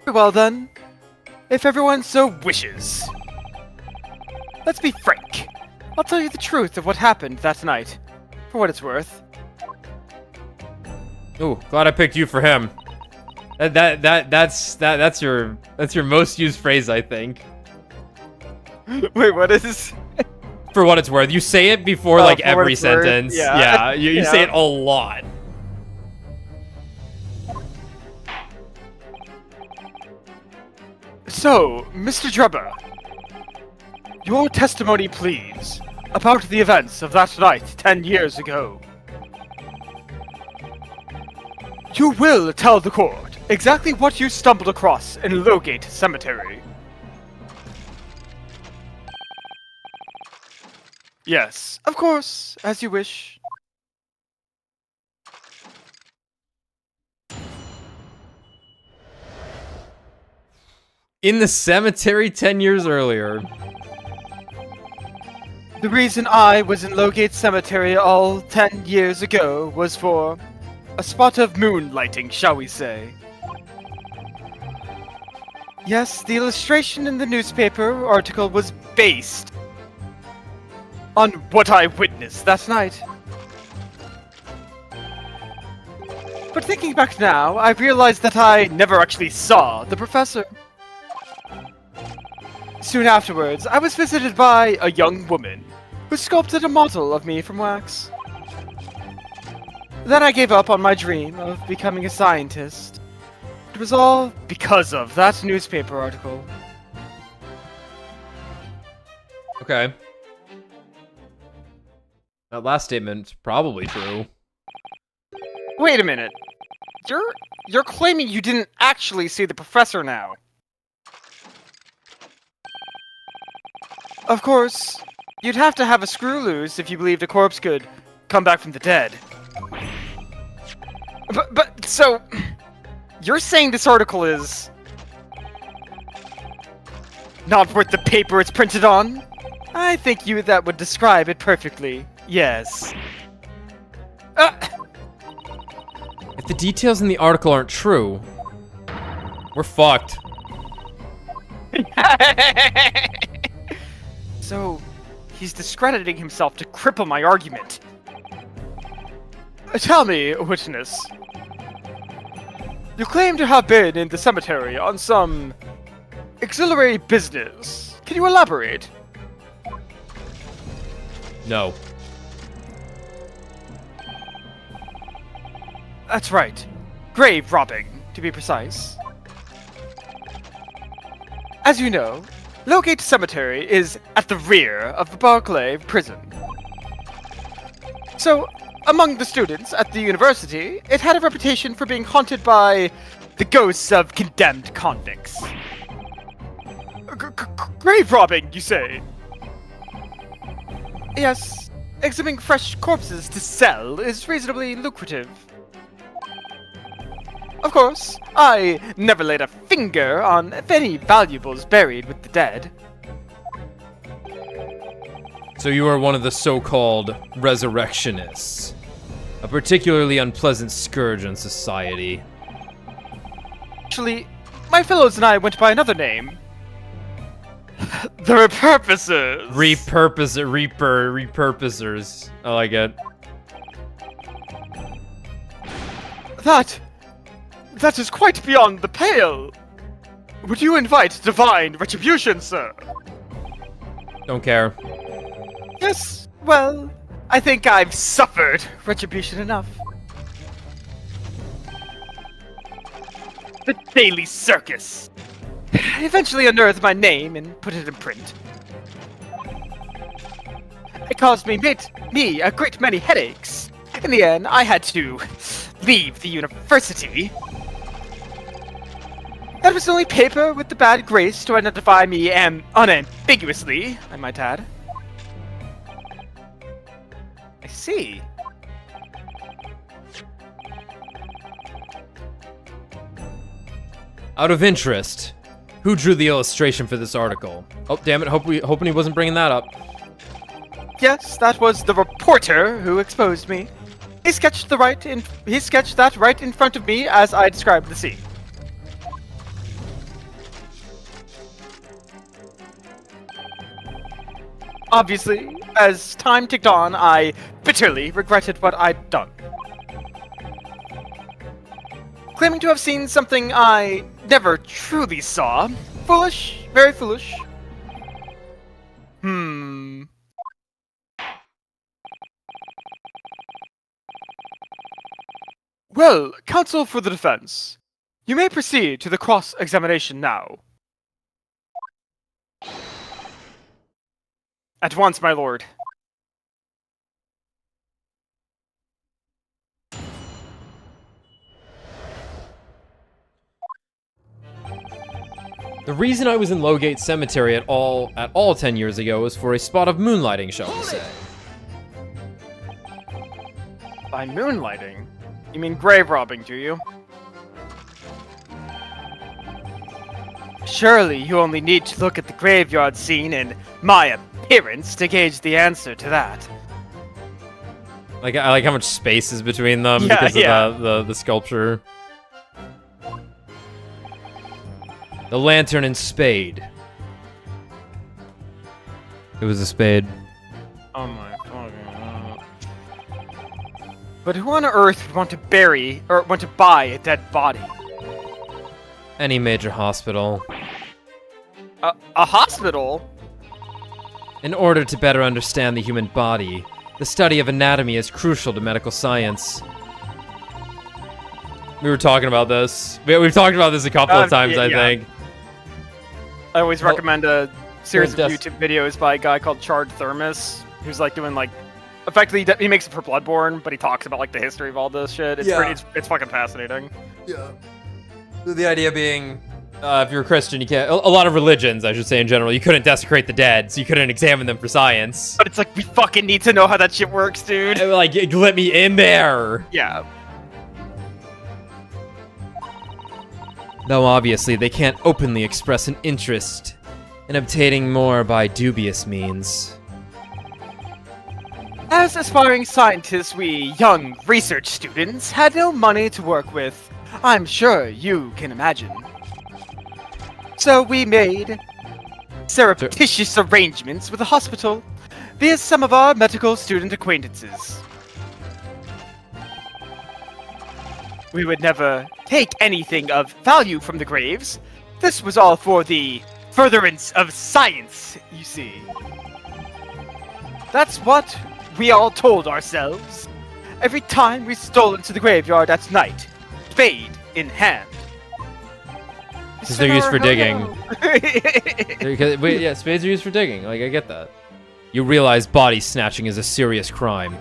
Speaker 3: Well then, if everyone so wishes. Let's be frank. I'll tell you the truth of what happened that night, for what it's worth.
Speaker 1: Ooh, glad I picked you for him. That's your most used phrase, I think.
Speaker 3: Wait, what is?
Speaker 1: For what it's worth. You say it before
Speaker 3: Oh,
Speaker 1: like
Speaker 3: for what
Speaker 1: every
Speaker 3: it's worth,
Speaker 1: sentence.
Speaker 3: yeah.
Speaker 1: Yeah, you
Speaker 3: Yeah.
Speaker 1: say it a lot.
Speaker 3: So, Mr. Drebber, your testimony, please, about the events of that night 10 years ago. You will tell the court exactly what you stumbled across in Lowgate Cemetery. Yes, of course, as you wish.
Speaker 1: In the cemetery 10 years earlier.
Speaker 3: The reason I was in Lowgate Cemetery all 10 years ago was for a spot of moonlighting, shall we say. Yes, the illustration in the newspaper article was based on what I witnessed that night. But But thinking back now, I realized that I never actually saw the professor. Soon afterwards, I was visited by a young woman who sculpted a model of me from wax. Then I gave up on my dream of becoming a scientist. It was all because of that newspaper article.
Speaker 1: Okay. That last statement's probably true.
Speaker 3: Wait a minute. You're claiming you didn't actually see the professor now. Of course, you'd have to have a screw loose if you believed a corpse could come back from the dead. But so you're saying this article is not worth the paper it's printed on? I think that would describe it perfectly. Yes.
Speaker 1: If the details in the article aren't true, we're fucked.
Speaker 3: So, he's discrediting himself to cripple my argument. Tell me, witness. You claim to have been in the cemetery on some auxiliary business. Can you elaborate?
Speaker 1: No.
Speaker 3: That's right. Grave robbing, to be precise. As you know, Lowgate Cemetery is at the rear of the Barclay prison. So, among the students at the university, it had a reputation for being haunted by the ghosts of condemned convicts. Grave robbing, you say? Yes, exhibiting fresh corpses to sell is reasonably lucrative. Of course, I never laid a finger on any valuables buried with the dead.
Speaker 1: So you are one of the so-called resurrectionists. A particularly unpleasant scourge on society.
Speaker 3: Actually, my fellows and I went by another name. The Repurposers.
Speaker 1: Repurposers. I like it.
Speaker 3: That is quite beyond the pale. Would you invite divine retribution, sir?
Speaker 1: Don't care.
Speaker 3: Yes, well, I think I've suffered retribution enough. The Daily Circus. Eventually unearthed my name and put it in print. It caused me a great many headaches. In the end, I had to leave the university. That was the only paper with the bad grace to identify me unambiguously, I might add. I see.
Speaker 1: Out of interest, who drew the illustration for this article? Oh, damn it! Hoping he wasn't bringing that up.
Speaker 3: Yes, that was the reporter who exposed me. He sketched that right in front of me as I described the scene. Obviously, as time ticked on, I bitterly regretted what I'd done. Claiming to have seen something I never truly saw. Foolish, very foolish. Well, counsel for the defense, you may proceed to the cross-examination now. At once, my lord.
Speaker 1: The reason I was in Lowgate Cemetery at all 10 years ago was for a spot of moonlighting, shall we say.
Speaker 3: By moonlighting? You mean grave robbing, do you? Surely you only need to look at the graveyard scene and my appearance to gauge the answer to that.
Speaker 1: Like, I like how much space is between them
Speaker 3: Yeah,
Speaker 1: because
Speaker 3: yeah.
Speaker 1: of the sculpture. The lantern and spade. It was a spade.
Speaker 3: Oh my fucking god. But who on earth would want to bury or want to buy a dead body?
Speaker 4: Any major hospital.
Speaker 3: A hospital?
Speaker 4: In order to better understand the human body, the study of anatomy is crucial to medical science.
Speaker 1: We were talking about this. We've talked about this a couple of times, I think.
Speaker 3: I always recommend a series of
Speaker 1: Yes.
Speaker 3: YouTube videos by a guy called Charred Thermos, who's like doing like, effectively he makes it for Bloodborne, but he talks about like the history of all this shit. It's it's fucking fascinating.
Speaker 1: The idea being, if you're a Christian, you can't. A lot of religions, I should say in general, you couldn't desecrate the dead, so you couldn't examine them for science.
Speaker 3: But it's like we fucking need to know how that shit works, dude.
Speaker 1: Like, let me in there.
Speaker 3: Yeah.
Speaker 4: Though obviously they can't openly express an interest in obtaining more by dubious means.
Speaker 3: As aspiring scientists, we young research students had no money to work with. I'm sure you can imagine. So we made surreptitious arrangements with the hospital via some of our medical student acquaintances. We would never take anything of value from the graves. This was all for the furtherance of science, you see. That's what we all told ourselves every time we stole into the graveyard at night, spade in hand.
Speaker 1: Because they're used for digging.
Speaker 3: digging.
Speaker 1: Yeah, spades are used for digging. Like, I get that.
Speaker 4: You realize body snatching is a serious crime.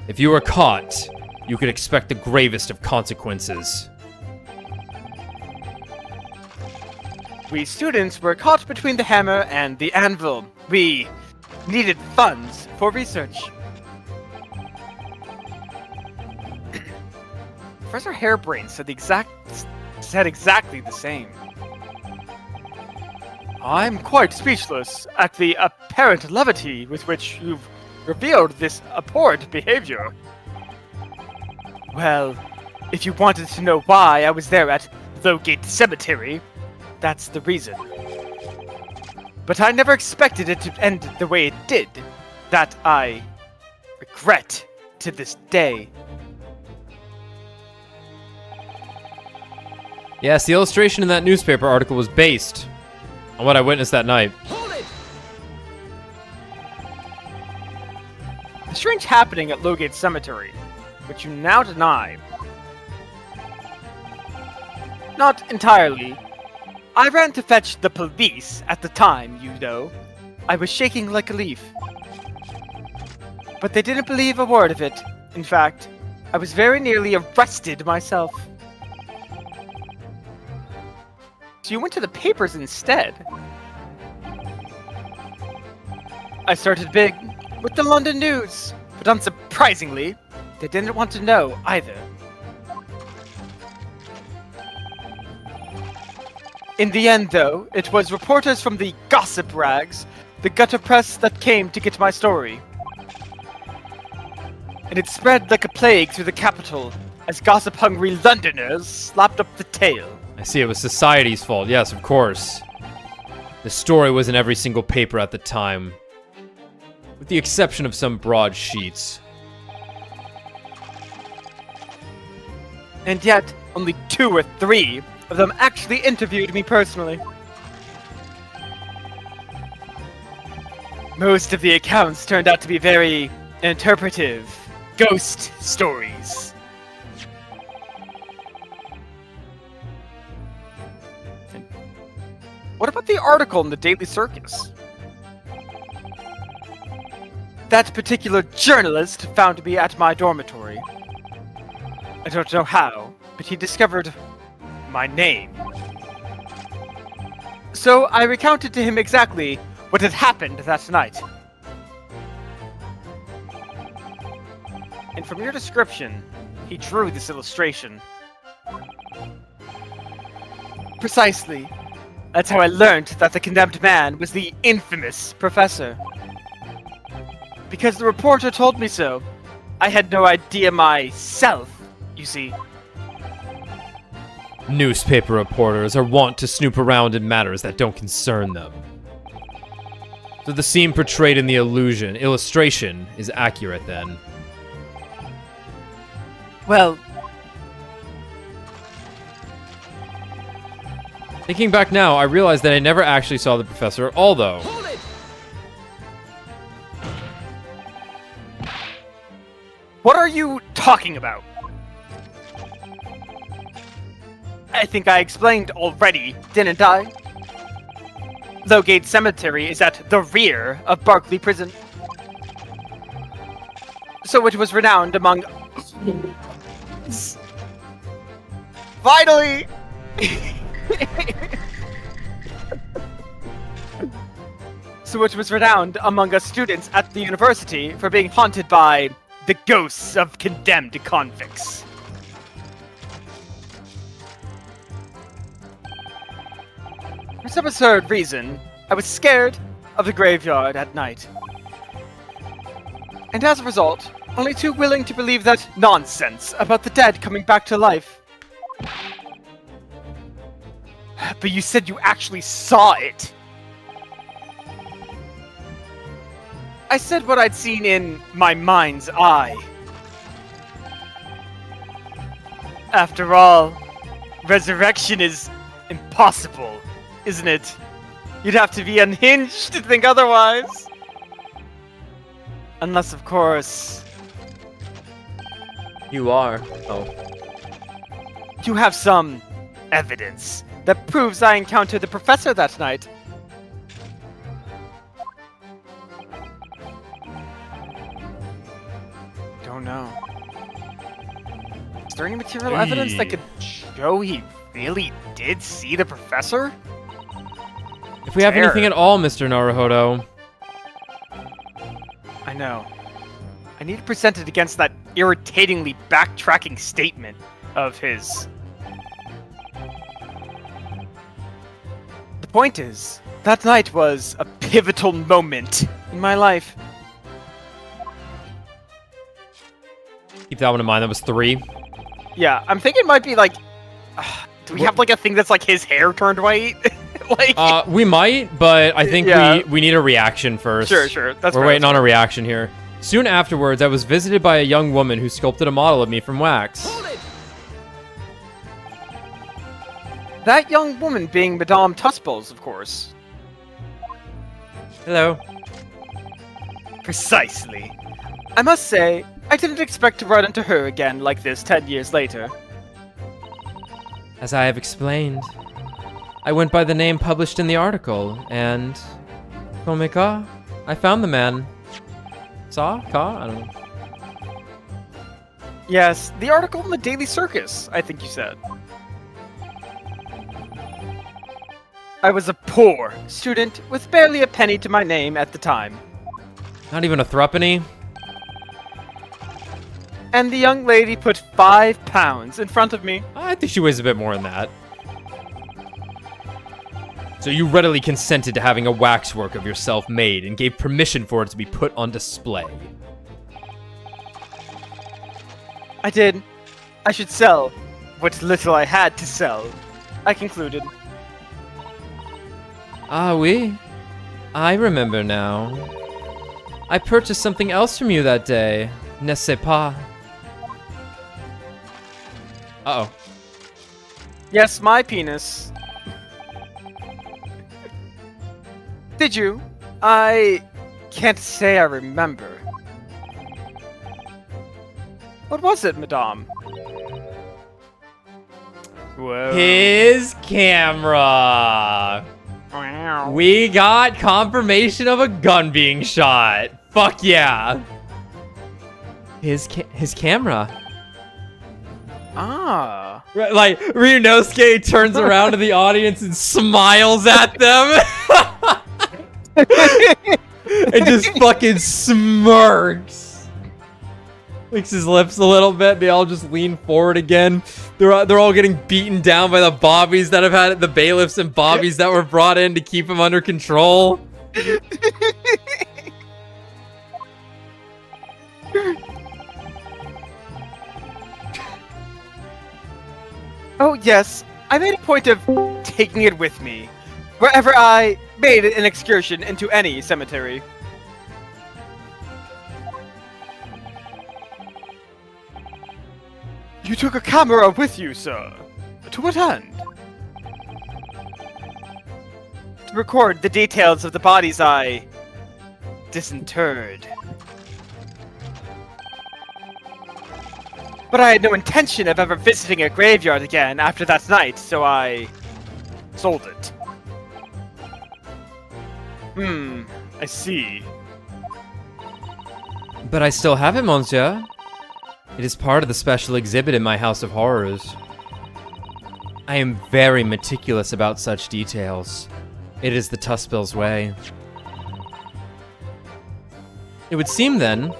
Speaker 4: If you were caught, you could expect the gravest of consequences.
Speaker 3: We students were caught between the hammer and the anvil. We needed funds for research. Professor Hairbrain said exactly the same. I'm quite speechless at the apparent levity with which you've revealed this abhorrent behavior. Well, if you wanted to know why I was there at Lowgate Cemetery, that's the reason. But I never expected it to end the way it did. That I regret to this day.
Speaker 1: Yes, the illustration in that newspaper article was based on what I witnessed that night.
Speaker 5: Hold it!
Speaker 3: The strange happening at Lowgate Cemetery, which you now deny. Not entirely. I ran to fetch the police at the time, you know. I was shaking like a leaf. But they didn't believe a word of it. In fact, I was very nearly arrested myself. So you went to the papers instead. I started big with the London News, but unsurprisingly, they didn't want to know either. In the end, though, it was reporters from the gossip rags, the gutter press, that came to get my story. And it spread like a plague through the capital, as gossip-hungry Londoners slapped up the tale.
Speaker 1: I see, it was society's fault. Yes, of course.
Speaker 4: The story was in every single paper at the time, with the exception of some broadsheets.
Speaker 3: And yet, only 2 or 3 of them actually interviewed me personally. Most of the accounts turned out to be very interpretive, ghost stories. What about the article in the Daily Circus? That particular journalist found me at my dormitory. I don't know how, but he discovered my name. So I recounted to him exactly what had happened that night. And from your description, he drew this illustration. Precisely. That's how I learned that the condemned man was the infamous professor. Because the reporter told me so. I had no idea myself, you see.
Speaker 4: Newspaper reporters are wont to snoop around in matters that don't concern them. So the scene portrayed in the illustration is accurate then.
Speaker 3: Well,
Speaker 1: Thinking back now, I realize that I never actually saw the professor at all, though.
Speaker 5: Hold it!
Speaker 3: what are you talking about? I think I explained already, didn't I? Lowgate Cemetery is at the rear of Barclay Prison. So it was renowned among... Finally! So it was renowned among us students at the university for being haunted by the ghosts of condemned convicts. For some absurd reason, I was scared of the graveyard at night. And as a result, only too willing to believe that nonsense about the dead coming back to life. But you said you actually saw it. I said what I'd seen in my mind's eye. After all, resurrection is impossible, isn't it? You'd have to be unhinged to think otherwise. Unless, of course,
Speaker 1: You are. Oh.
Speaker 3: you have some evidence that proves I encountered the professor that night. Don't know. Is there any material evidence that could show he really did see the professor?
Speaker 1: If we have
Speaker 3: Terror.
Speaker 1: anything at all, Mr. Naruhodo.
Speaker 3: I know. I need to present it against that irritatingly backtracking statement of his. The point is, that night was a pivotal moment in my life.
Speaker 1: Keep that one in mind. That was 3.
Speaker 3: Yeah, I'm thinking it might be like. Do we have like a thing that's like his hair turned white? like.
Speaker 1: We might, but I think
Speaker 3: Yeah.
Speaker 1: we need a reaction first.
Speaker 3: Sure. That's
Speaker 1: We're
Speaker 3: fair,
Speaker 1: waiting
Speaker 3: that's
Speaker 1: on a reaction here. Soon afterwards, I was visited by a young woman who sculpted a model of me from wax.
Speaker 5: Hold it!
Speaker 3: fair. That young woman being Madame Tusples, of course.
Speaker 1: Hello.
Speaker 3: Precisely. I must say, I didn't expect to run into her again like this 10 years later.
Speaker 1: As I have explained, I went by the name published in the article, and... Komeka, I found the man. Saw? Ka? I don't know.
Speaker 3: Yes, the article in the Daily Circus, I think you said. I was a poor student with barely a penny to my name at the time.
Speaker 1: Not even a threepenny?
Speaker 3: And the young lady put £5 in front of me.
Speaker 1: I think she weighs a bit more than that. So you readily consented to having a waxwork of yourself made and gave permission for it to be put on display.
Speaker 3: I did. I should sell what little I had to sell, I concluded.
Speaker 1: Ah, oui. I remember now. I purchased something else from you that day. N'est-ce pas? Uh-oh.
Speaker 3: Yes, my penis. Did you? I can't say I remember. What was it, Madame? Whoa.
Speaker 1: His camera!
Speaker 3: Wow.
Speaker 1: We got confirmation of a gun being shot. Fuck yeah. His camera.
Speaker 3: Ah.
Speaker 1: Right, like, Ryunosuke turns around to the audience and smiles at them. And just fucking smirks. Licks his lips a little bit. They all just lean forward again. They're all getting beaten down by the bobbies that have had it, the bailiffs and bobbies that were brought in to keep him under control.
Speaker 3: Oh, yes. I made a point of taking it with me wherever I made an excursion into any cemetery. You took a camera with you, sir. To what end? To record the details of the bodies I disinterred. But I had no intention of ever visiting a graveyard again after that night, so I sold it. I see.
Speaker 4: But I still have it, monsieur. It is part of the special exhibit in my House of Horrors. I am very meticulous about such details. It is the Tuspill's way. It would seem, then,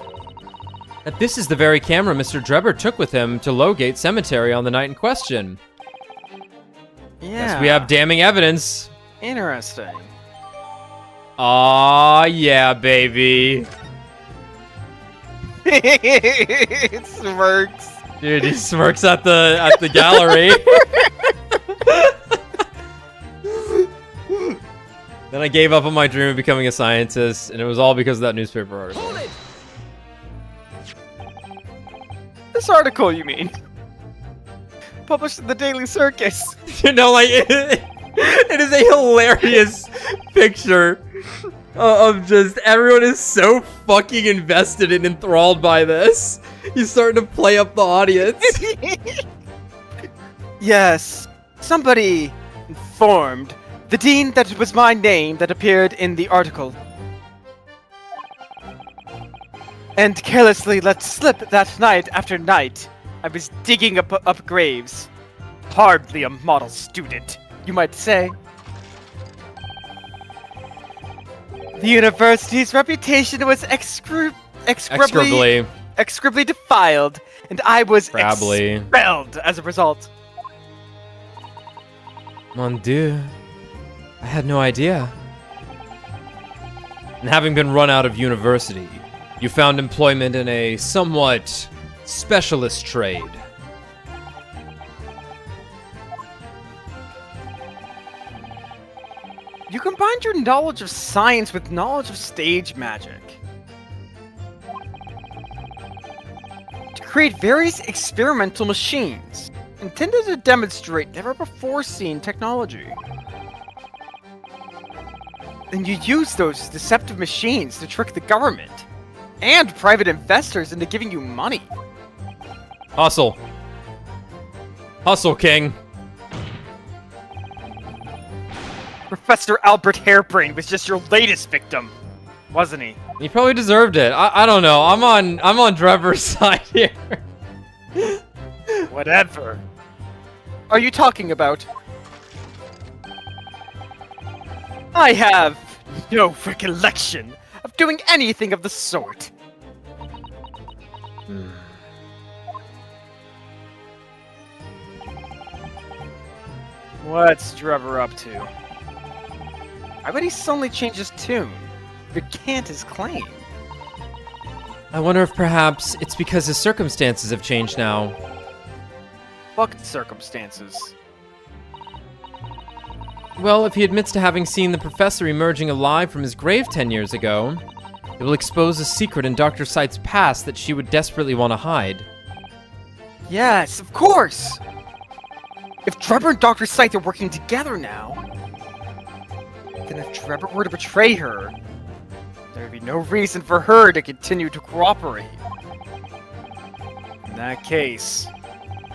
Speaker 4: that this is the very camera Mr. Drebber took with him to Lowgate Cemetery on the night in question.
Speaker 3: Yeah.
Speaker 4: Yes, we have damning evidence.
Speaker 3: Interesting.
Speaker 1: Aw, yeah, baby.
Speaker 3: It smirks.
Speaker 1: Dude, he smirks at the gallery. Then I gave up on my dream of becoming a scientist, and it was all because of that newspaper article.
Speaker 5: Hold it!
Speaker 3: This article, you mean? Published in the Daily Circus.
Speaker 1: You know, like, it is a hilarious picture of just everyone is so fucking invested and enthralled by this. He's starting to play up the audience.
Speaker 3: Yes, somebody informed the dean that it was my name that appeared in the article. And carelessly let slip that night after night. I was digging up graves. Hardly a model student, you might say. The university's reputation was execrably defiled, and I was
Speaker 1: Probably.
Speaker 3: expelled as a result.
Speaker 4: Mon Dieu. I had no idea.
Speaker 1: And having been run out of university, you found employment in a somewhat specialist trade.
Speaker 3: You combined your knowledge of science with knowledge of stage magic to create various experimental machines intended to demonstrate never before seen technology. And you use those deceptive machines to trick the government and private investors into giving you money.
Speaker 1: Hustle. Hustle, King.
Speaker 3: Professor Albert Hairbrain was just your latest victim, wasn't he?
Speaker 1: He probably deserved it. I don't know. I'm on Drever's side here.
Speaker 3: Whatever. Are you talking about? I have no recollection of doing anything of the sort. What's Trevor up to? Why would he suddenly change his tune? Recant his claim.
Speaker 4: I wonder if perhaps it's because his circumstances have changed now.
Speaker 3: What circumstances?
Speaker 4: Well, if he admits to having seen the professor emerging alive from his grave 10 years ago, it will expose a secret in Dr. Sight's past that she would desperately want to hide.
Speaker 3: Yes, of course! If Trevor and Dr. Sight are working together now, then if Trevor were to betray her, there would be no reason for her to continue to cooperate. In that case,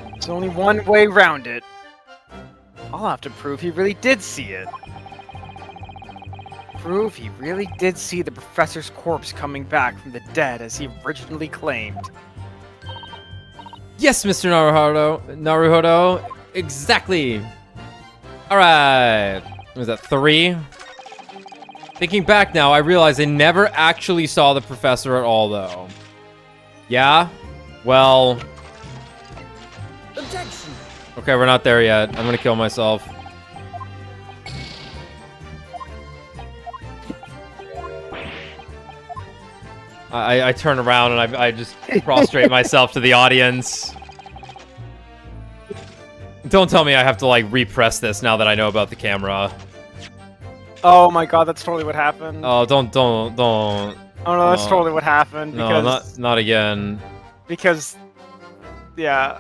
Speaker 3: there's only one way around it. I'll have to prove he really did see it. Prove he really did see the professor's corpse coming back from the dead as he originally claimed.
Speaker 4: Yes, Mr. Naruhodo, exactly.
Speaker 1: All right. Was that 3? Thinking back now, I realize I never actually saw the professor at all, though. Yeah? Well...
Speaker 5: Objection!
Speaker 1: Okay, we're not there yet. I'm gonna kill myself. I turn around and I just prostrate myself to the audience. Don't tell me I have to, like, repress this now that I know about the camera.
Speaker 3: Oh my god, that's totally what happened.
Speaker 1: Oh, don't.
Speaker 3: Oh no, that's
Speaker 1: no.
Speaker 3: totally what happened.
Speaker 1: No,
Speaker 3: Because,
Speaker 1: not again.
Speaker 3: because, yeah.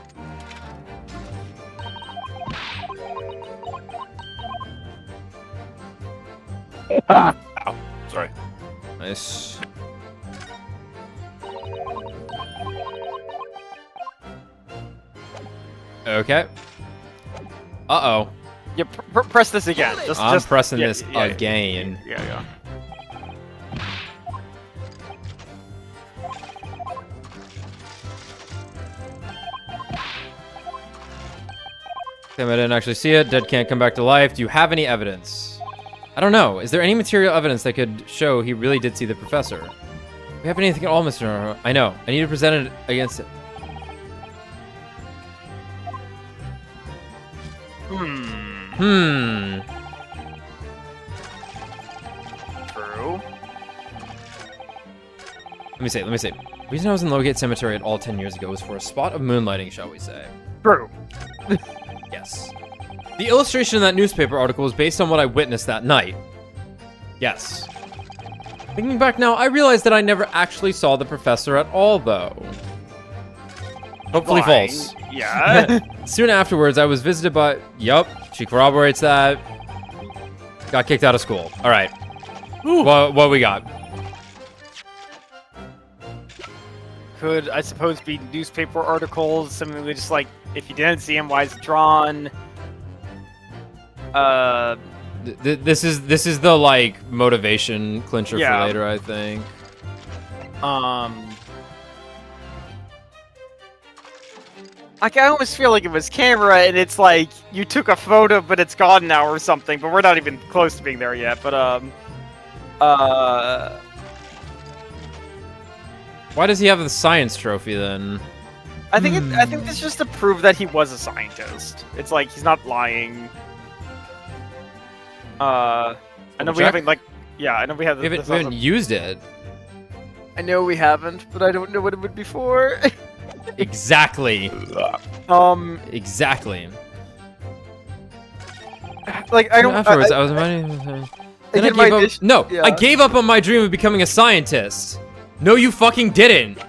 Speaker 7: Ow. Sorry.
Speaker 1: Nice. Okay. Uh-oh.
Speaker 3: Yeah, press this again.
Speaker 1: I'm pressing
Speaker 3: yeah,
Speaker 1: this
Speaker 3: yeah,
Speaker 1: again.
Speaker 3: Yeah.
Speaker 1: Damn, I didn't actually see it. Dead can't come back to life. Do you have any evidence? I don't know. Is there any material evidence that could show he really did see the professor? Do we have anything at all, Mr. Noro? I know. I need to present it against it.
Speaker 3: True.
Speaker 1: Let me see. The reason I was in Lowgate Cemetery at all 10 years ago was for a spot of moonlighting, shall we say.
Speaker 3: True.
Speaker 1: Yes. The illustration in that newspaper article was based on what I witnessed that night. Yes. Thinking back now, I realized that I never actually saw the professor at all, though. Hopefully
Speaker 3: Fine.
Speaker 1: false.
Speaker 3: Yeah.
Speaker 1: Soon afterwards, I was visited by... Yup, she corroborates that. Got kicked out of school. All right. What we got?
Speaker 3: Could, I suppose, be newspaper articles, something just like, if you didn't see him, why is it drawn?
Speaker 1: This is the, like, motivation clincher
Speaker 3: Yeah.
Speaker 1: for later, I think.
Speaker 3: Like, I almost feel like it was camera, and it's like, you took a photo, but it's gone now or something, but we're not even close to being there yet, but,
Speaker 1: Why does he have the science trophy, then?
Speaker 3: I think it's just to prove that he was a scientist. It's like, he's not lying. I know we
Speaker 1: check?
Speaker 3: haven't, like, yeah, I know we have
Speaker 1: We haven't used it.
Speaker 3: I know we haven't, but I don't know what it would be for.
Speaker 1: Exactly.
Speaker 3: Like,
Speaker 1: Exactly.
Speaker 3: I don't...
Speaker 1: Afterwards, I was invited... Then I
Speaker 3: did my
Speaker 1: gave up...
Speaker 3: dish-
Speaker 1: No,
Speaker 3: yeah.
Speaker 1: I gave up on my dream of becoming a scientist. No, you fucking didn't.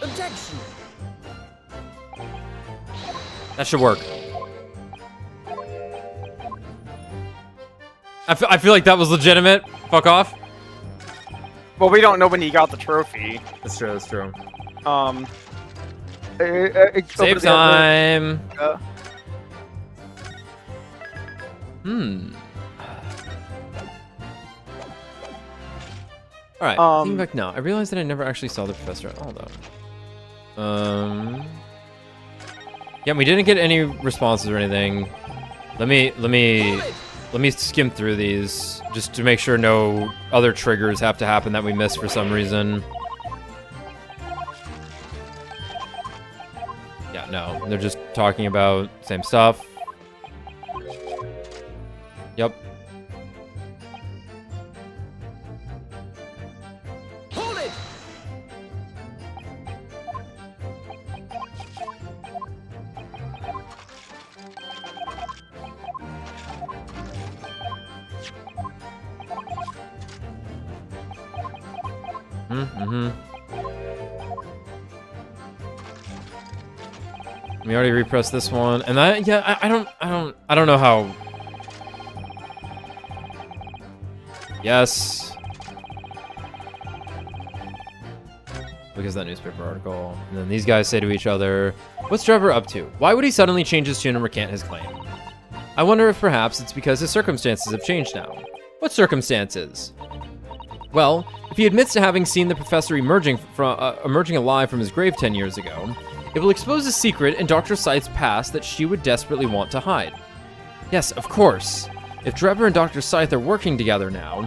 Speaker 5: Objection.
Speaker 1: That should work. I feel like that was legitimate. Fuck off.
Speaker 3: Well, we don't know when he got the trophy.
Speaker 1: That's true, that's true.
Speaker 3: Save
Speaker 1: Save time. Alright, thinking back now, I realized that I never actually saw the professor at all, though. Yeah, we didn't get any responses or anything. Let me skim through these, just to make sure no other triggers have to happen that we missed for some reason. Yeah, no, they're just talking about same stuff. Yep.
Speaker 5: Hold it.
Speaker 1: We already repressed this one, and that, yeah, I don't know how. Yes. Because that newspaper article. And then these guys say to each other, "What's Trevor up to? Why would he suddenly change his tune and recant his claim? I wonder if perhaps it's because his circumstances have changed now. What circumstances? Well, if he admits to having seen the professor emerging alive from his grave 10 years ago, it will expose a secret in Dr. Scythe's past that she would desperately want to hide. Yes, of course. If Drebber and Dr. Scythe are working together now,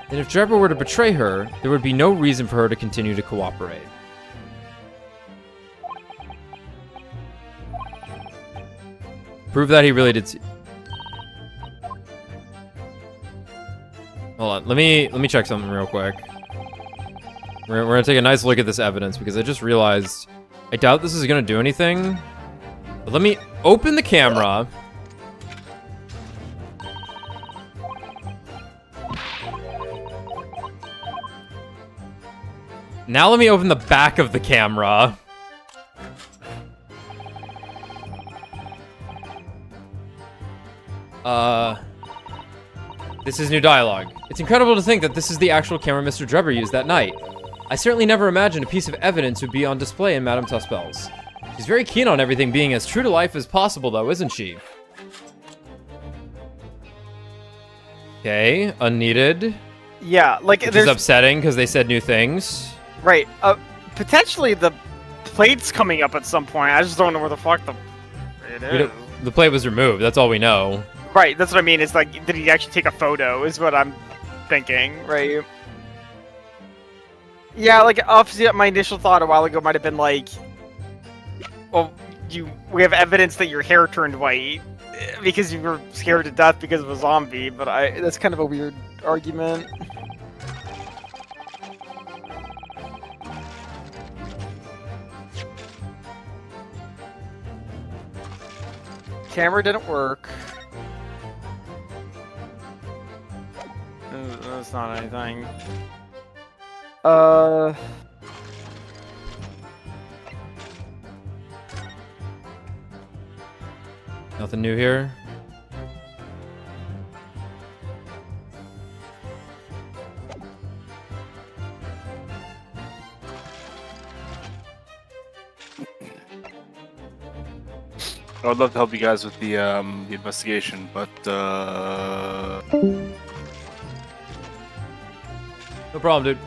Speaker 1: then if Drebber were to betray her, there would be no reason for her to continue to cooperate." Prove that he really did see... Hold on, let me check something real quick. We're gonna take a nice look at this evidence, because I just realized I doubt this is gonna do anything. But let me open the camera. Now let me open the back of the camera. This is new dialogue. It's incredible to think that this is the actual camera Mr. Drebber used that night. I certainly never imagined a piece of evidence would be on display in Madame Tuspel's. She's very keen on everything being as true to life as possible, though, isn't she? Okay, unneeded.
Speaker 3: Yeah, like
Speaker 1: Which is
Speaker 3: there's
Speaker 1: upsetting because they said new things.
Speaker 3: right. Potentially the plate's coming up at some point. I just don't know where the fuck it
Speaker 1: We
Speaker 3: is.
Speaker 1: don't- The plate was removed. That's all we know.
Speaker 3: Right, that's what I mean. It's like, did he actually take a photo? Is what I'm thinking, right? Yeah, like obviously, my initial thought a while ago might have been like, well, we have evidence that your hair turned white because you were scared to death because of a zombie. But that's kind of a weird argument. Camera didn't work. That's not anything.
Speaker 1: Nothing new here.
Speaker 7: I would love to help you guys with the investigation, but
Speaker 1: No problem, dude.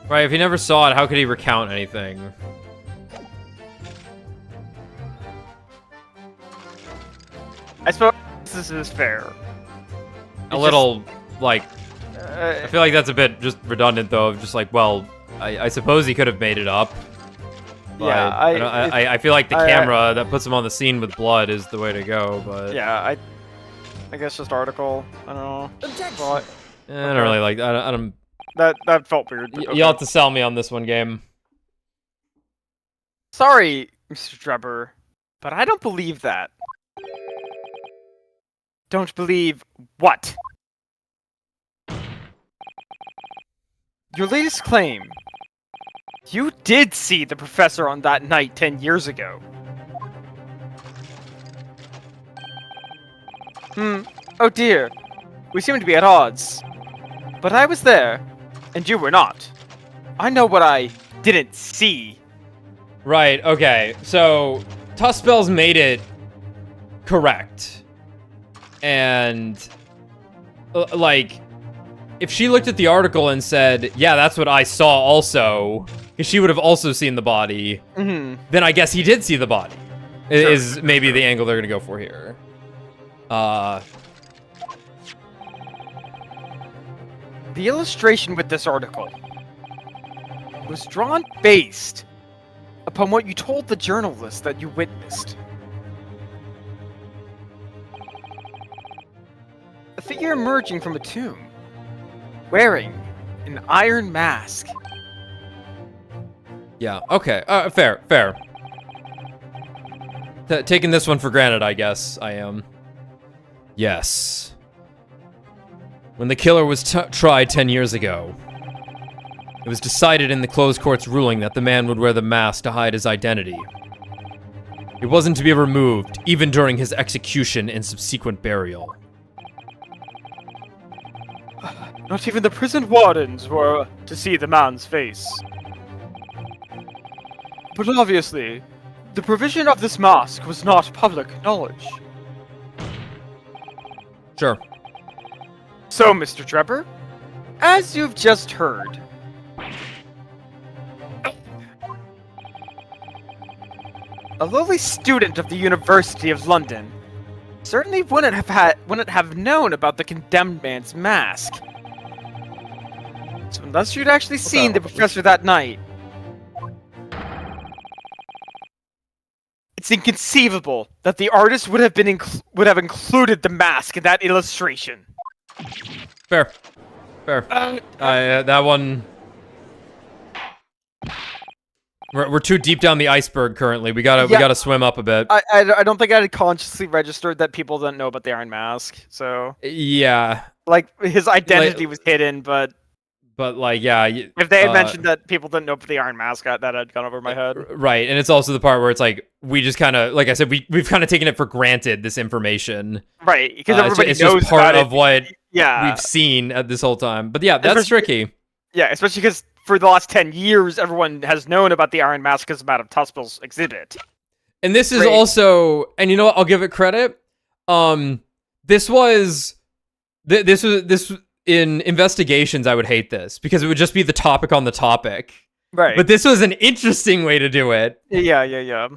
Speaker 1: Right, if he never saw it, how could he recount anything?
Speaker 3: I suppose this is fair.
Speaker 1: A little, like, I
Speaker 3: Uh,
Speaker 1: feel like that's a bit just redundant, though, of just like, well, I suppose he could have made it up. But
Speaker 3: Yeah,
Speaker 1: I feel like the
Speaker 3: I-
Speaker 1: camera that puts him on the scene with blood is the way to go, but...
Speaker 3: yeah, I guess just article. I don't know.
Speaker 5: Objection.
Speaker 3: Well,
Speaker 1: I don't really like... I don't...
Speaker 3: that felt weird. But
Speaker 1: You'll
Speaker 3: okay.
Speaker 1: have to sell me on this one, game.
Speaker 3: Sorry, Mr. Drebber, but I don't believe that. Don't believe what? Your latest claim. You did see the professor on that night 10 years ago. Oh dear. We seem to be at odds. But I was there, and you were not. I know what I didn't see.
Speaker 1: Right, okay. So, Tuspel's made it correct. And, like, if she looked at the article and said, yeah, that's what I saw also, because she would have also seen the body,
Speaker 3: Mm-hmm.
Speaker 1: then I guess he did see the body.
Speaker 3: Sure.
Speaker 1: Is maybe the angle they're going to go for here.
Speaker 3: The illustration with this article was drawn based upon what you told the journalist that you witnessed. A figure emerging from a tomb, wearing an iron mask.
Speaker 1: Yeah, okay. Fair. Taking this one for granted, I guess I am. Yes. When the killer was tried 10 years ago, it was decided in the closed court's ruling that the man would wear the mask to hide his identity. It wasn't to be removed, even during his execution and subsequent burial.
Speaker 3: Not even the prison wardens were to see the man's face. But obviously, the provision of this mask was not public knowledge.
Speaker 1: Sure.
Speaker 3: So, Mr. Drebber, as you've just heard, a lowly student of the University of London certainly wouldn't have known about the condemned man's mask. So unless you'd actually seen the professor that night, it's inconceivable that the artist would have included the mask in that illustration.
Speaker 1: We're too deep down the iceberg currently. We gotta swim up a bit.
Speaker 3: I don't think I had consciously registered that people didn't know about the Iron Mask. So
Speaker 1: Yeah,
Speaker 3: like his identity was hidden, but
Speaker 1: but like yeah.
Speaker 3: if they had mentioned that people didn't know about the Iron Mask, that had gone over my head.
Speaker 1: Right, and it's also the part where it's like we just kind of, like I said, we've kind of taken it for granted, this information.
Speaker 3: Right, because everybody
Speaker 1: it's
Speaker 3: knows
Speaker 1: just part
Speaker 3: about
Speaker 1: of what
Speaker 3: yeah.
Speaker 1: we've seen this whole time. But yeah, that's tricky.
Speaker 3: Yeah, especially because for the last 10 years, everyone has known about the Iron Mask because of Madame Tuspel's exhibit.
Speaker 1: And this is also, and you know what? I'll give it credit. This was in investigations. I would hate this because it would just be the topic on the topic.
Speaker 3: Right.
Speaker 1: But this was an interesting way to do it.
Speaker 3: Yeah.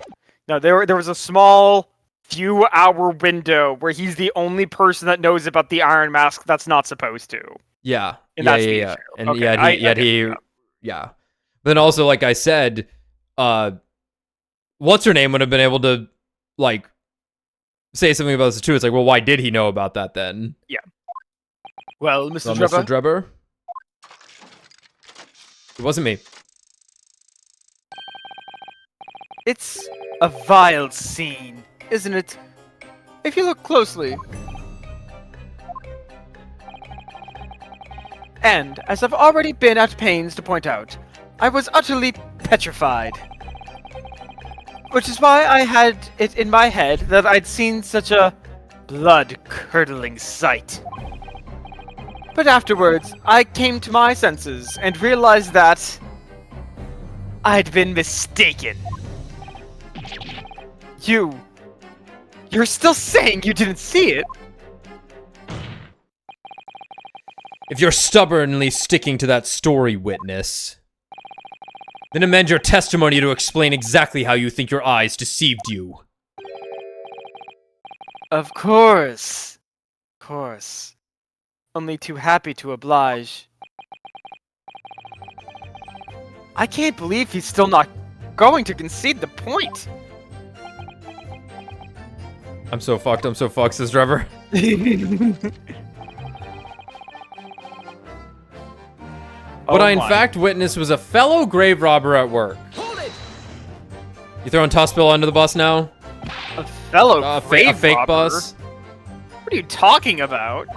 Speaker 3: No, there was a small few-hour window where he's the only person that knows about the Iron Mask that's not supposed to.
Speaker 1: Yeah.
Speaker 3: And that's the
Speaker 1: yeah.
Speaker 3: issue.
Speaker 1: And
Speaker 3: Okay,
Speaker 1: yeah. But then also, like I said, what's her name would have been able to like say something about this too. It's like, well, why did he know about that then?
Speaker 3: Yeah. Well, Mr.
Speaker 1: Mr. Drebber? It wasn't me.
Speaker 3: It's a vile scene, isn't it? If you look closely. And, as I've already been at pains to point out, I was utterly petrified. Which is why I had it in my head that I'd seen such a blood-curdling sight. But afterwards, I came to my senses and realized that I'd been mistaken. You're still saying you didn't see it?
Speaker 1: If you're stubbornly sticking to that story, witness, then amend your testimony to explain exactly how you think your eyes deceived you.
Speaker 3: Of course. Only too happy to oblige. I can't believe he's still not going to concede the point.
Speaker 1: I'm so fucked, says Trevor. What I in fact witnessed was a fellow grave robber at work.
Speaker 5: Hold it!
Speaker 1: You throwing Tuspel under the bus now?
Speaker 3: A fellow
Speaker 1: A
Speaker 3: grave
Speaker 1: fake
Speaker 3: robber?
Speaker 1: bus?
Speaker 3: What are you talking about?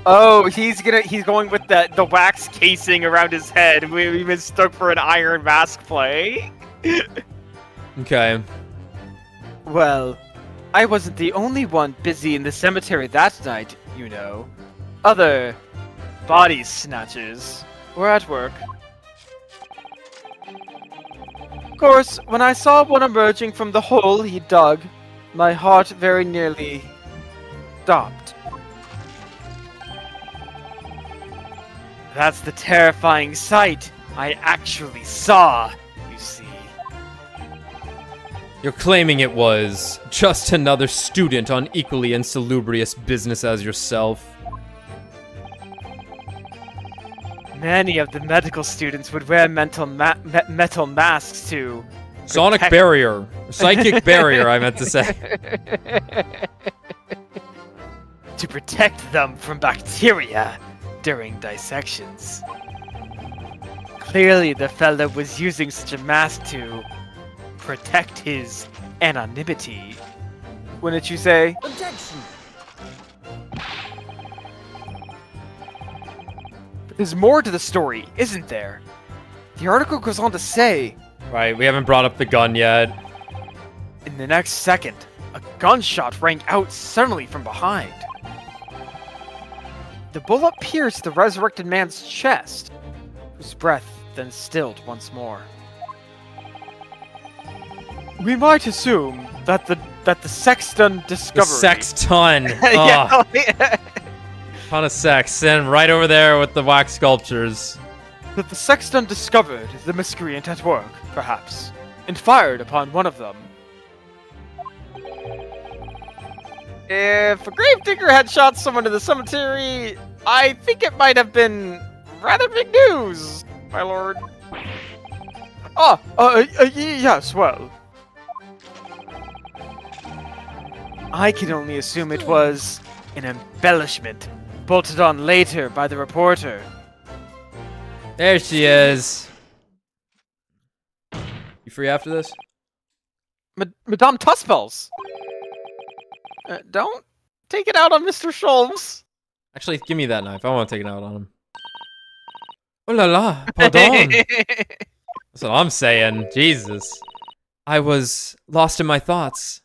Speaker 3: Oh, he's going with the wax casing around his head. We mistook for an Iron Mask play.
Speaker 1: Okay.
Speaker 3: Well, I wasn't the only one busy in the cemetery that night, you know. Other body snatchers were at work. Of course, when I saw one emerging from the hole he dug, my heart very nearly stopped. That's the terrifying sight I actually saw, you see.
Speaker 1: You're claiming it was just another student on equally insalubrious business as yourself.
Speaker 3: Many of the medical students would wear metal masks to
Speaker 1: Sonic
Speaker 3: protect-
Speaker 1: barrier. Psychic barrier, I meant to say.
Speaker 3: to protect them from bacteria during dissections. Clearly, the fellow was using such a mask to protect his anonymity. Wouldn't you say?
Speaker 5: Objection!
Speaker 3: But there's more to the story, isn't there? The article goes on to say,
Speaker 1: Right, we haven't brought up the gun yet.
Speaker 3: in the next second, a gunshot rang out suddenly from behind. The bullet pierced the resurrected man's chest, whose breath then stilled once more. We might assume that the sexton discovery.
Speaker 1: The sexton.
Speaker 3: Yeah.
Speaker 1: Ton of sex. And right over there with the wax sculptures.
Speaker 3: That the sexton discovered the miscreant at work, perhaps, and fired upon one of them. If a gravedigger had shot someone in the cemetery, I think it might have been rather big news, my lord. Yes, well. I can only assume it was an embellishment bolted on later by the reporter.
Speaker 1: There she is. free after this?
Speaker 3: Madame Tuspels! Don't take it out on Mr. Sholmes!
Speaker 1: Actually, give me that knife. I want to take it out on him. Oh la la, pardon. That's what I'm saying. Jesus. I was lost in my thoughts.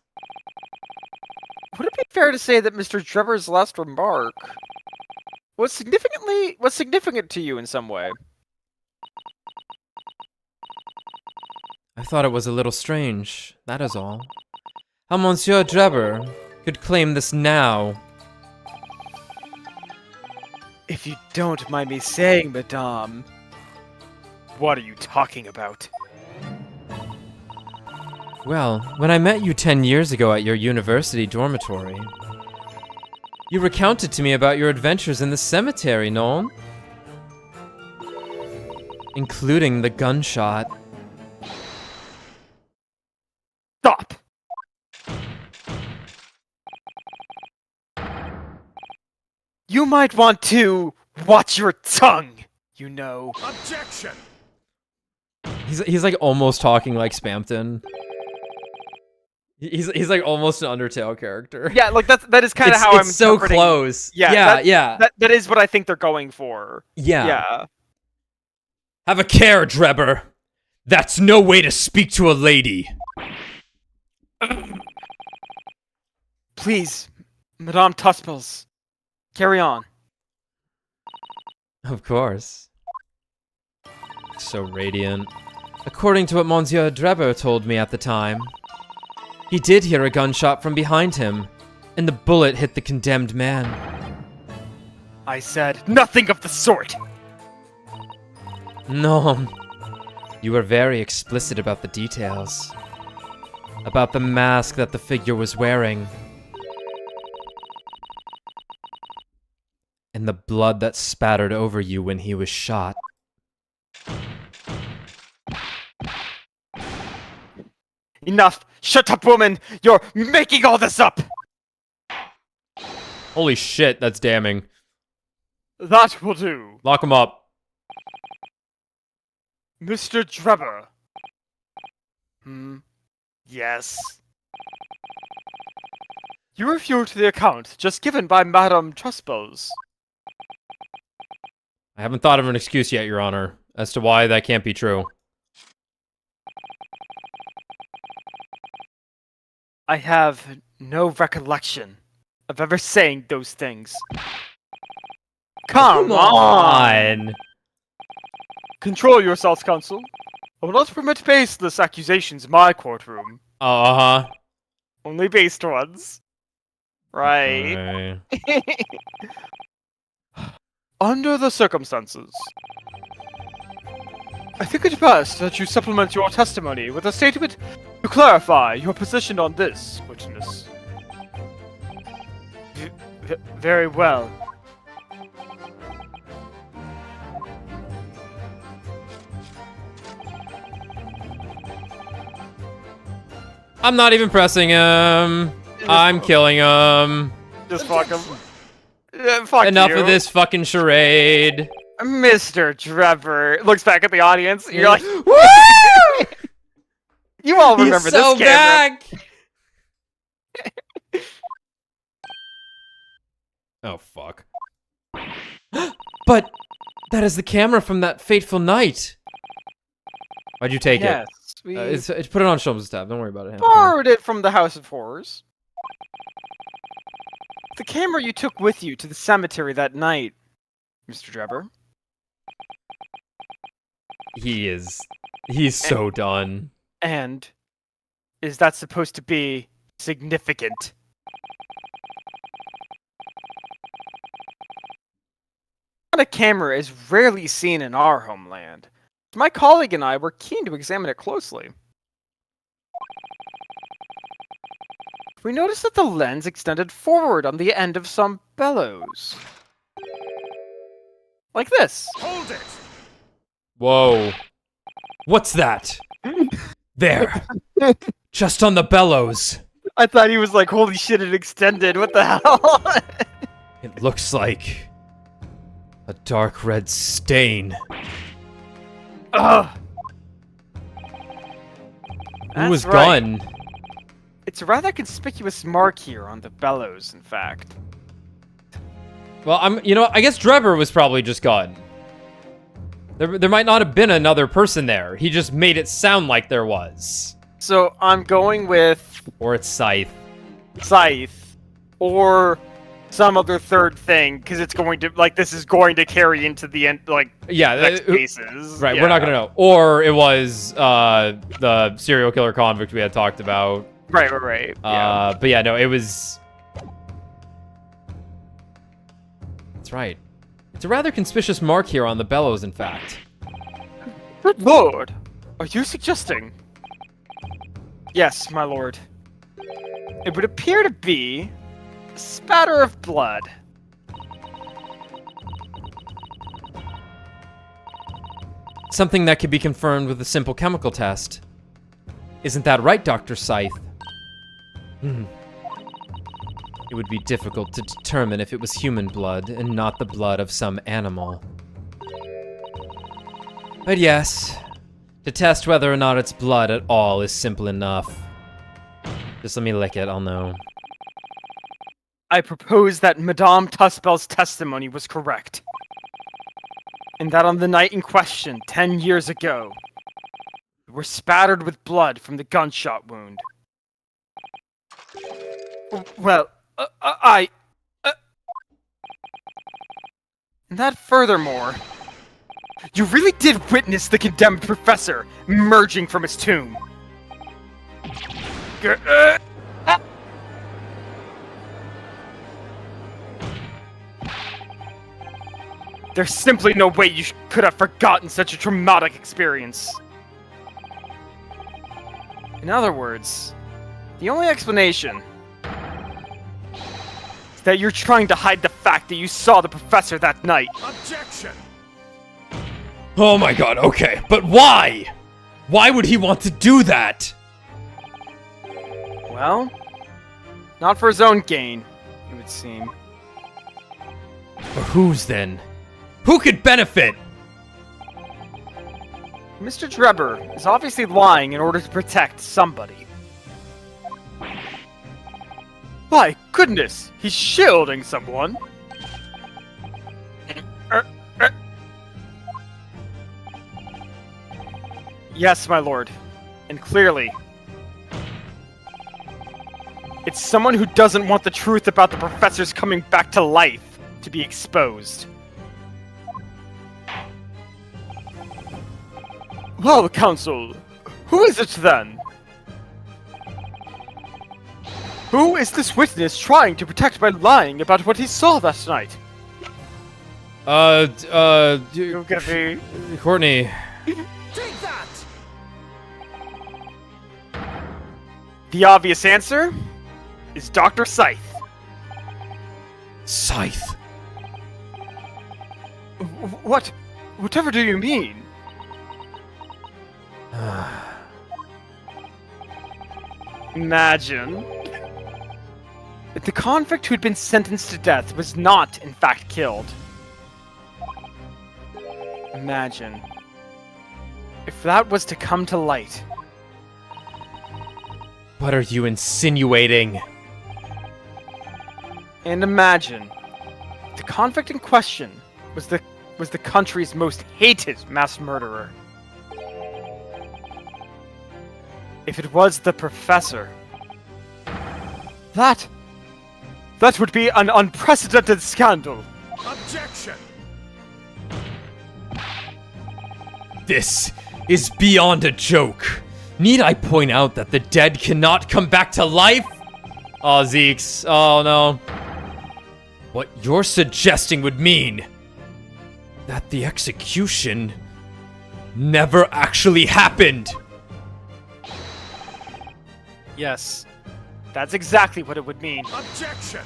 Speaker 3: Would it be fair to say that Mr. Trevor's last remark was significant to you in some way?
Speaker 1: I thought it was a little strange, that is all. How Monsieur Drebber could claim this now.
Speaker 3: If you don't mind me saying, Madame, what are you talking about?
Speaker 1: Well, when I met you 10 years ago at your university dormitory, you recounted to me about your adventures in the cemetery, non? Including the gunshot.
Speaker 3: Stop! You might want to watch your tongue, you know.
Speaker 5: Objection!
Speaker 1: He's like almost talking like Spamton. He's like almost an Undertale character.
Speaker 3: Yeah, like that is kind of how I'm
Speaker 1: It's so
Speaker 3: interpreting-
Speaker 1: close.
Speaker 3: Yeah,
Speaker 1: Yeah.
Speaker 3: That is what I think they're going for. Yeah.
Speaker 4: Have a care, Drebber. That's no way to speak to a lady.
Speaker 3: Please, Madame Tuspels, carry on.
Speaker 1: Of course. So radiant. According to what Monsieur Drebber told me at the time, he did hear a gunshot from behind him, and the bullet hit the condemned man.
Speaker 3: I said nothing of the sort.
Speaker 1: No. You were very explicit about the details. About the mask that the figure was wearing. And the blood that spattered over you when he was shot.
Speaker 3: Enough! Shut up, woman! You're making all this up!
Speaker 1: Holy shit, that's damning.
Speaker 2: That will do.
Speaker 1: Lock him up.
Speaker 2: Mr. Drebber.
Speaker 3: Yes.
Speaker 2: You refute the account just given by Madame Tuspels.
Speaker 1: I haven't thought of an excuse yet, Your Honor, as to why that can't be true.
Speaker 3: I have no recollection of ever saying those things. Come on!
Speaker 2: Control yourselves, counsel. I will not permit baseless accusations in my courtroom.
Speaker 1: Uh-huh.
Speaker 3: Only based ones. Right.
Speaker 1: Okay.
Speaker 2: Under the circumstances, I think it best that you supplement your testimony with a statement to clarify your position on this, witness. Very well.
Speaker 1: I'm not even pressing him. I'm killing him.
Speaker 2: Just fuck him. Fuck
Speaker 1: Enough
Speaker 2: you.
Speaker 1: of this fucking charade.
Speaker 3: Mr. Trevor looks back at the audience. You're like,
Speaker 1: Woo!
Speaker 3: you all
Speaker 1: He's
Speaker 3: remember
Speaker 1: so
Speaker 3: this camera.
Speaker 1: back. Oh fuck. But that is the camera from that fateful night. Why'd you take
Speaker 3: Yes,
Speaker 1: it?
Speaker 3: we
Speaker 1: It's put it on Shulman's tab. Don't worry about it.
Speaker 3: borrowed it from the House of Horrors. The camera you took with you to the cemetery that night, Mr. Trevor.
Speaker 1: He's so done.
Speaker 3: And is that supposed to be significant? A camera is rarely seen in our homeland. My colleague and I were keen to examine it closely. We noticed that the lens extended forward on the end of some bellows. Like this.
Speaker 5: Hold it!
Speaker 1: Whoa.
Speaker 4: What's that? There. Just on the bellows.
Speaker 3: I thought he was like, holy shit, it extended. What the hell?
Speaker 4: It looks like a dark red stain.
Speaker 3: Ugh. That's
Speaker 1: Whose
Speaker 3: right.
Speaker 1: gun?
Speaker 3: It's a rather conspicuous mark here on the bellows, in fact.
Speaker 1: Well, I guess Drebber was probably just gun. There might not have been another person there. He just made it sound like there was.
Speaker 3: So I'm going with
Speaker 1: Or it's Scythe.
Speaker 3: Scythe, or some other third thing, because it's going to, like, this is going to carry into the end, like,
Speaker 1: Yeah,
Speaker 3: next cases.
Speaker 1: right,
Speaker 3: Yeah.
Speaker 1: we're not gonna know. Or it was the serial killer convict we had talked about.
Speaker 3: Right. Yeah.
Speaker 1: But yeah, no, it was... That's right. It's a rather conspicuous mark here on the bellows, in fact.
Speaker 3: Good lord! Are you suggesting? Yes, my lord. It would appear to be a spatter of blood.
Speaker 1: Something that could be confirmed with a simple chemical test. Isn't that right, Dr. Scythe? It would be difficult to determine if it was human blood and not the blood of some animal. But yes, to test whether or not it's blood at all is simple enough. Just let me lick it, I'll know.
Speaker 3: I propose that Madame Tuspel's testimony was correct. And that on the night in question, 10 years ago, we were spattered with blood from the gunshot wound. Well, And that furthermore, you really did witness the condemned professor emerging from his tomb. There's simply no way you could have forgotten such a traumatic experience. In other words, the only explanation is that you're trying to hide the fact that you saw the professor that night.
Speaker 5: Objection!
Speaker 1: Oh my god, okay, but why? Why would he want to do that?
Speaker 3: Well, not for his own gain, it would seem.
Speaker 1: For whose then? Who could benefit?
Speaker 3: Mr. Drebber is obviously lying in order to protect somebody. My goodness, he's shielding someone. Yes, my lord. And clearly, it's someone who doesn't want the truth about the professor's coming back to life to be exposed. Well, Council, who is it then? Who is this witness trying to protect by lying about what he saw that night? You're gonna be...
Speaker 1: Courtney.
Speaker 5: Take that!
Speaker 3: The obvious answer is Dr. Scythe.
Speaker 1: Scythe.
Speaker 3: Whatever do you mean? Imagine if the convict who'd been sentenced to death was not, in fact, killed. Imagine if that was to come to light.
Speaker 1: What are you insinuating?
Speaker 3: And imagine the convict in question was the country's most hated mass murderer. If it was the professor, that would be an unprecedented scandal.
Speaker 5: Objection!
Speaker 1: This is beyond a joke. Need I point out that the dead cannot come back to life? Oh, Zeeks. Oh, no. What you're suggesting would mean that the execution never actually happened.
Speaker 3: Yes, that's exactly what it would mean.
Speaker 5: Objection!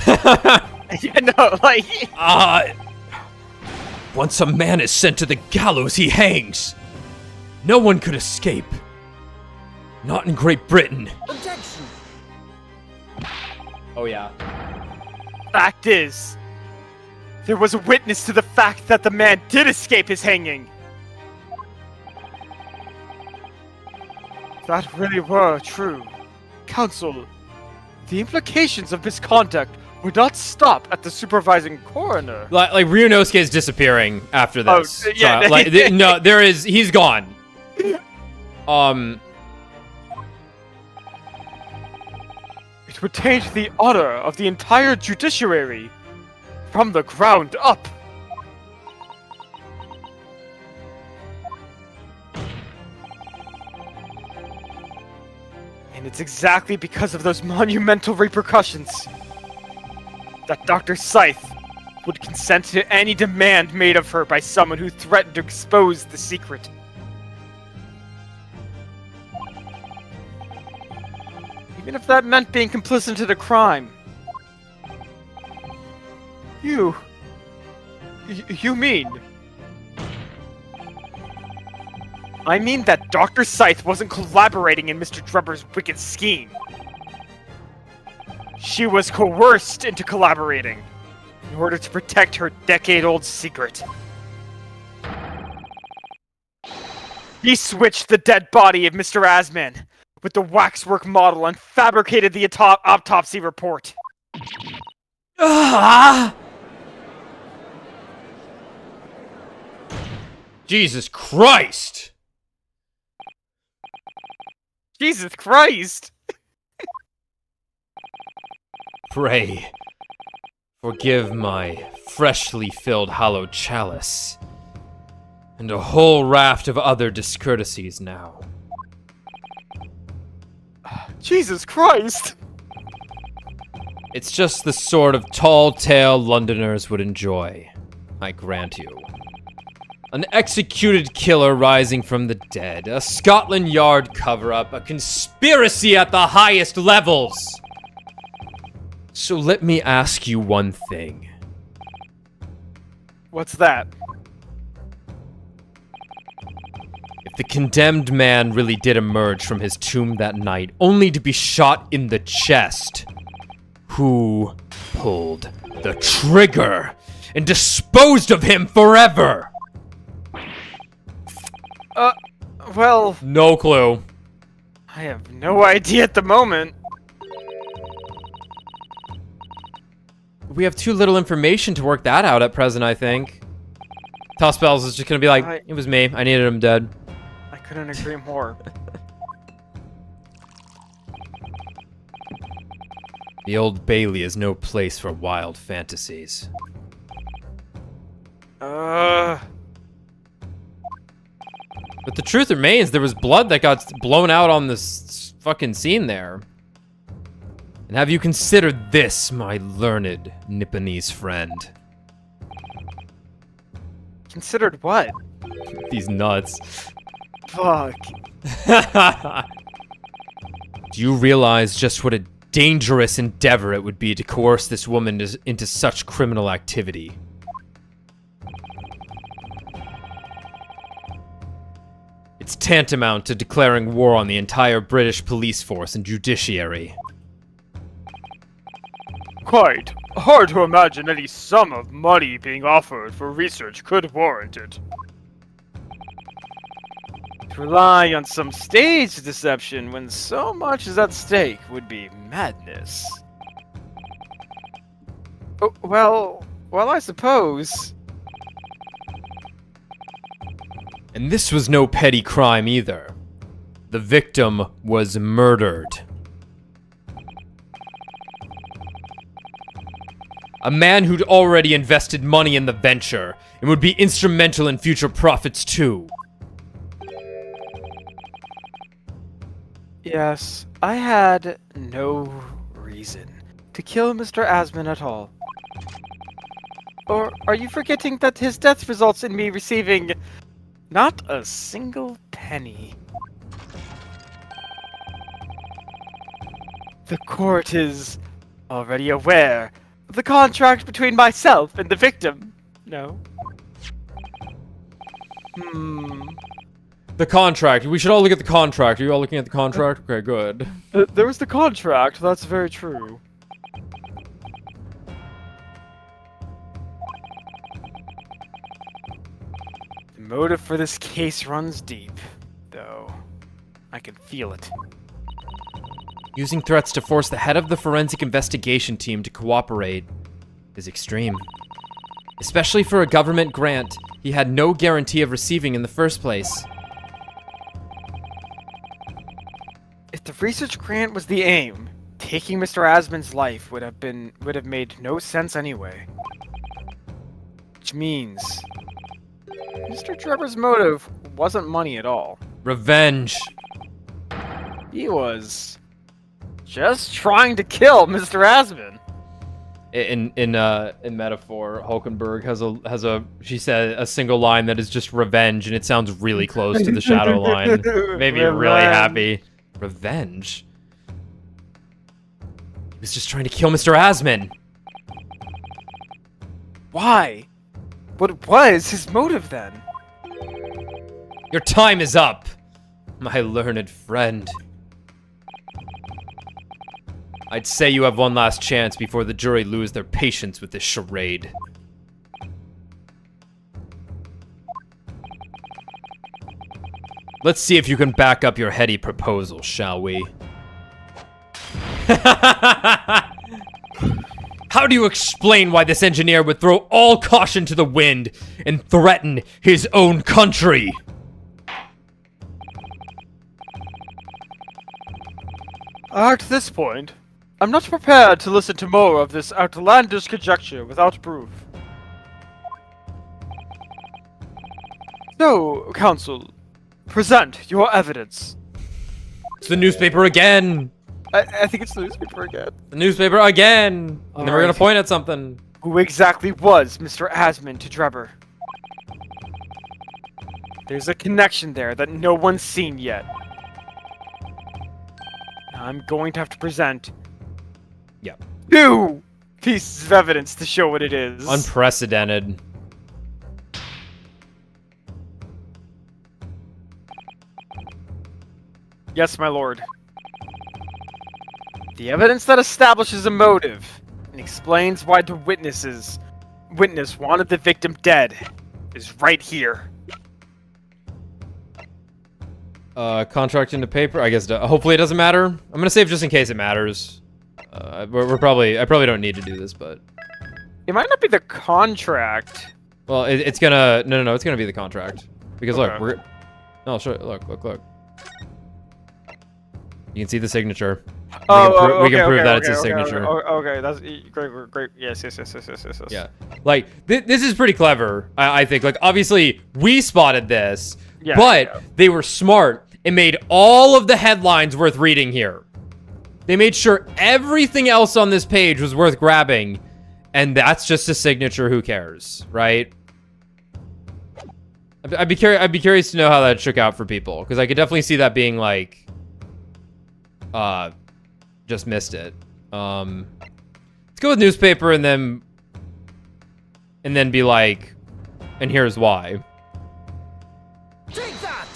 Speaker 3: Yeah, no, like...
Speaker 1: Once a man is sent to the gallows, he hangs. No one could escape. Not in Great Britain.
Speaker 5: Objection!
Speaker 1: Oh, yeah.
Speaker 3: Fact is, there was a witness to the fact that the man did escape his hanging. that really were true, Counsel, the implications of misconduct would not stop at the supervising coroner.
Speaker 1: Like Ryunosuke is disappearing after
Speaker 3: Oh,
Speaker 1: this.
Speaker 3: yeah.
Speaker 1: trial. No, he's gone.
Speaker 3: It would taint the honor of the entire judiciary from the ground up. And it's exactly because of those monumental repercussions that Dr. Scythe would consent to any demand made of her by someone who threatened to expose the secret. Even if that meant being complicit in a crime. You mean? I mean that Dr. Scythe wasn't collaborating in Mr. Drebber's wicked scheme. She was coerced into collaborating in order to protect her decade-old secret. He switched the dead body of Mr. Asman with the waxwork model and fabricated the autopsy report.
Speaker 1: Jesus Christ!
Speaker 3: Jesus Christ!
Speaker 4: Pray, forgive my freshly filled hollow chalice, and a whole raft of other discourtesies now.
Speaker 3: Jesus Christ!
Speaker 4: It's just the sort of tall tale Londoners would enjoy, I grant you. An executed killer rising from the dead, a Scotland Yard cover-up, a conspiracy at the highest levels! So let me ask you one thing.
Speaker 3: What's that?
Speaker 4: If the condemned man really did emerge from his tomb that night, only to be shot in the chest, who pulled the trigger and disposed of him forever?
Speaker 3: Well,
Speaker 1: No clue.
Speaker 3: I have no idea at the moment.
Speaker 1: We have too little information to work that out at present, I think. Tossbells is just gonna be like, it was me. I needed him dead.
Speaker 3: I couldn't agree more.
Speaker 4: The Old Bailey is no place for wild fantasies.
Speaker 1: But the truth remains, there was blood that got blown out on this fucking scene there.
Speaker 4: And have you considered this, my learned Nipponese friend?
Speaker 3: Considered what?
Speaker 4: These nuts.
Speaker 3: Fuck.
Speaker 4: Do you realize just what a dangerous endeavor it would be to coerce this woman into such criminal activity? It's tantamount to declaring war on the entire British police force and judiciary.
Speaker 2: Quite hard to imagine any sum of money being offered for research could warrant it.
Speaker 3: To rely on some stage deception when so much is at stake would be madness. Oh, well, I suppose.
Speaker 4: And this was no petty crime either. The victim was murdered. A man who'd already invested money in the venture and would be instrumental in future profits too.
Speaker 3: Yes, I had no reason to kill Mr. Asman at all. Or are you forgetting that his death results in me receiving not a single penny? The court is already aware of the contract between myself and the victim. No?
Speaker 1: The contract. We should all look at the contract. Are you all looking at the contract? Okay, good.
Speaker 3: There was the contract, that's very true. The motive for this case runs deep, though. I can feel it.
Speaker 4: Using threats to force the head of the forensic investigation team to cooperate is extreme. Especially for a government grant he had no guarantee of receiving in the first place.
Speaker 3: If the research grant was the aim, taking Mr. Asman's life would have made no sense anyway. Which means Mr. Trevor's motive wasn't money at all.
Speaker 4: Revenge.
Speaker 3: He was just trying to kill Mr. Asman.
Speaker 1: In metaphor, Hulkenberg has a she said a single line that is just revenge, and it sounds really close to the shadow line. Made me really happy.
Speaker 4: Revenge? He was just trying to kill Mr. Asman.
Speaker 3: Why? What was his motive then?
Speaker 4: Your time is up, my learned friend. I'd say you have one last chance before the jury lose their patience with this charade. Let's see if you can back up your heady proposal, shall we? How do you explain why this engineer would throw all caution to the wind and threaten his own country?
Speaker 3: At this point, I'm not prepared to listen to more of this outlandish conjecture without proof. So, counsel, present your evidence.
Speaker 4: It's the newspaper again!
Speaker 3: I think it's the newspaper again.
Speaker 4: The newspaper again! And then we're gonna point at something.
Speaker 3: Who exactly was Mr. Asman to Drebber? There's a connection there that no one's seen yet. I'm going to have to present
Speaker 4: Yep.
Speaker 3: 2 pieces of evidence to show what it is.
Speaker 4: Unprecedented.
Speaker 3: Yes, my lord. The evidence that establishes a motive and explains why the witness wanted the victim dead is right here.
Speaker 1: Contract into paper. I guess. Hopefully it doesn't matter. I'm gonna save just in case it matters. I probably don't need to do this, but
Speaker 3: It might not be the contract.
Speaker 1: well, it's gonna no, it's gonna be the contract because
Speaker 3: Okay.
Speaker 1: look, look. You can see the signature. We can prove that it's his signature.
Speaker 3: Okay, that's great. Yes.
Speaker 1: Yeah, like this is pretty clever. I think. Like obviously we spotted this,
Speaker 3: Yeah,
Speaker 1: but
Speaker 3: yeah.
Speaker 1: they were smart and made all of the headlines worth reading here. They made sure everything else on this page was worth grabbing, and that's just a signature. Who cares, right? I'd be curious to know how that shook out for people, because I could definitely see that being like, just missed it. Let's go with newspaper and then be like, and here's why.
Speaker 5: Take that!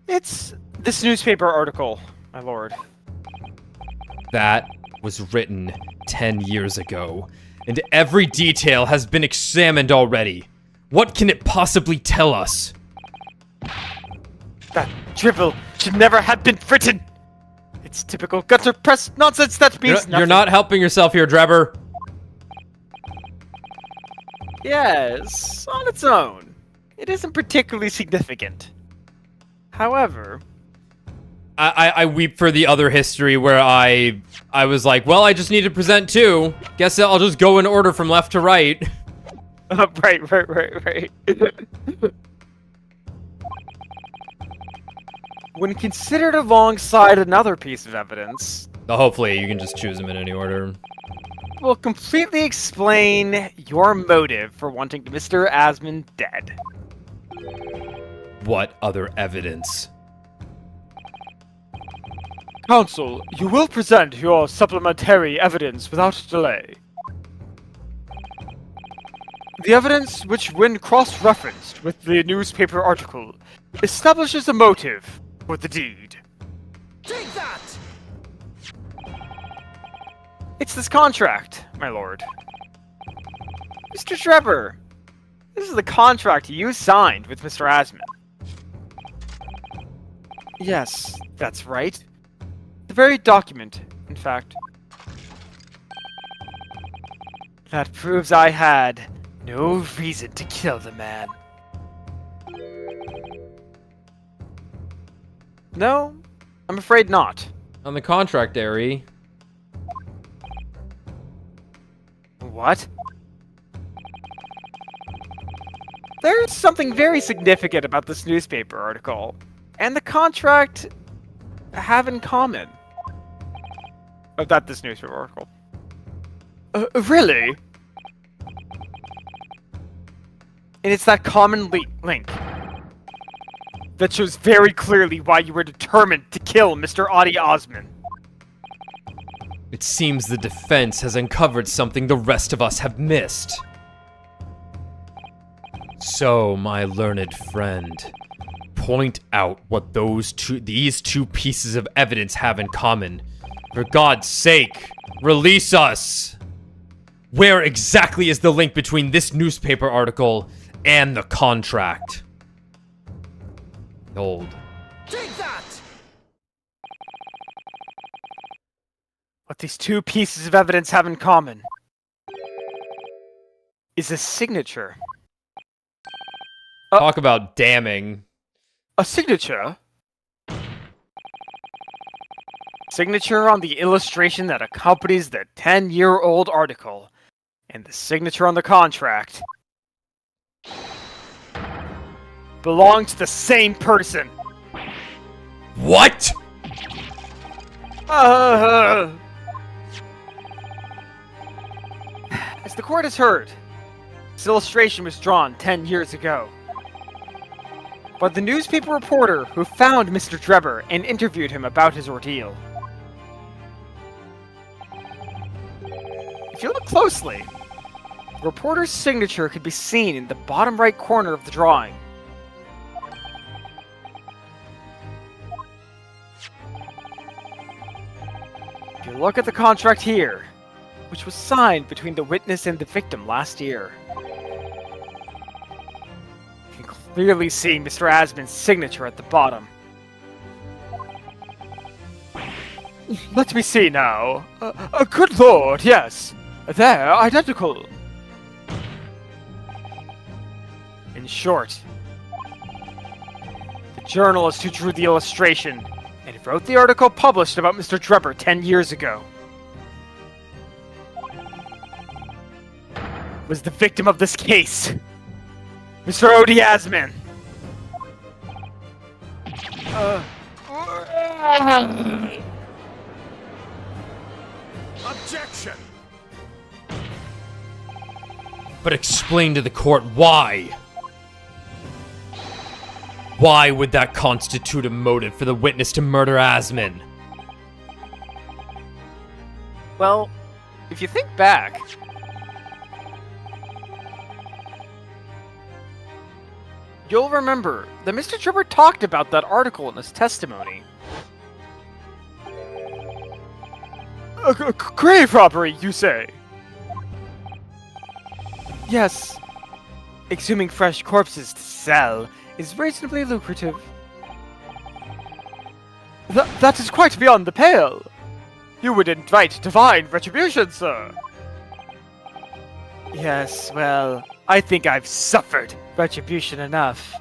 Speaker 3: It's this newspaper article, my lord.
Speaker 4: That was written 10 years ago, and every detail has been examined already. What can it possibly tell us?
Speaker 3: That drivel should never have been written. It's typical gutter press nonsense that means nothing.
Speaker 1: You're not helping yourself here, Drebber.
Speaker 3: Yes, on its own, it isn't particularly significant. However,
Speaker 1: I weep for the other history where I was like, well, I just need to present 2. Guess I'll just go in order from left to right.
Speaker 3: right. When considered alongside another piece of evidence,
Speaker 1: Hopefully you can just choose them in any order.
Speaker 3: will completely explain your motive for wanting Mr. Asman dead.
Speaker 4: What other evidence?
Speaker 3: Counsel, you will present your supplementary evidence without delay. The evidence, which when cross-referenced with the newspaper article, establishes a motive for the deed.
Speaker 5: Take that!
Speaker 3: It's this contract, my lord. Mr. Trevor, this is the contract you signed with Mr. Asman. Yes, that's right. The very document, in fact. That proves I had no reason to kill the man. No, I'm afraid not.
Speaker 1: On the contract, Ari.
Speaker 3: What? There's something very significant about this newspaper article, and the contract have in common. About this newspaper article. Really? And it's that common link that shows very clearly why you were determined to kill Mr. Adi Osman.
Speaker 4: It seems the defense has uncovered something the rest of us have missed. So, my learned friend, point out what these two pieces of evidence have in common. For God's sake, release us! Where exactly is the link between this newspaper article and the contract? Hold.
Speaker 5: Take that!
Speaker 3: What these two pieces of evidence have in common is a signature.
Speaker 1: Talk about damning.
Speaker 3: A signature? Signature on the illustration that accompanies the 10-year-old article, and the signature on the contract belong to the same person.
Speaker 4: What?
Speaker 3: As the court has heard, this illustration was drawn 10 years ago. But the newspaper reporter who found Mr. Drebber and interviewed him about his ordeal. If you look closely, the reporter's signature could be seen in the bottom right corner of the drawing. If you look at the contract here, which was signed between the witness and the victim last year, you can clearly see Mr. Asman's signature at the bottom. Let me see now. Good lord, yes. They're identical. In short, the journalist who drew the illustration and wrote the article published about Mr. Drebber 10 years ago was the victim of this case, Mr. Odi Asman.
Speaker 5: Objection!
Speaker 4: But explain to the court why. Why would that constitute a motive for the witness to murder Asman?
Speaker 3: Well, if you think back, you'll remember that Mr. Drebber talked about that article in his testimony. Grave robbery, you say? Yes. Exhuming fresh corpses to sell is reasonably lucrative. That is quite beyond the pale. You would invite divine retribution, sir. Yes, well, I think I've suffered retribution enough.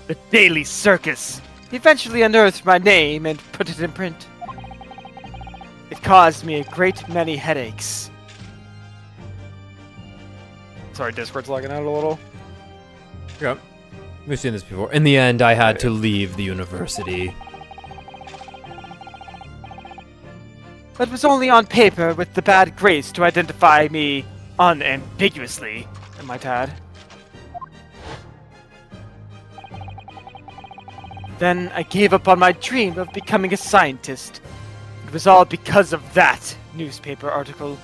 Speaker 3: The Daily Circus eventually unearthed my name and put it in print. It caused me a great many headaches. Sorry, Discord's logging out a little.
Speaker 1: Yep. We've seen this before.
Speaker 4: In the end, I had to leave the university.
Speaker 3: That was only on paper with the bad grace to identify me unambiguously, I might add. Then I gave up on my dream of becoming a scientist. It was all because of that newspaper article.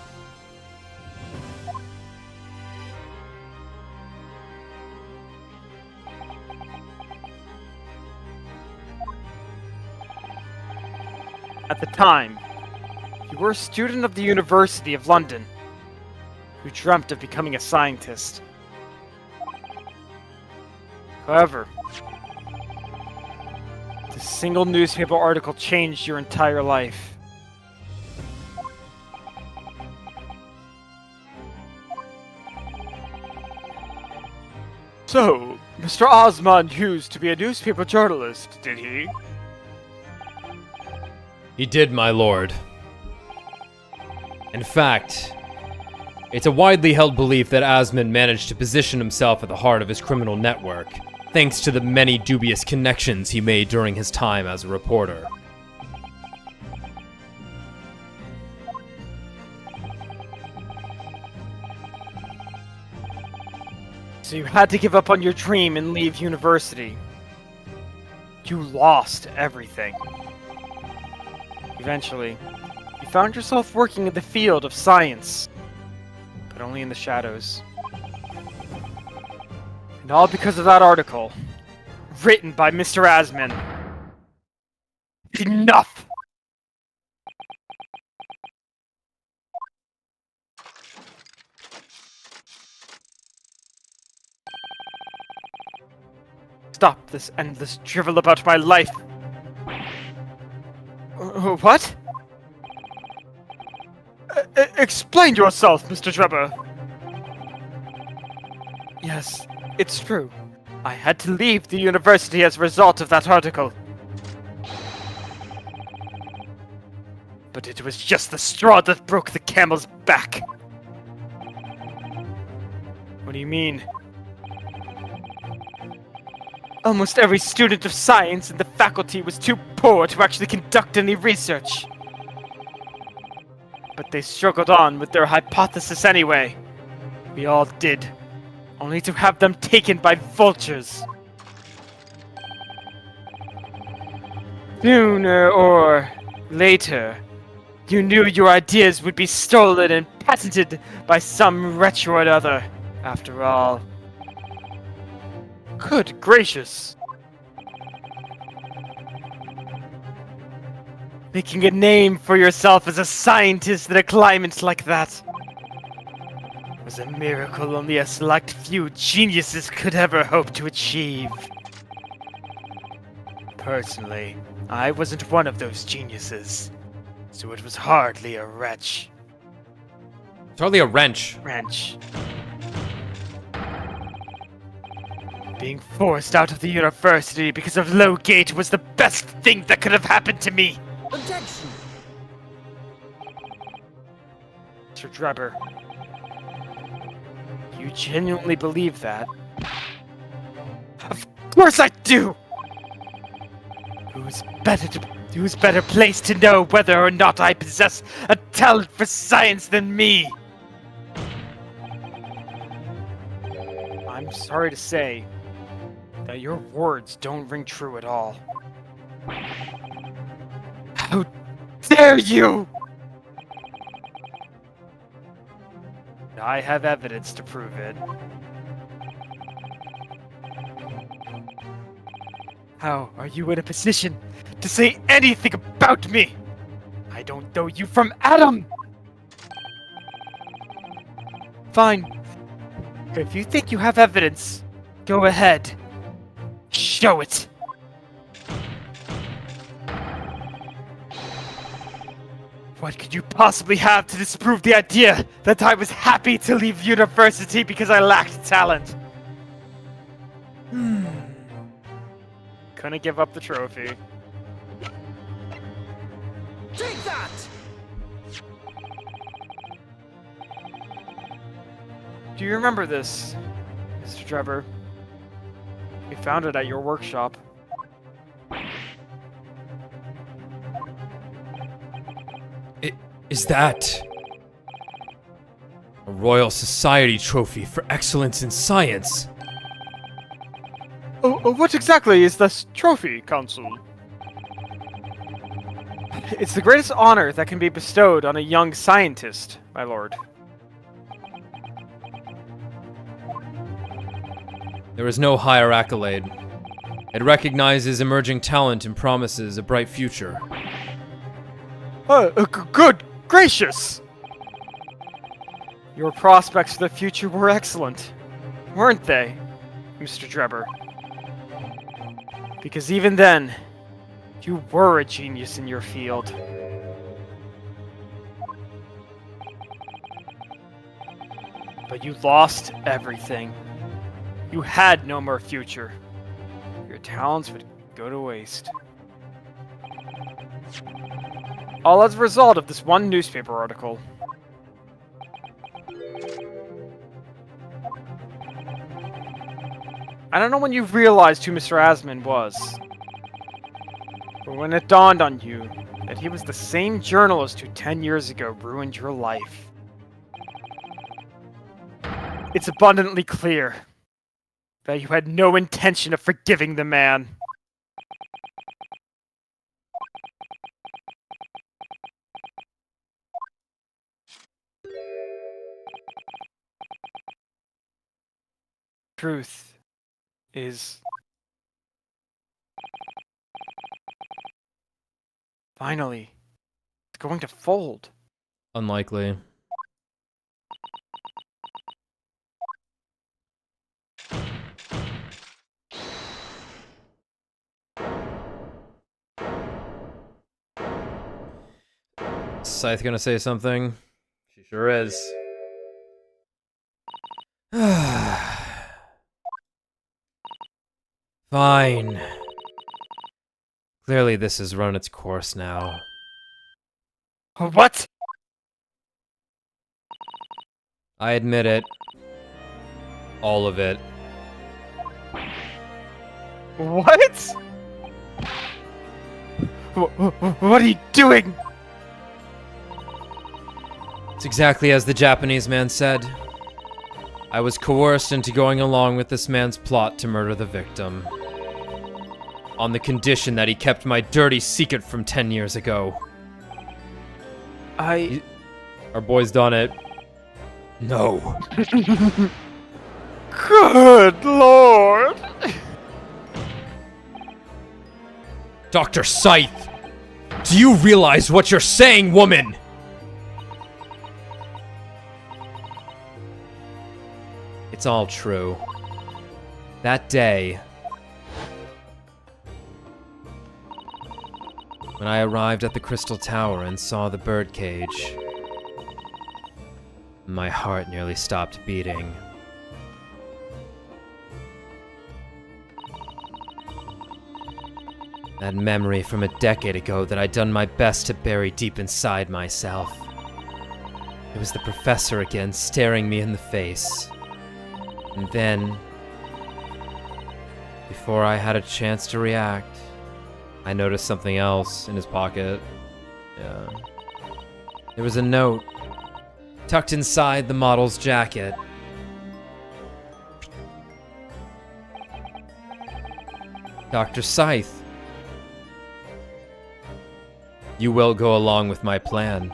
Speaker 3: At the time, you were a student of the University of London. who dreamt of becoming a scientist. However, the single newspaper article changed your entire life.
Speaker 2: So, Mr. Osmond used to be a newspaper journalist, did he?
Speaker 4: He did, my lord. In fact, it's a widely held belief that Asmund managed to position himself at the heart of his criminal network, thanks to the many dubious connections he made during his time as a reporter.
Speaker 3: So you had to give up on your dream and leave university. You lost everything. Eventually, you found yourself working in the field of science, but only in the shadows. And all because of that article, written by Mr. Asman. Enough! Stop this endless drivel about my life. What?
Speaker 2: Explain yourself, Mr. Drebber.
Speaker 3: Yes, it's true. I had to leave the university as a result of that article. But it was just the straw that broke the camel's back. What do you mean? Almost every student of science in the faculty was too poor to actually conduct any research. But they struggled on with their hypothesis anyway. We all did. Only to have them taken by vultures. Sooner or later, you knew your ideas would be stolen and patented by some wretch or other, after all. Good gracious. Making a name for yourself as a scientist in a climate like that was a miracle only a select few geniuses could ever hope to achieve. Personally, I wasn't one of those geniuses, so it was hardly a wrench.
Speaker 4: It's hardly a wrench.
Speaker 3: Being forced out of the university because of Lowgate was the best thing that could have happened to me.
Speaker 5: Objection!
Speaker 3: Mr. Drebber, you genuinely believe that? Of course I do! Who's better placed to know whether or not I possess a talent for science than me? I'm sorry to say that your words don't ring true at all. How dare you! I have evidence to prove it. How are you in a position to say anything about me? I don't know you from Adam! Fine. If you think you have evidence, go ahead. Show it! What could you possibly have to disprove the idea that I was happy to leave university because I lacked talent? Couldn't give up the trophy.
Speaker 5: Take that!
Speaker 3: Do you remember this, Mr. Trevor? We found it at your workshop.
Speaker 4: Is that a Royal Society trophy for excellence in science?
Speaker 2: What exactly is this trophy, Council?
Speaker 3: It's the greatest honor that can be bestowed on a young scientist, my lord.
Speaker 4: There is no higher accolade. It recognizes emerging talent and promises a bright future.
Speaker 2: Good gracious!
Speaker 3: Your prospects for the future were excellent, weren't they, Mr. Drebber? Because even then, you were a genius in your field. But you lost everything. You had no more future. Your talents would go to waste. All as a result of this one newspaper article. I don't know when you realized who Mr. Asman was, but when it dawned on you that he was the same journalist who 10 years ago ruined your life. It's abundantly clear that you had no intention of forgiving the man. Truth is finally it's going to fold.
Speaker 1: Unlikely. Scythe gonna say something? She sure is. Fine. Clearly this has run its course now.
Speaker 3: What?
Speaker 1: I admit it. All of it.
Speaker 3: What? What are you doing?
Speaker 1: It's exactly as the Japanese man said. I was coerced into going along with this man's plot to murder the victim. On the condition that he kept my dirty secret from 10 years ago. Our boy's done it. No.
Speaker 3: Good lord!
Speaker 1: Dr. Scythe! Do you realize what you're saying, woman? It's all true. That day, when I arrived at the Crystal Tower and saw the birdcage, my heart nearly stopped beating. That memory from a decade ago that I'd done my best to bury deep inside myself. It was the professor again, staring me in the face. And then, before I had a chance to react, I noticed something else in his pocket. Yeah. There was a note tucked inside the model's jacket. Dr. Scythe, you will go along with my plan.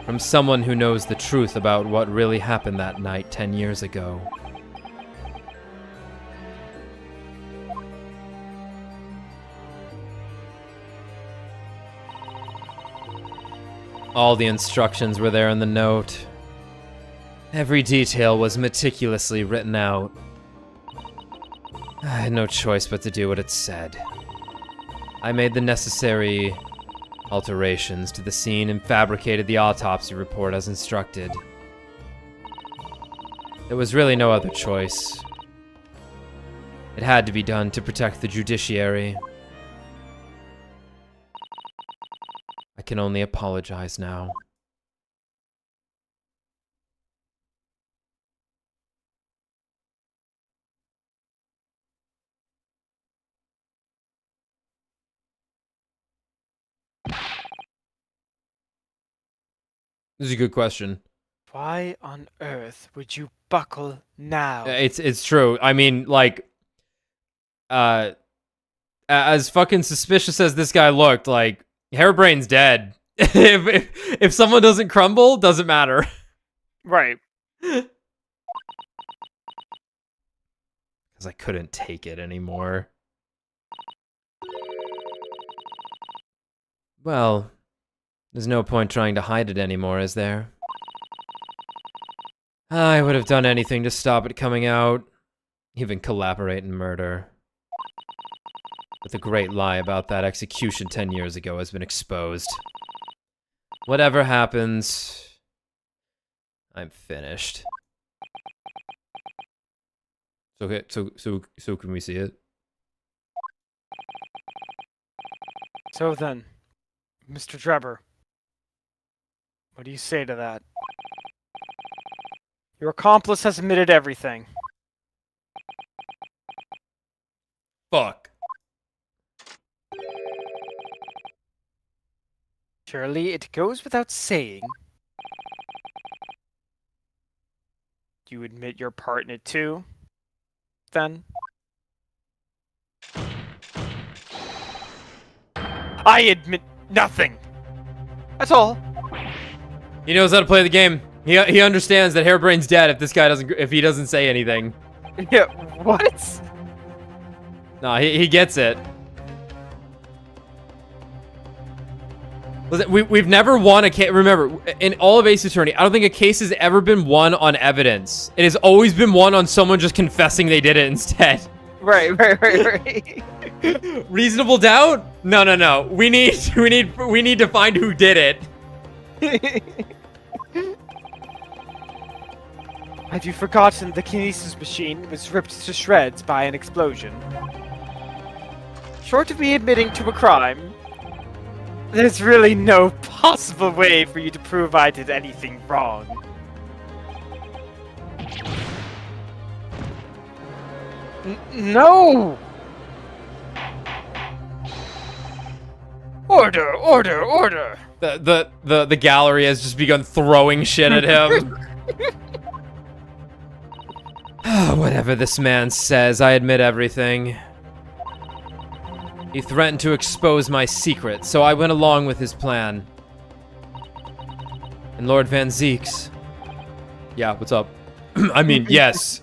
Speaker 1: From someone who knows the truth about what really happened that night 10 years ago. All the instructions were there in the note. Every detail was meticulously written out. I had no choice but to do what it said. I made the necessary alterations to the scene and fabricated the autopsy report as instructed. There was really no other choice. It had to be done to protect the judiciary. I can only apologize now. This is a good question.
Speaker 3: Why on earth would you buckle now?
Speaker 1: It's true. I mean, like, as fucking suspicious as this guy looked, like, Hairbrain's dead. if someone doesn't crumble, doesn't matter.
Speaker 3: Right.
Speaker 1: Because I couldn't take it anymore. Well, there's no point trying to hide it anymore, is there?
Speaker 4: I would have done anything to stop it coming out. Even collaborate in murder. But the great lie about that execution 10 years ago has been exposed. Whatever happens, I'm finished. Okay, so can we see it?
Speaker 3: So then, Mr. Drebber, what do you say to that? Your accomplice has admitted everything.
Speaker 4: Fuck.
Speaker 3: Surely it goes without saying. You admit your part in it too? Then? I admit nothing! That's all.
Speaker 4: He knows how to play the game. He understands that Hairbrain's dead if he doesn't say anything.
Speaker 3: Yeah, what?
Speaker 4: No, he gets it. Listen, we've never won a case. Remember, in all of Ace Attorney, I don't think a case has ever been won on evidence. It has always been won on someone just confessing they did it instead.
Speaker 3: Right.
Speaker 4: Reasonable doubt? No. We need to find who did it.
Speaker 3: Have you forgotten the kinesis machine was ripped to shreds by an explosion? Short of me admitting to a crime, there's really no possible way for you to prove I did anything wrong. No! Order!
Speaker 4: The gallery has just begun throwing shit at him. Whatever this man says, I admit everything. He threatened to expose my secret, so I went along with his plan. And Lord Van Zeeks. Yeah, what's up? I mean, yes.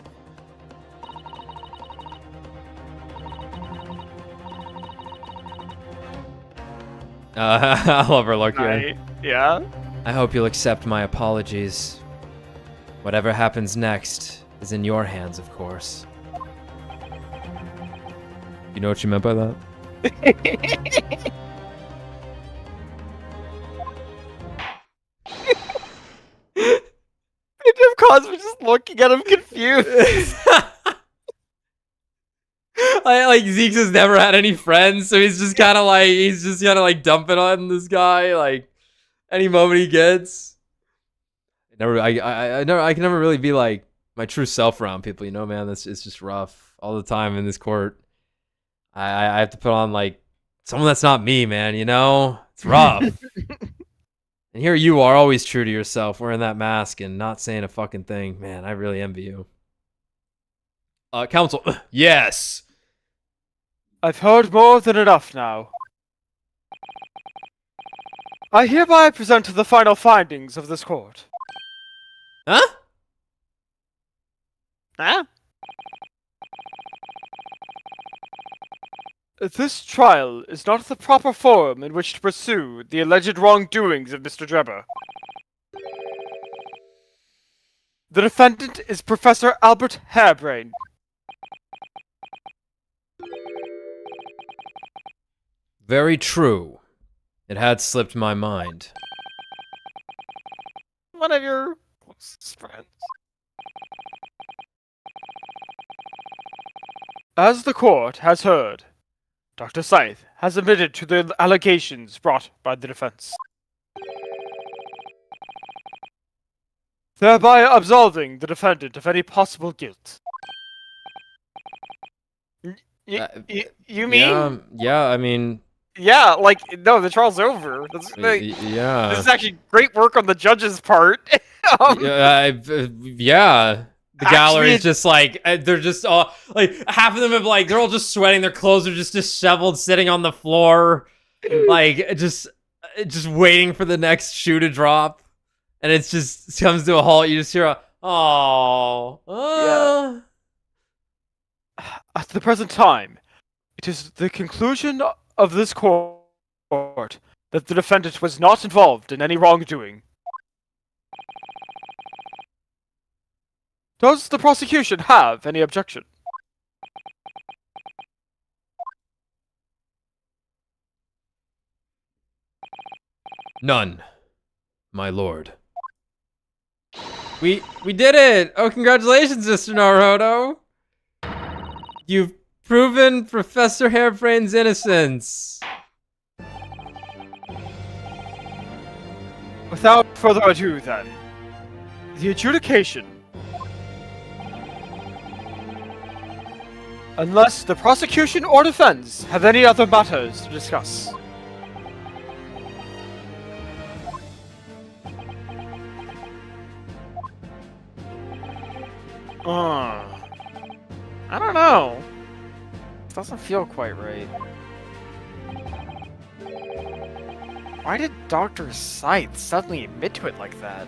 Speaker 4: I'll overlook you.
Speaker 3: Yeah?
Speaker 4: I hope you'll accept my apologies. Whatever happens next is in your hands, of course. You know what you meant by that?
Speaker 3: Cosmo just looking at him confused.
Speaker 4: Like Zeeks has never had any friends, so he's just kind of like dumping on this guy like any moment he gets. I can never really be like my true self around people, you know, man. It's just rough all the time in this court. I have to put on like someone that's not me, man. You know, it's rough. And here you are, always true to yourself, wearing that mask and not saying a fucking thing. Man, I really envy you. Counsel, yes.
Speaker 3: I've heard more than enough now. I hereby present the final findings of this court.
Speaker 4: Huh?
Speaker 3: Huh? This trial is not the proper forum in which to pursue the alleged wrongdoings of Mr. Drebber. The defendant is Professor Albert Hairbrain.
Speaker 4: Very true. It had slipped my mind.
Speaker 3: One of your closest friends. As the court has heard, Dr. Scythe has admitted to the allegations brought by the defense, thereby absolving the defendant of any possible guilt. You mean?
Speaker 4: Yeah, I mean...
Speaker 3: Yeah, like, no, the trial's over.
Speaker 4: Yeah.
Speaker 3: This is actually great work on the judge's part.
Speaker 4: Yeah. The gallery is just like, they're just all, like, half of them have, like, they're all just sweating. Their clothes are just disheveled, sitting on the floor. Like, just waiting for the next shoe to drop. And it comes to a halt. You just hear a, oh.
Speaker 3: Yeah. At the present time, it is the conclusion of this court that the defendant was not involved in any wrongdoing. Does the prosecution have any objection?
Speaker 4: None, my lord.
Speaker 1: We did it! Oh, congratulations, Mr. Naruhodo! You've proven Professor Hairbrain's innocence.
Speaker 3: Without further ado, then, the adjudication. Unless the prosecution or defense have any other matters to discuss. I don't know. This doesn't feel quite right. Why did Dr. Scythe suddenly admit to it like that?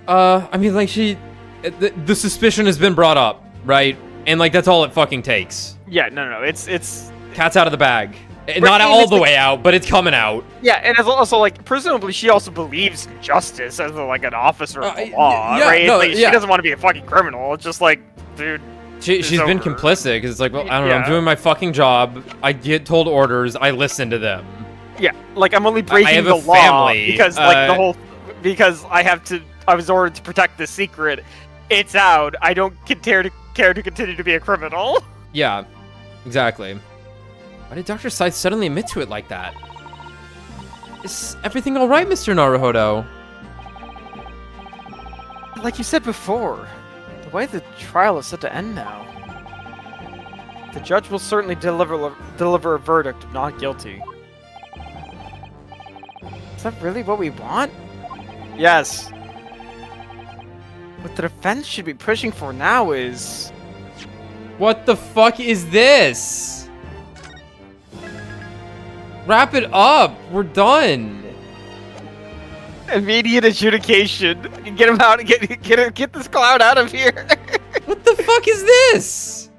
Speaker 1: I mean, like, the suspicion has been brought up, right? And, like, that's all it fucking takes.
Speaker 3: Yeah, no, it's...
Speaker 1: Cat's out of the bag. Not all the way out, but it's coming out.
Speaker 3: Yeah, and it's also, like, presumably she also believes in justice as, like, an officer of the law,
Speaker 1: yeah,
Speaker 3: right?
Speaker 1: no,
Speaker 3: Like,
Speaker 1: yeah.
Speaker 3: She doesn't want to be a fucking criminal. It's just like, dude...
Speaker 1: She's been complicit, because it's like, well, I don't know, I'm
Speaker 3: Yeah.
Speaker 1: doing my fucking job, I get told orders, I listen to them.
Speaker 3: Yeah, like, I'm only breaking
Speaker 1: have
Speaker 3: the
Speaker 1: a
Speaker 3: law
Speaker 1: family,
Speaker 3: because, like, because I was ordered to protect the secret. It's out. I don't care to continue to be a criminal.
Speaker 1: Yeah, exactly. Why did Dr. Scythe suddenly admit to it like that? Is everything alright, Mr. Naruhodo?
Speaker 3: Like you said before, the way the trial is set to end now, the judge will certainly deliver a verdict of not guilty. Is that really what we want? Yes. What the defense should be pushing for now is...
Speaker 1: What the fuck is this? Wrap it up. We're done.
Speaker 3: immediate adjudication. Get him out. Get this clown out of here.
Speaker 1: What the fuck is this?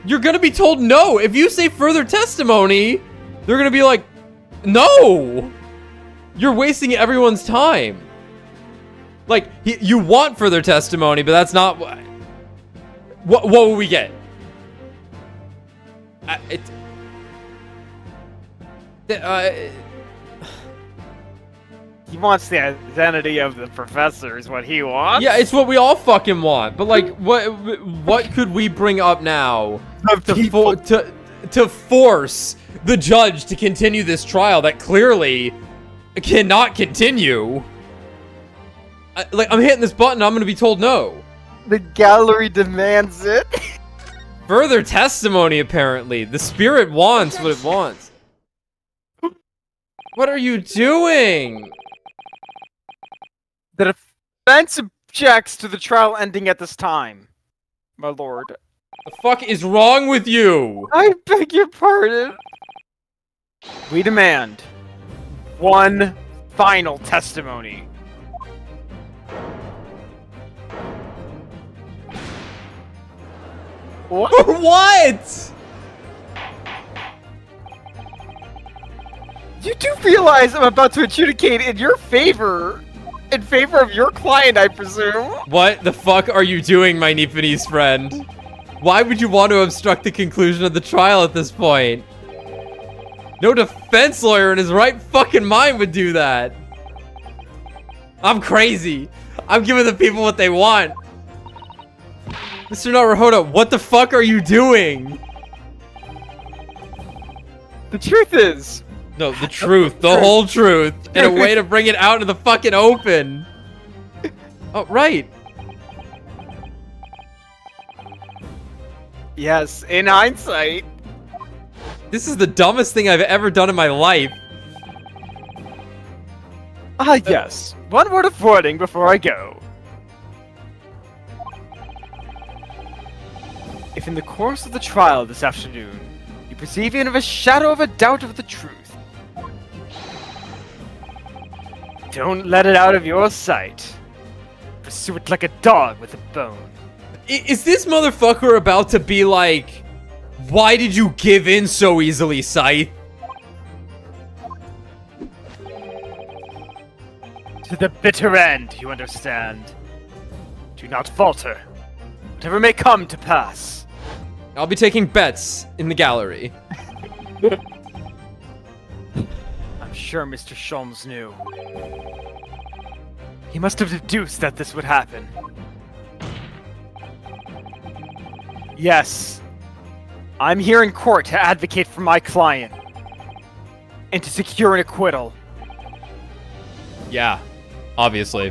Speaker 1: You're gonna be told no. If you say further testimony, they're gonna be like, no. You're wasting everyone's time. Like, you want further testimony, but that's not what... What will we get?
Speaker 3: He wants the identity of the professor is what he wants.
Speaker 1: Yeah, it's what we all fucking want. But like, what could we bring up now to force the judge to continue this trial that clearly cannot continue? Like, I'm hitting this button, I'm gonna be told no.
Speaker 3: The gallery demands it.
Speaker 1: Further testimony, apparently. The spirit wants what it wants. What are you doing?
Speaker 3: The defense objects to the trial ending at this time, my lord.
Speaker 1: The fuck is wrong with you?
Speaker 3: I beg your pardon. We demand one final testimony.
Speaker 1: What?
Speaker 3: You do realize I'm about to adjudicate in your favor. In favor of your client, I presume.
Speaker 1: What the fuck are you doing, my Nipponese friend? Why would you want to obstruct the conclusion of the trial at this point? No defense lawyer in his right fucking mind would do that. I'm crazy. I'm giving the people what they want. Mr. Naruhodo, what the fuck are you doing?
Speaker 3: The truth is...
Speaker 1: No, the truth. The whole truth. And a way to bring it out into the fucking open. Oh, right.
Speaker 3: Yes, in hindsight.
Speaker 1: This is the dumbest thing I've ever done in my life.
Speaker 3: Ah, yes. One word of warning before I go. If in the course of the trial this afternoon, you perceive even a shadow of a doubt of the truth, don't let it out of your sight. Pursue it like a dog with a bone.
Speaker 1: Is this motherfucker about to be like, why did you give in so easily, Scythe?
Speaker 3: To the bitter end, you understand. Do not falter. Whatever may come to pass.
Speaker 1: I'll be taking bets in the gallery.
Speaker 3: I'm sure Mr. Sholmes knew. He must have deduced that this would happen. Yes. I'm here in court to advocate for my client. And to secure an acquittal.
Speaker 1: Yeah, obviously.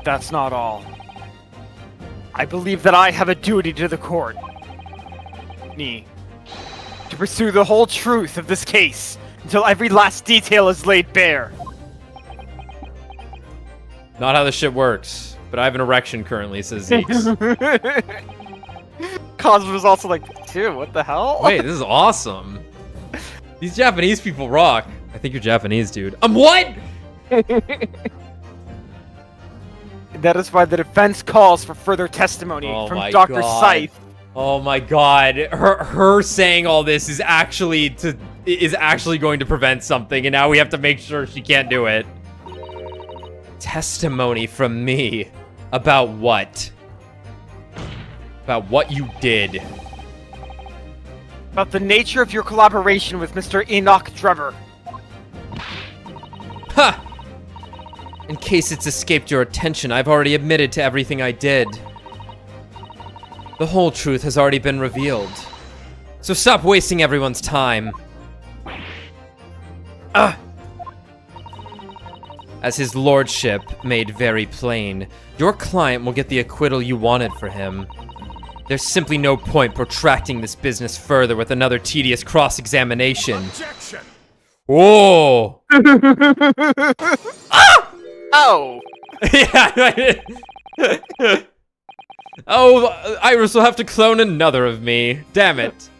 Speaker 3: That's not all. I believe that I have a duty to the court. To pursue the whole truth of this case until every last detail is laid bare.
Speaker 1: Not how this shit works. But I have an erection currently, says Zeeks.
Speaker 3: Cosmo was also like, dude, what the hell?
Speaker 1: Wait, this is awesome. These Japanese people rock. I think you're Japanese, dude. What?
Speaker 3: That is why the defense calls for further testimony
Speaker 1: Oh
Speaker 3: from
Speaker 1: my
Speaker 3: Dr.
Speaker 1: God.
Speaker 3: Scythe.
Speaker 1: Oh my god. Her saying all this is actually going to prevent something, and now we have to make sure she can't do it. Testimony from me. About what? About what you did.
Speaker 3: About the nature of your collaboration with Mr. Enoch Drebber.
Speaker 1: Ha! In case it's escaped your attention, I've already admitted to everything I did. The whole truth has already been revealed. So stop wasting everyone's time. As his lordship made very plain, your client will get the acquittal you wanted for him. There's simply no point protracting this business further with another tedious cross-examination.
Speaker 5: Objection!
Speaker 1: Whoa!
Speaker 3: Oh!
Speaker 1: Yeah. Oh, Iris will have to clone another of me. Damn it.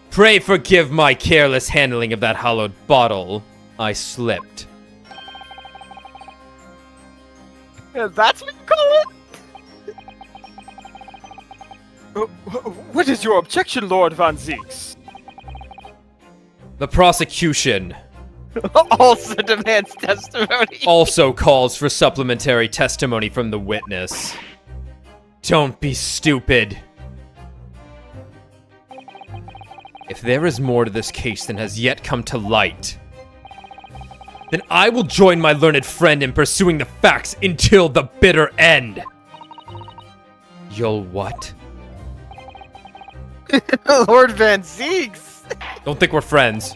Speaker 1: Pray forgive my careless handling of that hollowed bottle. I slipped.
Speaker 3: That's what you call it? What is your objection, Lord Van Zeeks?
Speaker 1: The prosecution
Speaker 3: Also demands testimony.
Speaker 1: also calls for supplementary testimony from the witness. Don't be stupid. If there is more to this case than has yet come to light, then I will join my learned friend in pursuing the facts until the bitter end. You'll what?
Speaker 3: Lord Van Zeeks.
Speaker 1: Don't think we're friends.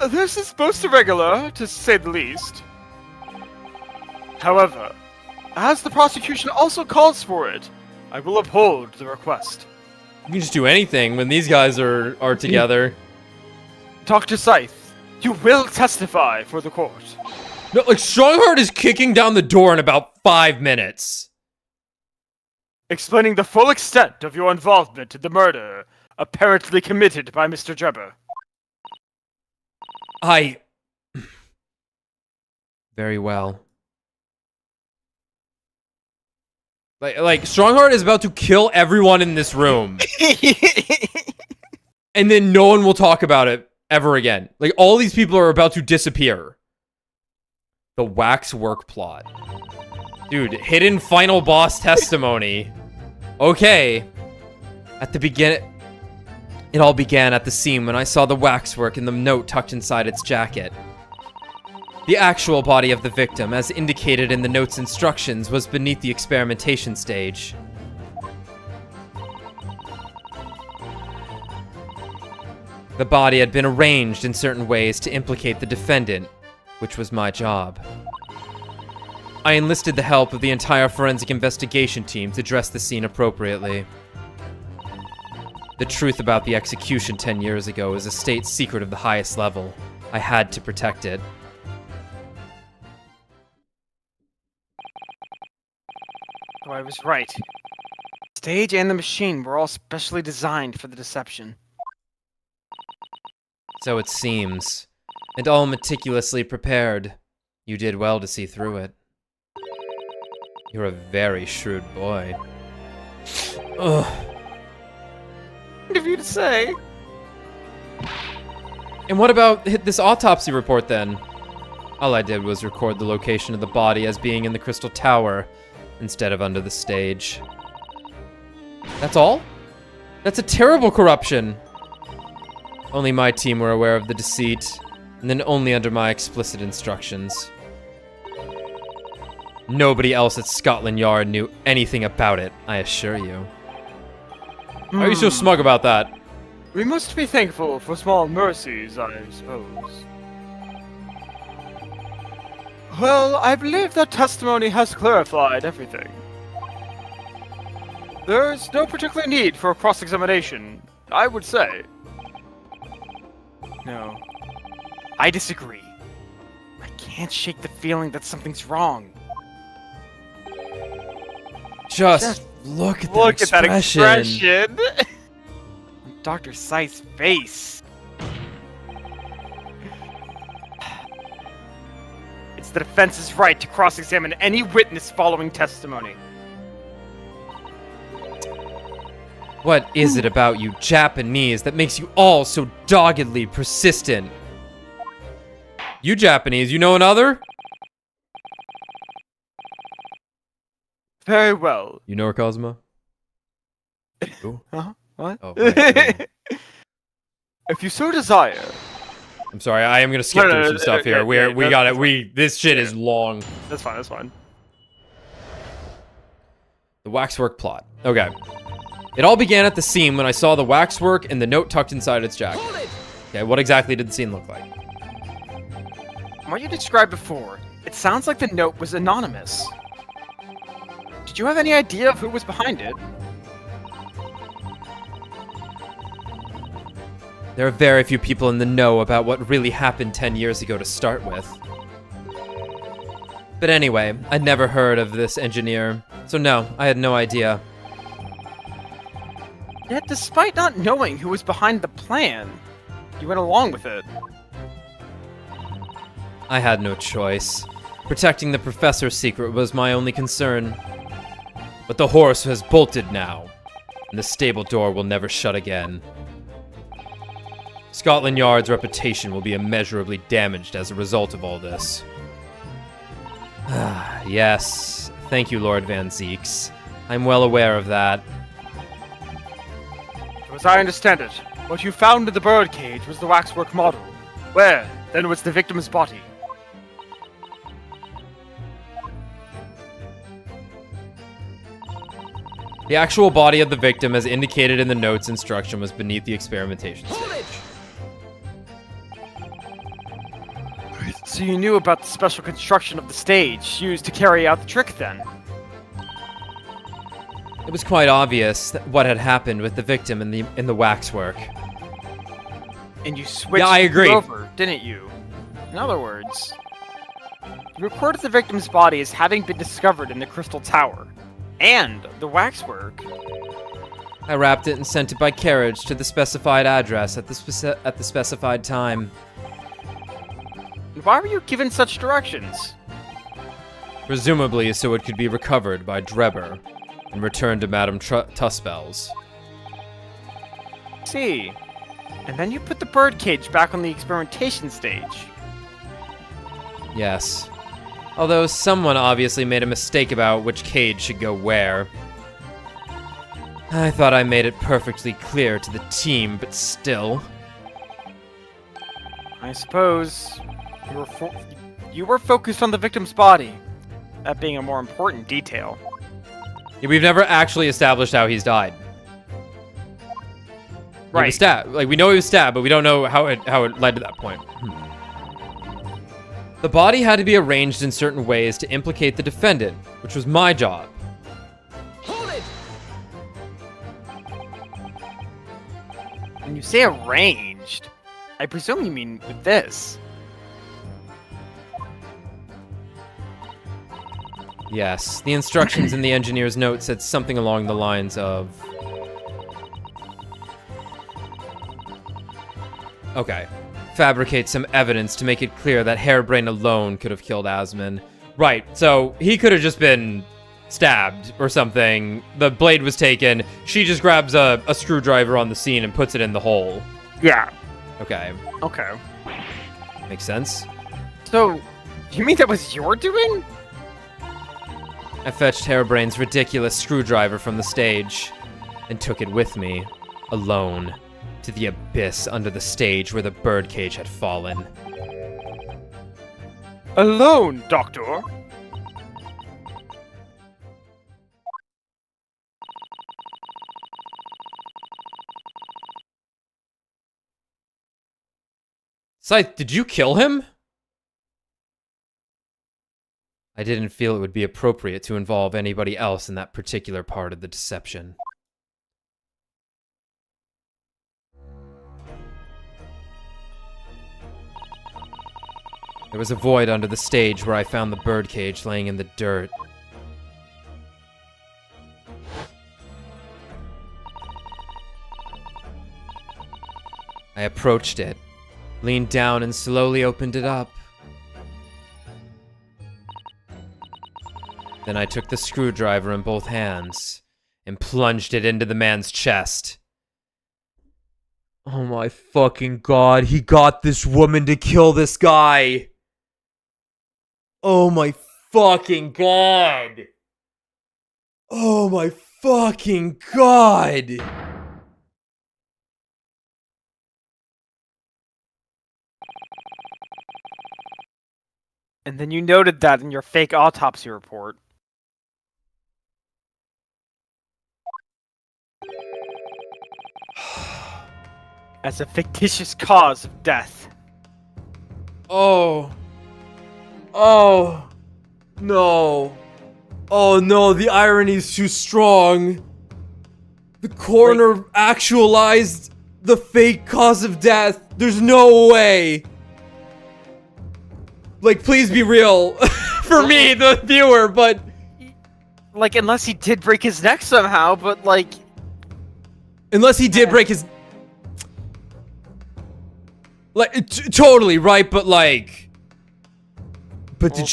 Speaker 2: This is most irregular, to say the least. However, as the prosecution also calls for it, I will uphold the request.
Speaker 1: You can just do anything when these guys are together.
Speaker 2: Dr. Scythe, you will testify for the court.
Speaker 1: No, like, Strongheart is kicking down the door in about 5 minutes.
Speaker 2: Explaining the full extent of your involvement in the murder apparently committed by Mr. Drebber.
Speaker 1: Very well. Like Strongheart is about to kill everyone in this room. And then no one will talk about it ever again. Like, all these people are about to disappear. The waxwork plot. Dude, hidden final boss testimony. Okay. At the beginning... It all began at the scene when I saw the waxwork and the note tucked inside its jacket. The actual body of the victim, as indicated in the note's instructions, was beneath the experimentation stage. The body had been arranged in certain ways to implicate the defendant, which was my job. I enlisted the help of the entire forensic investigation team to dress the scene appropriately. The truth about the execution 10 years ago is a state secret of the highest level. I had to protect it.
Speaker 3: Oh, I was right. The stage and the machine were all specially designed for the deception.
Speaker 1: So it seems. And all meticulously prepared. You did well to see through it. You're a very shrewd boy. Ugh.
Speaker 3: Of you to say.
Speaker 1: And what about this autopsy report then? All I did was record the location of the body as being in the Crystal Tower instead of under the stage. That's all? That's a terrible corruption! Only my team were aware of the deceit, and then only under my explicit instructions. Nobody else at Scotland Yard knew anything about it, I assure you. Why are you so smug about that?
Speaker 2: We must be thankful for small mercies, I suppose. Well, I believe that testimony has clarified everything. There's no particular need for a cross-examination, I would say.
Speaker 3: No. I disagree. I can't shake the feeling that something's wrong.
Speaker 1: Just look at
Speaker 3: Look
Speaker 1: that
Speaker 3: at
Speaker 1: expression.
Speaker 3: that expression! On Dr. Sai's face. It's the defense's right to cross-examine any witness following testimony.
Speaker 1: What is it about you Japanese that makes you all so doggedly persistent? You Japanese, you know another?
Speaker 2: Very well.
Speaker 1: You know her, Cosmo? Who?
Speaker 2: What?
Speaker 1: Oh, right.
Speaker 2: If you so desire.
Speaker 1: I'm sorry, I am gonna skip
Speaker 2: No,
Speaker 1: through
Speaker 2: no,
Speaker 1: some stuff here.
Speaker 2: yeah,
Speaker 1: We
Speaker 2: that's-
Speaker 1: got it.
Speaker 2: that's
Speaker 1: This shit is long.
Speaker 2: That's fine, that's fine.
Speaker 1: The waxwork plot. Okay. It all began at the scene when I saw the waxwork and the note tucked inside its jacket. Okay, what exactly did the scene look like?
Speaker 3: What you described before, it sounds like the note was anonymous. Did you have any idea of who was behind it?
Speaker 1: There are very few people in the know about what really happened 10 years ago to start with. But anyway, I'd never heard of this engineer, so no, I had no idea.
Speaker 3: Yet, despite not knowing who was behind the plan, you went along with it.
Speaker 1: I had no choice. Protecting the professor's secret was my only concern. But the horse has bolted now, and the stable door will never shut again. Scotland Yard's reputation will be immeasurably damaged as a result of all this. Yes, thank you, Lord Van Zeeks. I'm well aware of that.
Speaker 2: As I understand it, what you found in the birdcage was the waxwork model. Where, then, was the victim's body?
Speaker 1: The actual body of the victim, as indicated in the note's instruction, was beneath the experimentation stage.
Speaker 3: So you knew about the special construction of the stage used to carry out the trick then?
Speaker 1: It was quite obvious what had happened with the victim in the waxwork.
Speaker 3: And you switched
Speaker 1: Yeah, I agree.
Speaker 3: it over, didn't you? In other words, you recorded the victim's body as having been discovered in the Crystal Tower. And the waxwork.
Speaker 1: I wrapped it and sent it by carriage to the specified address at the specified time.
Speaker 3: And why were you given such directions?
Speaker 1: Presumably so it could be recovered by Drebber and returned to Madame Tuspel's.
Speaker 3: See. And then you put the birdcage back on the experimentation stage.
Speaker 1: Yes. Although someone obviously made a mistake about which cage should go where. I thought I made it perfectly clear to the team, but still.
Speaker 3: I suppose you were focused on the victim's body. That being a more important detail.
Speaker 1: Yeah, we've never actually established how he's died. He was
Speaker 3: Right.
Speaker 1: stabbed. Like, we know he was stabbed, but we don't know how it led to that point. The body had to be arranged in certain ways to implicate the defendant, which was my job.
Speaker 5: Hold it!
Speaker 3: When you say arranged, I presume you mean with this.
Speaker 1: Yes, the instructions in the engineer's note said something along the lines of... Okay. Fabricate some evidence to make it clear that Hairbrain alone could have killed Asmund. Right, so he could have just been stabbed or something. The blade was taken. She just grabs a screwdriver on the scene and puts it in the hole.
Speaker 2: Yeah.
Speaker 1: Okay,
Speaker 3: Okay.
Speaker 1: makes sense.
Speaker 3: So, You mean that was your doing?
Speaker 4: I fetched Harebrain's ridiculous screwdriver from the stage and took it with me, alone, to the abyss under the stage where the birdcage had fallen.
Speaker 2: Alone, Doctor.
Speaker 1: Scythe, did you kill him?
Speaker 4: I didn't feel it would be appropriate to involve anybody else in that particular part of the deception. There was a void under the stage where I found the birdcage laying in the dirt. I approached it, leaned down and slowly opened it up. Then I took the screwdriver in both hands and plunged it into the man's chest.
Speaker 1: Oh my fucking god, he got this woman to kill this guy! Oh my fucking god! Oh my fucking god!
Speaker 3: And then you noted that in your fake autopsy report. As a fictitious cause of death.
Speaker 1: Oh. Oh. No. Oh no, the irony's too strong. The coroner actualized the fake cause of death. There's no way. Like, please be real. For me, the viewer, but...
Speaker 3: Like, unless he did break his neck somehow, but like...
Speaker 1: Unless he did break his... Like, totally, right? But like... But did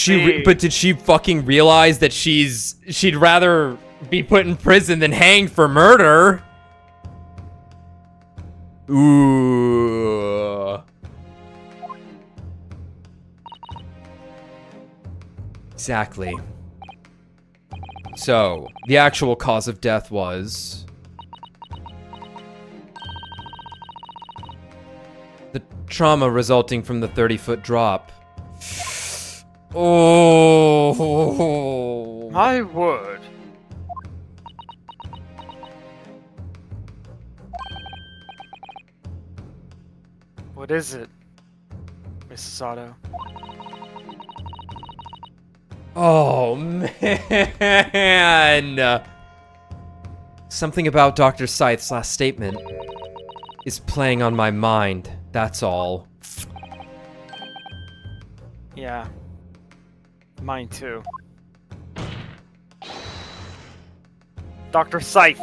Speaker 1: did she fucking realize that she'd rather be put in prison than hanged for murder? Ooh.
Speaker 4: Exactly. So, the actual cause of death was... the trauma resulting from the 30-foot drop.
Speaker 1: Oh.
Speaker 2: My word.
Speaker 3: What is it, Mrs. Otto?
Speaker 1: Oh, man.
Speaker 4: Something about Dr. Scythe's last statement is playing on my mind, that's all.
Speaker 3: Yeah. Mine too. Dr. Scythe!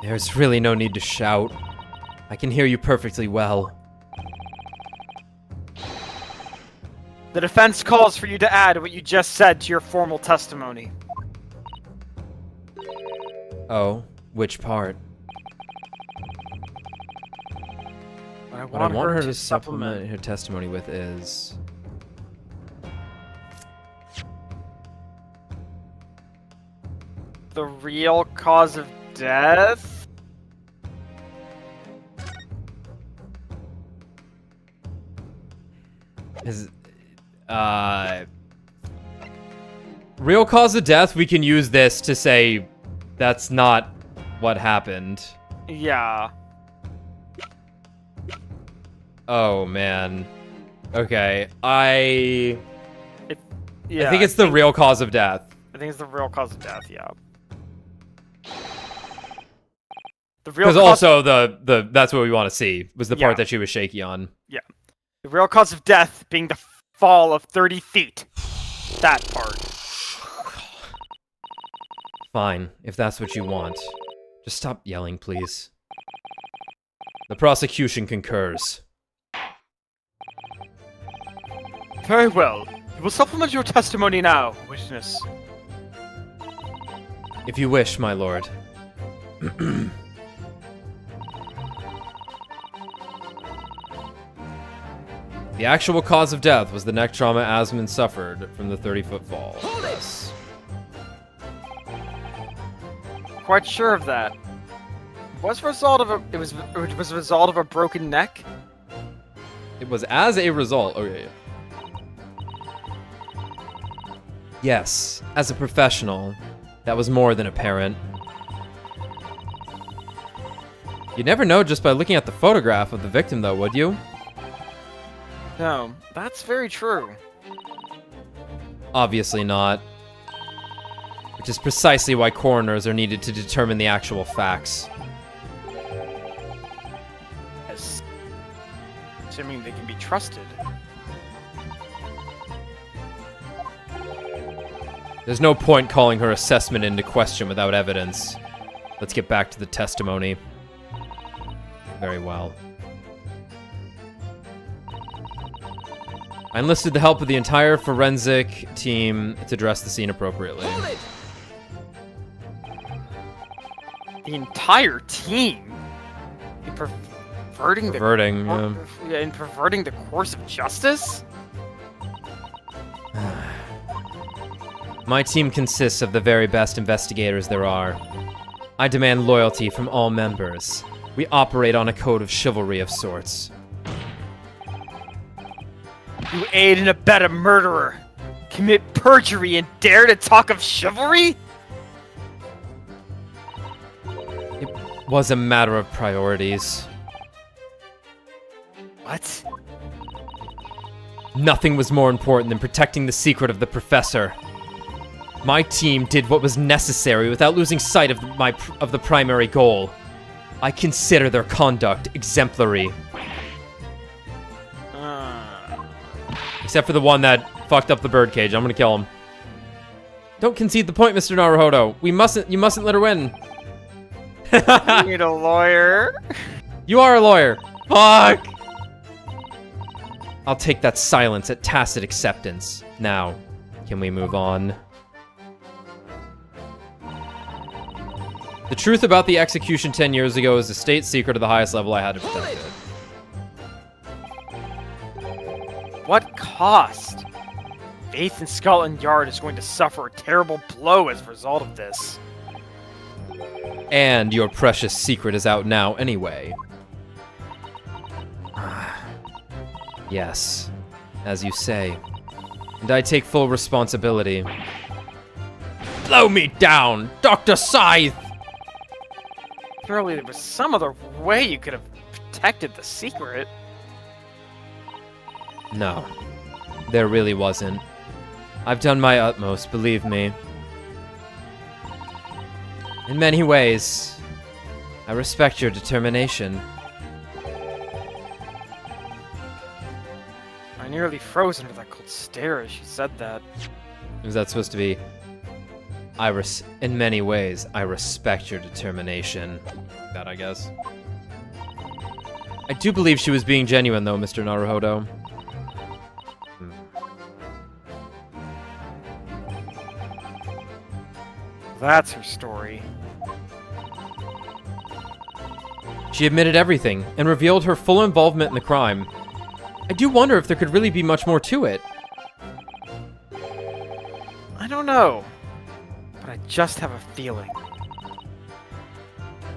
Speaker 4: There's really no need to shout. I can hear you perfectly well.
Speaker 3: The defense calls for you to add what you just said to your formal testimony.
Speaker 4: Oh, which part?
Speaker 3: What
Speaker 4: What I want her to supplement her testimony with is...
Speaker 3: the real cause of death?
Speaker 1: Is... Real cause of death, we can use this to say that's not what happened.
Speaker 3: Yeah.
Speaker 1: Oh, man. Okay, I
Speaker 3: Yeah.
Speaker 1: think it's the real cause of death.
Speaker 3: I think it's the real cause of death, yeah. The real
Speaker 1: Because
Speaker 3: cause
Speaker 1: also the that's what we want to see, was the
Speaker 3: Yeah.
Speaker 1: part that she was shaky on.
Speaker 3: the real cause of death being the fall of 30 feet. That part.
Speaker 4: Fine, if that's what you want. Just stop yelling, please.
Speaker 1: The prosecution concurs.
Speaker 3: Very well. You will supplement your testimony now, witness.
Speaker 4: If you wish, my lord.
Speaker 1: The actual cause of death was the neck trauma Asmund suffered from the 30-foot fall.
Speaker 5: Hold it!
Speaker 1: Yes.
Speaker 3: Quite sure of that. Was a result of it was a result of a broken neck?
Speaker 1: It was as a result. Okay. Yes, as a professional, that was more than apparent. You'd never know just by looking at the photograph of the victim, though, would you?
Speaker 3: No, that's very true.
Speaker 1: Obviously not. Which is precisely why coroners are needed to determine the actual facts.
Speaker 3: Yes. Assuming they can be trusted.
Speaker 1: There's no point calling her assessment into question without evidence. Let's get back to the testimony. Very well. I enlisted the help of the entire forensic team to dress the scene appropriately.
Speaker 5: Hold it!
Speaker 3: The entire team? In perverting
Speaker 1: Perverting,
Speaker 3: in perverting the course of justice?
Speaker 1: My team consists of the very best investigators there are. I demand loyalty from all members. We operate on a code of chivalry of sorts.
Speaker 3: You aid and abet a murderer, commit perjury, and dare to talk of chivalry?
Speaker 1: It was a matter of priorities.
Speaker 3: What?
Speaker 1: Nothing was more important than protecting the secret of the professor. My team did what was necessary without losing sight of the primary goal. I consider their conduct exemplary. Except for the one that fucked up the birdcage. I'm gonna kill him. Don't concede the point, Mr. Naruhodo. You mustn't let her win.
Speaker 3: You need a lawyer?
Speaker 1: You are a lawyer. Fuck! I'll take that silence at tacit acceptance. Now, can we move on? The truth about the execution 10 years ago is a state secret of the highest level. I had to protect it.
Speaker 3: What cost? Faith in Scotland Yard is going to suffer a terrible blow as a result of this.
Speaker 1: And your precious secret is out now anyway. Yes, as you say. And I take full responsibility. Blow me down, Dr. Scythe!
Speaker 3: Surely there was some other way you could have protected the secret.
Speaker 1: No, there really wasn't. I've done my utmost, believe me. In many ways, I respect your determination.
Speaker 3: I nearly froze under that cold stare as she said that.
Speaker 1: Is that supposed to be... in many ways, I respect your determination. That, I guess. I do believe she was being genuine, though, Mr. Naruhodo.
Speaker 3: That's her story.
Speaker 1: She admitted everything, and revealed her full involvement in the crime. I do wonder if there could really be much more to it.
Speaker 3: I don't know, but I just have a feeling.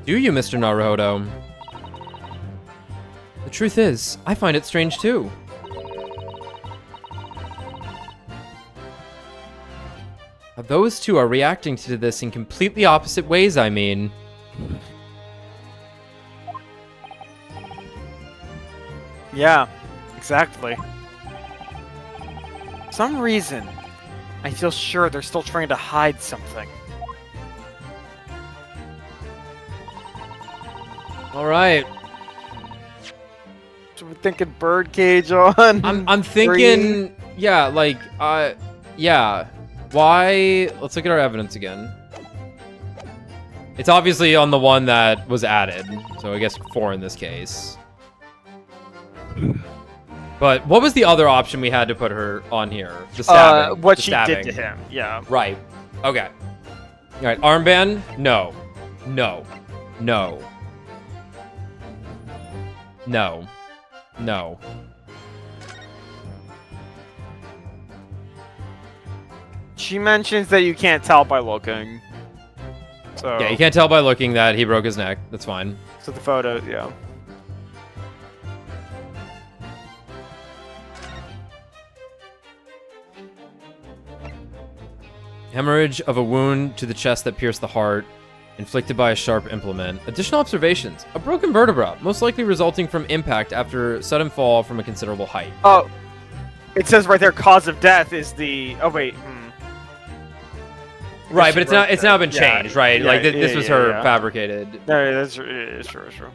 Speaker 1: Do you, Mr. Naruhodo? The truth is, I find it strange too. Those two are reacting to this in completely opposite ways, I mean.
Speaker 3: Yeah, exactly. For some reason, I feel sure they're still trying to hide something.
Speaker 1: Alright.
Speaker 3: So we're thinking birdcage on.
Speaker 1: I'm thinking, yeah, like, yeah. Why? Let's look at our evidence again. It's obviously on the one that was added, so I guess 4 in this case. But what was the other option we had to put her on here? The stabbing.
Speaker 3: What
Speaker 1: the
Speaker 3: she
Speaker 1: stabbing.
Speaker 3: did to him. Yeah.
Speaker 1: Right. Okay. All right. Armband? No. No. No. No. No.
Speaker 3: She mentions that you can't tell by looking. So
Speaker 1: Yeah, you can't tell by looking that he broke his neck. That's fine.
Speaker 3: So the photos, yeah.
Speaker 1: Hemorrhage of a wound to the chest that pierced the heart, inflicted by a sharp implement. Additional observations. A broken vertebra, most likely resulting from impact after sudden fall from a considerable height.
Speaker 3: Oh, it says right there, cause of death is the. Oh wait.
Speaker 1: Right, but it's now been
Speaker 3: Yeah,
Speaker 1: changed, right?
Speaker 3: yeah,
Speaker 1: Like this was her
Speaker 3: yeah.
Speaker 1: fabricated.
Speaker 3: No, that's it's true. It's true.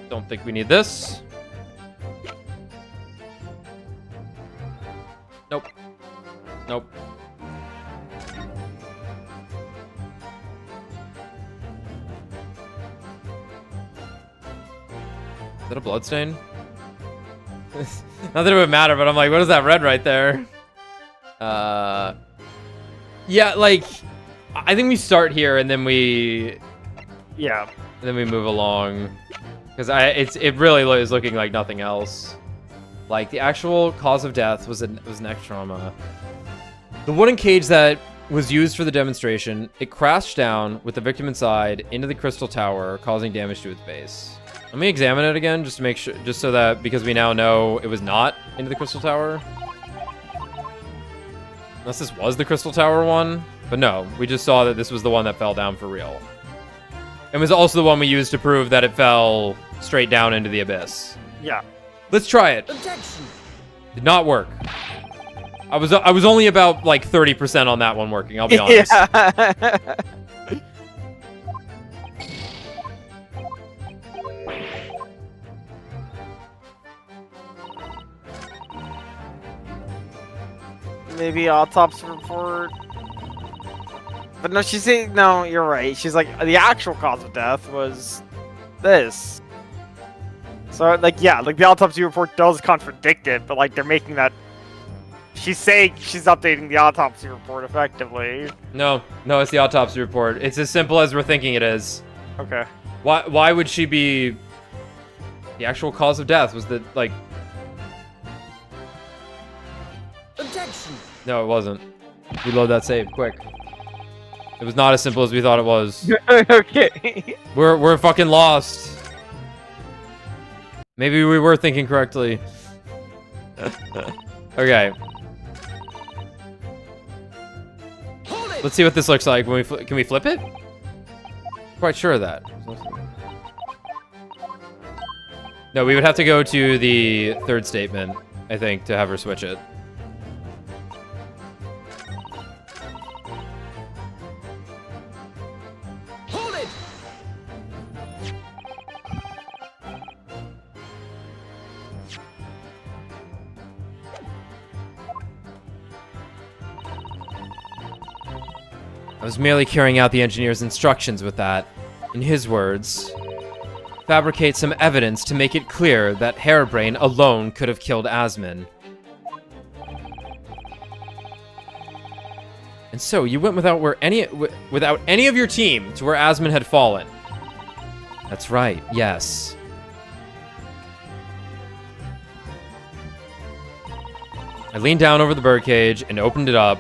Speaker 1: Don't think we need this. Nope. Nope. Is that a bloodstain? Not that it would matter, but I'm like, what is that red right there? Yeah, like, I think we start here and then we move along, because it really is looking like nothing else. Like, the actual cause of death was neck trauma. The wooden cage that was used for the demonstration, it crashed down with the victim inside into the crystal tower, causing damage to its base. Let me examine it again, just to make sure, just so that, because we now know it was not into the crystal tower. Unless this was the crystal tower one. But no, we just saw that this was the one that fell down for real. It was also the one we used to prove that it fell straight down into the abyss.
Speaker 3: Yeah.
Speaker 1: Let's try it.
Speaker 5: Objection.
Speaker 1: Did not work. I was only about like 30% on that one working, I'll be honest.
Speaker 3: Yeah. Maybe autopsy report. But no, she's saying, no, you're right. She's like, the actual cause of death was this. So, like, yeah, like the autopsy report does contradict it, but like they're making that. She's saying she's updating the autopsy report effectively.
Speaker 1: No, it's the autopsy report. It's as simple as we're thinking it is.
Speaker 3: Okay.
Speaker 1: Why would she be... The actual cause of death was the, like...
Speaker 5: Objection.
Speaker 1: No, it wasn't. Reload that save, quick. It was not as simple as we thought it was.
Speaker 3: Okay.
Speaker 1: We're fucking lost. Maybe we were thinking correctly. Okay.
Speaker 5: Hold it.
Speaker 1: Let's see what this looks like. When can we flip it? Quite sure of that. No, we would have to go to the third statement, I think, to have her switch it.
Speaker 5: Hold it.
Speaker 1: I was merely carrying out the engineer's instructions with that. In his words, fabricate some evidence to make it clear that Hairbrain alone could have killed Asmin. And so you went without any of your team to where Asmin had fallen. That's right, yes. I leaned down over the birdcage and opened it up.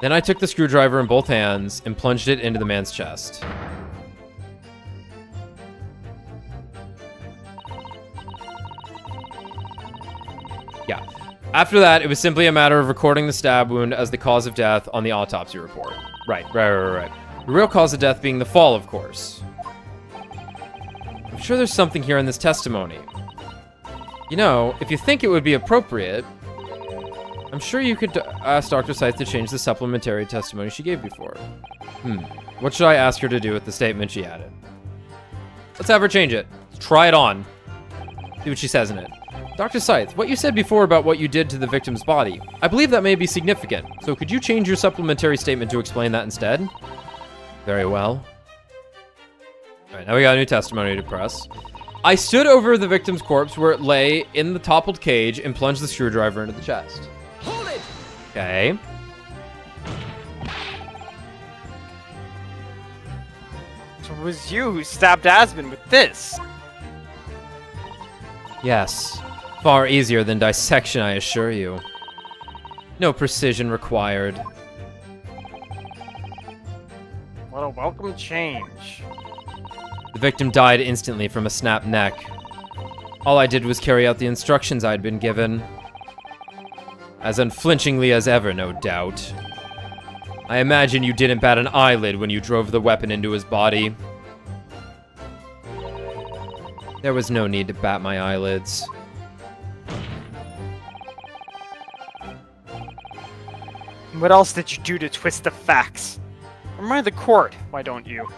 Speaker 1: Then I took the screwdriver in both hands and plunged it into the man's chest. Yeah. After that, it was simply a matter of recording the stab wound as the cause of death on the autopsy report. Right. The real cause of death being the fall, of course. I'm sure there's something here in this testimony. You know, if you think it would be appropriate, I'm sure you could ask Dr. Scythe to change the supplementary testimony she gave before. What should I ask her to do with the statement she added? Let's have her change it. Try it on. See what she says in it. Dr. Scythe, what you said before about what you did to the victim's body, I believe that may be significant. So could you change your supplementary statement to explain that instead? Very well. Alright, now we got a new testimony to press. I stood over the victim's corpse where it lay in the toppled cage and plunged the screwdriver into the chest.
Speaker 5: Hold it.
Speaker 1: Okay.
Speaker 3: So was you who stabbed Asmund with this.
Speaker 4: Yes. Far easier than dissection, I assure you. No precision required.
Speaker 3: What a welcome change.
Speaker 4: The victim died instantly from a snapped neck. All I did was carry out the instructions I'd been given. As unflinchingly as ever, no doubt. I imagine you didn't bat an eyelid when you drove the weapon into his body. There was no need to bat my eyelids.
Speaker 3: What else did you do to twist the facts? Remind the court, why don't you?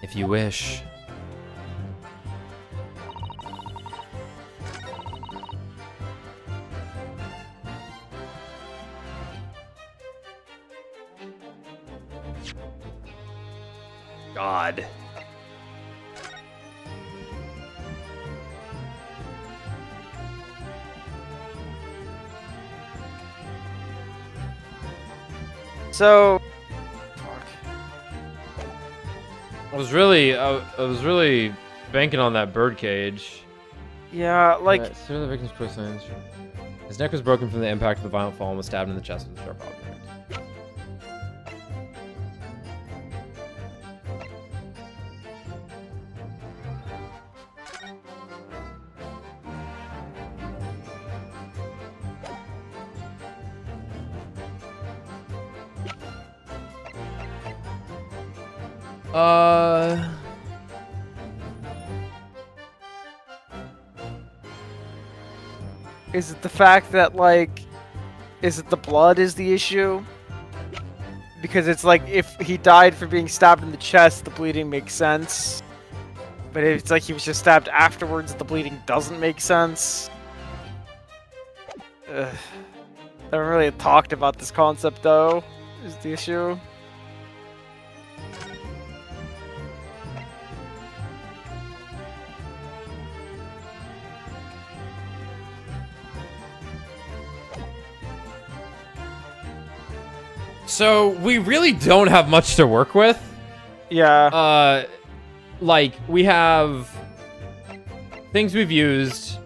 Speaker 4: If you wish. God.
Speaker 3: So...
Speaker 1: I was really banking on that birdcage.
Speaker 3: Yeah, like...
Speaker 1: The victim's close lines. His neck was broken from the impact of the violent fall and was stabbed in the chest with a sharp object.
Speaker 3: Is it the fact that, like... Is it the blood is the issue? Because it's like, if he died for being stabbed in the chest, the bleeding makes sense. But if it's like he was just stabbed afterwards, the bleeding doesn't make sense. Ugh. I haven't really talked about this concept, though, is the issue.
Speaker 1: So, we really don't have much to work with.
Speaker 3: Yeah.
Speaker 1: Like, we have things we've used,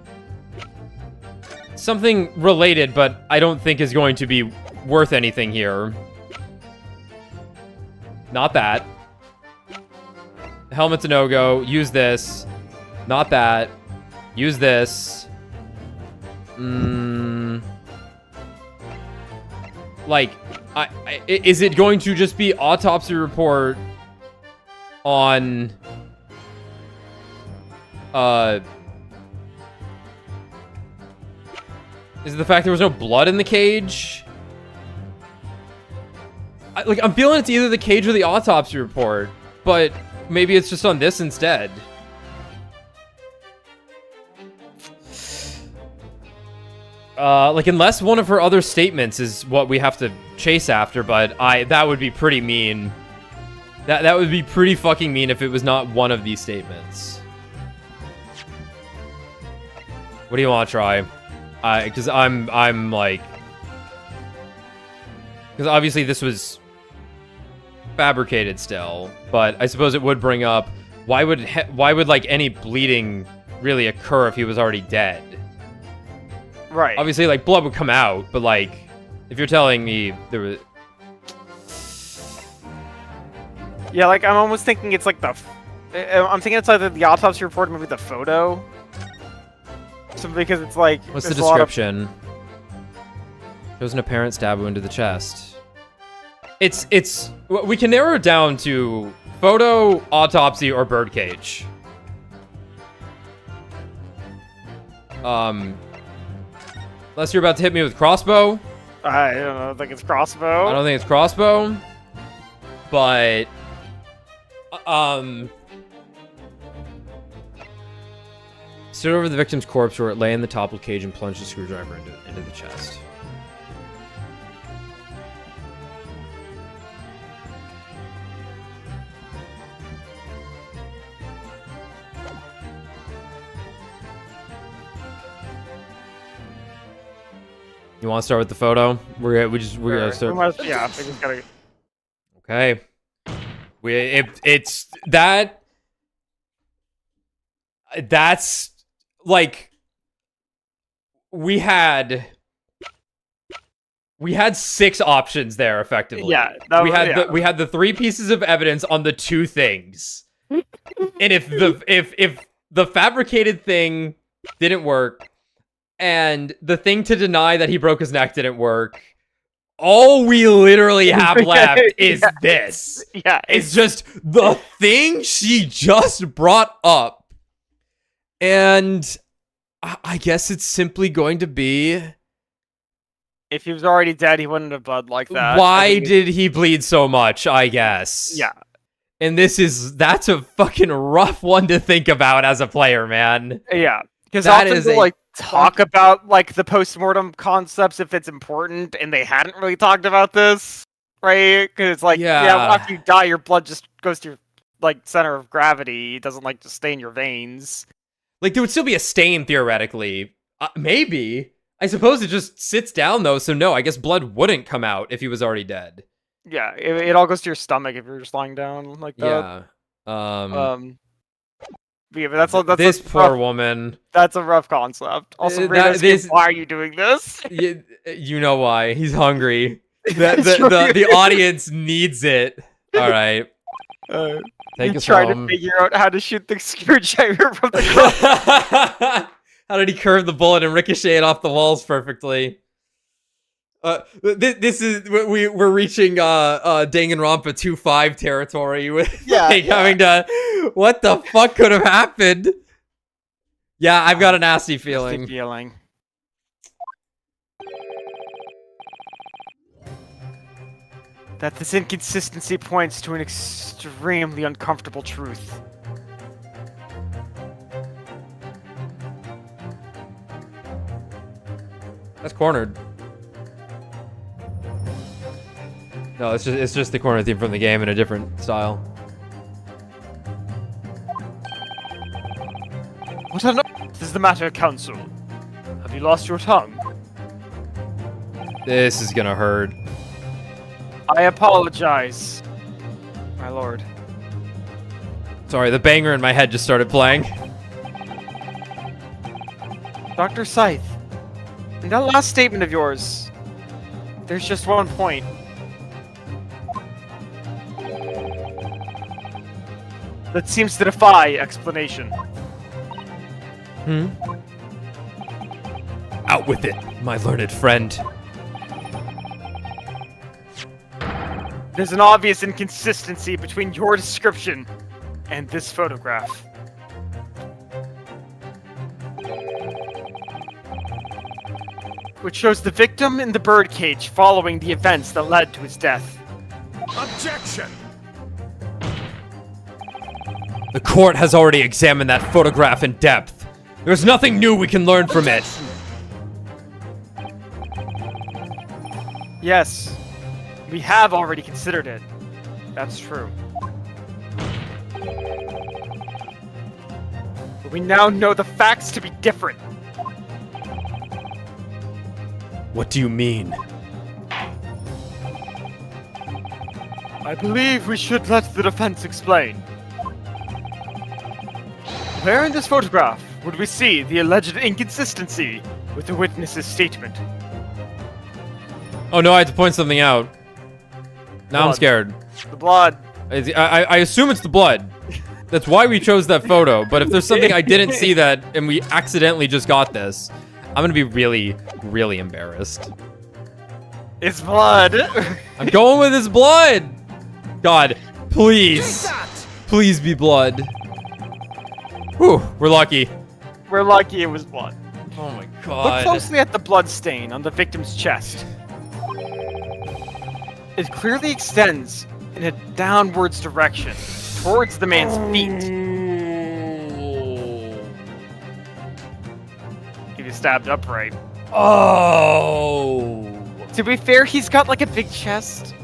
Speaker 1: something related, but I don't think is going to be worth anything here. Not that. Helmet's a no-go. Use this. Not that. Use this. Like, is it going to just be autopsy report on... Is it the fact there was no blood in the cage? I'm feeling it's either the cage or the autopsy report, but maybe it's just on this instead. Unless one of her other statements is what we have to chase after, but that would be pretty mean. That would be pretty fucking mean if it was not one of these statements. What do you want to try? Because I'm like... Because obviously this was fabricated still, but I suppose it would bring up why would like any bleeding really occur if he was already dead?
Speaker 3: Right.
Speaker 1: Obviously, like, blood would come out, but like, if you're telling me there was...
Speaker 3: Yeah, like, I'm almost thinking it's like the... I'm thinking it's either the autopsy report or maybe the photo. Simply because it's like...
Speaker 1: What's the
Speaker 3: there's a lot of-
Speaker 1: description? Shows an apparent stab wound to the chest. We can narrow it down to photo, autopsy, or birdcage. Unless you're about to hit me with crossbow.
Speaker 3: I don't think it's crossbow.
Speaker 1: I don't think it's crossbow. But... Stood over the victim's corpse where it lay in the toppled cage and plunged a screwdriver into the chest. You want to start with the photo? We're gonna start.
Speaker 3: Yeah, I just gotta...
Speaker 1: Okay. It's that. That's like we had 6 options there effectively.
Speaker 3: Yeah,
Speaker 1: we had the 3 pieces of evidence on the 2 things. And if the fabricated thing didn't work and the thing to deny that he broke his neck didn't work, all we literally have left is this.
Speaker 3: Yeah,
Speaker 1: It's just the thing she just brought up. And I guess it's simply going to be...
Speaker 3: If he was already dead, he wouldn't have bled like that.
Speaker 1: Why did he bleed so much, I guess?
Speaker 3: Yeah.
Speaker 1: And that's a fucking rough one to think about as a player, man.
Speaker 3: Yeah. Because
Speaker 1: That
Speaker 3: often
Speaker 1: is
Speaker 3: they'll,
Speaker 1: a
Speaker 3: like, talk about, like, the post-mortem concepts if it's important, and they hadn't really talked about this, right? Because it's like,
Speaker 1: Yeah.
Speaker 3: after you die, your blood just goes to your, like, center of gravity. It doesn't, like, just stain your veins.
Speaker 1: Like, there would still be a stain, theoretically. Maybe. I suppose it just sits down, though, so no, I guess blood wouldn't come out if he was already dead.
Speaker 3: Yeah, it all goes to your stomach if you're just lying down like that.
Speaker 1: Yeah.
Speaker 3: Yeah, but that's
Speaker 1: this
Speaker 3: a
Speaker 1: poor
Speaker 3: rough,
Speaker 1: woman.
Speaker 3: That's a rough concept. Also, why are you doing this?
Speaker 1: You know why. He's hungry. The audience needs it. All right. Take
Speaker 3: You're
Speaker 1: us
Speaker 3: trying
Speaker 1: home.
Speaker 3: to figure out how to shoot the screwdriver from the car.
Speaker 1: How did he curve the bullet and ricochet it off the walls perfectly? This is we're reaching Danganronpa 2.5 territory with having to. What the fuck could have happened? Yeah, I've got a nasty feeling.
Speaker 3: That this inconsistency points to an extremely uncomfortable truth.
Speaker 1: That's cornered. No, it's just the corner theme from the game in a different style.
Speaker 3: What on earth is the matter, Council? Have you lost your tongue?
Speaker 1: This is gonna hurt.
Speaker 3: I apologize, my lord.
Speaker 1: Sorry, the banger in my head just started playing.
Speaker 3: Dr. Scythe, in that last statement of yours, there's just one point. That seems to defy explanation.
Speaker 1: Out with it, my learned friend.
Speaker 3: There's an obvious inconsistency between your description and this photograph. Which shows the victim in the birdcage following the events that led to his death.
Speaker 5: Objection!
Speaker 1: The court has already examined that photograph in depth. There's nothing new we can learn from it.
Speaker 3: Yes, we have already considered it. That's true. But we now know the facts to be different.
Speaker 1: What do you mean?
Speaker 3: I believe we should let the defense explain. Where in this photograph would we see the alleged inconsistency with the witness's statement?
Speaker 1: Oh no, I had to point something out. Now I'm
Speaker 3: Blood.
Speaker 1: scared.
Speaker 3: The blood.
Speaker 1: I assume it's the blood. That's why we chose that photo. But if there's something I didn't see that and we accidentally just got this, I'm gonna be really, really embarrassed.
Speaker 3: It's blood.
Speaker 1: I'm going with his blood. God, please, please be blood. Whew, we're lucky.
Speaker 3: We're lucky it was blood.
Speaker 1: Oh my
Speaker 3: Look
Speaker 1: god.
Speaker 3: closely at the blood stain on the victim's chest. It clearly extends in a downwards direction towards the man's feet. He was stabbed upright.
Speaker 1: Oh.
Speaker 3: To be fair, he's got like a big chest.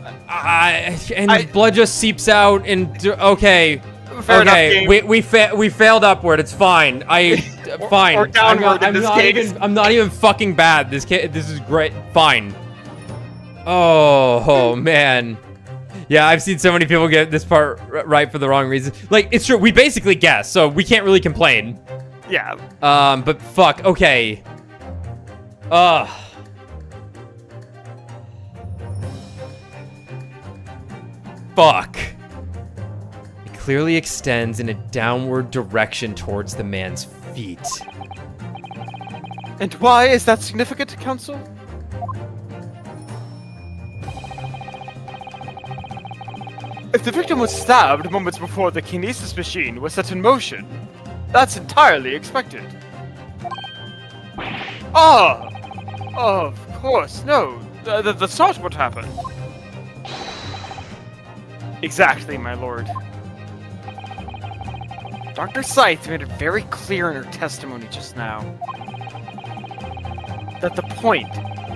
Speaker 1: Blood just seeps out and okay.
Speaker 3: Fair
Speaker 1: Okay,
Speaker 3: enough,
Speaker 1: we failed upward. It's fine. Fine.
Speaker 3: or downward in this case.
Speaker 1: I'm not even fucking bad. This is great. Fine. Oh man. Yeah, I've seen so many people get this part right for the wrong reason. Like, it's true. We basically guessed, so we can't really complain.
Speaker 3: Yeah.
Speaker 1: But fuck. Okay. Fuck. It clearly extends in a downward direction towards the man's feet.
Speaker 3: And why is that significant, Council? If the victim was stabbed moments before the kinesis machine was set in motion, that's entirely expected. Ah! Of course, no. That's not what happened. Exactly, my lord. Dr. Scythe made it very clear in her testimony just now that the point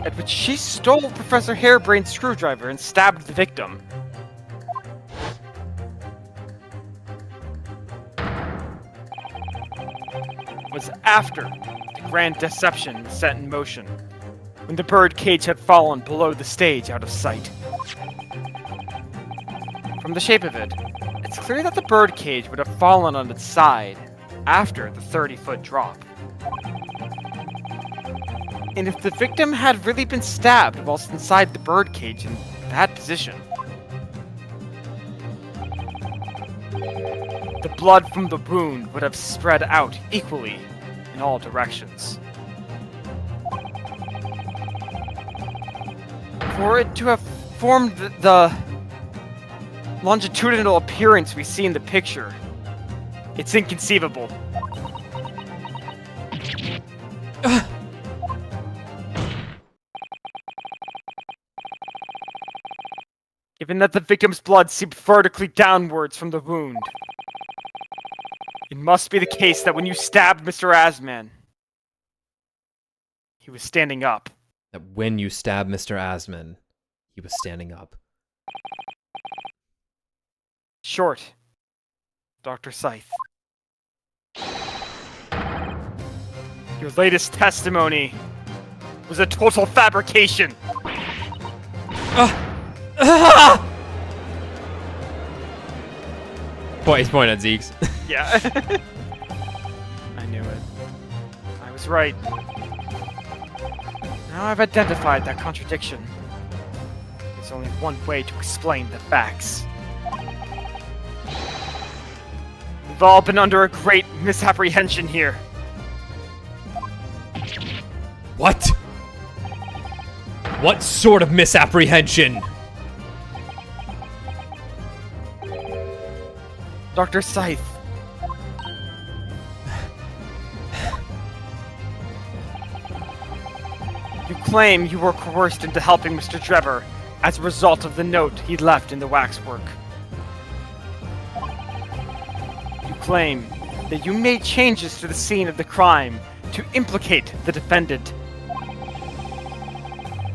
Speaker 3: at which she stole Professor Harebrain's screwdriver and stabbed the victim was after the grand deception was set in motion, when the bird cage had fallen below the stage out of sight. From the shape of it, it's clear that the bird cage would have fallen on its side after the 30-foot drop. And if the victim had really been stabbed whilst inside the bird cage in that position, the blood from the wound would have spread out equally in all directions. For it to have formed the longitudinal appearance we see in the picture, it's inconceivable. Given that the victim's blood seeped vertically downwards from the wound, it must be the case that when you stabbed Mr. Asman, he was standing up.
Speaker 1: That when you stabbed Mr. Asman, he was standing up.
Speaker 3: Short, Dr. Scythe. Your latest testimony was a total fabrication.
Speaker 1: Boy, he's pointing at Zeke's.
Speaker 3: Yeah. I knew it. I was right. Now I've identified that contradiction. There's only one way to explain the facts. We've all been under a great misapprehension here.
Speaker 1: What? What sort of misapprehension?
Speaker 3: Dr. Scythe. You claim you were coerced into helping Mr. Trevor as a result of the note he left in the waxwork. You claim that you made changes to the scene of the crime to implicate the defendant.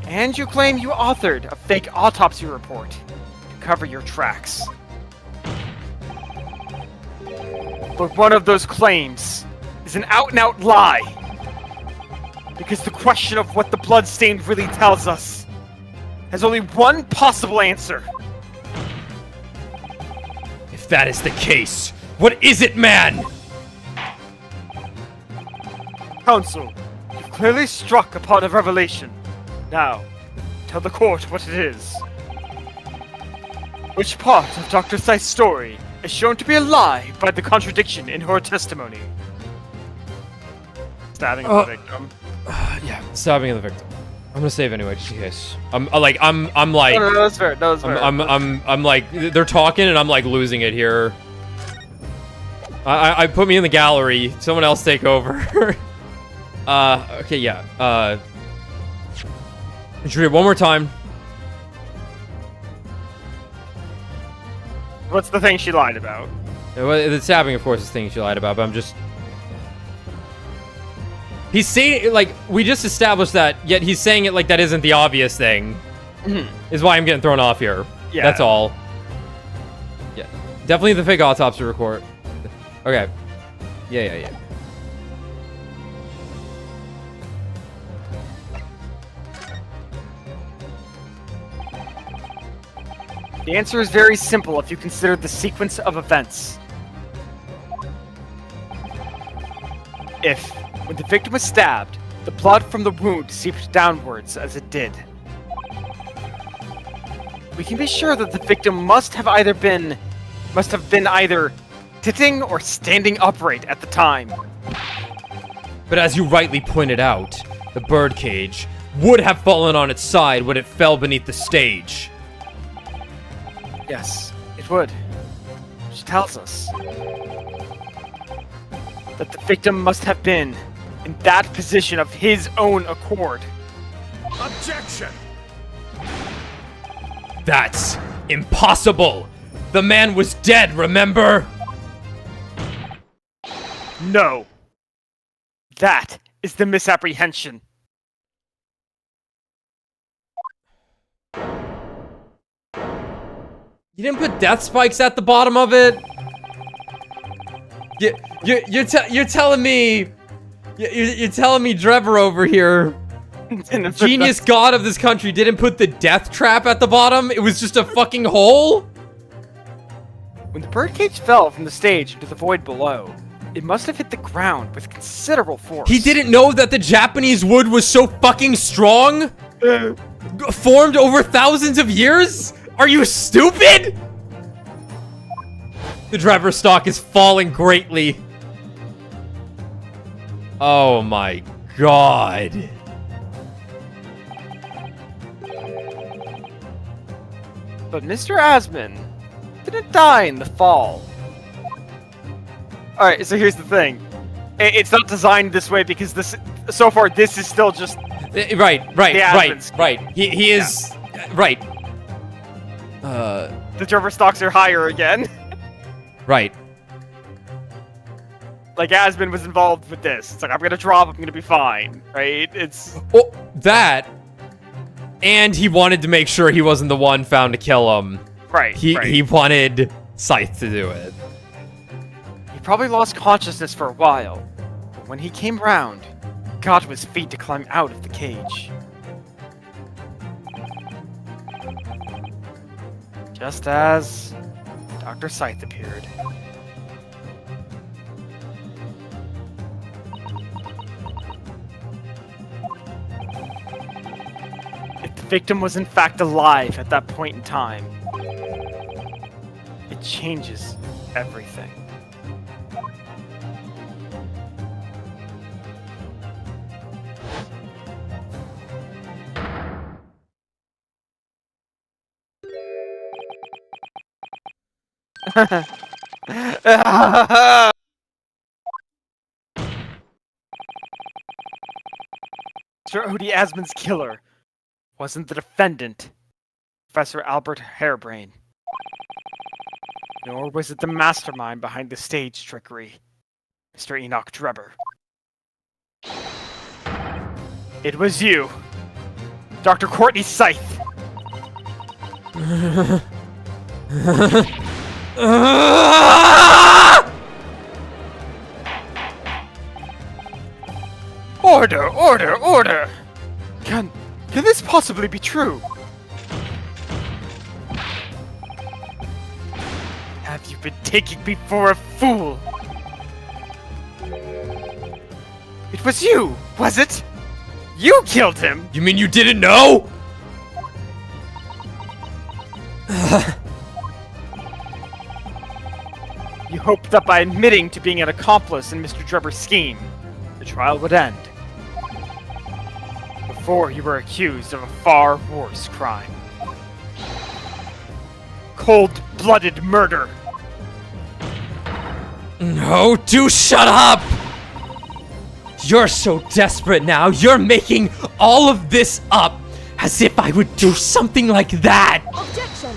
Speaker 3: And you claim you authored a fake autopsy report to cover your tracks. But one of those claims is an out-and-out lie. Because the question of what the bloodstain really tells us has only one possible answer.
Speaker 1: If that is the case, what is it, man?
Speaker 3: Counsel, you've clearly struck upon a revelation. Now, tell the court what it is. Which part of Dr. Scythe's story is shown to be a lie by the contradiction in her testimony? Stabbing of the victim.
Speaker 1: Yeah, stabbing of the victim. I'm gonna save anyway, just in case. I'm like.
Speaker 3: No, that's fair. No, that's fair.
Speaker 1: I'm like, they're talking and I'm like losing it here. I put me in the gallery. Someone else take over. Okay, yeah. Should we read it one more time?
Speaker 3: What's the thing she lied about?
Speaker 1: The stabbing, of course, is the thing she lied about, but I'm just... He's saying it like, we just established that, yet he's saying it like that isn't the obvious thing. Is why I'm getting thrown off here.
Speaker 3: Yeah.
Speaker 1: That's all. Yeah. Definitely the fake autopsy report. Okay. Yeah.
Speaker 3: The answer is very simple if you consider the sequence of events. If, when the victim was stabbed, the blood from the wound seeped downwards as it did, we can be sure that the victim must have been either sitting or standing upright at the time.
Speaker 4: But as you rightly pointed out, the birdcage would have fallen on its side when it fell beneath the stage.
Speaker 3: Yes, it would. Which tells us that the victim must have been in that position of his own accord.
Speaker 5: Objection!
Speaker 4: That's impossible! The man was dead, remember?
Speaker 3: No. That is the misapprehension.
Speaker 4: You didn't put death spikes at the bottom of it? You're telling me... You're telling me Trevor over here, genius god of this country, didn't put the death trap at the bottom? It was just a fucking hole?
Speaker 3: When the birdcage fell from the stage into the void below, it must have hit the ground with considerable force.
Speaker 4: He didn't know that the Japanese wood was so fucking strong? Formed over thousands of years? Are you stupid? The driver stock is falling greatly. Oh my god.
Speaker 3: But Mr. Asman didn't die in the fall. Alright, so here's the thing. It's not designed this way because so far this is still just...
Speaker 4: Right. He is... Right.
Speaker 3: The driver stocks are higher again.
Speaker 4: Right.
Speaker 3: Like, Asman was involved with this. It's like, I'm gonna drop, I'm gonna be fine, right? It's...
Speaker 4: Oh, that... And he wanted to make sure he wasn't the one found to kill him.
Speaker 3: Right,
Speaker 4: He wanted Scythe to do it.
Speaker 3: He probably lost consciousness for a while. But when he came round, he got to his feet to climb out of the cage. Just as Dr. Scythe appeared. If the victim was in fact alive at that point in time, it changes everything. Sir Odie Asman's killer wasn't the defendant, Professor Albert Harebrain. Nor was it the mastermind behind the stage trickery, Mr. Enoch Drebber. It was you, Dr. Courtney Scythe. Order, order, order! Can this possibly be true? Have you been taking me for a fool? It was you, was it? You killed him!
Speaker 4: You mean you didn't know?
Speaker 3: You hoped that by admitting to being an accomplice in Mr. Drebber's scheme, the trial would end. Before you were accused of a far worse crime. Cold-blooded murder!
Speaker 4: No, do shut up! You're so desperate now, you're making all of this up as if I would do something like that!
Speaker 6: Objection!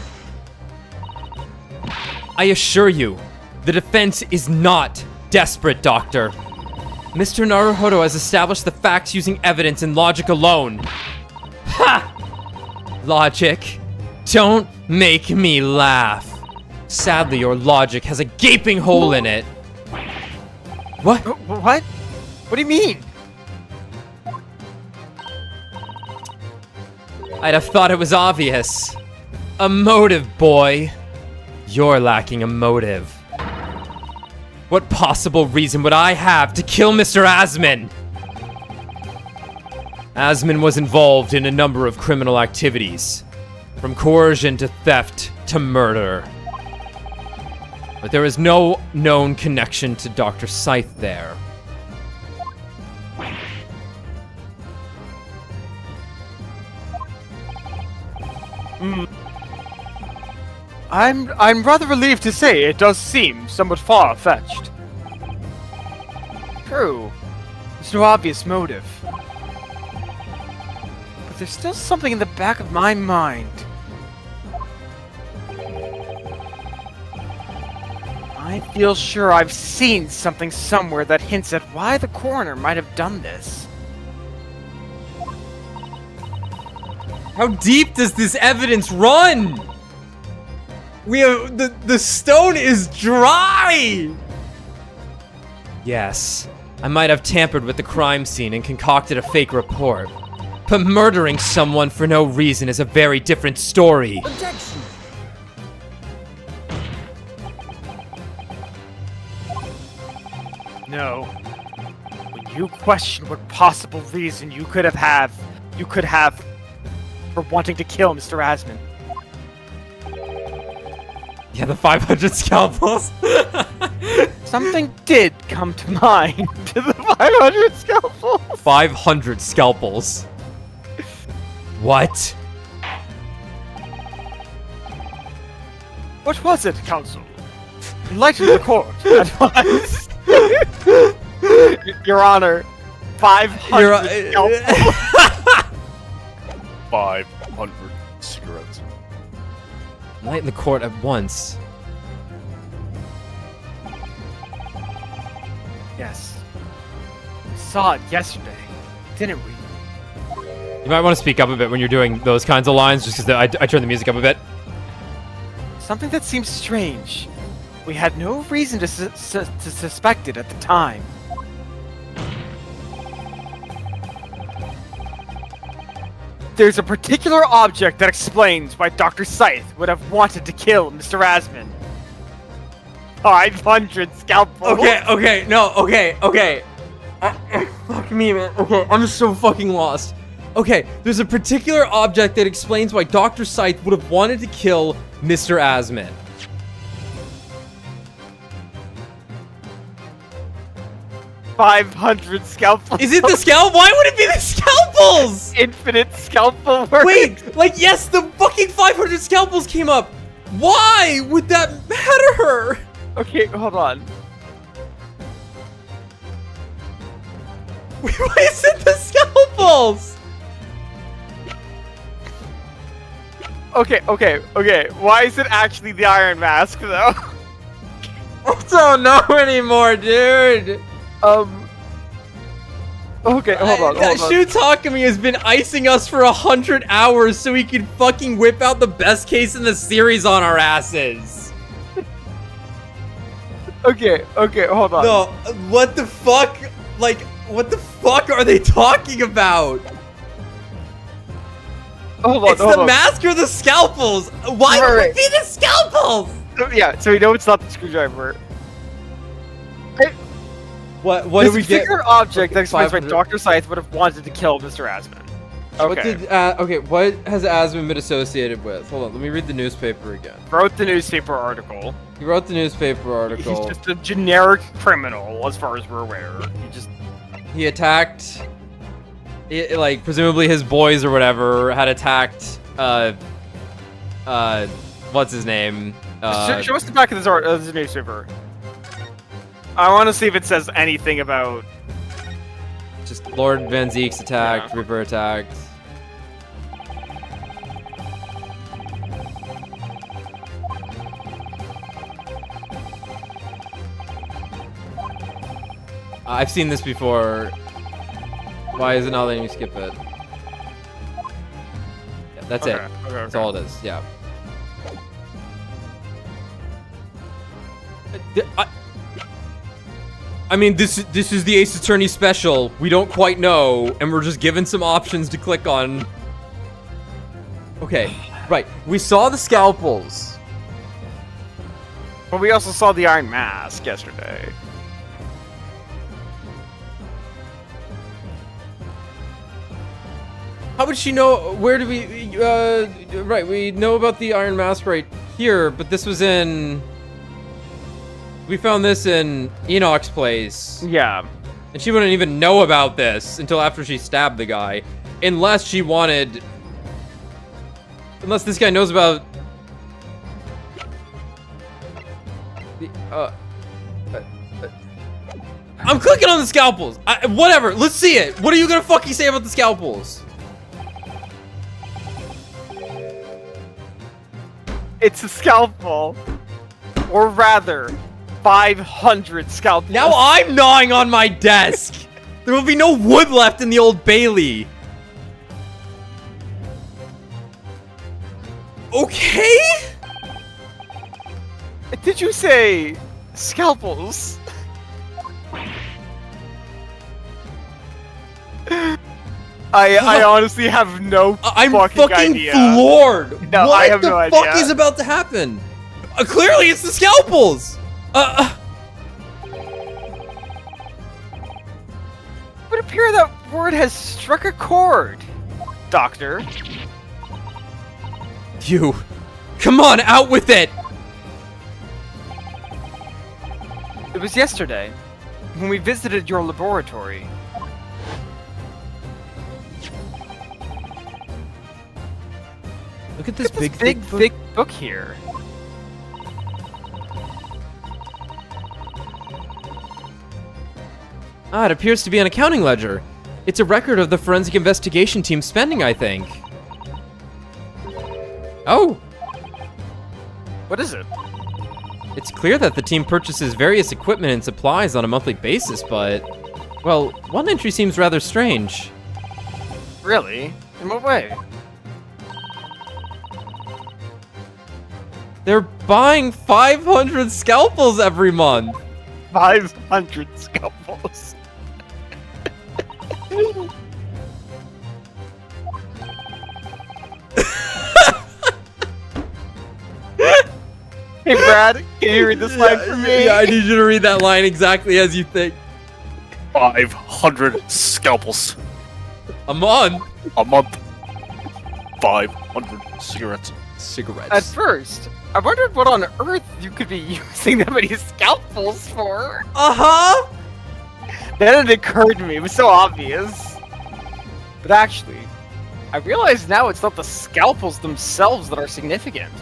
Speaker 4: I assure you, the defense is not desperate, Doctor. Mr. Naruhodo has established the facts using evidence and logic alone. Ha! Logic. Don't make me laugh. Sadly, your logic has a gaping hole in it. What?
Speaker 3: What? What do you mean?
Speaker 4: I'd have thought it was obvious. A motive, boy. You're lacking a motive. What possible reason would I have to kill Mr. Asman? Asman was involved in a number of criminal activities, from coercion to theft to murder. But there is no known connection to Dr. Scythe there.
Speaker 3: I'm rather relieved to say it does seem somewhat far-fetched. True. There's no obvious motive. But there's still something in the back of my mind. I feel sure I've seen something somewhere that hints at why the coroner might have done this.
Speaker 4: How deep does this evidence run? We have the stone is dry. Yes, I might have tampered with the crime scene and concocted a fake report. But murdering someone for no reason is a very different story.
Speaker 6: Objection.
Speaker 3: No. When you question what possible reason you could have for wanting to kill Mr. Asman.
Speaker 4: Yeah, the 500 scalpels.
Speaker 3: Something did come to mind. The 500 scalpel.
Speaker 4: 500 scalpels. What?
Speaker 3: What was it, Counsel? Enlighten the court at once. Your Honor, 500 scalpels.
Speaker 7: 500 cigarettes.
Speaker 4: Light the court at once.
Speaker 3: Yes. We saw it yesterday, didn't we?
Speaker 4: You might want to speak up a bit when you're doing those kinds of lines, just because I turn the music up a bit.
Speaker 3: Something that seems strange. We had no reason to suspect it at the time. There's a particular object that explains why Dr. Scythe would have wanted to kill Mr. Asman. 500 scalpels.
Speaker 4: Okay. Fuck me, man. Okay, I'm so fucking lost. Okay, there's a particular object that explains why Dr. Scythe would have wanted to kill Mr. Asman.
Speaker 3: $500 scalpels.
Speaker 4: Is it the scalp? Why would it be the scalpels?
Speaker 3: Infinite scalpel work.
Speaker 4: Wait, like, yes, the fucking 500 scalpels came up. Why would that matter?
Speaker 3: Okay, hold on.
Speaker 4: Why is it the scalpels?
Speaker 3: Okay. Why is it actually the Iron Mask, though?
Speaker 4: I don't know anymore, dude.
Speaker 3: Okay, hold on.
Speaker 4: Shu Takumi has been icing us for 100 hours so he can fucking whip out the best case in the series on our asses.
Speaker 3: Okay, hold on.
Speaker 4: No, what the fuck? Like, what the fuck are they talking about?
Speaker 3: Hold on,
Speaker 4: It's the mask or the scalpels? Why would it be the scalpels?
Speaker 3: Yeah, so we know it's not the screwdriver.
Speaker 4: What
Speaker 3: There's
Speaker 4: did we
Speaker 3: a
Speaker 4: get?
Speaker 3: particular object that explains why
Speaker 4: 500.
Speaker 3: Dr. Scythe would have wanted to kill Mr. Asman. Okay.
Speaker 4: What has Asman been associated with? Hold on, let me read the newspaper again.
Speaker 3: Wrote the newspaper article.
Speaker 4: He wrote the newspaper article.
Speaker 3: He's just a generic criminal, as far as we're aware.
Speaker 4: He attacked, like, presumably his boys or whatever had attacked, what's his name?
Speaker 3: Show us the back of this newspaper. I want to see if it says anything about...
Speaker 4: Just Lord Van Zeek's attacked, Ripper attacked. I've seen this before. Why is it not letting me skip it? Yeah, that's it. That's all it is. Yeah. I mean, this is the Ace Attorney special. We don't quite know, and we're just given some options to click on. Okay,
Speaker 1: Right. We saw the scalpels.
Speaker 3: But we also saw the Iron Mask yesterday.
Speaker 1: How would she know? Where do we? Right. We know about the Iron Mask right here, but this was in. We found this in Enoch's place.
Speaker 3: Yeah.
Speaker 1: And she wouldn't even know about this until after she stabbed the guy. Unless she wanted... Unless this guy knows about... I'm clicking on the scalpels! Whatever, let's see it! What are you gonna fucking say about the scalpels?
Speaker 3: It's a scalpel. Or rather, 500 scalpels.
Speaker 1: Now I'm gnawing on my desk! There will be no wood left in the Old Bailey! Okay?
Speaker 3: Did you say scalpels? I honestly have no
Speaker 1: I'm
Speaker 3: fucking
Speaker 1: fucking
Speaker 3: idea.
Speaker 1: floored!
Speaker 3: No,
Speaker 1: what
Speaker 3: I have
Speaker 1: the
Speaker 3: no
Speaker 1: fuck
Speaker 3: idea.
Speaker 1: is about to happen? Clearly it's the scalpels!
Speaker 3: It would appear that word has struck a chord, Doctor.
Speaker 1: You. Come on, out with it!
Speaker 3: It was yesterday, when we visited your laboratory.
Speaker 1: Look at this
Speaker 3: Big,
Speaker 1: big
Speaker 3: thick book here.
Speaker 1: Ah, it appears to be an accounting ledger. It's a record of the forensic investigation team's spending, I think. Oh!
Speaker 3: What is it?
Speaker 1: It's clear that the team purchases various equipment and supplies on a monthly basis, but... Well, one entry seems rather strange.
Speaker 3: Really? In what way?
Speaker 1: They're buying 500 scalpels every month!
Speaker 3: 500 scalpels. Hey Brad, can you read this line for me?
Speaker 1: Yeah, I need you to read that line exactly as you think.
Speaker 7: 500 scalpels
Speaker 1: A month?
Speaker 7: a month. 500 cigarettes.
Speaker 1: Cigarettes.
Speaker 3: At first, I wondered what on earth you could be using that many scalpels for.
Speaker 1: Uh-huh!
Speaker 3: Then it occurred to me, it was so obvious. But actually, I realize now it's not the scalpels themselves that are significant.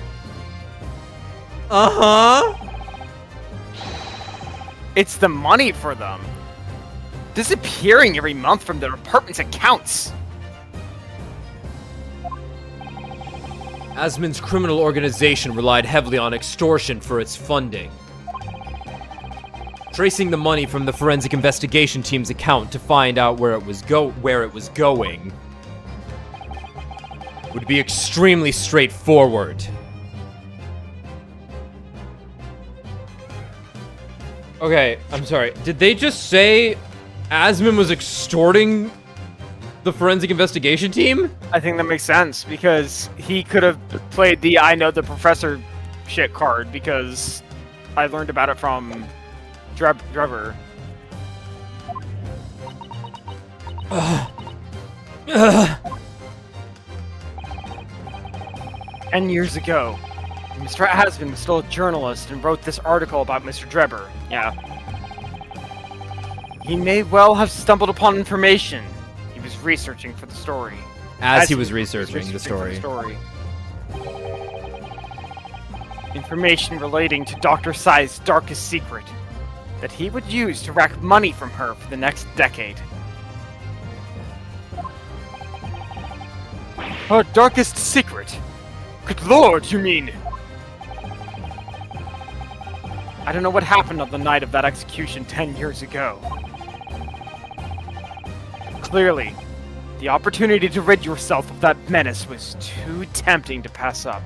Speaker 1: Uh-huh!
Speaker 3: It's the money for them. Disappearing every month from their department's accounts.
Speaker 1: Asmon's criminal organization relied heavily on extortion for its funding. Tracing the money from the forensic investigation team's account to find out where it was going would be extremely straightforward. Okay, I'm sorry. Did they just say Asmon was extorting the forensic investigation team?
Speaker 3: I think that makes sense, because he could have played the I know the professor shit card, because I learned about it from Trevor. And years ago, Mr. Asmon was still a journalist and wrote this article about Mr. Drebber. Yeah. He may well have stumbled upon information he was researching for the story.
Speaker 1: As he was researching the
Speaker 3: for
Speaker 1: story.
Speaker 3: Information relating to Dr. Sai's darkest secret that he would use to rack money from her for the next decade. Her darkest secret? Good lord, you mean? I don't know what happened on the night of that execution 10 years ago. Clearly, the opportunity to rid yourself of that menace was too tempting to pass up.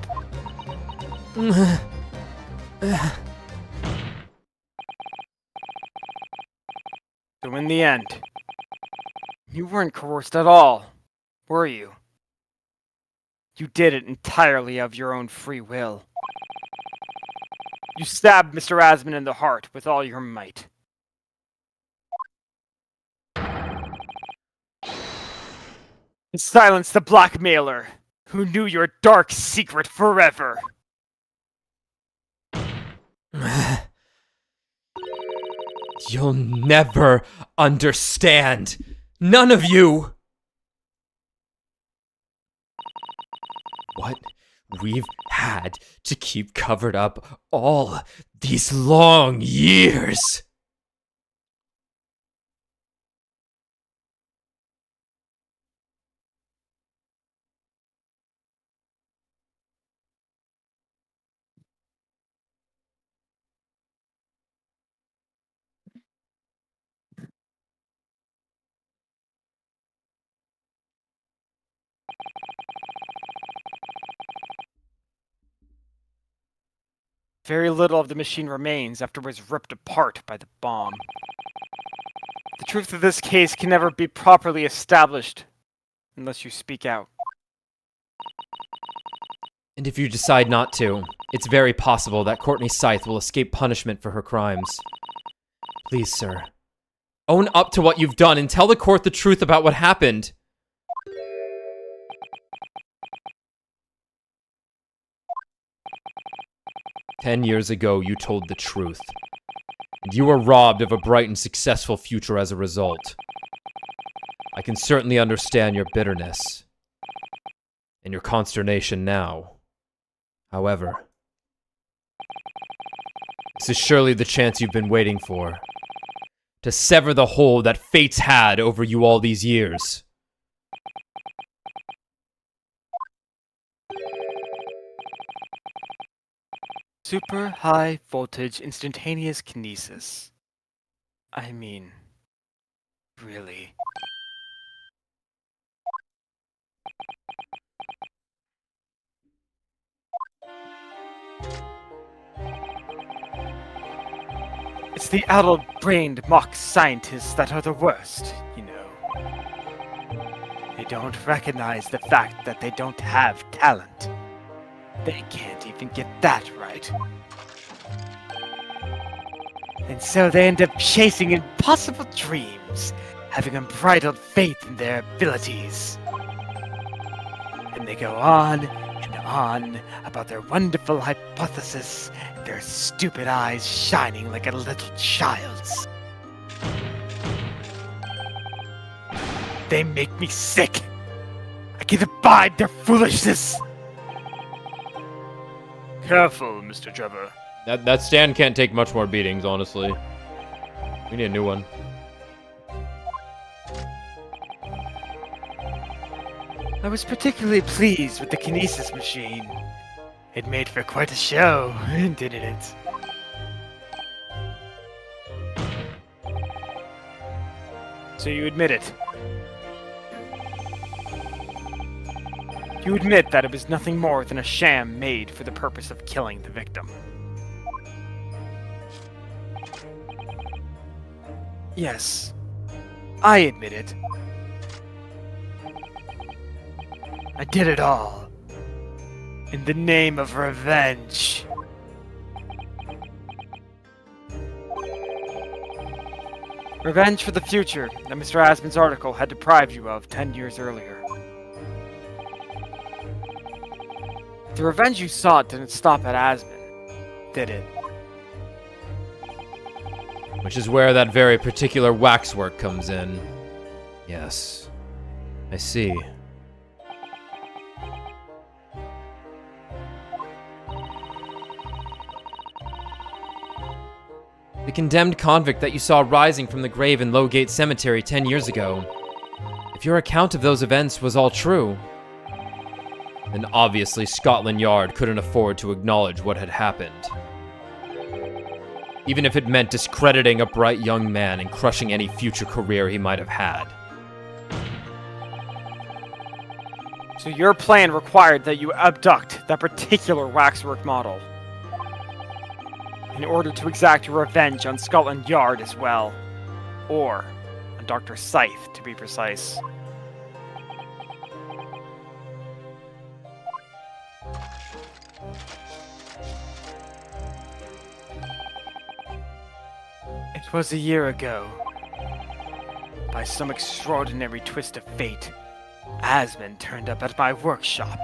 Speaker 3: So in the end, you weren't coerced at all, were you? You did it entirely of your own free will. You stabbed Mr. Asman in the heart with all your might. And silenced the blackmailer who knew your dark secret forever.
Speaker 4: You'll never understand. None of you. What we've had to keep covered up all these long years.
Speaker 3: Very little of the machine remains after it was ripped apart by the bomb. The truth of this case can never be properly established unless you speak out.
Speaker 4: And if you decide not to, it's very possible that Courtney Scythe will escape punishment for her crimes. Please, sir, own up to what you've done and tell the court the truth about what happened. "10 years ago, you told the truth. And you were robbed of a bright and successful future as a result. I can certainly understand your bitterness and your consternation now. However, this is surely the chance you've been waiting for. To sever the hold that fate's had over you all these years.
Speaker 3: Super high voltage instantaneous kinesis. I mean, really. It's the addle-brained mock scientists that are the worst, you know. They don't recognize the fact that they don't have talent. They can't even get that right. And so they end up chasing impossible dreams, having unbridled faith in their abilities. And they go on and on about their wonderful hypothesis, their stupid eyes shining like a little child's. They make me sick. I can't abide their foolishness.
Speaker 2: Careful, Mr. Trevor.
Speaker 1: That stand can't take much more beatings, honestly. We need a new one.
Speaker 3: I was particularly pleased with the kinesis machine. It made for quite a show, didn't it? So you admit it? You admit that it was nothing more than a sham made for the purpose of killing the victim? Yes, I admit it. I did it all. In the name of revenge. Revenge for the future that Mr. Asman's article had deprived you of 10 years earlier. The revenge you sought didn't stop at Asman, did it?
Speaker 4: Which is where that very particular waxwork comes in. Yes, I see. The condemned convict that you saw rising from the grave in Lowgate Cemetery 10 years ago. If your account of those events was all true, then obviously Scotland Yard couldn't afford to acknowledge what had happened. Even if it meant discrediting a bright young man and crushing any future career he might have had.
Speaker 3: So your plan required that you abduct that particular waxwork model in order to exact your revenge on Scotland Yard as well. Or on Dr. Scythe, to be precise. 'Twas a year ago. By some extraordinary twist of fate, Asmund turned up at my workshop.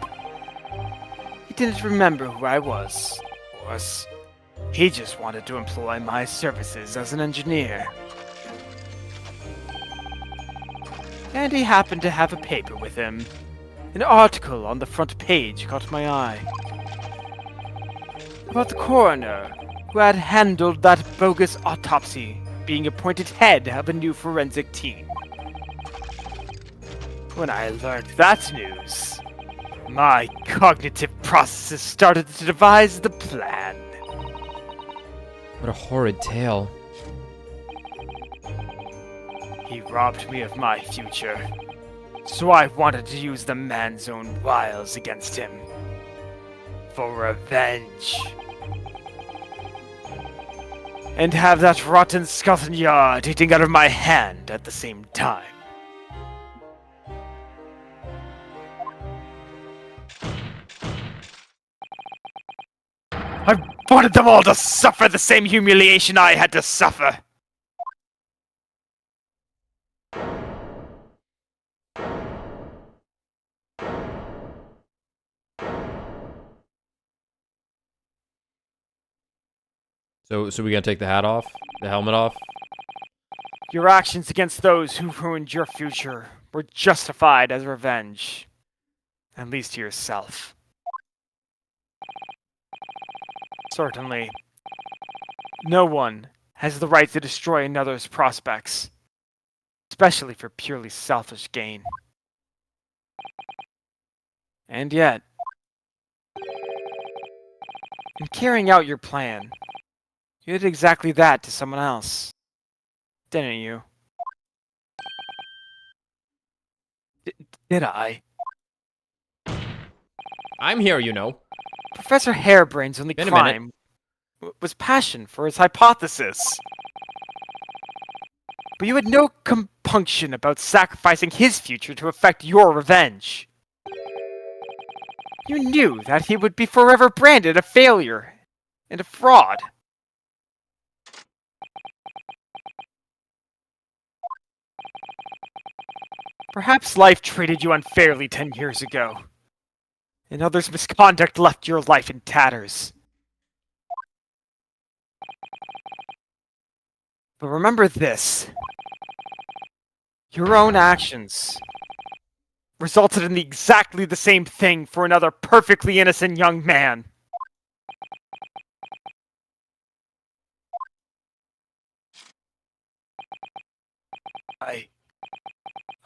Speaker 3: He didn't remember who I was. Of course, he just wanted to employ my services as an engineer. And he happened to have a paper with him. An article on the front page caught my eye. About the coroner who had handled that bogus autopsy being appointed head of a new forensic team. When I learned that news, my cognitive processes started to devise the plan.
Speaker 1: What a horrid tale.
Speaker 3: He robbed me of my future, so I wanted to use the man's own wiles against him. For revenge. And have that rotten Scotland Yard eating out of my hand at the same time. I wanted them all to suffer the same humiliation I had to suffer.
Speaker 1: So we gonna take the hat off? The helmet off?
Speaker 3: Your actions against those who ruined your future were justified as revenge. At least to yourself. Certainly. No one has the right to destroy another's prospects, especially for purely selfish gain. And yet, in carrying out your plan, you did exactly that to someone else, didn't you? Did I?
Speaker 1: I'm here, you know.
Speaker 3: Professor Harebrain's only
Speaker 1: Been a minute.
Speaker 3: crime was passion for his hypothesis. But you had no compunction about sacrificing his future to effect your revenge. You knew that he would be forever branded a failure and a fraud. Perhaps life treated you unfairly 10 years ago, and others' misconduct left your life in tatters. But remember this. Your own actions resulted in exactly the same thing for another perfectly innocent young man.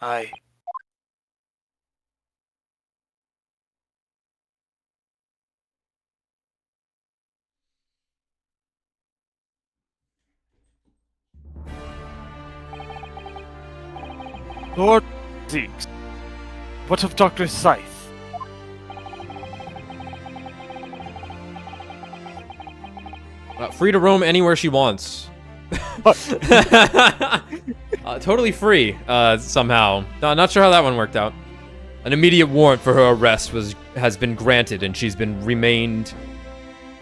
Speaker 3: I... Lord Zeeks, what of Dr. Scythe?
Speaker 1: Free to roam anywhere she wants. Totally free, somehow. Not sure how that one worked out. An immediate warrant for her arrest has been granted, and she's been remanded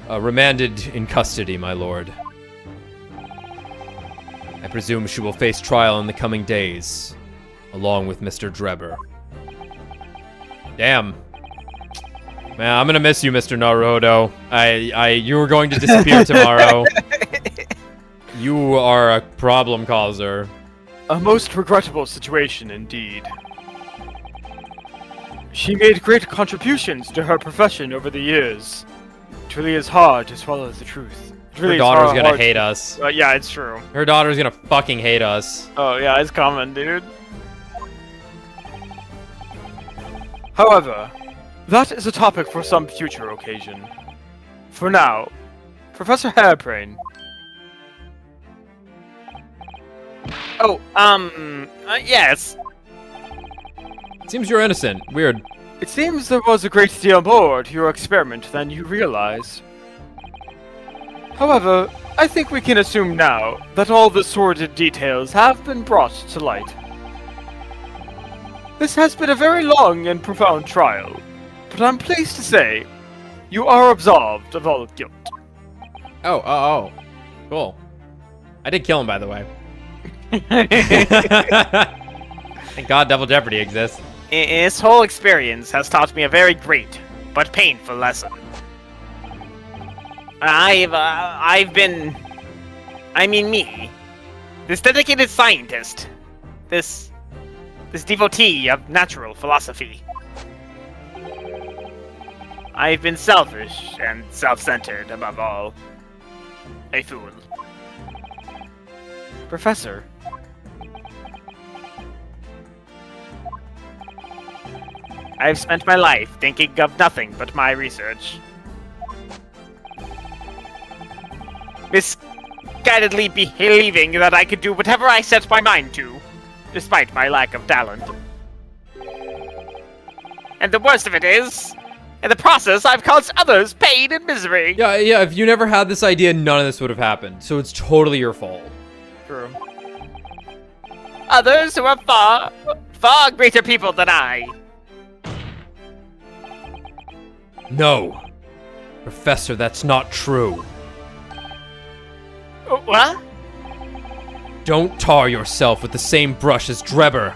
Speaker 1: in custody, my lord. I presume she will face trial in the coming days, along with Mr. Drebber. Damn. Man, I'm gonna miss you, Mr. Naruto. You were going to disappear tomorrow. You are a problem causer.
Speaker 2: A most regrettable situation indeed. She made great contributions to her profession over the years. It really is hard to swallow the truth. It really
Speaker 1: Her
Speaker 2: is
Speaker 1: daughter's
Speaker 2: hard-
Speaker 1: gonna
Speaker 2: hard-
Speaker 1: hate us.
Speaker 2: Yeah, it's true.
Speaker 1: Her daughter's gonna fucking hate us.
Speaker 2: Oh yeah, it's common, dude. However, that is a topic for some future occasion. For now, Professor Harebrain.
Speaker 3: Oh, yes.
Speaker 1: Seems you're innocent. Weird.
Speaker 2: It seems there was a great deal more to your experiment than you realize. However, I think we can assume now that all the sordid details have been brought to light. This has been a very long and profound trial, but I'm pleased to say you are absolved of all guilt.
Speaker 1: Oh. Cool. I did kill him, by the way. Thank God Double Jeopardy exists.
Speaker 3: This whole experience has taught me a very great but painful lesson. I've been... I mean me. This dedicated scientist. This devotee of natural philosophy. I've been selfish and self-centered above all. A fool.
Speaker 8: Professor.
Speaker 3: I've spent my life thinking of nothing but my research. Misguidedly believing that I could do whatever I set my mind to, despite my lack of talent. And the worst of it is, in the process, I've caused others pain and misery.
Speaker 1: Yeah, if you never had this idea, none of this would have happened. So it's totally your fault.
Speaker 3: True. Others who are far, far greater people than I.
Speaker 4: No. Professor, that's not true.
Speaker 3: What?
Speaker 4: Don't tar yourself with the same brush as Drebber.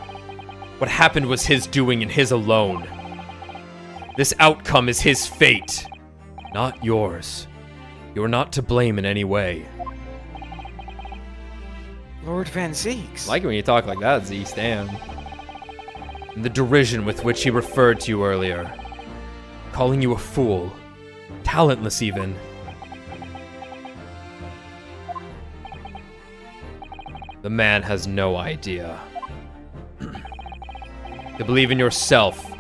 Speaker 4: What happened was his doing and his alone. This outcome is his fate, not yours. You're not to blame in any way.
Speaker 8: Lord Van Zeeks.
Speaker 1: I like it when you talk like that, Z Stan.
Speaker 4: And the derision with which he referred to you earlier. Calling you a fool. Talentless, even. The man has no idea. To believe in yourself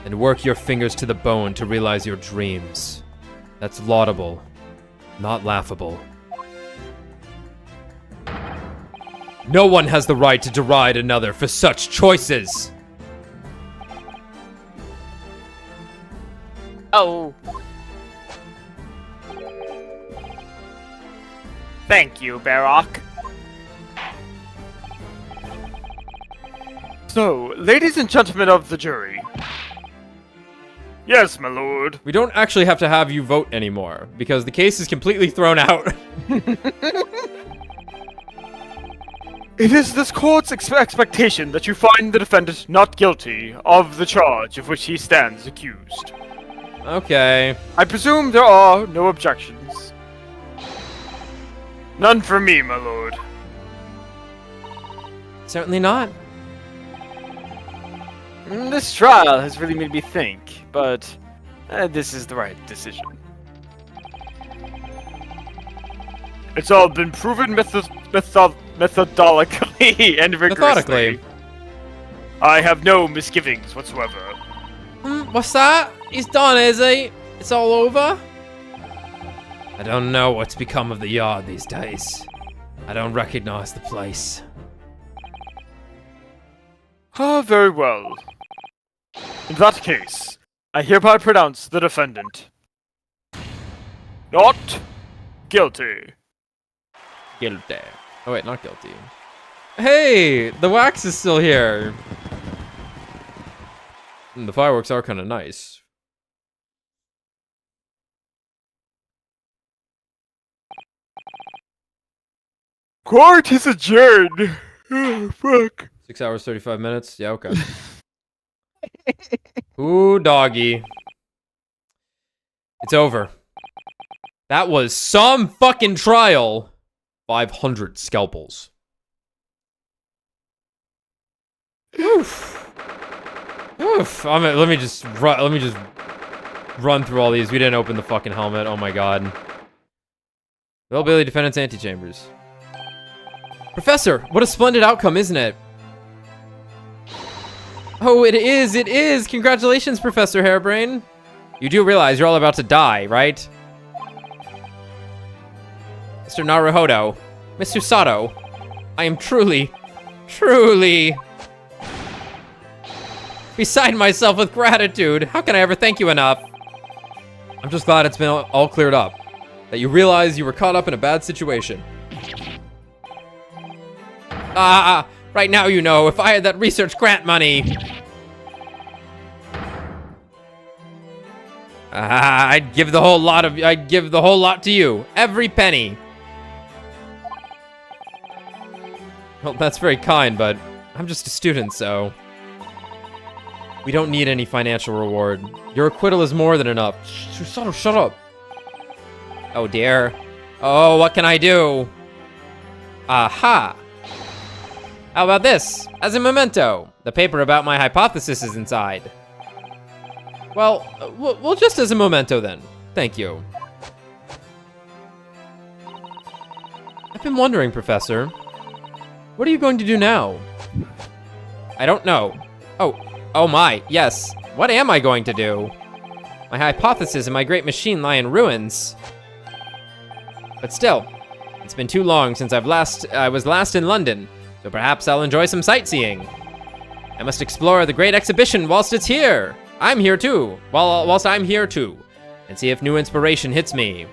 Speaker 4: and work your fingers to the bone to realize your dreams. That's laudable, not laughable. No one has the right to deride another for such choices!
Speaker 3: Oh. Thank you, Baroque.
Speaker 2: So, ladies and gentlemen of the jury. Yes, my lord.
Speaker 1: We don't actually have to have you vote anymore, because the case is completely thrown out.
Speaker 2: It is this court's expectation that you find the defendant not guilty of the charge of which he stands accused.
Speaker 1: Okay.
Speaker 2: I presume there are no objections. None for me, my lord.
Speaker 1: Certainly not.
Speaker 8: This trial has really made me think, but this is the right decision.
Speaker 2: It's all been proven methodically and rigorously.
Speaker 1: Methodically.
Speaker 2: I have no misgivings whatsoever.
Speaker 1: What's that? He's done, is he? It's all over?
Speaker 4: I don't know what's become of the yard these days. I don't recognize the place.
Speaker 2: Ah, very well. In that case, I hereby pronounce the defendant not guilty.
Speaker 1: Guilty. Oh wait, not guilty. Hey, the wax is still here. The fireworks are kind of nice.
Speaker 2: Court is adjourned. Oh, fuck.
Speaker 1: 6 hours, 35 minutes. Yeah, okay. Ooh, doggy. It's over. That was some fucking trial. 500 scalpels. Oof. Oof. Let me just run through all these. We didn't open the fucking helmet. Oh my god. Well, Bailey, defendant's antechambers. Professor, what a splendid outcome, isn't it? Oh, it is, it is! Congratulations, Professor Hairbrain! You do realize you're all about to die, right? Mr. Naruhodo, Mr. Sato, I am truly beside myself with gratitude. How can I ever thank you enough? I'm just glad it's been all cleared up. That you realize you were caught up in a bad situation. Right now, you know, if I had that research grant money, I'd give the whole lot to you. Every penny. Well, that's very kind, but I'm just a student, so... We don't need any financial reward. Your acquittal is more than enough. Shut up. Oh, dear. Oh, what can I do? Aha! How about this? As a memento, the paper about my hypothesis is inside. Well, just as a memento then. Thank you. I've been wondering, Professor. What are you going to do now? I don't know. Oh my, yes. What am I going to do? My hypothesis and my great machine lie in ruins. But still, it's been too long since I was last in London, so perhaps I'll enjoy some sightseeing. I must explore the great exhibition whilst it's here. I'm here too, whilst I'm here too, and see if new inspiration hits me.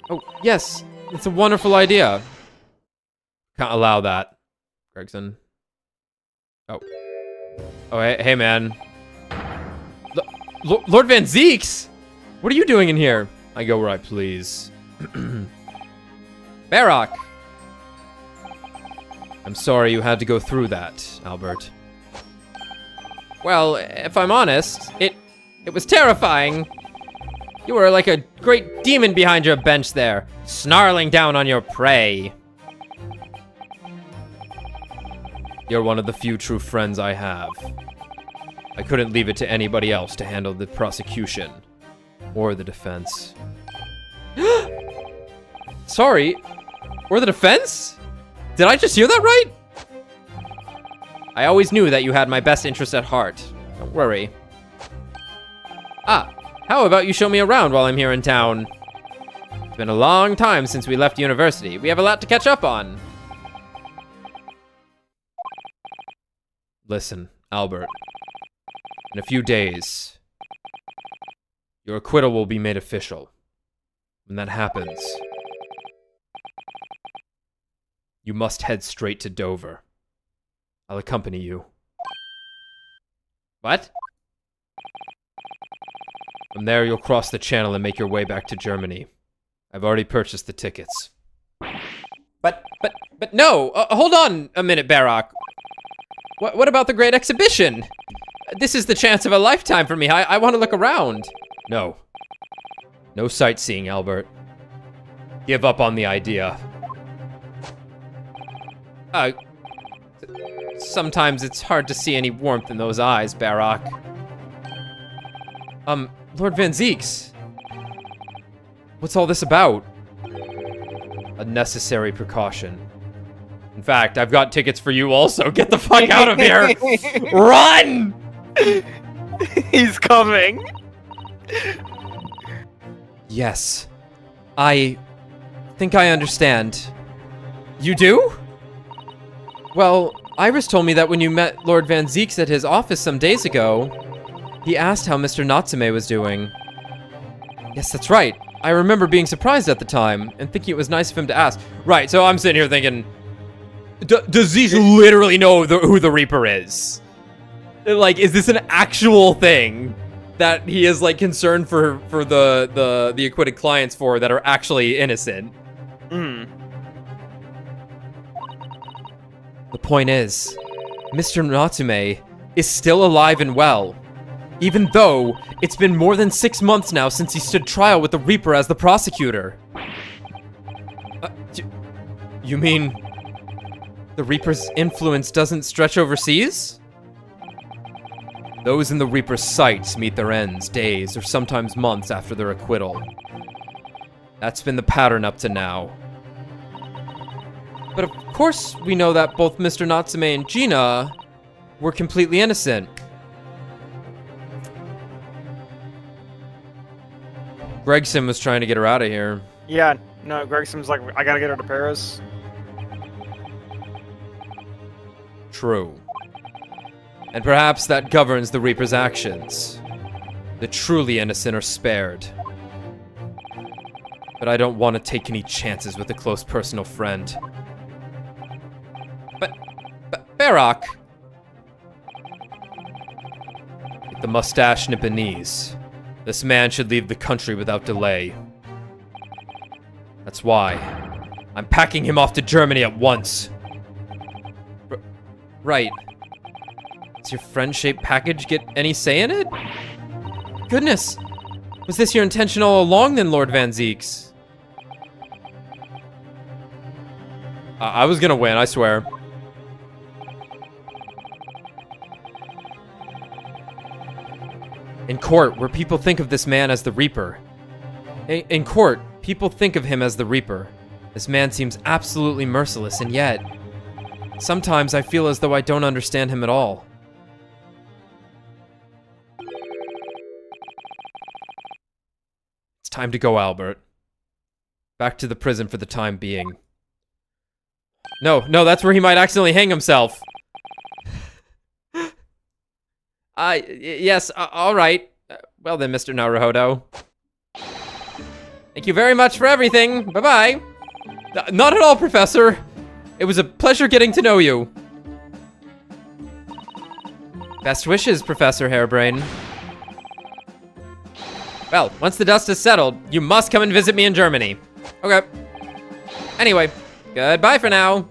Speaker 1: Oh, yes, it's a wonderful idea. Can't allow that, Gregson. Oh, hey man. Lord Van Zeeks? What are you doing in here? I go where I please. Barock! I'm sorry you had to go through that, Albert. Well, if I'm honest, it was terrifying. You were like a great demon behind your bench there, snarling down on your prey. You're one of the few true friends I have. I couldn't leave it to anybody else to handle the prosecution or the defense. Sorry, or the defense? Did I just hear that right? I always knew that you had my best interest at heart. Don't worry. How about you show me around while I'm here in town? It's been a long time since we left university. We have a lot to catch up on. Listen, Albert. In a few days, your acquittal will be made official. When that happens, you must head straight to Dover. I'll accompany you. What? From there, you'll cross the channel and make your way back to Germany. I've already purchased the tickets. But no! Hold on a minute, Barock. What about the Great Exhibition? This is the chance of a lifetime for me. I want to look around. No. No sightseeing, Albert. Give up on the idea. Sometimes it's hard to see any warmth in those eyes, Barock. Lord Van Zeeks. What's all this about? A necessary precaution. In fact, I've got tickets for you also. Get the fuck out of here! Run!
Speaker 3: He's coming.
Speaker 1: Yes. I think I understand. You do? Well, Iris told me that when you met Lord Van Zeeks at his office some days ago, he asked how Mr. Natsume was doing. Yes, that's right. I remember being surprised at the time and thinking it was nice of him to ask. Right, so I'm sitting here thinking, does Zeeks literally know who the Reaper is? Like, is this an actual thing that he is, like, concerned for the acquitted clients for that are actually innocent?
Speaker 3: Hmm.
Speaker 1: The point is, Mr. Natsume is still alive and well, even though it's been more than 6 months now since he stood trial with the Reaper as the prosecutor. You mean the Reaper's influence doesn't stretch overseas? Those in the Reaper's sights meet their ends days or sometimes months after their acquittal. That's been the pattern up to now. But of course we know that both Mr. Natsume and Gina were completely innocent. Gregson was trying to get her out of here.
Speaker 3: Yeah, no, Gregson's like, I gotta get her to Paris.
Speaker 1: True. And perhaps that governs the Reaper's actions. The truly innocent are spared. But I don't want to take any chances with a close personal friend. But Barock! With the mustache Nipponese, this man should leave the country without delay. That's why I'm packing him off to Germany at once. Right. Does your friend-shaped package get any say in it? Goodness! Was this your intention all along then, Lord Van Zeeks? I was gonna win, I swear. In court, where people think of this man as the Reaper. In court, people think of him as the Reaper. This man seems absolutely merciless, and yet... sometimes I feel as though I don't understand him at all. It's time to go, Albert. Back to the prison for the time being. No, that's where he might accidentally hang himself. Yes, all right. Well then, Mr. Naruhodo. Thank you very much for everything. Bye-bye. Not at all, Professor. It was a pleasure getting to know you. Best wishes, Professor Hairbrain. Well, once the dust has settled, you must come and visit me in Germany. Okay. Anyway, goodbye for now.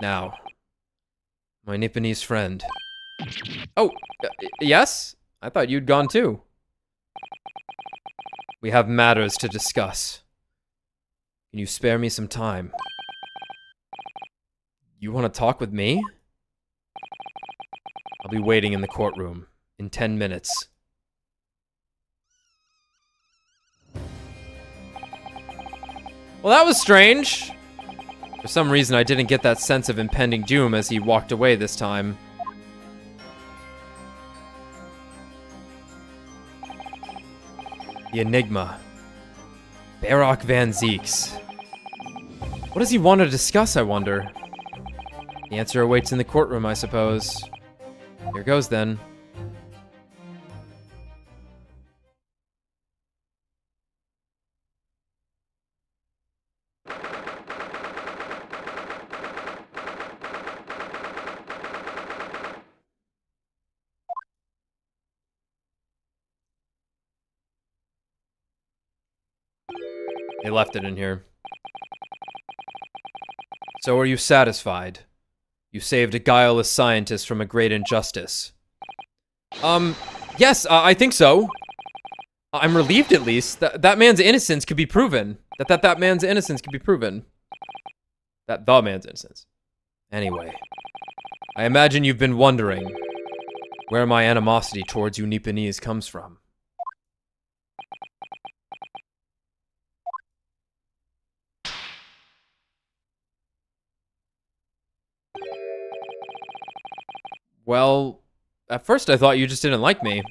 Speaker 1: Now, my Nipponese friend. Oh, yes? I thought you'd gone too. We have matters to discuss. Can you spare me some time? You want to talk with me? I'll be waiting in the courtroom in 10 minutes. Well, that was strange. For some reason, I didn't get that sense of impending doom as he walked away this time. The enigma. Baroque Van Zeeks. What does he want to discuss, I wonder? The answer awaits in the courtroom, I suppose. Here goes, then. They left it in here. So are you satisfied? You saved a guileless scientist from a great injustice. Yes, I think so. I'm relieved, at least. That man's innocence could be proven. That man's innocence could be proven. The man's innocence. Anyway. I imagine you've been wondering where my animosity towards you Nipponese comes from. Well, at first I thought you just didn't like me.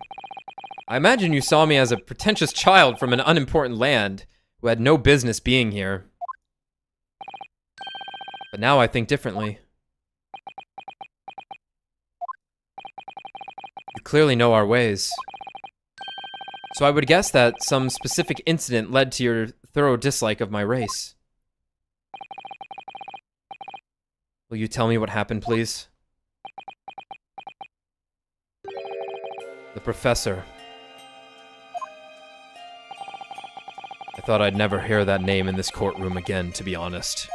Speaker 1: I imagine you saw me as a pretentious child from an unimportant land who had no business being here. But now I think differently. You clearly know our ways. So I would guess that some specific incident led to your thorough dislike of my race. Will you tell me what happened, please? The professor. I thought I'd never hear that name in this courtroom again, to be honest.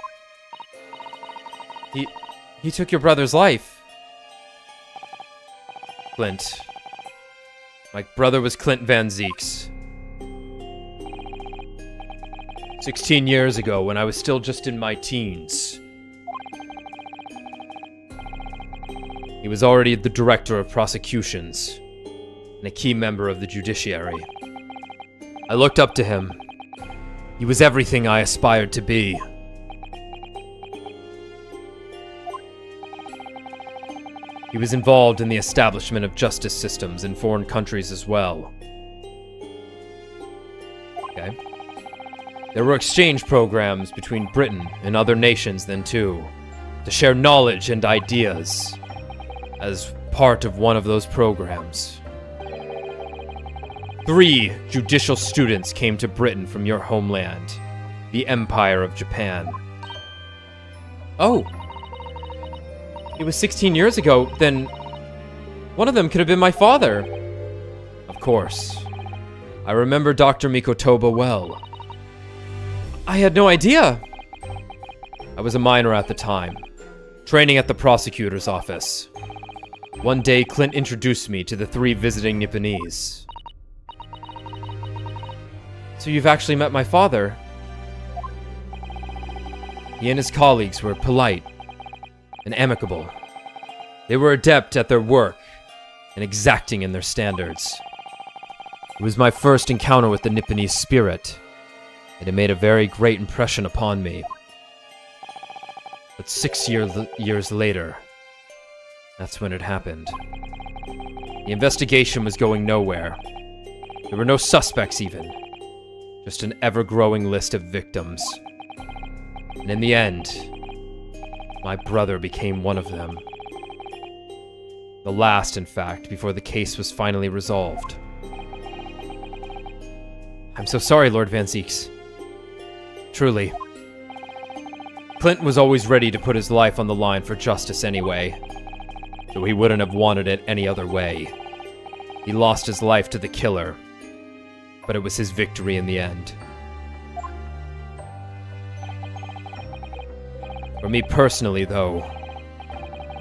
Speaker 1: He took your brother's life. Clint. My brother was Clint Van Zeeks. 16 years ago, when I was still just in my teens. He was already the director of prosecutions and a key member of the judiciary. I looked up to him. He was everything I aspired to be. He was involved in the establishment of justice systems in foreign countries as well. Okay. There were exchange programs between Britain and other nations then too, to share knowledge and ideas. As part of one of those programs, 3 judicial students came to Britain from your homeland, the Empire of Japan. Oh. It was 16 years ago, then one of them could have been my father. Of course. I remember Dr. Mikotoba well. I had no idea. I was a minor at the time, training at the prosecutor's office. One day, Clint introduced me to the 3 visiting Nipponese. So you've actually met my father? He and his colleagues were polite and amicable. They were adept at their work and exacting in their standards. It was my first encounter with the Nipponese spirit, and it made a very great impression upon me. But 6 years later, that's when it happened. The investigation was going nowhere. There were no suspects even. Just an ever-growing list of victims. And in the end, my brother became one of them. The last, in fact, before the case was finally resolved. I'm so sorry, Lord Van Zieks. Truly. Clint was always ready to put his life on the line for justice anyway, though he wouldn't have wanted it any other way. He lost his life to the killer, but it was his victory in the end. For me personally, though,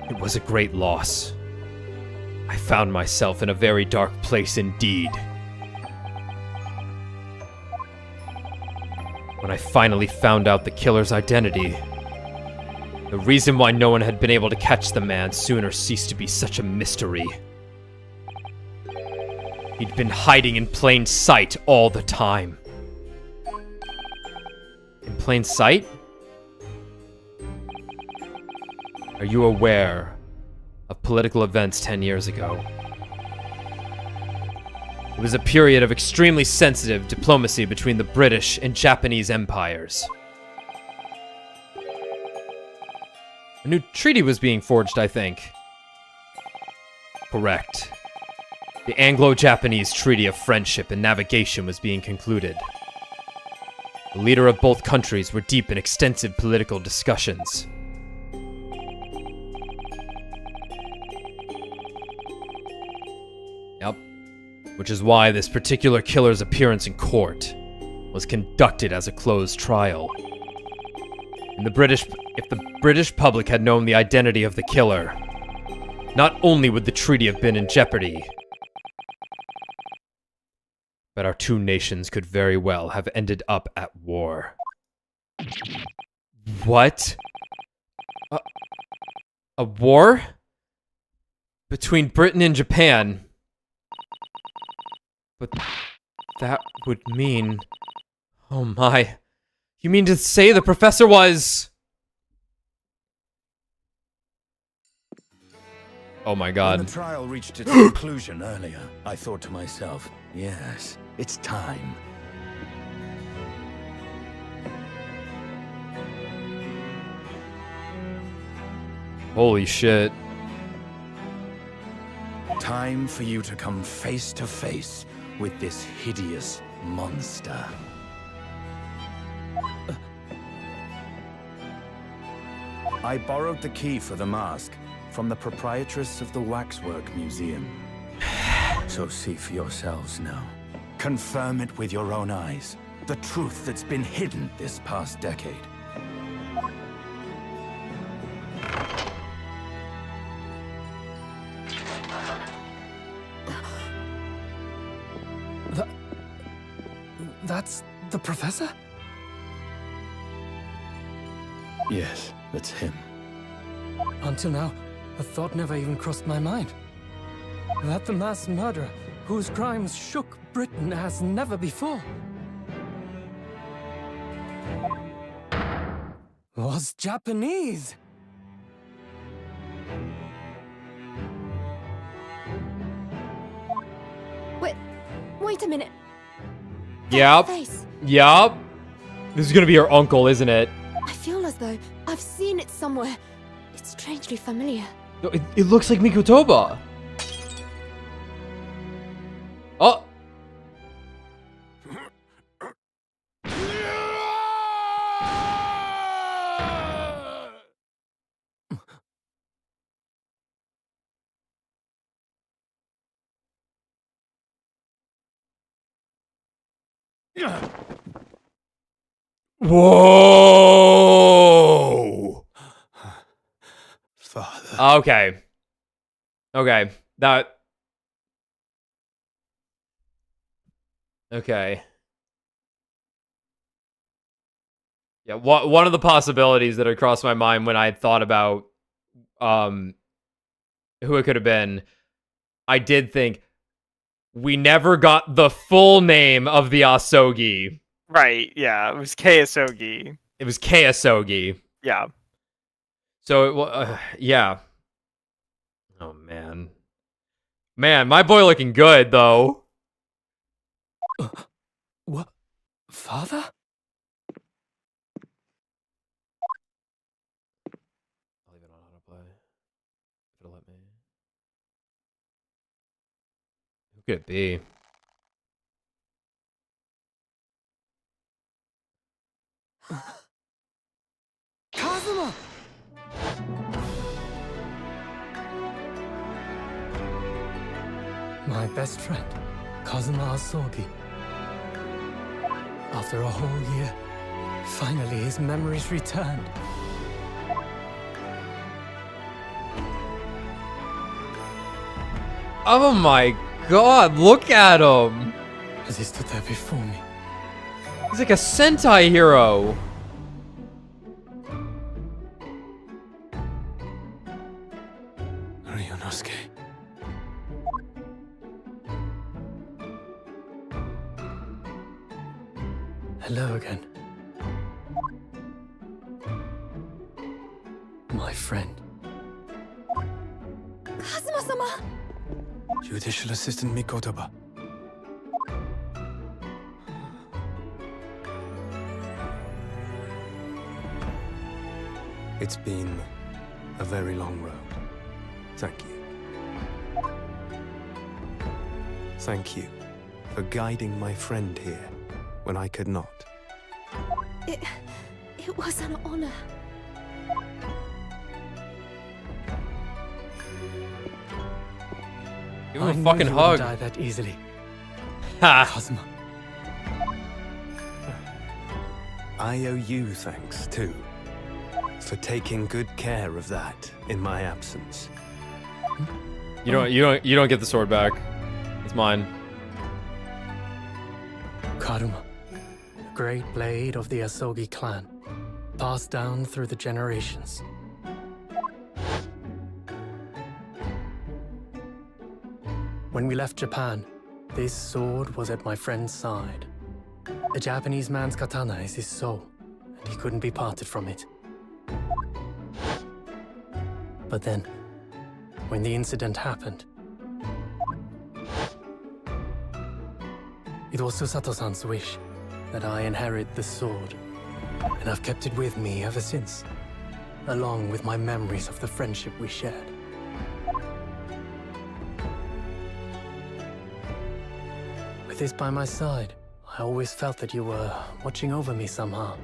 Speaker 1: it was a great loss. I found myself in a very dark place indeed. When I finally found out the killer's identity, the reason why no one had been able to catch the man sooner ceased to be such a mystery. He'd been hiding in plain sight all the time. In plain sight? Are you aware of political events 10 years ago? It was a period of extremely sensitive diplomacy between the British and Japanese empires. A new treaty was being forged, I think. Correct. The Anglo-Japanese Treaty of Friendship and Navigation was being concluded. The leader of both countries were deep in extensive political discussions. Yep. Which is why this particular killer's appearance in court was conducted as a closed trial. If the British public had known the identity of the killer, not only would the treaty have been in jeopardy, but our 2 nations could very well have ended up at war. What? A war? Between Britain and Japan? But that would mean... Oh my. You mean to say the professor was... Oh my god.
Speaker 5: When the trial reached its conclusion earlier, I thought to myself, yes, it's time.
Speaker 1: Holy shit.
Speaker 5: Time for you to come face to face with this hideous monster. I borrowed the key for the mask from the proprietress of the Waxwork Museum. So see for yourselves now. Confirm it with your own eyes. The truth that's been hidden this past decade.
Speaker 9: That's the professor?
Speaker 5: Yes, that's him.
Speaker 9: Until now, a thought never even crossed my mind. That the mass murderer, whose crimes shook Britain as never before, was Japanese.
Speaker 6: Wait a minute.
Speaker 1: Yep.
Speaker 6: Face.
Speaker 1: Yup. This is gonna be her uncle, isn't it?
Speaker 6: I feel as though I've seen it somewhere. It's strangely familiar.
Speaker 1: It looks like Mikotoba. Oh.
Speaker 4: Whoa!
Speaker 5: Father.
Speaker 1: Okay. Okay. That. Okay. Yeah, one of the possibilities that had crossed my mind when I thought about who it could have been, I did think we never got the full name of the Asogi.
Speaker 3: Right, yeah, it was Keisogi.
Speaker 1: It was Keisogi.
Speaker 3: Yeah.
Speaker 1: So it was, yeah. Oh man, man, my boy looking good though.
Speaker 9: What? Father?
Speaker 1: I'll leave it on autoplay. If it'll let me. Who could it be?
Speaker 9: Kazuma! My best friend, Kazuma Asogi. After a whole year, finally his memories returned.
Speaker 1: Oh my god, look at him!
Speaker 9: As he stood there before me,
Speaker 1: He's like a Sentai hero.
Speaker 5: Ryunosuke.
Speaker 9: hello again. My friend.
Speaker 6: Kazuma-sama!
Speaker 5: Judicial Assistant Mikotoba. It's been a very long road. Thank you. Thank you for guiding my friend here when I could not.
Speaker 6: It was an honor.
Speaker 1: Give him
Speaker 9: I
Speaker 1: a
Speaker 9: knew
Speaker 1: fucking
Speaker 9: you wouldn't
Speaker 1: hug.
Speaker 9: die that easily.
Speaker 1: Ha!
Speaker 9: Kazuma.
Speaker 5: I owe you thanks, too, for taking good care of that in my absence.
Speaker 1: You don't get the sword back. It's mine.
Speaker 9: Karuma, the great blade of the Asogi clan, passed down through the generations. When we left Japan, this sword was at my friend's side. A Japanese man's katana is his soul, and he couldn't be parted from it. But then, when the incident happened, it was Susato-san's wish that I inherit the sword, and I've kept it with me ever since, along with my memories of the friendship we shared. With this by my side, I always felt that you were watching over me somehow.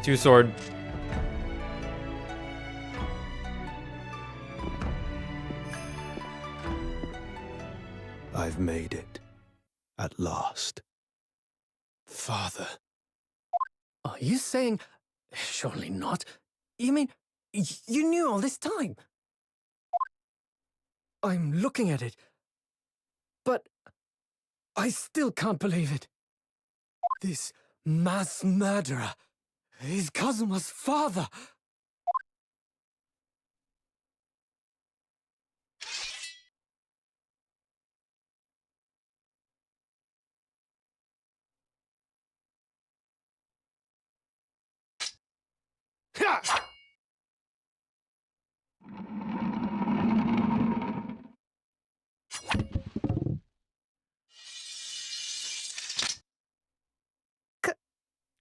Speaker 1: Two sword.
Speaker 5: I've made it. At last. Father.
Speaker 9: Are you saying... Surely not. You mean, you knew all this time? I'm looking at it. But I still can't believe it. This mass murderer is Kazuma's father.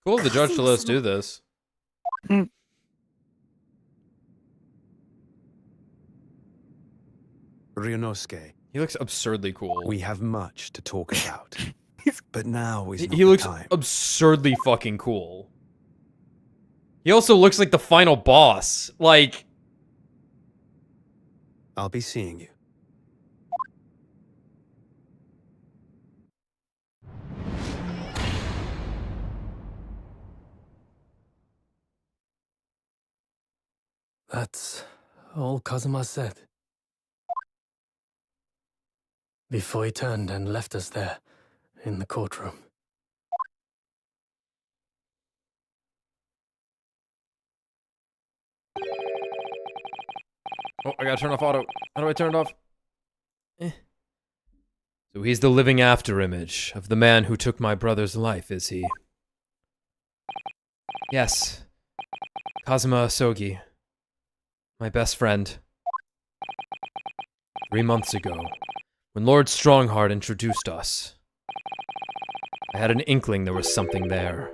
Speaker 1: Cool of the judge to let us do this.
Speaker 5: Ryunosuke,
Speaker 1: He looks absurdly cool.
Speaker 5: we have much to talk about. But now is not
Speaker 1: He
Speaker 5: the
Speaker 1: looks
Speaker 5: time.
Speaker 1: absurdly fucking cool. He also looks like the final boss. Like,
Speaker 10: I'll be seeing you.
Speaker 9: That's all Kazuma said. Before he turned and left us there, in the courtroom.
Speaker 1: oh, I gotta turn off auto. How do I turn it off? So he's the living after image of the man who took my brother's life, is he? Yes. Kazuma Asogi. My best friend. 3 months ago, when Lord Strongheart introduced us, I had an inkling there was something there.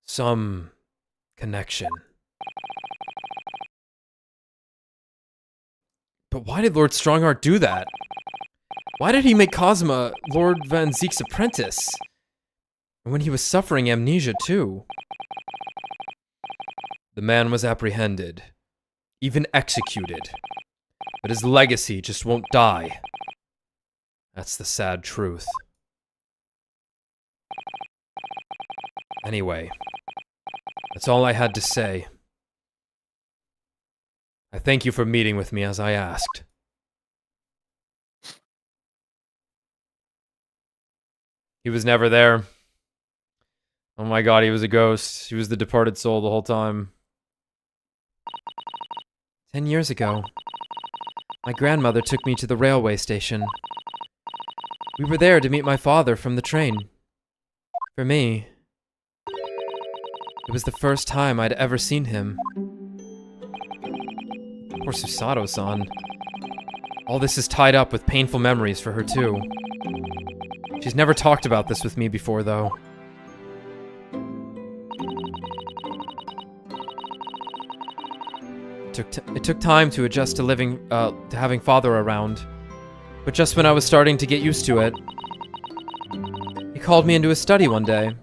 Speaker 1: Some connection. But why did Lord Strongheart do that? Why did he make Kazuma Lord Van Zeek's apprentice? And when he was suffering amnesia too? The man was apprehended, even executed. But his legacy just won't die. That's the sad truth. Anyway, that's all I had to say. I thank you for meeting with me as I asked. He was never there. Oh my god, he was a ghost. He was the departed soul the whole time. 10 years ago, my grandmother took me to the railway station. We were there to meet my father from the train. For me, it was the first time I'd ever seen him. Poor Susato-san. All this is tied up with painful memories for her too. She's never talked about this with me before, though. It took time to adjust to having father around. But just when I was starting to get used to it, he called me into his study one day.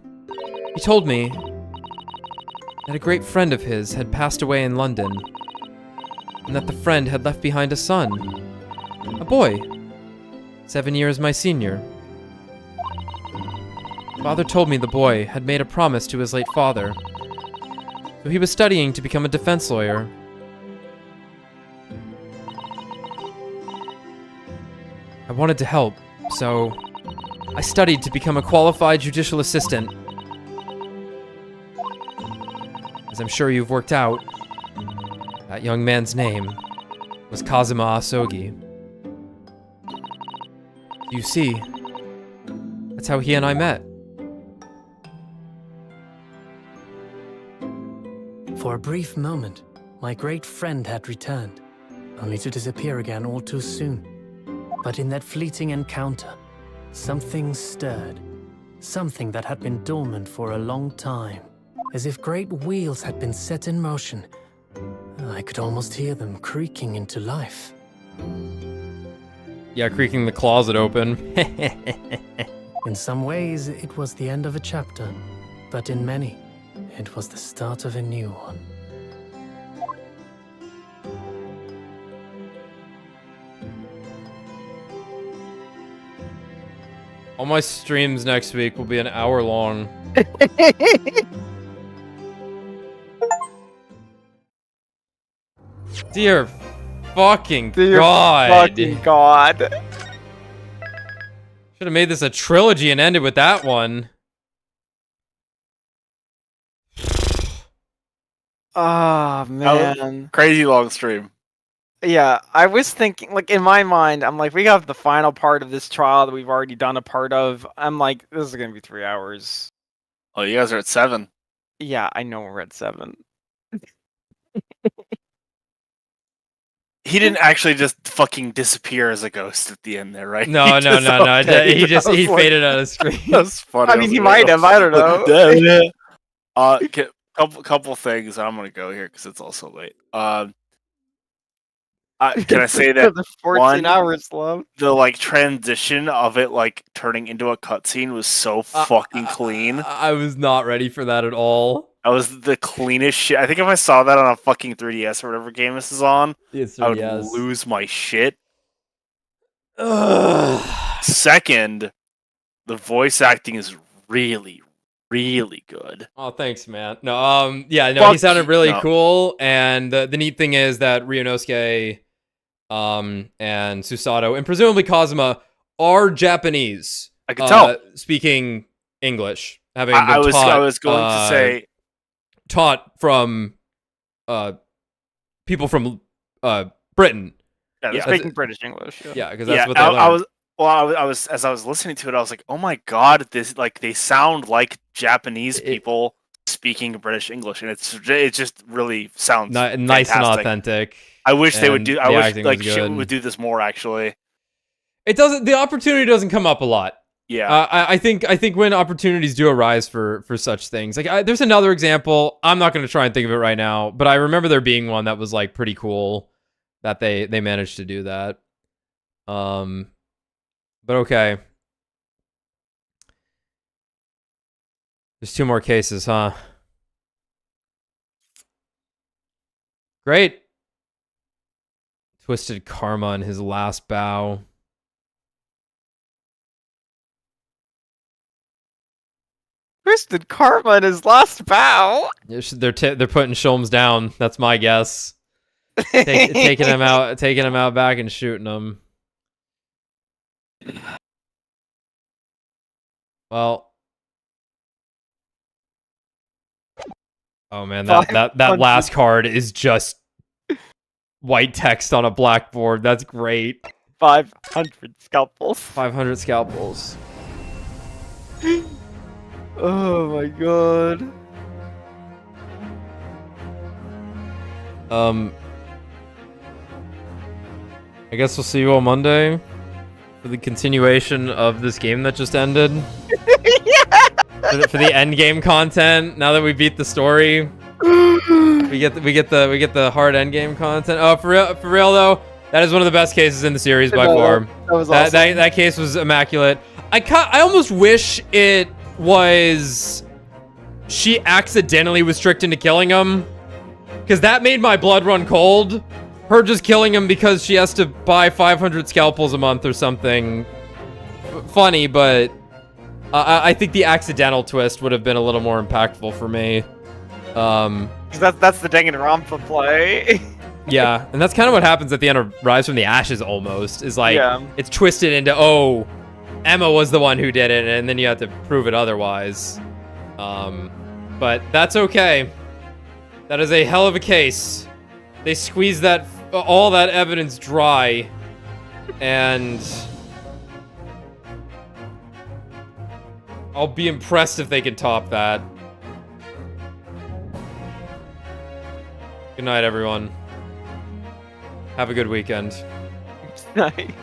Speaker 1: He told me that a great friend of his had passed away in London, and that the friend had left behind a son, a boy, 7 years my senior. Father told me the boy had made a promise to his late father, so he was studying to become a defense lawyer. I wanted to help, so I studied to become a qualified judicial assistant. As I'm sure you've worked out, that young man's name was Kazuma Asogi. You see, that's how he and I met.
Speaker 9: For a brief moment, my great friend had returned, only to disappear again all too soon. But in that fleeting encounter, something stirred. Something that had been dormant for a long time. As if great wheels had been set in motion. I could almost hear them creaking into life.
Speaker 1: Yeah, creaking the closet open.
Speaker 9: In some ways, it was the end of a chapter. But in many, it was the start of a new one.
Speaker 1: All my streams next week will be an hour long. Dear fucking god.
Speaker 3: Fucking god.
Speaker 1: Should have made this a trilogy and ended with that one.
Speaker 3: Oh, man.
Speaker 7: Crazy long stream.
Speaker 3: Yeah, I was thinking, like, in my mind, I'm like, we got the final part of this trial that we've already done a part of. I'm like, this is gonna be 3 hours.
Speaker 7: Oh, you guys are at 7.
Speaker 3: Yeah, I know we're at 7.
Speaker 7: He didn't actually just fucking disappear as a ghost at the end there, right?
Speaker 1: No. He faded out of screen.
Speaker 7: That's funny.
Speaker 3: I mean, he might have, I don't know.
Speaker 7: Couple things. I'm gonna go here because it's also late. Can I say that
Speaker 3: The 14 hours, love.
Speaker 7: the like transition of it like turning into a cutscene was so fucking clean?
Speaker 1: I was not ready for that at all.
Speaker 7: That was the cleanest shit. I think if I saw that on a fucking 3DS or whatever game this is on, I would lose my shit. Second, the voice acting is really, really good.
Speaker 1: Oh, thanks, man. No, yeah, no,
Speaker 7: Fuck
Speaker 1: he sounded really
Speaker 7: no.
Speaker 1: cool, and the neat thing is that Ryunosuke, and Susato, and presumably Kazuma are Japanese.
Speaker 7: I could tell.
Speaker 1: Speaking English, having
Speaker 7: I
Speaker 1: been
Speaker 7: was going to say
Speaker 1: taught from people from Britain.
Speaker 3: Yeah, they're
Speaker 7: Yeah.
Speaker 3: speaking British English.
Speaker 1: Yeah, because that's what they
Speaker 7: I
Speaker 1: learned.
Speaker 7: was as I was listening to it, I was like, oh my god, this like they sound like Japanese people speaking British English, and it just really sounds
Speaker 1: Nice and
Speaker 7: fantastic.
Speaker 1: authentic.
Speaker 7: I wish they would
Speaker 1: and
Speaker 7: do.
Speaker 1: the
Speaker 7: I wish
Speaker 1: acting
Speaker 7: like
Speaker 1: was
Speaker 7: shit
Speaker 1: good.
Speaker 7: would do this more. Actually,
Speaker 1: It doesn't. The opportunity doesn't come up a lot.
Speaker 7: yeah.
Speaker 1: I think when opportunities do arise for such things, like there's another example. I'm not going to try and think of it right now, but I remember there being one that was like pretty cool that they managed to do that. But okay. There's 2 more cases, huh? Great. Twisted Karma in his last bow.
Speaker 3: Twisted Karma in his last bow.
Speaker 1: They're putting Shulms down. That's my guess. Taking him out back and shooting him. Well. Oh man, that last card is just white text on a blackboard. That's great.
Speaker 3: 500 scalpels.
Speaker 1: 500 scalpels.
Speaker 3: Oh my god.
Speaker 1: I guess we'll see you on Monday for the continuation of this game that just ended. For the end game content. Now that we beat the story, we get the hard end game content. Oh, for real though, that is one of the best cases in the series by far.
Speaker 3: That was awesome.
Speaker 1: That case was immaculate. I almost wish it was she accidentally was tricked into killing him, because that made my blood run cold. Her just killing him because she has to buy 500 scalpels a month or something. Funny, but I think the accidental twist would have been a little more impactful for me.
Speaker 3: That's the Danganronpa play.
Speaker 1: Yeah, and that's kind of what happens at the end of Rise from the Ashes almost. Is like,
Speaker 3: Yeah.
Speaker 1: it's twisted into, oh, Emma was the one who did it, and then you have to prove it otherwise. But that's okay. That is a hell of a case. They squeezed all that evidence dry, and I'll be impressed if they can top that. Good night, everyone. Have a good weekend.
Speaker 3: Night.